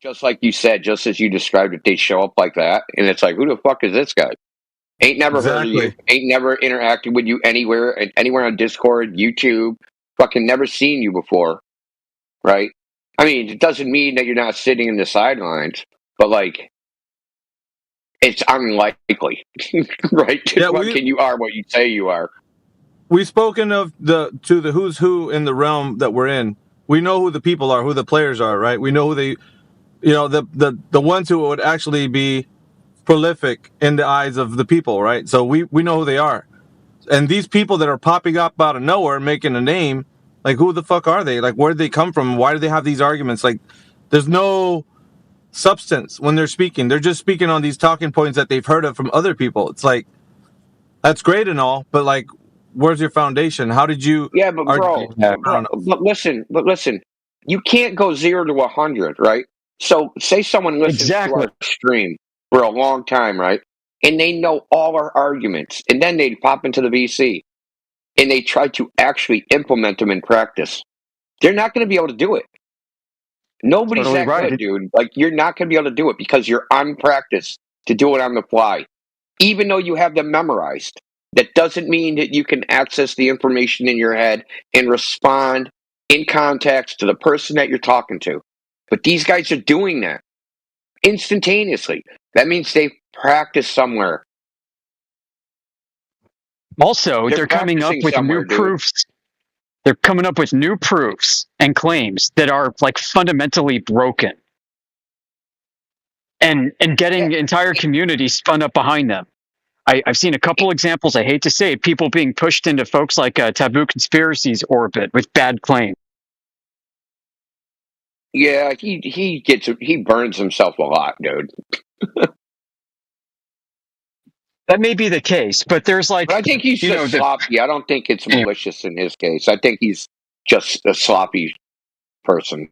just like you said, just as you described it, they show up like that, and it's like, who the fuck is this guy? Ain't never heard of you. Ain't never interacted with you anywhere on Discord, YouTube. Fucking never seen you before, right? I mean, it doesn't mean that you're not sitting in the sidelines, but like, it's unlikely, right? Yeah, you are what you say you are. We've spoken of the who's who in the realm that we're in. We know who the people are, who the players are, right? We know who they, the ones who would actually be prolific in the eyes of the people, right? So we know who they are. And these people that are popping up out of nowhere, making a name, like, who the fuck are they? Like, where did they come from? Why do they have these arguments? Like, there's no substance when they're speaking. They're just speaking on these talking points that they've heard of from other people. It's like, that's great and all, but like, where's your foundation? How did you? Yeah, but but listen, you can't go 0 to 100, right? So say someone listens to our stream for a long time, right? And they know all our arguments, and then they pop into the VC and they try to actually implement them in practice. They're not going to be able to do it. Nobody's totally that good, dude. Like, you're not going to be able to do it because you're unpracticed to do it on the fly. Even though you have them memorized, that doesn't mean that you can access the information in your head and respond in context to the person that you're talking to. But these guys are doing that instantaneously. That means they've practiced somewhere. Also, they're coming up with new proofs. They're coming up with new proofs and claims that are like fundamentally broken, and getting entire communities spun up behind them. I've seen a couple examples. I hate to say it, people being pushed into folks like Taboo Conspiracies orbit with bad claims. Yeah, he burns himself a lot, dude. That may be the case, but there's like, but I think he's just sloppy. I don't think it's malicious in his case. I think he's just a sloppy person.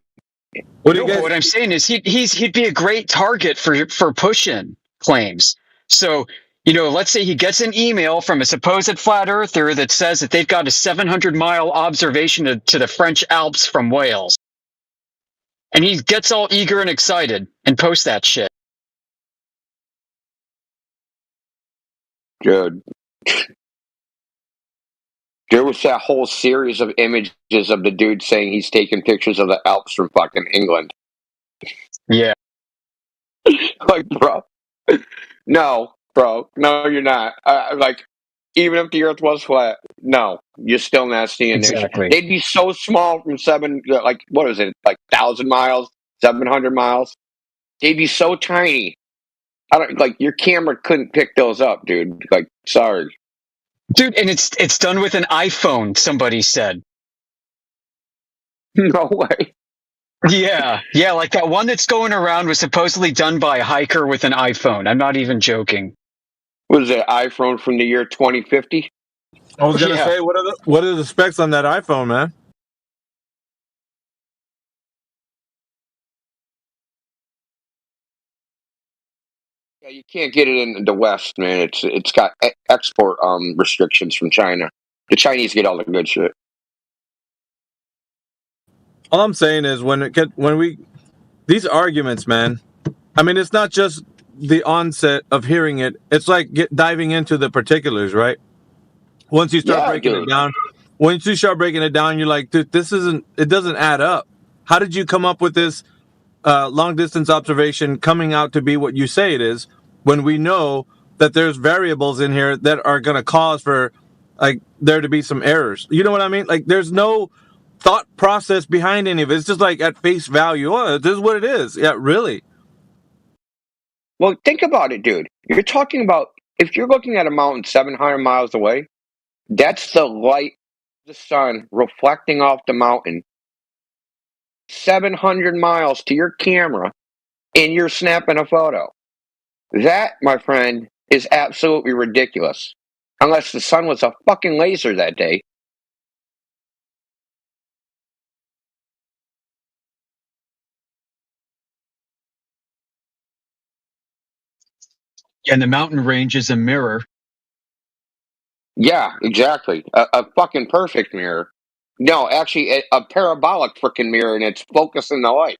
What I'm saying is he'd be a great target for push-in claims. So, let's say he gets an email from a supposed flat earther that says that they've got a 700-mile observation to the French Alps from Wales. And he gets all eager and excited and posts that shit. Good. There was that whole series of images of the dude saying he's taking pictures of the Alps from fucking England. Yeah. Like, bro. No, bro. No, you're not. Like, even if the Earth was flat, no, you're still not seeing it. Exactly. They'd be so small from what is it, like 1,000 miles, 700 miles? They'd be so tiny. Your camera couldn't pick those up, dude. Like, sorry. Dude, and it's done with an iPhone, somebody said. No way. Yeah, like that one that's going around was supposedly done by a hiker with an iPhone. I'm not even joking. What is it, iPhone from the year 2050? I was gonna say, what are the specs on that iPhone, man? Yeah, you can't get it in the West, man. It's got export restrictions from China. The Chinese get all the good shit. All I'm saying is these arguments, man. I mean, it's not just the onset of hearing it. It's like diving into the particulars, right? Once you start breaking it down, you're like, dude, it doesn't add up. How did you come up with this long distance observation coming out to be what you say it is, when we know that there's variables in here that are going to cause for like there to be some errors? You know what I mean? Like, there's no thought process behind any of it. It's just like at face value. Oh, this is what it is. Yeah, really. Well, think about it, dude. You're talking about, if you're looking at a mountain 700 miles away, that's the light of the sun reflecting off the mountain 700 miles to your camera, and you're snapping a photo. That, my friend, is absolutely ridiculous. Unless the sun was a fucking laser that day. And the mountain range is a mirror. Yeah, exactly. A fucking perfect mirror. No, actually, a parabolic freaking mirror, and it's focusing the light.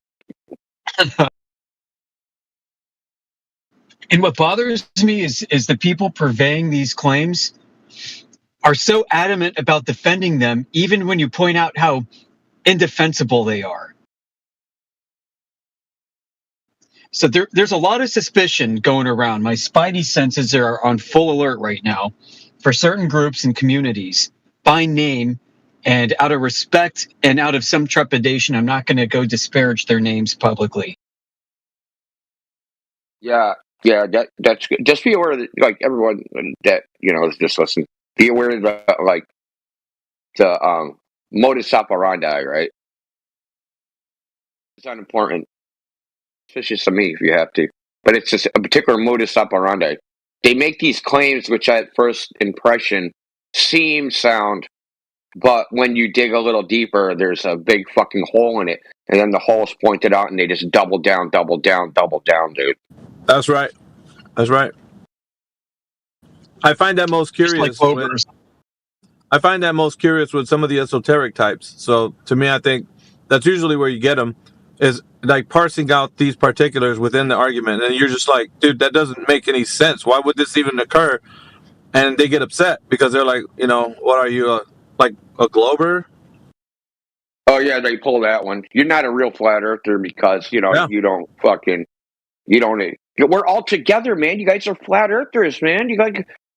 And what bothers me is the people purveying these claims are so adamant about defending them, even when you point out how indefensible they are. So there's a lot of suspicion going around. My spidey senses are on full alert right now for certain groups and communities by name, and out of respect and out of some trepidation, I'm not going to go disparage their names publicly. Yeah, that's good. Just be aware that, like, everyone that, is just listening, be aware that, like, the modus operandi, right? It's not important. Suspicious to me if you have to. But it's just a particular modus operandi. They make these claims which at first impression seem sound, but when you dig a little deeper, there's a big fucking hole in it. And then the hole's pointed out and they just double down, dude. That's right. I find that most curious. I find that most curious with some of the esoteric types. So to me, I think that's usually where you get them, is like parsing out these particulars within the argument. And you're just like, dude, that doesn't make any sense. Why would this even occur? And they get upset because they're like, what are you, like a glober? Oh, yeah, they pull that one. You're not a real flat earther because, you don't fucking, we're all together, man. You guys are flat earthers, man.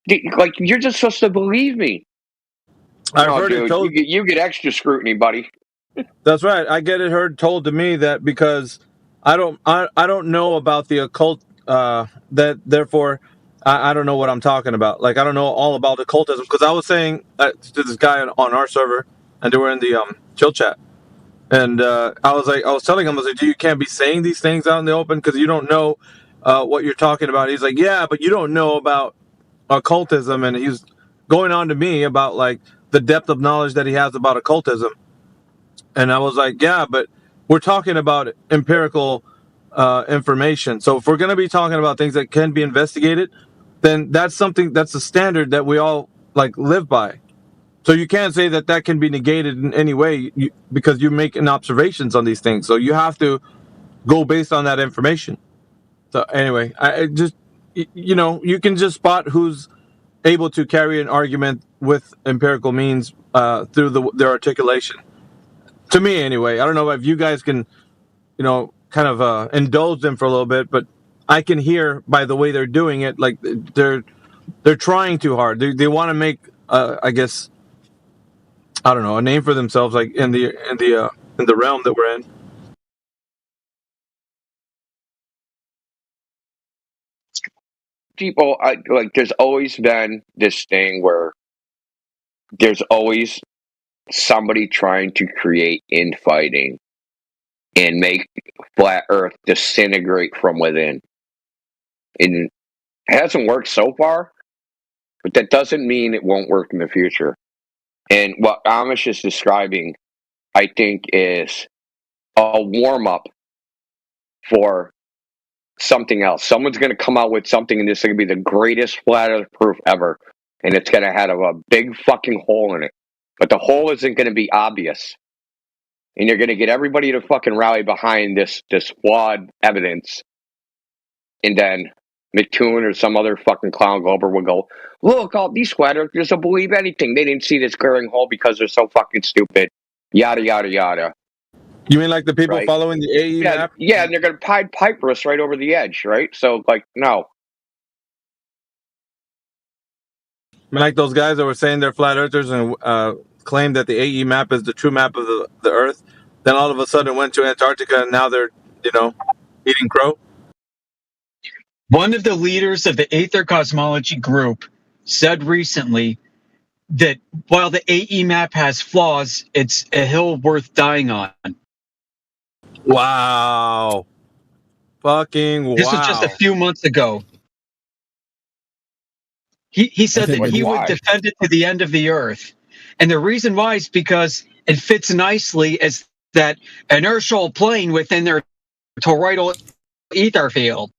You're just supposed to believe me. I've heard it told. You get extra scrutiny, buddy. That's right. I get it told to me that because I don't know about the occult, that therefore I don't know what I'm talking about. Like, I don't know all about occultism, because I was saying to this guy on our server, and they were in the chill chat, and I was telling him, dude, you can't be saying these things out in the open because you don't know what you're talking about. He's like, yeah, but you don't know about occultism, and he's going on to me about like the depth of knowledge that he has about occultism. And I was like, yeah, but we're talking about empirical information. So if we're going to be talking about things that can be investigated, then that's a standard that we all like live by. So you can't say that can be negated in any way because you're making observations on these things. So you have to go based on that information. So anyway, I just, you can just spot who's able to carry an argument with empirical means through their articulation. To me, anyway. I don't know if you guys can, kind of indulge them for a little bit, but I can hear by the way they're doing it, like they're trying too hard. They want to make, I guess, I don't know, a name for themselves, like in the realm that we're in. People, there's always been this thing where there's always somebody trying to create infighting and make flat Earth disintegrate from within. And it hasn't worked so far, but that doesn't mean it won't work in the future. And what Amish is describing, I think, is a warm-up for something else. Someone's going to come out with something, and this is going to be the greatest flat Earth proof ever. And it's going to have a big fucking hole in it. But the hole isn't going to be obvious. And you're going to get everybody to fucking rally behind this flawed evidence. And then McToon or some other fucking clown glober will go, look, all these flat earthers will believe anything. They didn't see this glaring hole because they're so fucking stupid. Yada, yada, yada. You mean like the people Right. following the AE map? Yeah, and they're going to Pied Piper us right over the edge, right? So, no. I mean, like those guys that were saying they're flat earthers and claimed that the AE map is the true map of the Earth. Then all of a sudden went to Antarctica and now they're, eating crow. One of the leaders of the Aether Cosmology group said recently that while the AE map has flaws, it's a hill worth dying on. Wow. Fucking wow. This was just a few months ago. He said that he would defend it to the end of the earth. And the reason why is because it fits nicely as that inertial plane within their toroidal ether field.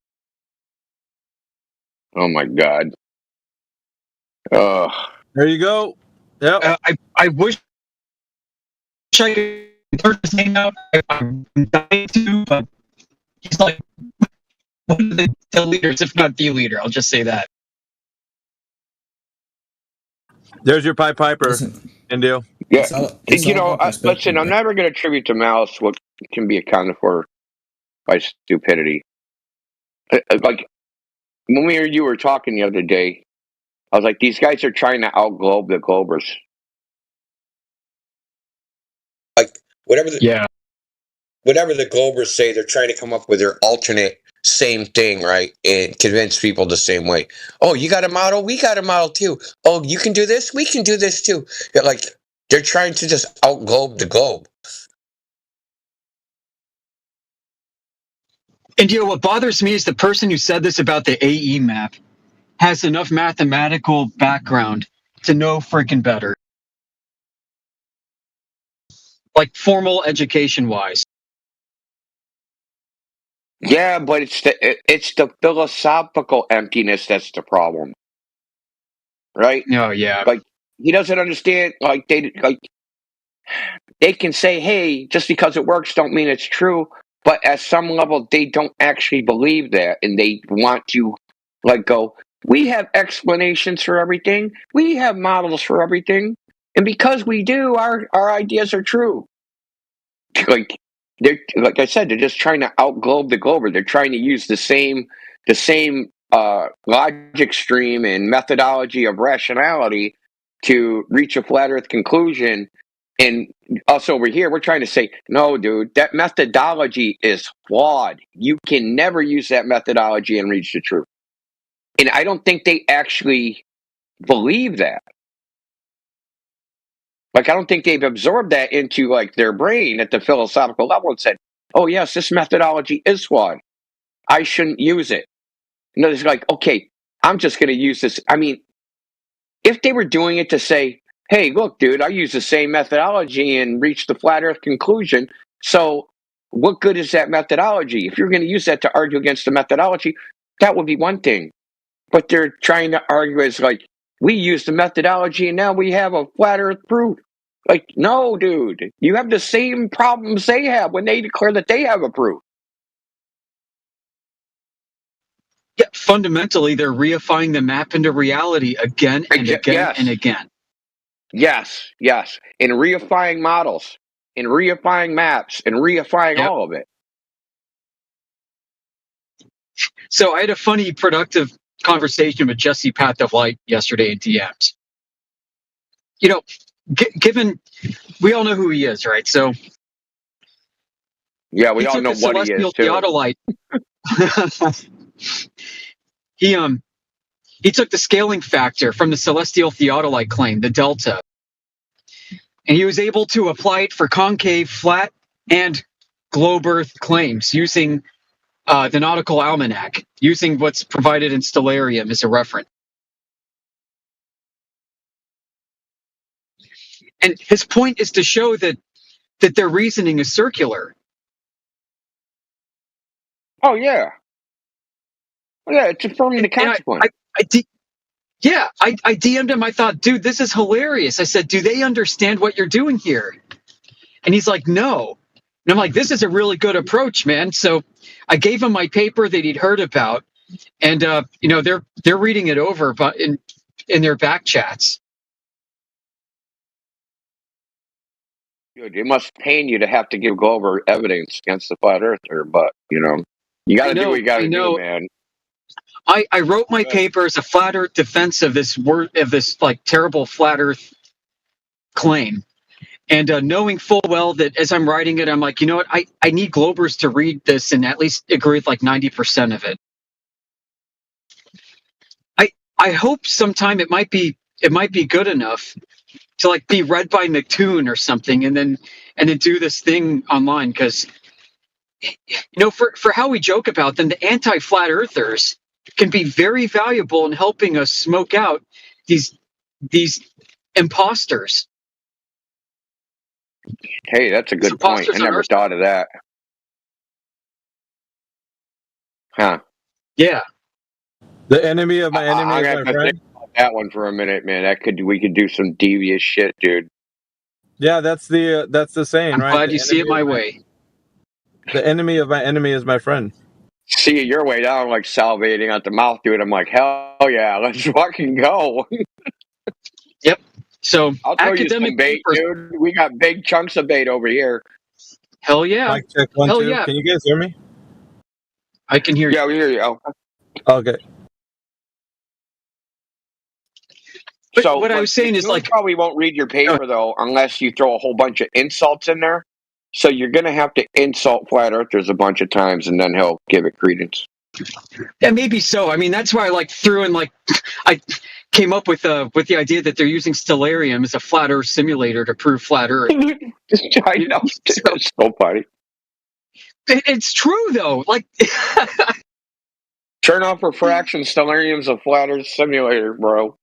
Oh my God. There you go. Yeah. I wish I could turn his name out. I'm dying to, but he's like one of the leaders, if not the leader. I'll just say that. There's your Pied Piper, Indio. Yeah. Listen, I'm never going to attribute to malice what can be accounted for by stupidity. Like, when you were talking the other day, I was like, these guys are trying to outglobe the globers. Like, whatever the globers say, they're trying to come up with their alternate same thing, right? And convince people the same way. Oh, you got a model? We got a model too. Oh, you can do this? We can do this too. Like, they're trying to just outglobe the globe. And what bothers me is the person who said this about the AE map has enough mathematical background to know freaking better. Like formal education wise. Yeah, but it's the philosophical emptiness that's the problem. Right? Oh yeah. Like, he doesn't understand, they can say, hey, just because it works don't mean it's true, but at some level they don't actually believe that, and they want to go, we have explanations for everything, we have models for everything, and because we do, our ideas are true. Like I said, they're just trying to outglobe the glober. They're trying to use the same logic stream and methodology of rationality to reach a flat Earth conclusion. And us over here, we're trying to say, no, dude, that methodology is flawed. You can never use that methodology and reach the truth. And I don't think they actually believe that. Like, I don't think they've absorbed that into their brain at the philosophical level and said, oh yes, this methodology is flawed. I shouldn't use it. No, it's like, okay, I'm just going to use this. I mean, if they were doing it to say, hey, look, dude, I use the same methodology and reached the flat Earth conclusion, so what good is that methodology? If you're going to use that to argue against the methodology, that would be one thing. But they're trying to argue as we use the methodology and now we have a flat Earth proof. Like, no, dude, you have the same problems they have when they declare that they have a proof. Yeah, fundamentally, they're reifying the map into reality again and again and again. Yes, yes. In reifying models, in reifying maps, in reifying all of it. So I had a funny, productive conversation with Jesse Path of Light yesterday in DMs. You know, given we all know who he is, right? So yeah, we all know what he is too. Theodolite. He took the scaling factor from the celestial theodolite claim, the delta, and he was able to apply it for concave, flat, and globe Earth claims using the Nautical Almanac, using what's provided in Stellarium as a reference. And his point is to show that their reasoning is circular. Oh, yeah. Yeah, it's affirming the consequence. I DM'd him. I thought, dude, this is hilarious. I said, do they understand what you're doing here? And he's like, no. And I'm like, this is a really good approach, man. So I gave him my paper that he'd heard about, and they're reading it over, but in their back chats. Dude, it must pain you to have to give Glover evidence against the flat earther, but you got to do what you got to do, man. I wrote my paper as a flat Earth defense of this like terrible flat Earth claim, and knowing full well that as I'm writing it, I'm like, you know what, I need Globers to read this and at least agree with like 90% of it. I hope sometime it might be good enough to like be read by McToon or something, and then do this thing online, because for how we joke about them, the anti-flat earthers can be very valuable in helping us smoke out these imposters. Hey, that's a good point. I never thought of that. Huh. Yeah. The enemy of my enemy is my friend. Think about that one for a minute, man. We could do some devious shit, dude. Yeah, that's the saying, I'm right? glad you see it my way. The enemy of my enemy is my friend. See it your way down, like salivating at the mouth, dude. I'm like, hell yeah, let's fucking go. Yep. So I'll throw you some bait, dude. We got big chunks of bait over here. Hell yeah. Mic check 1, 2. Yeah. Can you guys hear me? I can hear you. Yeah, we hear you. Okay. But so what I was saying is, like, probably won't read your paper though unless you throw a whole bunch of insults in there. So you're gonna have to insult flat earthers a bunch of times, and then he'll give it credence. Yeah, maybe so. I mean, that's why I threw in I came up with the idea that they're using Stellarium as a flat Earth simulator to prove flat Earth. I know, it's so funny. It's true though. Like, turn off refraction. Stellarium's a flat Earth simulator, bro.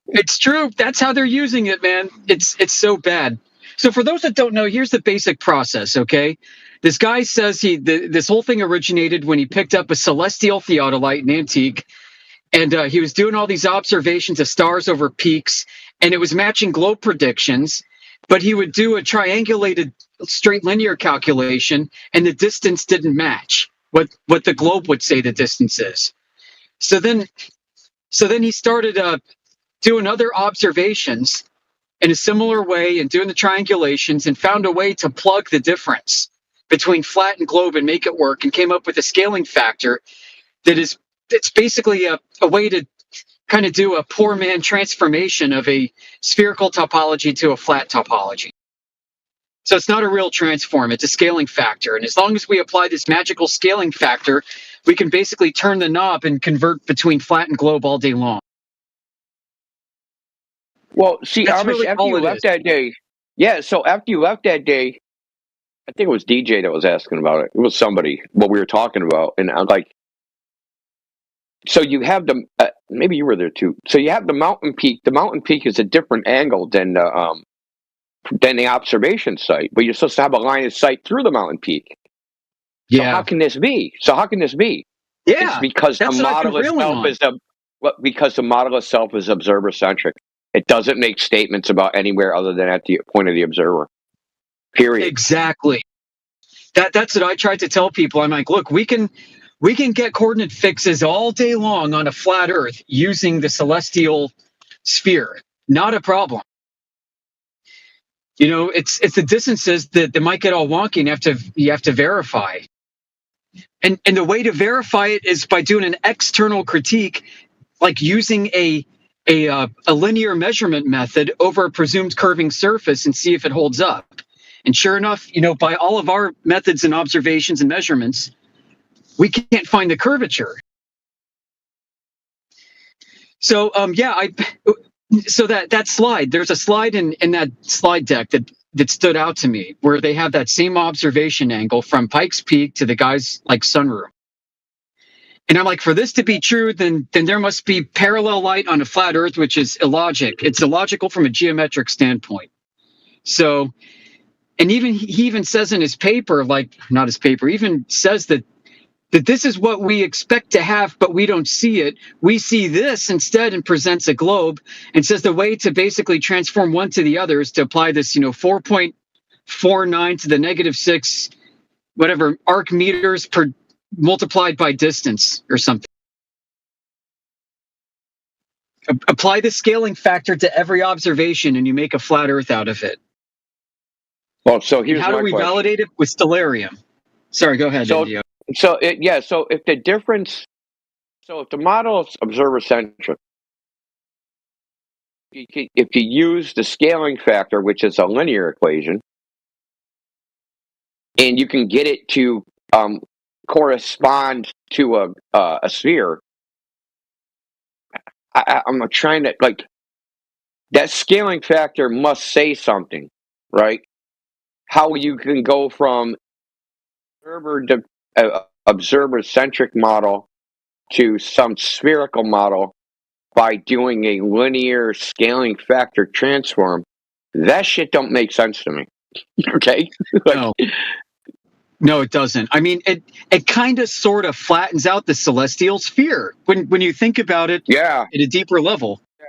It's true. That's how they're using it, man. It's so bad. So for those that don't know, here's the basic process, okay? This guy says this whole thing originated when he picked up a celestial theodolite in Antique, and he was doing all these observations of stars over peaks, and it was matching globe predictions, but he would do a triangulated straight linear calculation, and the distance didn't match what the globe would say the distance is. So then he started doing other observations in a similar way and doing the triangulations, and found a way to plug the difference between flat and globe and make it work, and came up with a scaling factor it's basically a way to kind of do a poor man transformation of a spherical topology to a flat topology. So it's not a real transform, it's a scaling factor. And as long as we apply this magical scaling factor, we can basically turn the knob and convert between flat and globe all day long. Well, see, Amish, really after you left that day, so after you left that day, I think it was DJ that was asking about it. It was somebody, what we were talking about. And I'm like, so you have maybe you were there too. So you have the mountain peak. The mountain peak is a different angle than the observation site, but you're supposed to have a line of sight through the mountain peak. Yeah. So how can this be? Yeah. It's because the model itself is observer centric. It doesn't make statements about anywhere other than at the point of the observer. Period. Exactly. That's what I tried to tell people. I'm like, look, we can get coordinate fixes all day long on a flat Earth using the celestial sphere. Not a problem. You know, it's the distances that might get all wonky, and you have to verify. And the way to verify it is by doing an external critique, like using a linear measurement method over a presumed curving surface and see if it holds up. And sure enough, you know, by all of our methods and observations and measurements, we can't find the curvature. So so that slide, there's a slide in that slide deck that stood out to me where they have that same observation angle from Pikes Peak to the guy's like sunroom. And I'm like, for this to be true, then there must be parallel light on a flat Earth, which is illogic. It's illogical from a geometric standpoint. So, and he even says in his paper, like not his paper, even says that this is what we expect to have, but we don't see it. We see this instead, and presents a globe and says the way to basically transform one to the other is to apply this, 4.49 to the -6, whatever, arc meters per multiplied by distance or something. Apply the scaling factor to every observation and you make a flat Earth out of it. Well, so here's how do we validate it? With stellarium. Sorry, go ahead, Indio. So if the difference, if the model is observer centric, if you use the scaling factor, which is a linear equation, and you can get it to correspond to a sphere, I'm trying to, like, that scaling factor must say something, right? How you can go from observer-centric model to some spherical model by doing a linear scaling factor transform, that shit don't make sense to me. Okay? No, it doesn't. I mean, it kind of sort of flattens out the celestial sphere when you think about it at a deeper level. Yeah.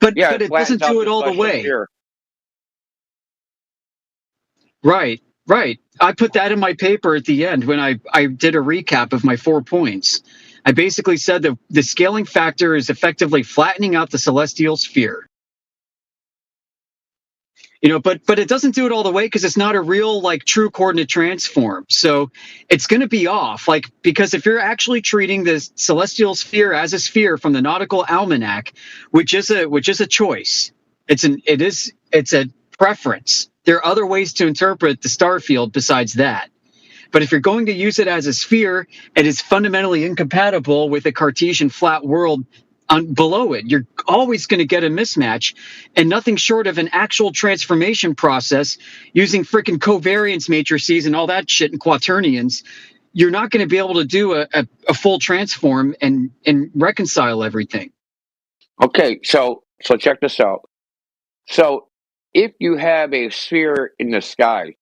But it doesn't do it all the way. Sphere. Right. I put that in my paper at the end when I did a recap of my 4 points. I basically said that the scaling factor is effectively flattening out the celestial sphere. But it doesn't do it all the way because it's not a real, like, true coordinate transform. So it's going to be off, like, because if you're actually treating the celestial sphere as a sphere from the Nautical Almanac, which is a choice, it's a preference. There are other ways to interpret the star field besides that. But if you're going to use it as a sphere, it is fundamentally incompatible with a Cartesian flat world below it. You're always going to get a mismatch, and nothing short of an actual transformation process using freaking covariance matrices and all that shit and quaternions, you're not going to be able to do a full transform and reconcile everything. Okay, so check this out. So if you have a sphere in the sky,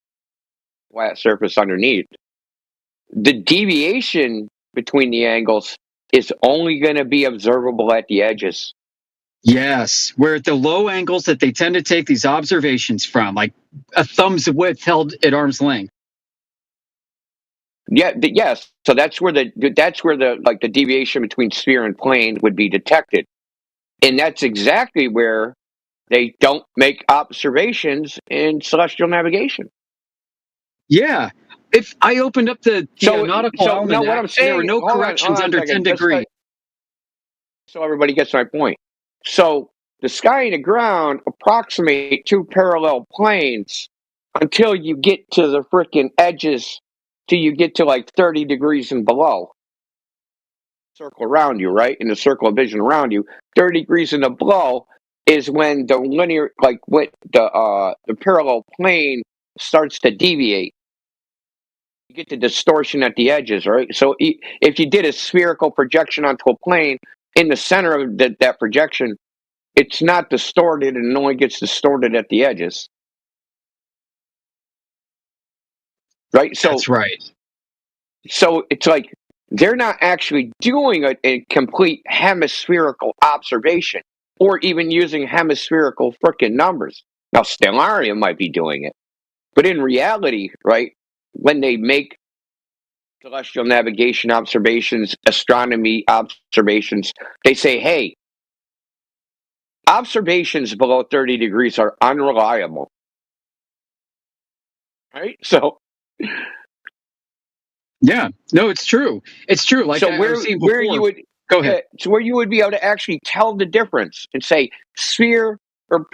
flat surface underneath, the deviation between the angles is only going to be observable at the edges. Yes, we're at the low angles that they tend to take these observations from, like a thumb's width held at arm's length. Yeah, yes. So that's where the deviation between sphere and plane would be detected, and that's exactly where they don't make observations in celestial navigation. Yeah. If I opened up the Nautical Almanac, what I'm saying, there were no corrections under 10 degrees. So everybody gets my point. So the sky and the ground approximate two parallel planes until you get to the freaking edges, till you get to like 30 degrees and below. Circle around you, right? In the circle of vision around you, 30 degrees and below is when the linear, like what the parallel plane starts to deviate. You get the distortion at the edges, right? So if you did a spherical projection onto a plane, in the center of that projection, it's not distorted and it only gets distorted at the edges. Right? So that's right. So it's like they're not actually doing a complete hemispherical observation or even using hemispherical frickin' numbers. Now, Stellarium might be doing it. But in reality, right, when they make celestial navigation observations, astronomy observations, they say, hey, observations below 30 degrees are unreliable. right? So yeah, no, it's true. It's true. Like so I where was saying where before. you would Go ahead. so where you would be able to actually tell the difference and say sphere or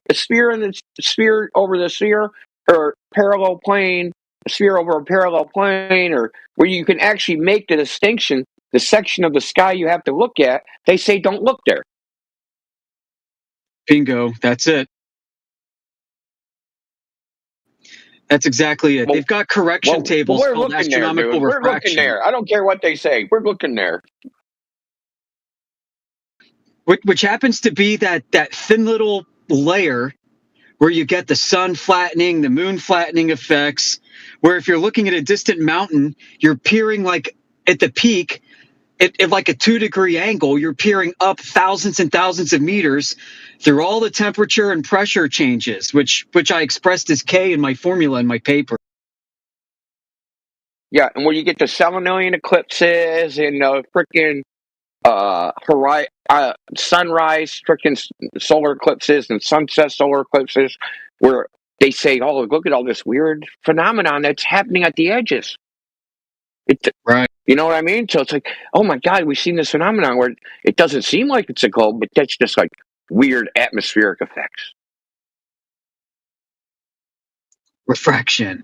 a sphere in the sphere over the sphere or parallel plane, a sphere over a parallel plane, or where you can actually make the distinction, the section of the sky you have to look at. They say don't look there. Bingo. That's it. That's exactly it. They've got correction tables we're called looking there, astronomical dude. We're refraction. looking there. I don't care what they say. We're looking there. Which happens to be that thin little layer where you get the sun flattening, the moon flattening effects, where if you're looking at a distant mountain, you're peering like at the peak at like a 2-degree angle, you're peering up thousands and thousands of meters through all the temperature and pressure changes, which I expressed as K in my formula in my paper. Yeah, and where you get the selenium eclipses and freaking sunrise freaking solar eclipses and sunset solar eclipses, where they say, "Oh, look at all this weird phenomenon that's happening at the edges." Right. You know what I mean? So it's like, oh my God, we've seen this phenomenon where it doesn't seem like it's a globe, but that's just like weird atmospheric effects. Refraction.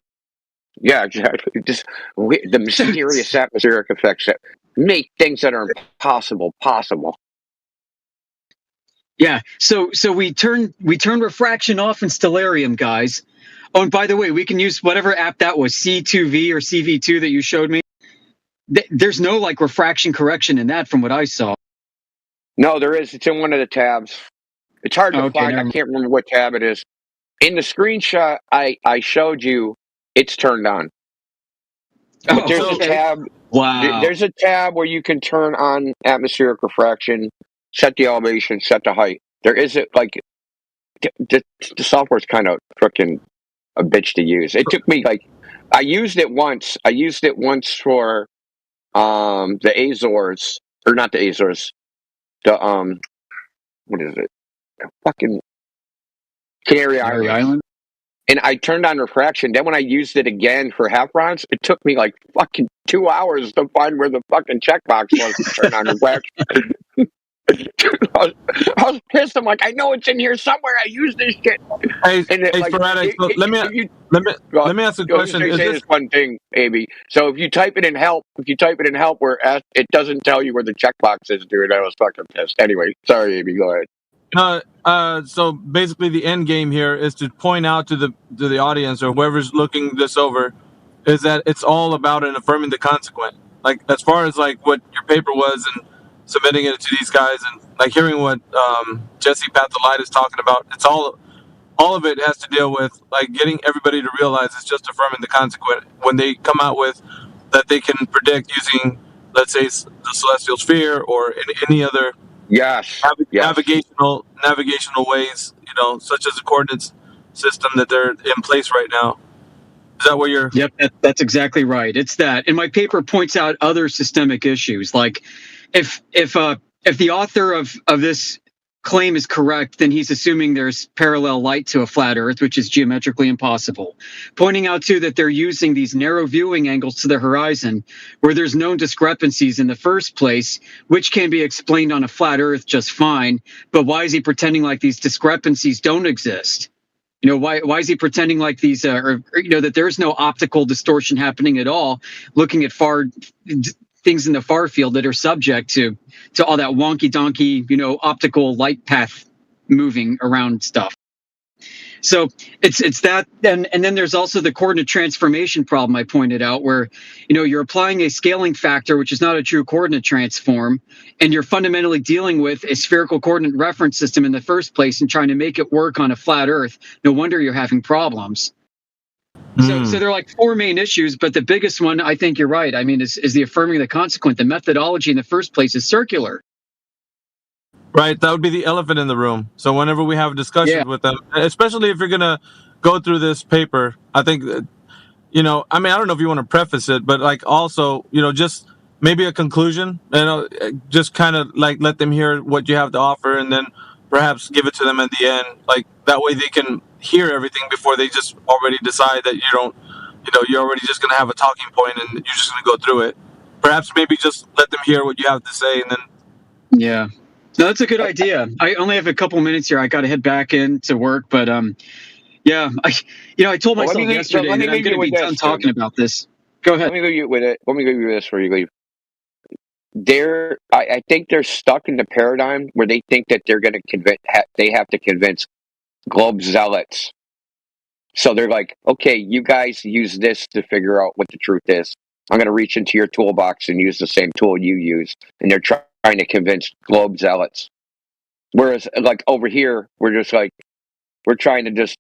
Yeah, exactly. Just the mysterious atmospheric effects that make things that are impossible possible. Yeah. So we turn refraction off in Stellarium, guys. Oh, and by the way, we can use whatever app that was, C2V or CV2 that you showed me. There's no like refraction correction in that from what I saw. No, there is. It's in one of the tabs. It's hard to find. I can't remember what tab it is. In the screenshot I showed you, it's turned on. But there's a tab. Wow. There's a tab where you can turn on atmospheric refraction, set the elevation, set the height. There isn't like the software's kind of freaking a bitch to use. It took me like I used it once. I used it once for the Azores, or not the Azores. The what is it? Fucking Canary Island. And I turned on refraction. Then when I used it again for Half-Bronze, it took me like fucking 2 hours to find where the fucking checkbox was to turn on refraction. I was pissed. I'm like, I know it's in here somewhere. I used this shit. Hey, Sporadic, let me ask a question. Is this one thing, AB? So if you type it in help, where it doesn't tell you where the checkbox is, dude. I was fucking pissed. Anyway, sorry, AB. Go ahead. So basically, the end game here is to point out to the audience or whoever's looking this over, is that it's all about an affirming the consequent. Like as far as like what your paper was and submitting it to these guys and like hearing what Jesse Patholite is talking about, it's all of it has to deal with like getting everybody to realize it's just affirming the consequent when they come out with that they can predict using, let's say, the celestial sphere or any other navigational ways, such as the coordinates system that they're in place right now. Is that what you're? Yep, that's exactly right. It's that. And my paper points out other systemic issues, like if the author of this claim is correct, then he's assuming there's parallel light to a flat Earth, which is geometrically impossible. Pointing out too that they're using these narrow viewing angles to the horizon, where there's known discrepancies in the first place, which can be explained on a flat Earth just fine. But why is he pretending like these discrepancies don't exist? Why is he pretending like these, that there's no optical distortion happening at all, looking at things in the far field that are subject to all that wonky donkey, optical light path moving around stuff. So it's that. And then there's also the coordinate transformation problem I pointed out where, you're applying a scaling factor, which is not a true coordinate transform, and you're fundamentally dealing with a spherical coordinate reference system in the first place and trying to make it work on a flat Earth. No wonder you're having problems. So there are like 4 main issues, but the biggest one, I think you're right. I mean, is the affirming the consequent. The methodology in the first place is circular. Right, that would be the elephant in the room. So whenever we have discussions with them, especially if you're going to go through this paper, I think, I don't know if you want to preface it, but like also, just maybe a conclusion, just kind of like let them hear what you have to offer and then perhaps give it to them at the end. Like that way they can hear everything before they just already decide that you're already just going to have a talking point and you're just going to go through it. Perhaps maybe just let them hear what you have to say and then. Yeah. No, that's a good idea. I only have a couple minutes here. I got to head back into work, but yeah, I told myself yesterday that I'm going to be done talking about this. Go ahead. Let me leave you with it. Let me leave you with this before you leave. I think they're stuck in the paradigm where they think that they're going to they have to convince Globe zealots. So they're like, okay, you guys use this to figure out what the truth is. I'm going to reach into your toolbox and use the same tool you use. And they're trying to convince Globe zealots. Whereas, like, over here, we're trying to just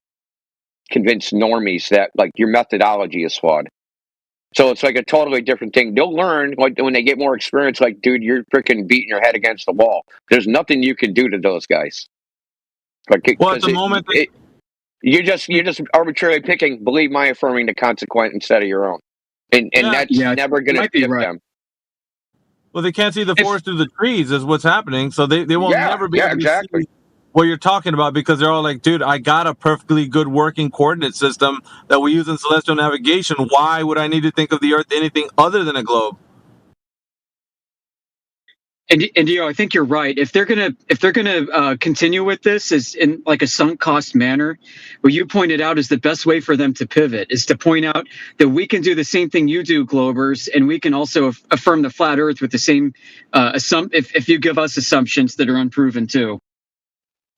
convince normies that, like, your methodology is flawed. So it's like a totally different thing. They'll learn, like, when they get more experience, like, dude, you're freaking beating your head against the wall. There's nothing you can do to those guys. Like, well, at the moment... You're just arbitrarily picking, believe my affirming the consequent instead of your own. And that's never going to fit them. Well, they can't see the forest through the trees is what's happening. So they will never be able to see what you're talking about because they're all like, dude, I got a perfectly good working coordinate system that we use in celestial navigation. Why would I need to think of the Earth anything other than a globe? And I think you're right. If they're gonna continue with this is in like a sunk cost manner, what you pointed out is the best way for them to pivot is to point out that we can do the same thing you do, Globers, and we can also affirm the flat Earth with the same if you give us assumptions that are unproven too.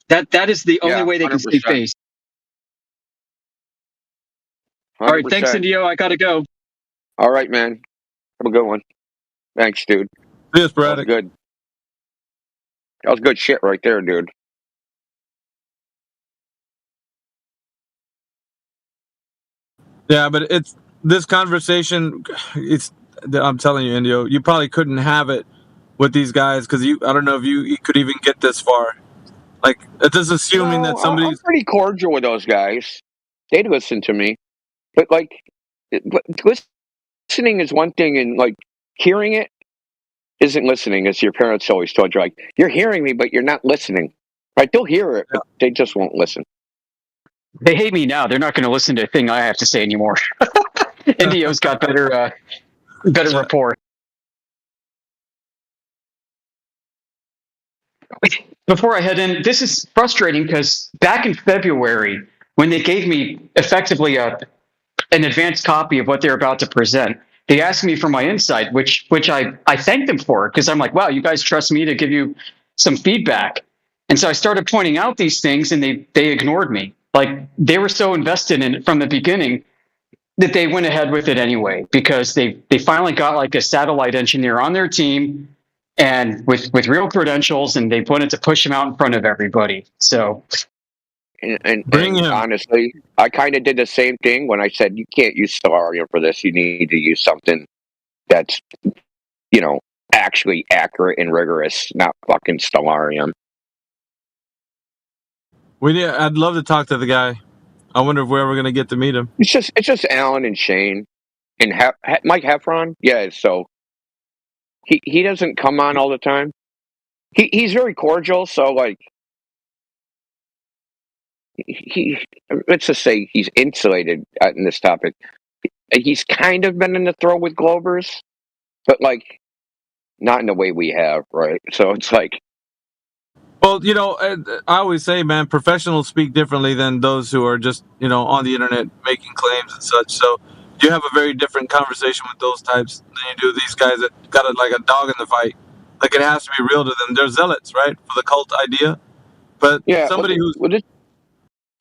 That is the only way they can stay faced. All right, thanks, Indio. I gotta go. All right, man. Have a good one. Thanks, dude. Yes, Braddock. Good. That was good shit right there, dude. Yeah, but it's this conversation. I'm telling you, Indio, you probably couldn't have it with these guys because I don't know if you could even get this far. Like, it's just assuming that somebody's. I'm pretty cordial with those guys. They'd listen to me, but like, listening is one thing, and like hearing it isn't listening, as your parents always told you. Like, you're hearing me, but you're not listening. Right? They'll hear it, but they just won't listen. They hate me now. They're not going to listen to a thing I have to say anymore. Indio's got better rapport. Before I head in, this is frustrating because back in February, when they gave me effectively an advanced copy of what they're about to present, they asked me for my insight, which I thanked them for because I'm like, wow, you guys trust me to give you some feedback. And so I started pointing out these things and they ignored me. Like, they were so invested in it from the beginning that they went ahead with it anyway, because they finally got like a satellite engineer on their team and with real credentials, and they wanted to push him out in front of everybody. So, and honestly, I kind of did the same thing when I said, you can't use Stellarium for this. You need to use something that's, actually accurate and rigorous, not fucking Stellarium. I'd love to talk to the guy. I wonder if we're ever going to get to meet him. It's just Alan and Shane and Mike Heffron. Yeah, so he doesn't come on all the time. He's very cordial. So like let's just say he's insulated in this topic. He's kind of been in the throw with Globers, but like not in the way we have, right? So it's like. Well, I always say, man, professionals speak differently than those who are just, on the internet making claims and such. So you have a very different conversation with those types than you do these guys that got like a dog in the fight. Like, it has to be real to them. They're zealots, right, for the cult idea. But somebody who's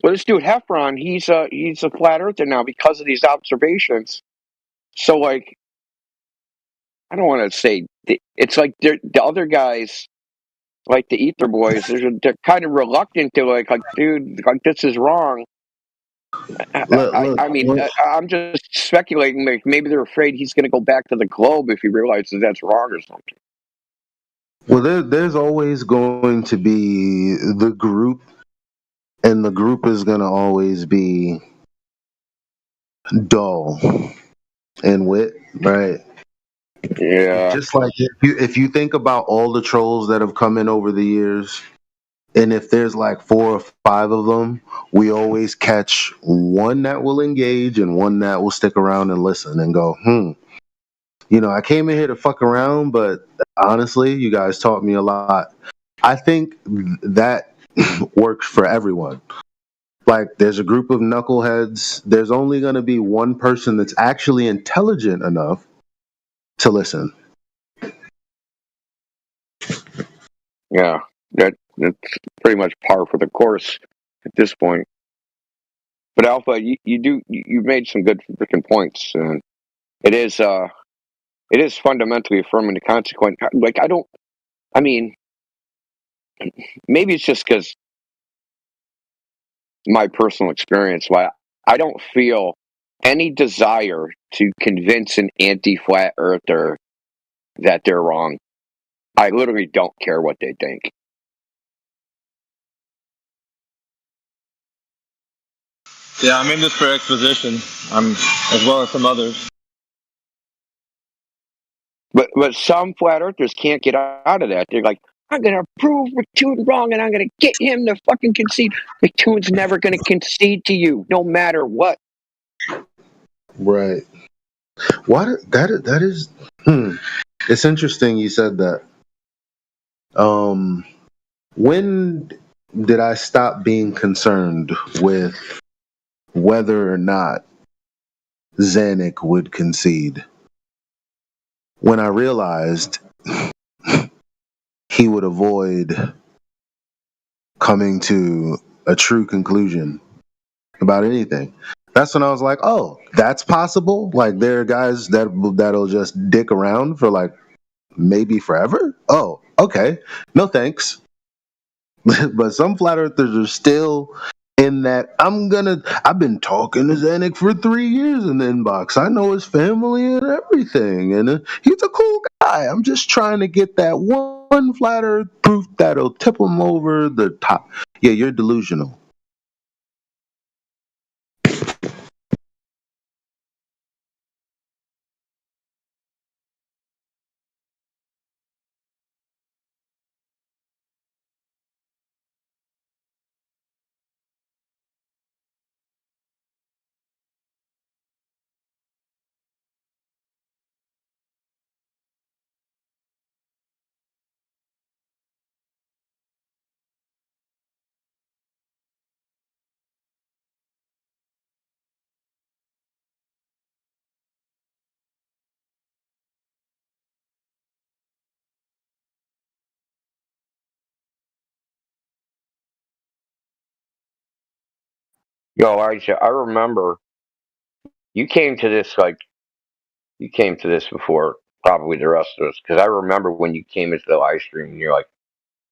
this dude Heffron, he's a flat earther now because of these observations. So like, I don't want to say it's like the other guys. Like the Ether Boys, they're kind of reluctant to like, dude, like this is wrong. I mean, I'm just speculating. Like maybe they're afraid he's going to go back to the globe if he realizes that's wrong or something. Well, there's always going to be the group, and the group is going to always be dull and wit, right? Yeah. Just like if you think about all the trolls that have come in over the years, And if there's like 4 or 5 of them, we always catch one that will engage and one that will stick around and listen and go, I came in here to fuck around, but honestly, you guys taught me a lot. I think that works for everyone. Like, there's a group of knuckleheads. There's only going to be one person that's actually intelligent enough to listen. Yeah, that's pretty much par for the course at this point. But Alpha, you've made some good freaking points, and it is fundamentally affirming the consequence. Like, maybe it's just because my personal experience, why I don't feel any desire to convince an anti-flat earther that they're wrong. I literally don't care what they think. Yeah, I'm in this for exposition. I'm as well as some others. But some flat earthers can't get out of that. They're like, I'm going to prove McToon wrong and I'm going to get him to fucking concede. McToon's never going to concede to you, no matter what. Right. That is It's interesting you said that. When did I stop being concerned with whether or not Zanuck would concede? When I realized he would avoid coming to a true conclusion about anything. That's when I was like, oh, that's possible? Like, there are guys that'll just dick around for like maybe forever? Oh, okay. No thanks. But some flat earthers are still in that I've been talking to Zanuck for 3 years in the inbox. I know his family and everything, and he's a cool guy. I'm just trying to get that one flat earth proof that'll tip him over the top. Yeah, you're delusional. Yo, I remember you came to this before probably the rest of us, because I remember when you came into the live stream and you're like,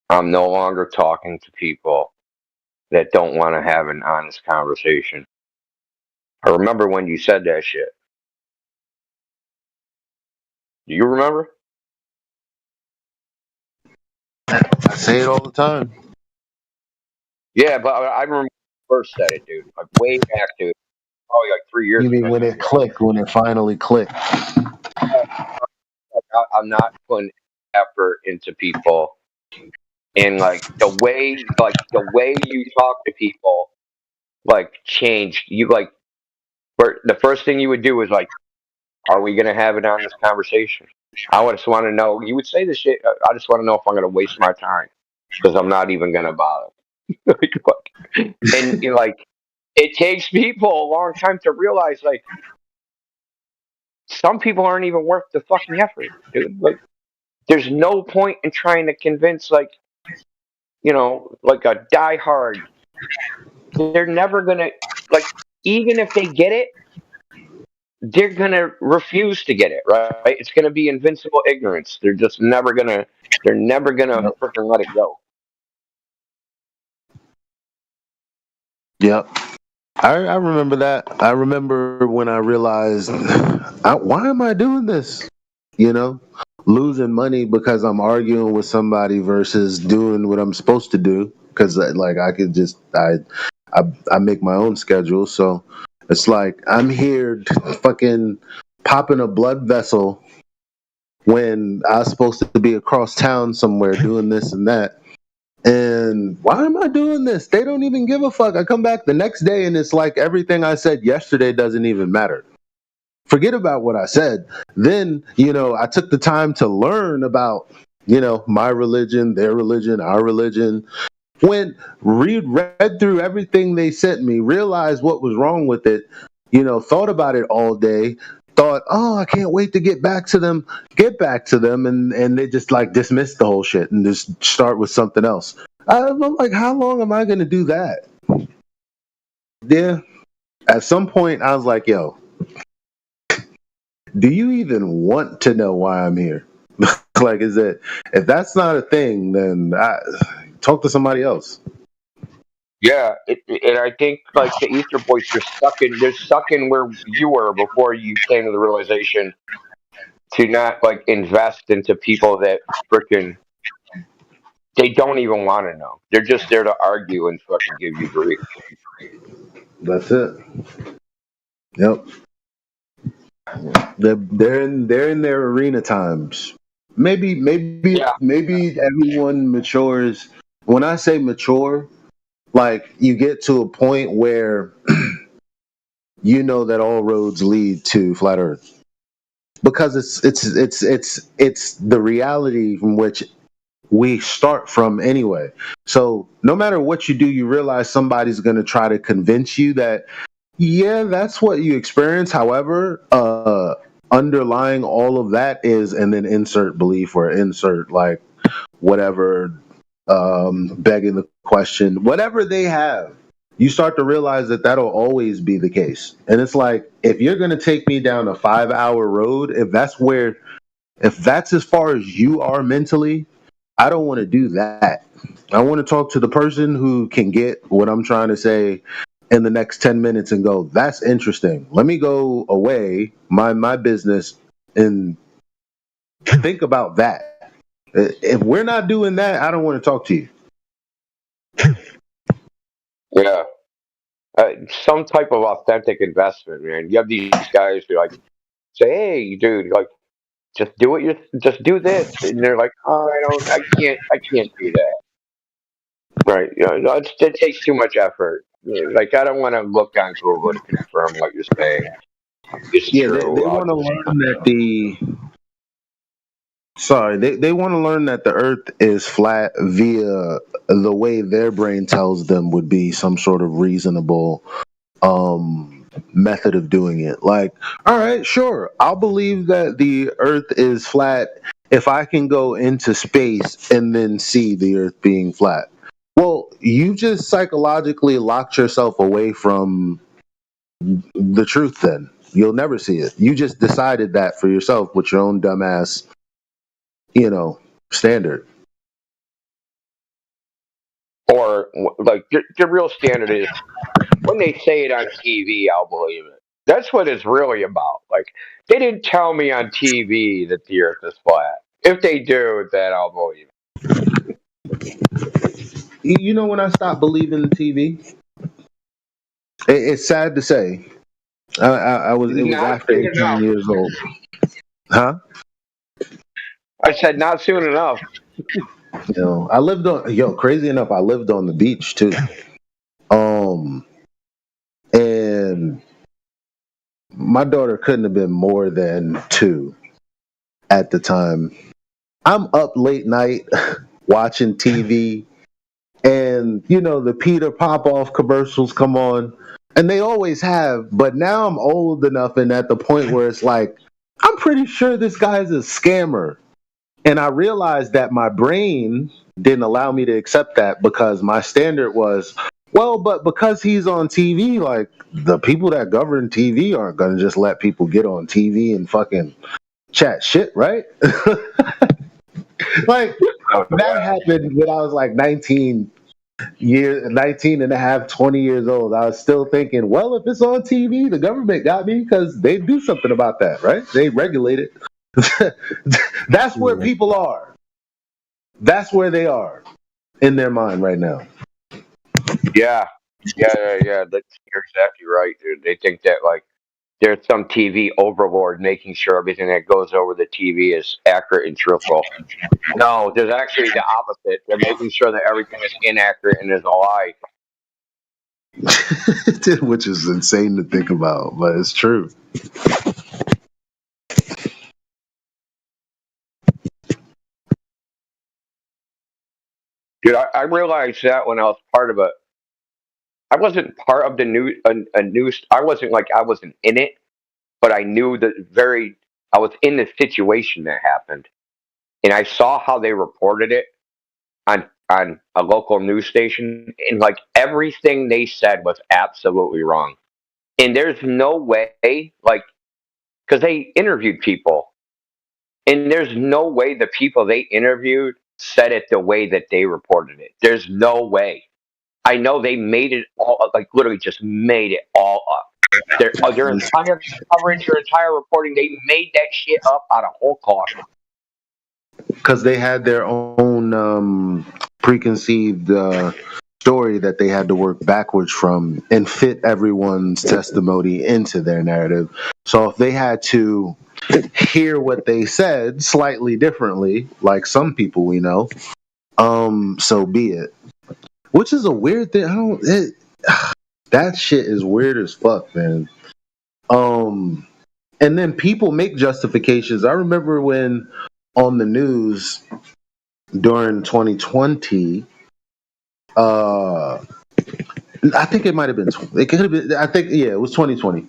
I'm no longer talking to people that don't want to have an honest conversation. I remember when you said that shit. Do you remember? I say it all the time. Yeah, but I remember when you first said it, dude. Like way back, dude. Probably like 3 years You mean ago. when it clicked, when it finally clicked? I'm not putting effort into people, and like the way you talk to people, like changed. You like, the first thing you would do is like, are we gonna have an honest conversation? I just want to know. You would say this shit. I just want to know if I'm gonna waste my time, because I'm not even gonna bother. And like, it takes people a long time to realize, like, some people aren't even worth the fucking effort, dude. Like, there's no point in trying to convince, like, like a diehard. They're never gonna, like, even if they get it, they're gonna refuse to get it, right? It's gonna be invincible ignorance. They're just never gonna. They're never gonna freaking let it go. Yep. I remember that. I remember when I realized, why am I doing this? Losing money because I'm arguing with somebody versus doing what I'm supposed to do. Because like I could just I make my own schedule, so it's like I'm here fucking popping a blood vessel when I was supposed to be across town somewhere doing this and that. And why am I doing this? They don't even give a fuck. I come back the next day and it's like everything I said yesterday doesn't even matter. Forget about what I said. Then, I took the time to learn about, my religion, their religion, our religion. Read through everything they sent me, realized what was wrong with it, thought about it all day, thought, oh, I can't wait to get back to them, and they just like dismiss the whole shit and just start with something else. I'm like, how long am I going to do that? Yeah. At some point, I was like, yo, do you even want to know why I'm here? Like, if that's not a thing, then talk to somebody else. Yeah, and I think like the Easter boys, they're stuck in where you were before you came to the realization to not like invest into people that freaking they don't even want to know. They're just there to argue and fucking give you grief. That's it. Yep. They're in their arena times. Maybe everyone matures. When I say mature, like you get to a point where you know that all roads lead to flat Earth, because it's the reality from which we start from anyway. So no matter what you do, you realize somebody's going to try to convince you that, yeah, that's what you experience. However, underlying all of that is, and then insert belief or insert like whatever, begging the question, whatever they have, you start to realize that that'll always be the case. And it's like, if you're going to take me down a 5-hour road, if that's as far as you are mentally, I don't want to do that. I want to talk to the person who can get what I'm trying to say in the next 10 minutes and go, that's interesting. Let me go away, mind my business, and think about that. If we're not doing that, I don't want to talk to you. Yeah. Some type of authentic investment, man. You have these guys who like say, "Hey, dude, like, just do this," and they're like, "Oh, I can't do that." Right? It takes too much effort. Like, I don't want to look on Google to confirm what you're saying is true. They want to learn that they want to learn that the Earth is flat via the way their brain tells them would be some sort of reasonable method of doing it. Like, all right, sure, I'll believe that the Earth is flat if I can go into space and then see the Earth being flat. Well, you just psychologically locked yourself away from the truth then. You'll never see it. You just decided that for yourself with your own dumbass, standard. Or like the real standard is when they say it on TV, I'll believe it. That's what it's really about. Like, they didn't tell me on TV that the Earth is flat. If they do, then I'll believe it. You know when I stopped believing the TV? It's sad to say. It was after 18 years old. Huh? I said not soon enough. I lived on crazy enough, I lived on the beach too. And my daughter couldn't have been more than 2 at the time. I'm up late night watching TV, and the Peter Popoff commercials come on, and they always have, but now I'm old enough and at the point where it's like, I'm pretty sure this guy's a scammer. And I realized that my brain didn't allow me to accept that because my standard was, well, but because he's on TV, like, the people that govern TV aren't going to just let people get on TV and fucking chat shit, right? Like, that happened when I was like 19 and a half, 20 years old. I was still thinking, well, if it's on TV, the government got me because they do something about that, right? They regulate it. That's where people are. That's where they are in their mind right now. Yeah. You're exactly right, dude. They think that like there's some TV overlord making sure everything that goes over the TV is accurate and truthful. No, there's actually the opposite. They're making sure that everything is inaccurate and is a lie. Which is insane to think about, but it's true. Dude, I realized that when I was part of a. I wasn't part of the news. I wasn't in it, but I knew I was in the situation that happened, and I saw how they reported it on a local news station, and like everything they said was absolutely wrong. And there's no way, like, because they interviewed people, and there's no way the people they interviewed said it the way that they reported it. There's no way. I know they made it all up, like literally just made it all up. Their entire coverage, their entire reporting, they made that shit up out of whole cloth. Because they had their own preconceived story that they had to work backwards from and fit everyone's testimony into their narrative. So if they had to hear what they said slightly differently, like some people we know, so be it. Which is a weird thing. That shit is weird as fuck, man. And then people make justifications. I remember when on the news during 2020, I think it might have been. It could have been. I think it was 2020,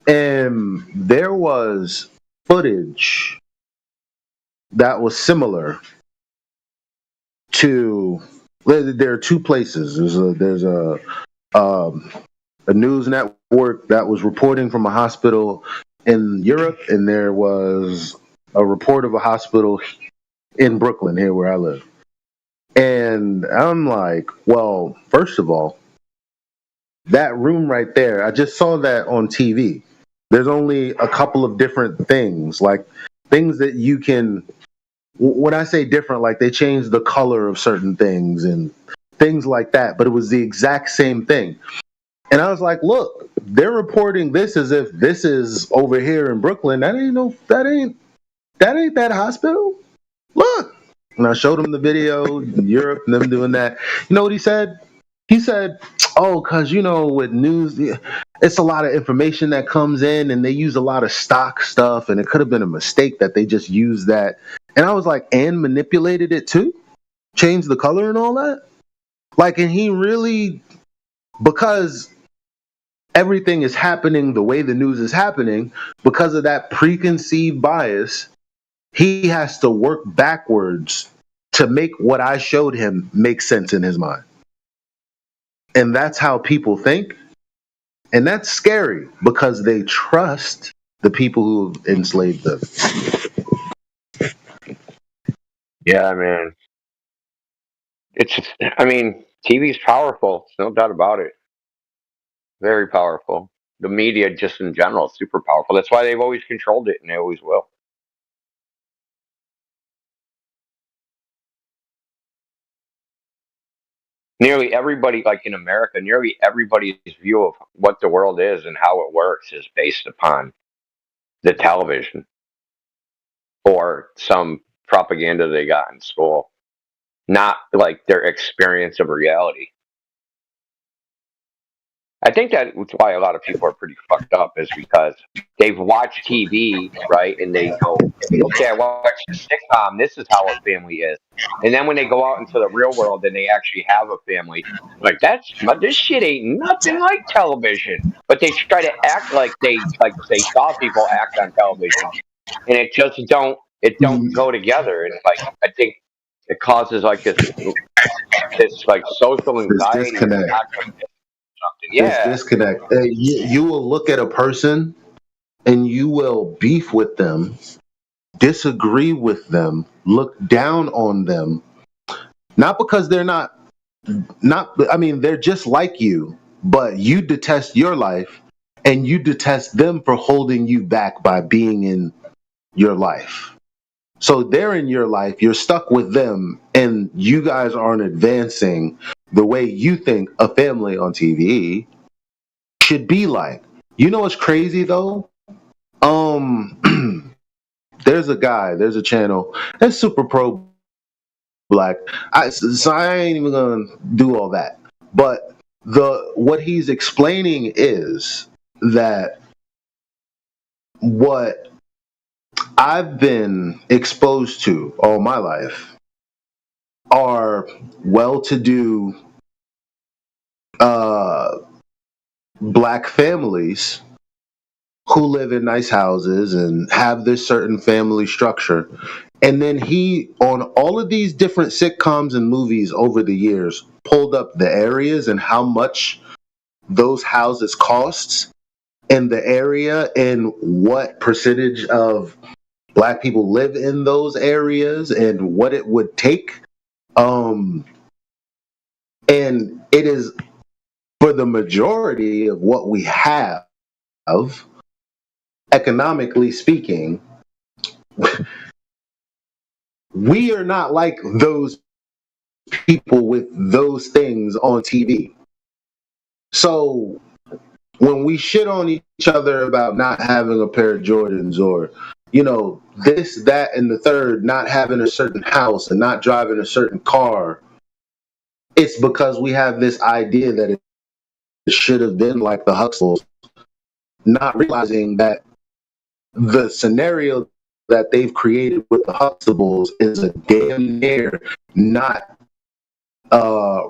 and there was footage that was similar to. There are two places. There's a news network that was reporting from a hospital in Europe, and there was a report of a hospital in Brooklyn, here where I live. And I'm like, well, first of all, that room right there, I just saw that on TV. There's only a couple of different things, like things that you can, when I say different, like they changed the color of certain things and things like that, but it was the exact same thing. And I was like, look, they're reporting this as if this is over here in Brooklyn. That ain't that hospital. Look. And I showed him the video in Europe and them doing that. You know what he said? He said, oh, because, with news, it's a lot of information that comes in and they use a lot of stock stuff. And it could have been a mistake that they just used that. And I was like, and manipulated it too? Changed the color and all that? Like, and he really, because everything is happening the way the news is happening, because of that preconceived bias, he has to work backwards to make what I showed him make sense in his mind. And that's how people think. And that's scary because they trust the people who enslaved them. Yeah, man. TV's powerful. No doubt about it. Very powerful. The media just in general is super powerful. That's why they've always controlled it and they always will. Nearly everybody, like in America, nearly everybody's view of what the world is and how it works is based upon the television or some propaganda they got in school, not like their experience of reality. I think that's why a lot of people are pretty fucked up, is because they've watched TV, right? And they go, okay, I watched the sitcom. This is how a family is. And then when they go out into the real world and they actually have a family, like this shit ain't nothing like television. But they try to act like they saw people act on television, and it just don't go together. And like I think it causes like this like social anxiety. This disconnect. You will look at a person and you will beef with them, disagree with them, look down on them, not because they're they're just like you, but you detest your life and you detest them for holding you back by being in your life. So they're in your life, you're stuck with them, and you guys aren't advancing the way you think a family on TV should be like. You know what's crazy though? There's a channel that's super pro black. So I ain't even gonna do all that. But what he's explaining is that what I've been exposed to all my life are well-to-do black families who live in nice houses and have this certain family structure. And then he, on all of these different sitcoms and movies over the years, pulled up the areas and how much those houses costs in the area and what percentage of black people live in those areas and what it would take. And it is, for the majority of what we have, economically speaking, we are not like those people with those things on TV. So when we shit on each other about not having a pair of Jordans or, this, that, and the third, not having a certain house and not driving a certain car, it's because we have this idea that it should have been like the Huxtables, not realizing that the scenario that they've created with the Huxtables is a damn near not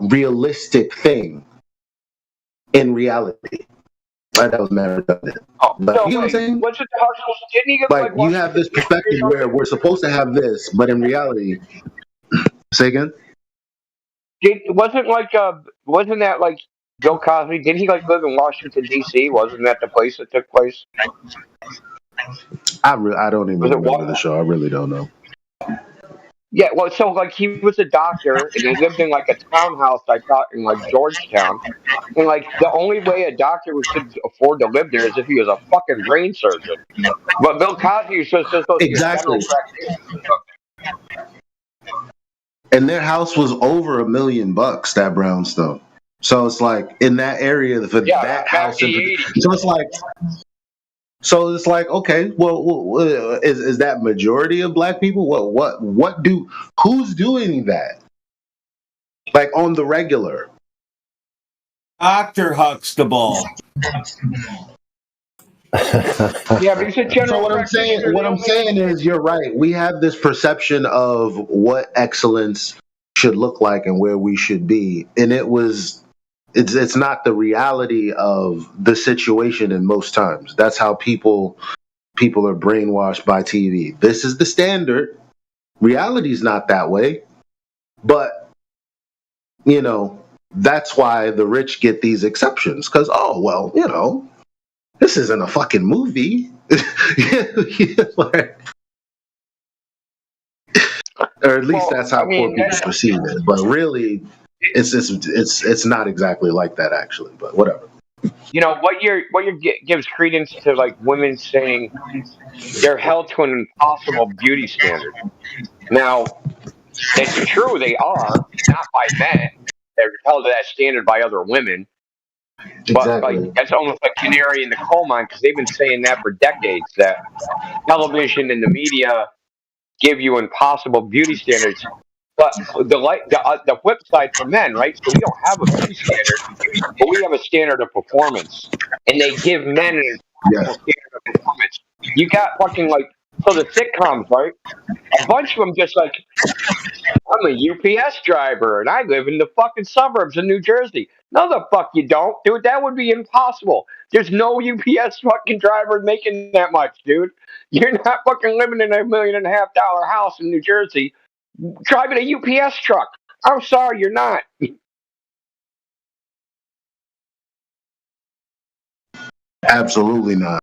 realistic thing in reality. Right, that was mad redundant. But you know what I'm saying? What's it, didn't he get, Like, you have this perspective where we're supposed to have this, but in reality, say again? Wasn't that like Bill Cosby? Didn't he like live in Washington D.C.? Wasn't that the place that took place? I don't even remember the show. I really don't know. Yeah, well, so like he was a doctor and he lived in like a townhouse, I thought, in like Georgetown, and like the only way a doctor could afford to live there is if he was a fucking brain surgeon. But Bill Cosby was supposed to be a general practitioner. And their house was over $1 million, that brownstone. So it's like in that area for that house. So it's like, okay, well, is that majority of black people? Who's doing that? Like on the regular? Dr. Huxtable. Yeah, but so what I'm saying is you're right. We have this perception of what excellence should look like and where we should be. And it's not the reality of the situation in most times. That's how people are brainwashed by TV. This is the standard. Reality's not that way. But that's why the rich get these exceptions. Because, this isn't a fucking movie. Or at least that's how poor people perceive it. But really, it's not exactly like that, actually. But whatever. What year gives credence to like women saying they're held to an impossible beauty standard. Now, it's true they are, not by men. They're held to that standard by other women. But like that's almost like canary in the coal mine because they've been saying that for decades. That television and the media give you impossible beauty standards. But the flip side for men, right? So we don't have a beauty standard, but we have a standard of performance, and they give men an impossible standard of performance. You got fucking so the sitcoms, right? A bunch of them just like, I'm a UPS driver and I live in the fucking suburbs of New Jersey. No, the fuck you don't, dude. That would be impossible. There's no UPS fucking driver making that much, dude. You're not fucking living in $1.5 million house in New Jersey driving a UPS truck. I'm sorry, you're not. Absolutely not.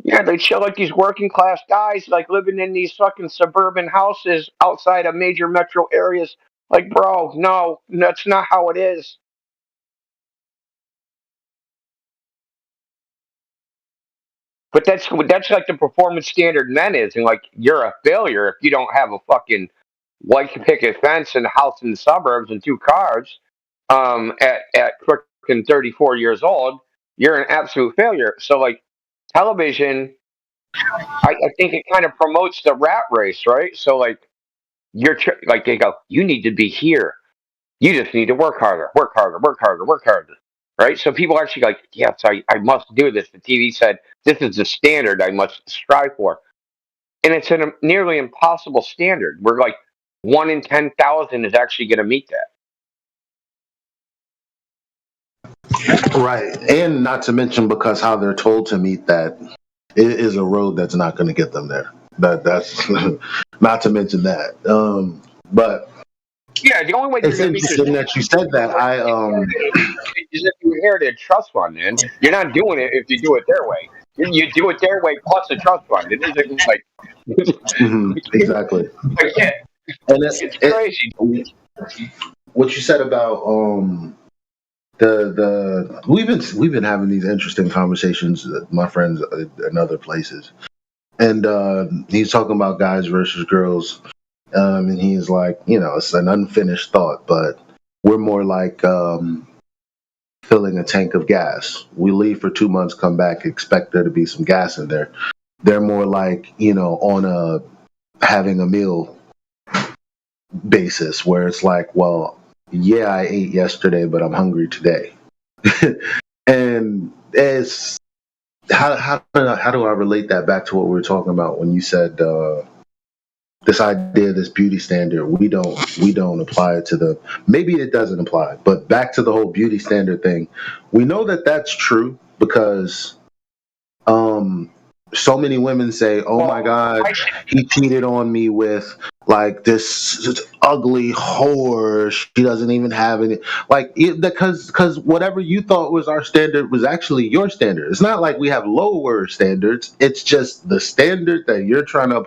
Yeah, they show like these working class guys like living in these fucking suburban houses outside of major metro areas. Like, bro, no, that's not how it is. But that's like the performance standard men is, and like you're a failure if you don't have a fucking white picket fence and a house in the suburbs and 2 cars. at freaking 34 years old, you're an absolute failure. So like television, I think it kind of promotes the rat race, right? So like like they go, you need to be here. You just need to work harder, work harder, work harder, work harder. Right? So people actually like, yes, I must do this. The TV said this is the standard I must strive for. And it's a nearly impossible standard. We're like 1 in 10,000 is actually going to meet that. Right. And not to mention because how they're told to meet that is a road that's not going to get them there. That's not to mention that. But yeah, the only way it's interesting that you said that. Is if you inherited a trust fund, man. You're not doing it if you do it their way. You do it their way plus a trust fund. It isn't like exactly. Like, yeah. And it's crazy. What you said about we've been having these interesting conversations, my friends in other places, and he's talking about guys versus girls, and he's like, it's an unfinished thought, but we're more like filling a tank of gas. We leave for 2 months, come back, expect there to be some gas in there. They're more like, on a having a meal basis where it's like, well, yeah, I ate yesterday, but I'm hungry today. And it's how do I relate that back to what we were talking about when you said this idea, this beauty standard, we don't apply it to the, maybe it doesn't apply, but back to the whole beauty standard thing, we know that that's true because so many women say, oh my God, he cheated on me with like this ugly whore. She doesn't even have any, like, because whatever you thought was our standard was actually your standard. It's not like we have lower standards. It's just the standard that you're trying to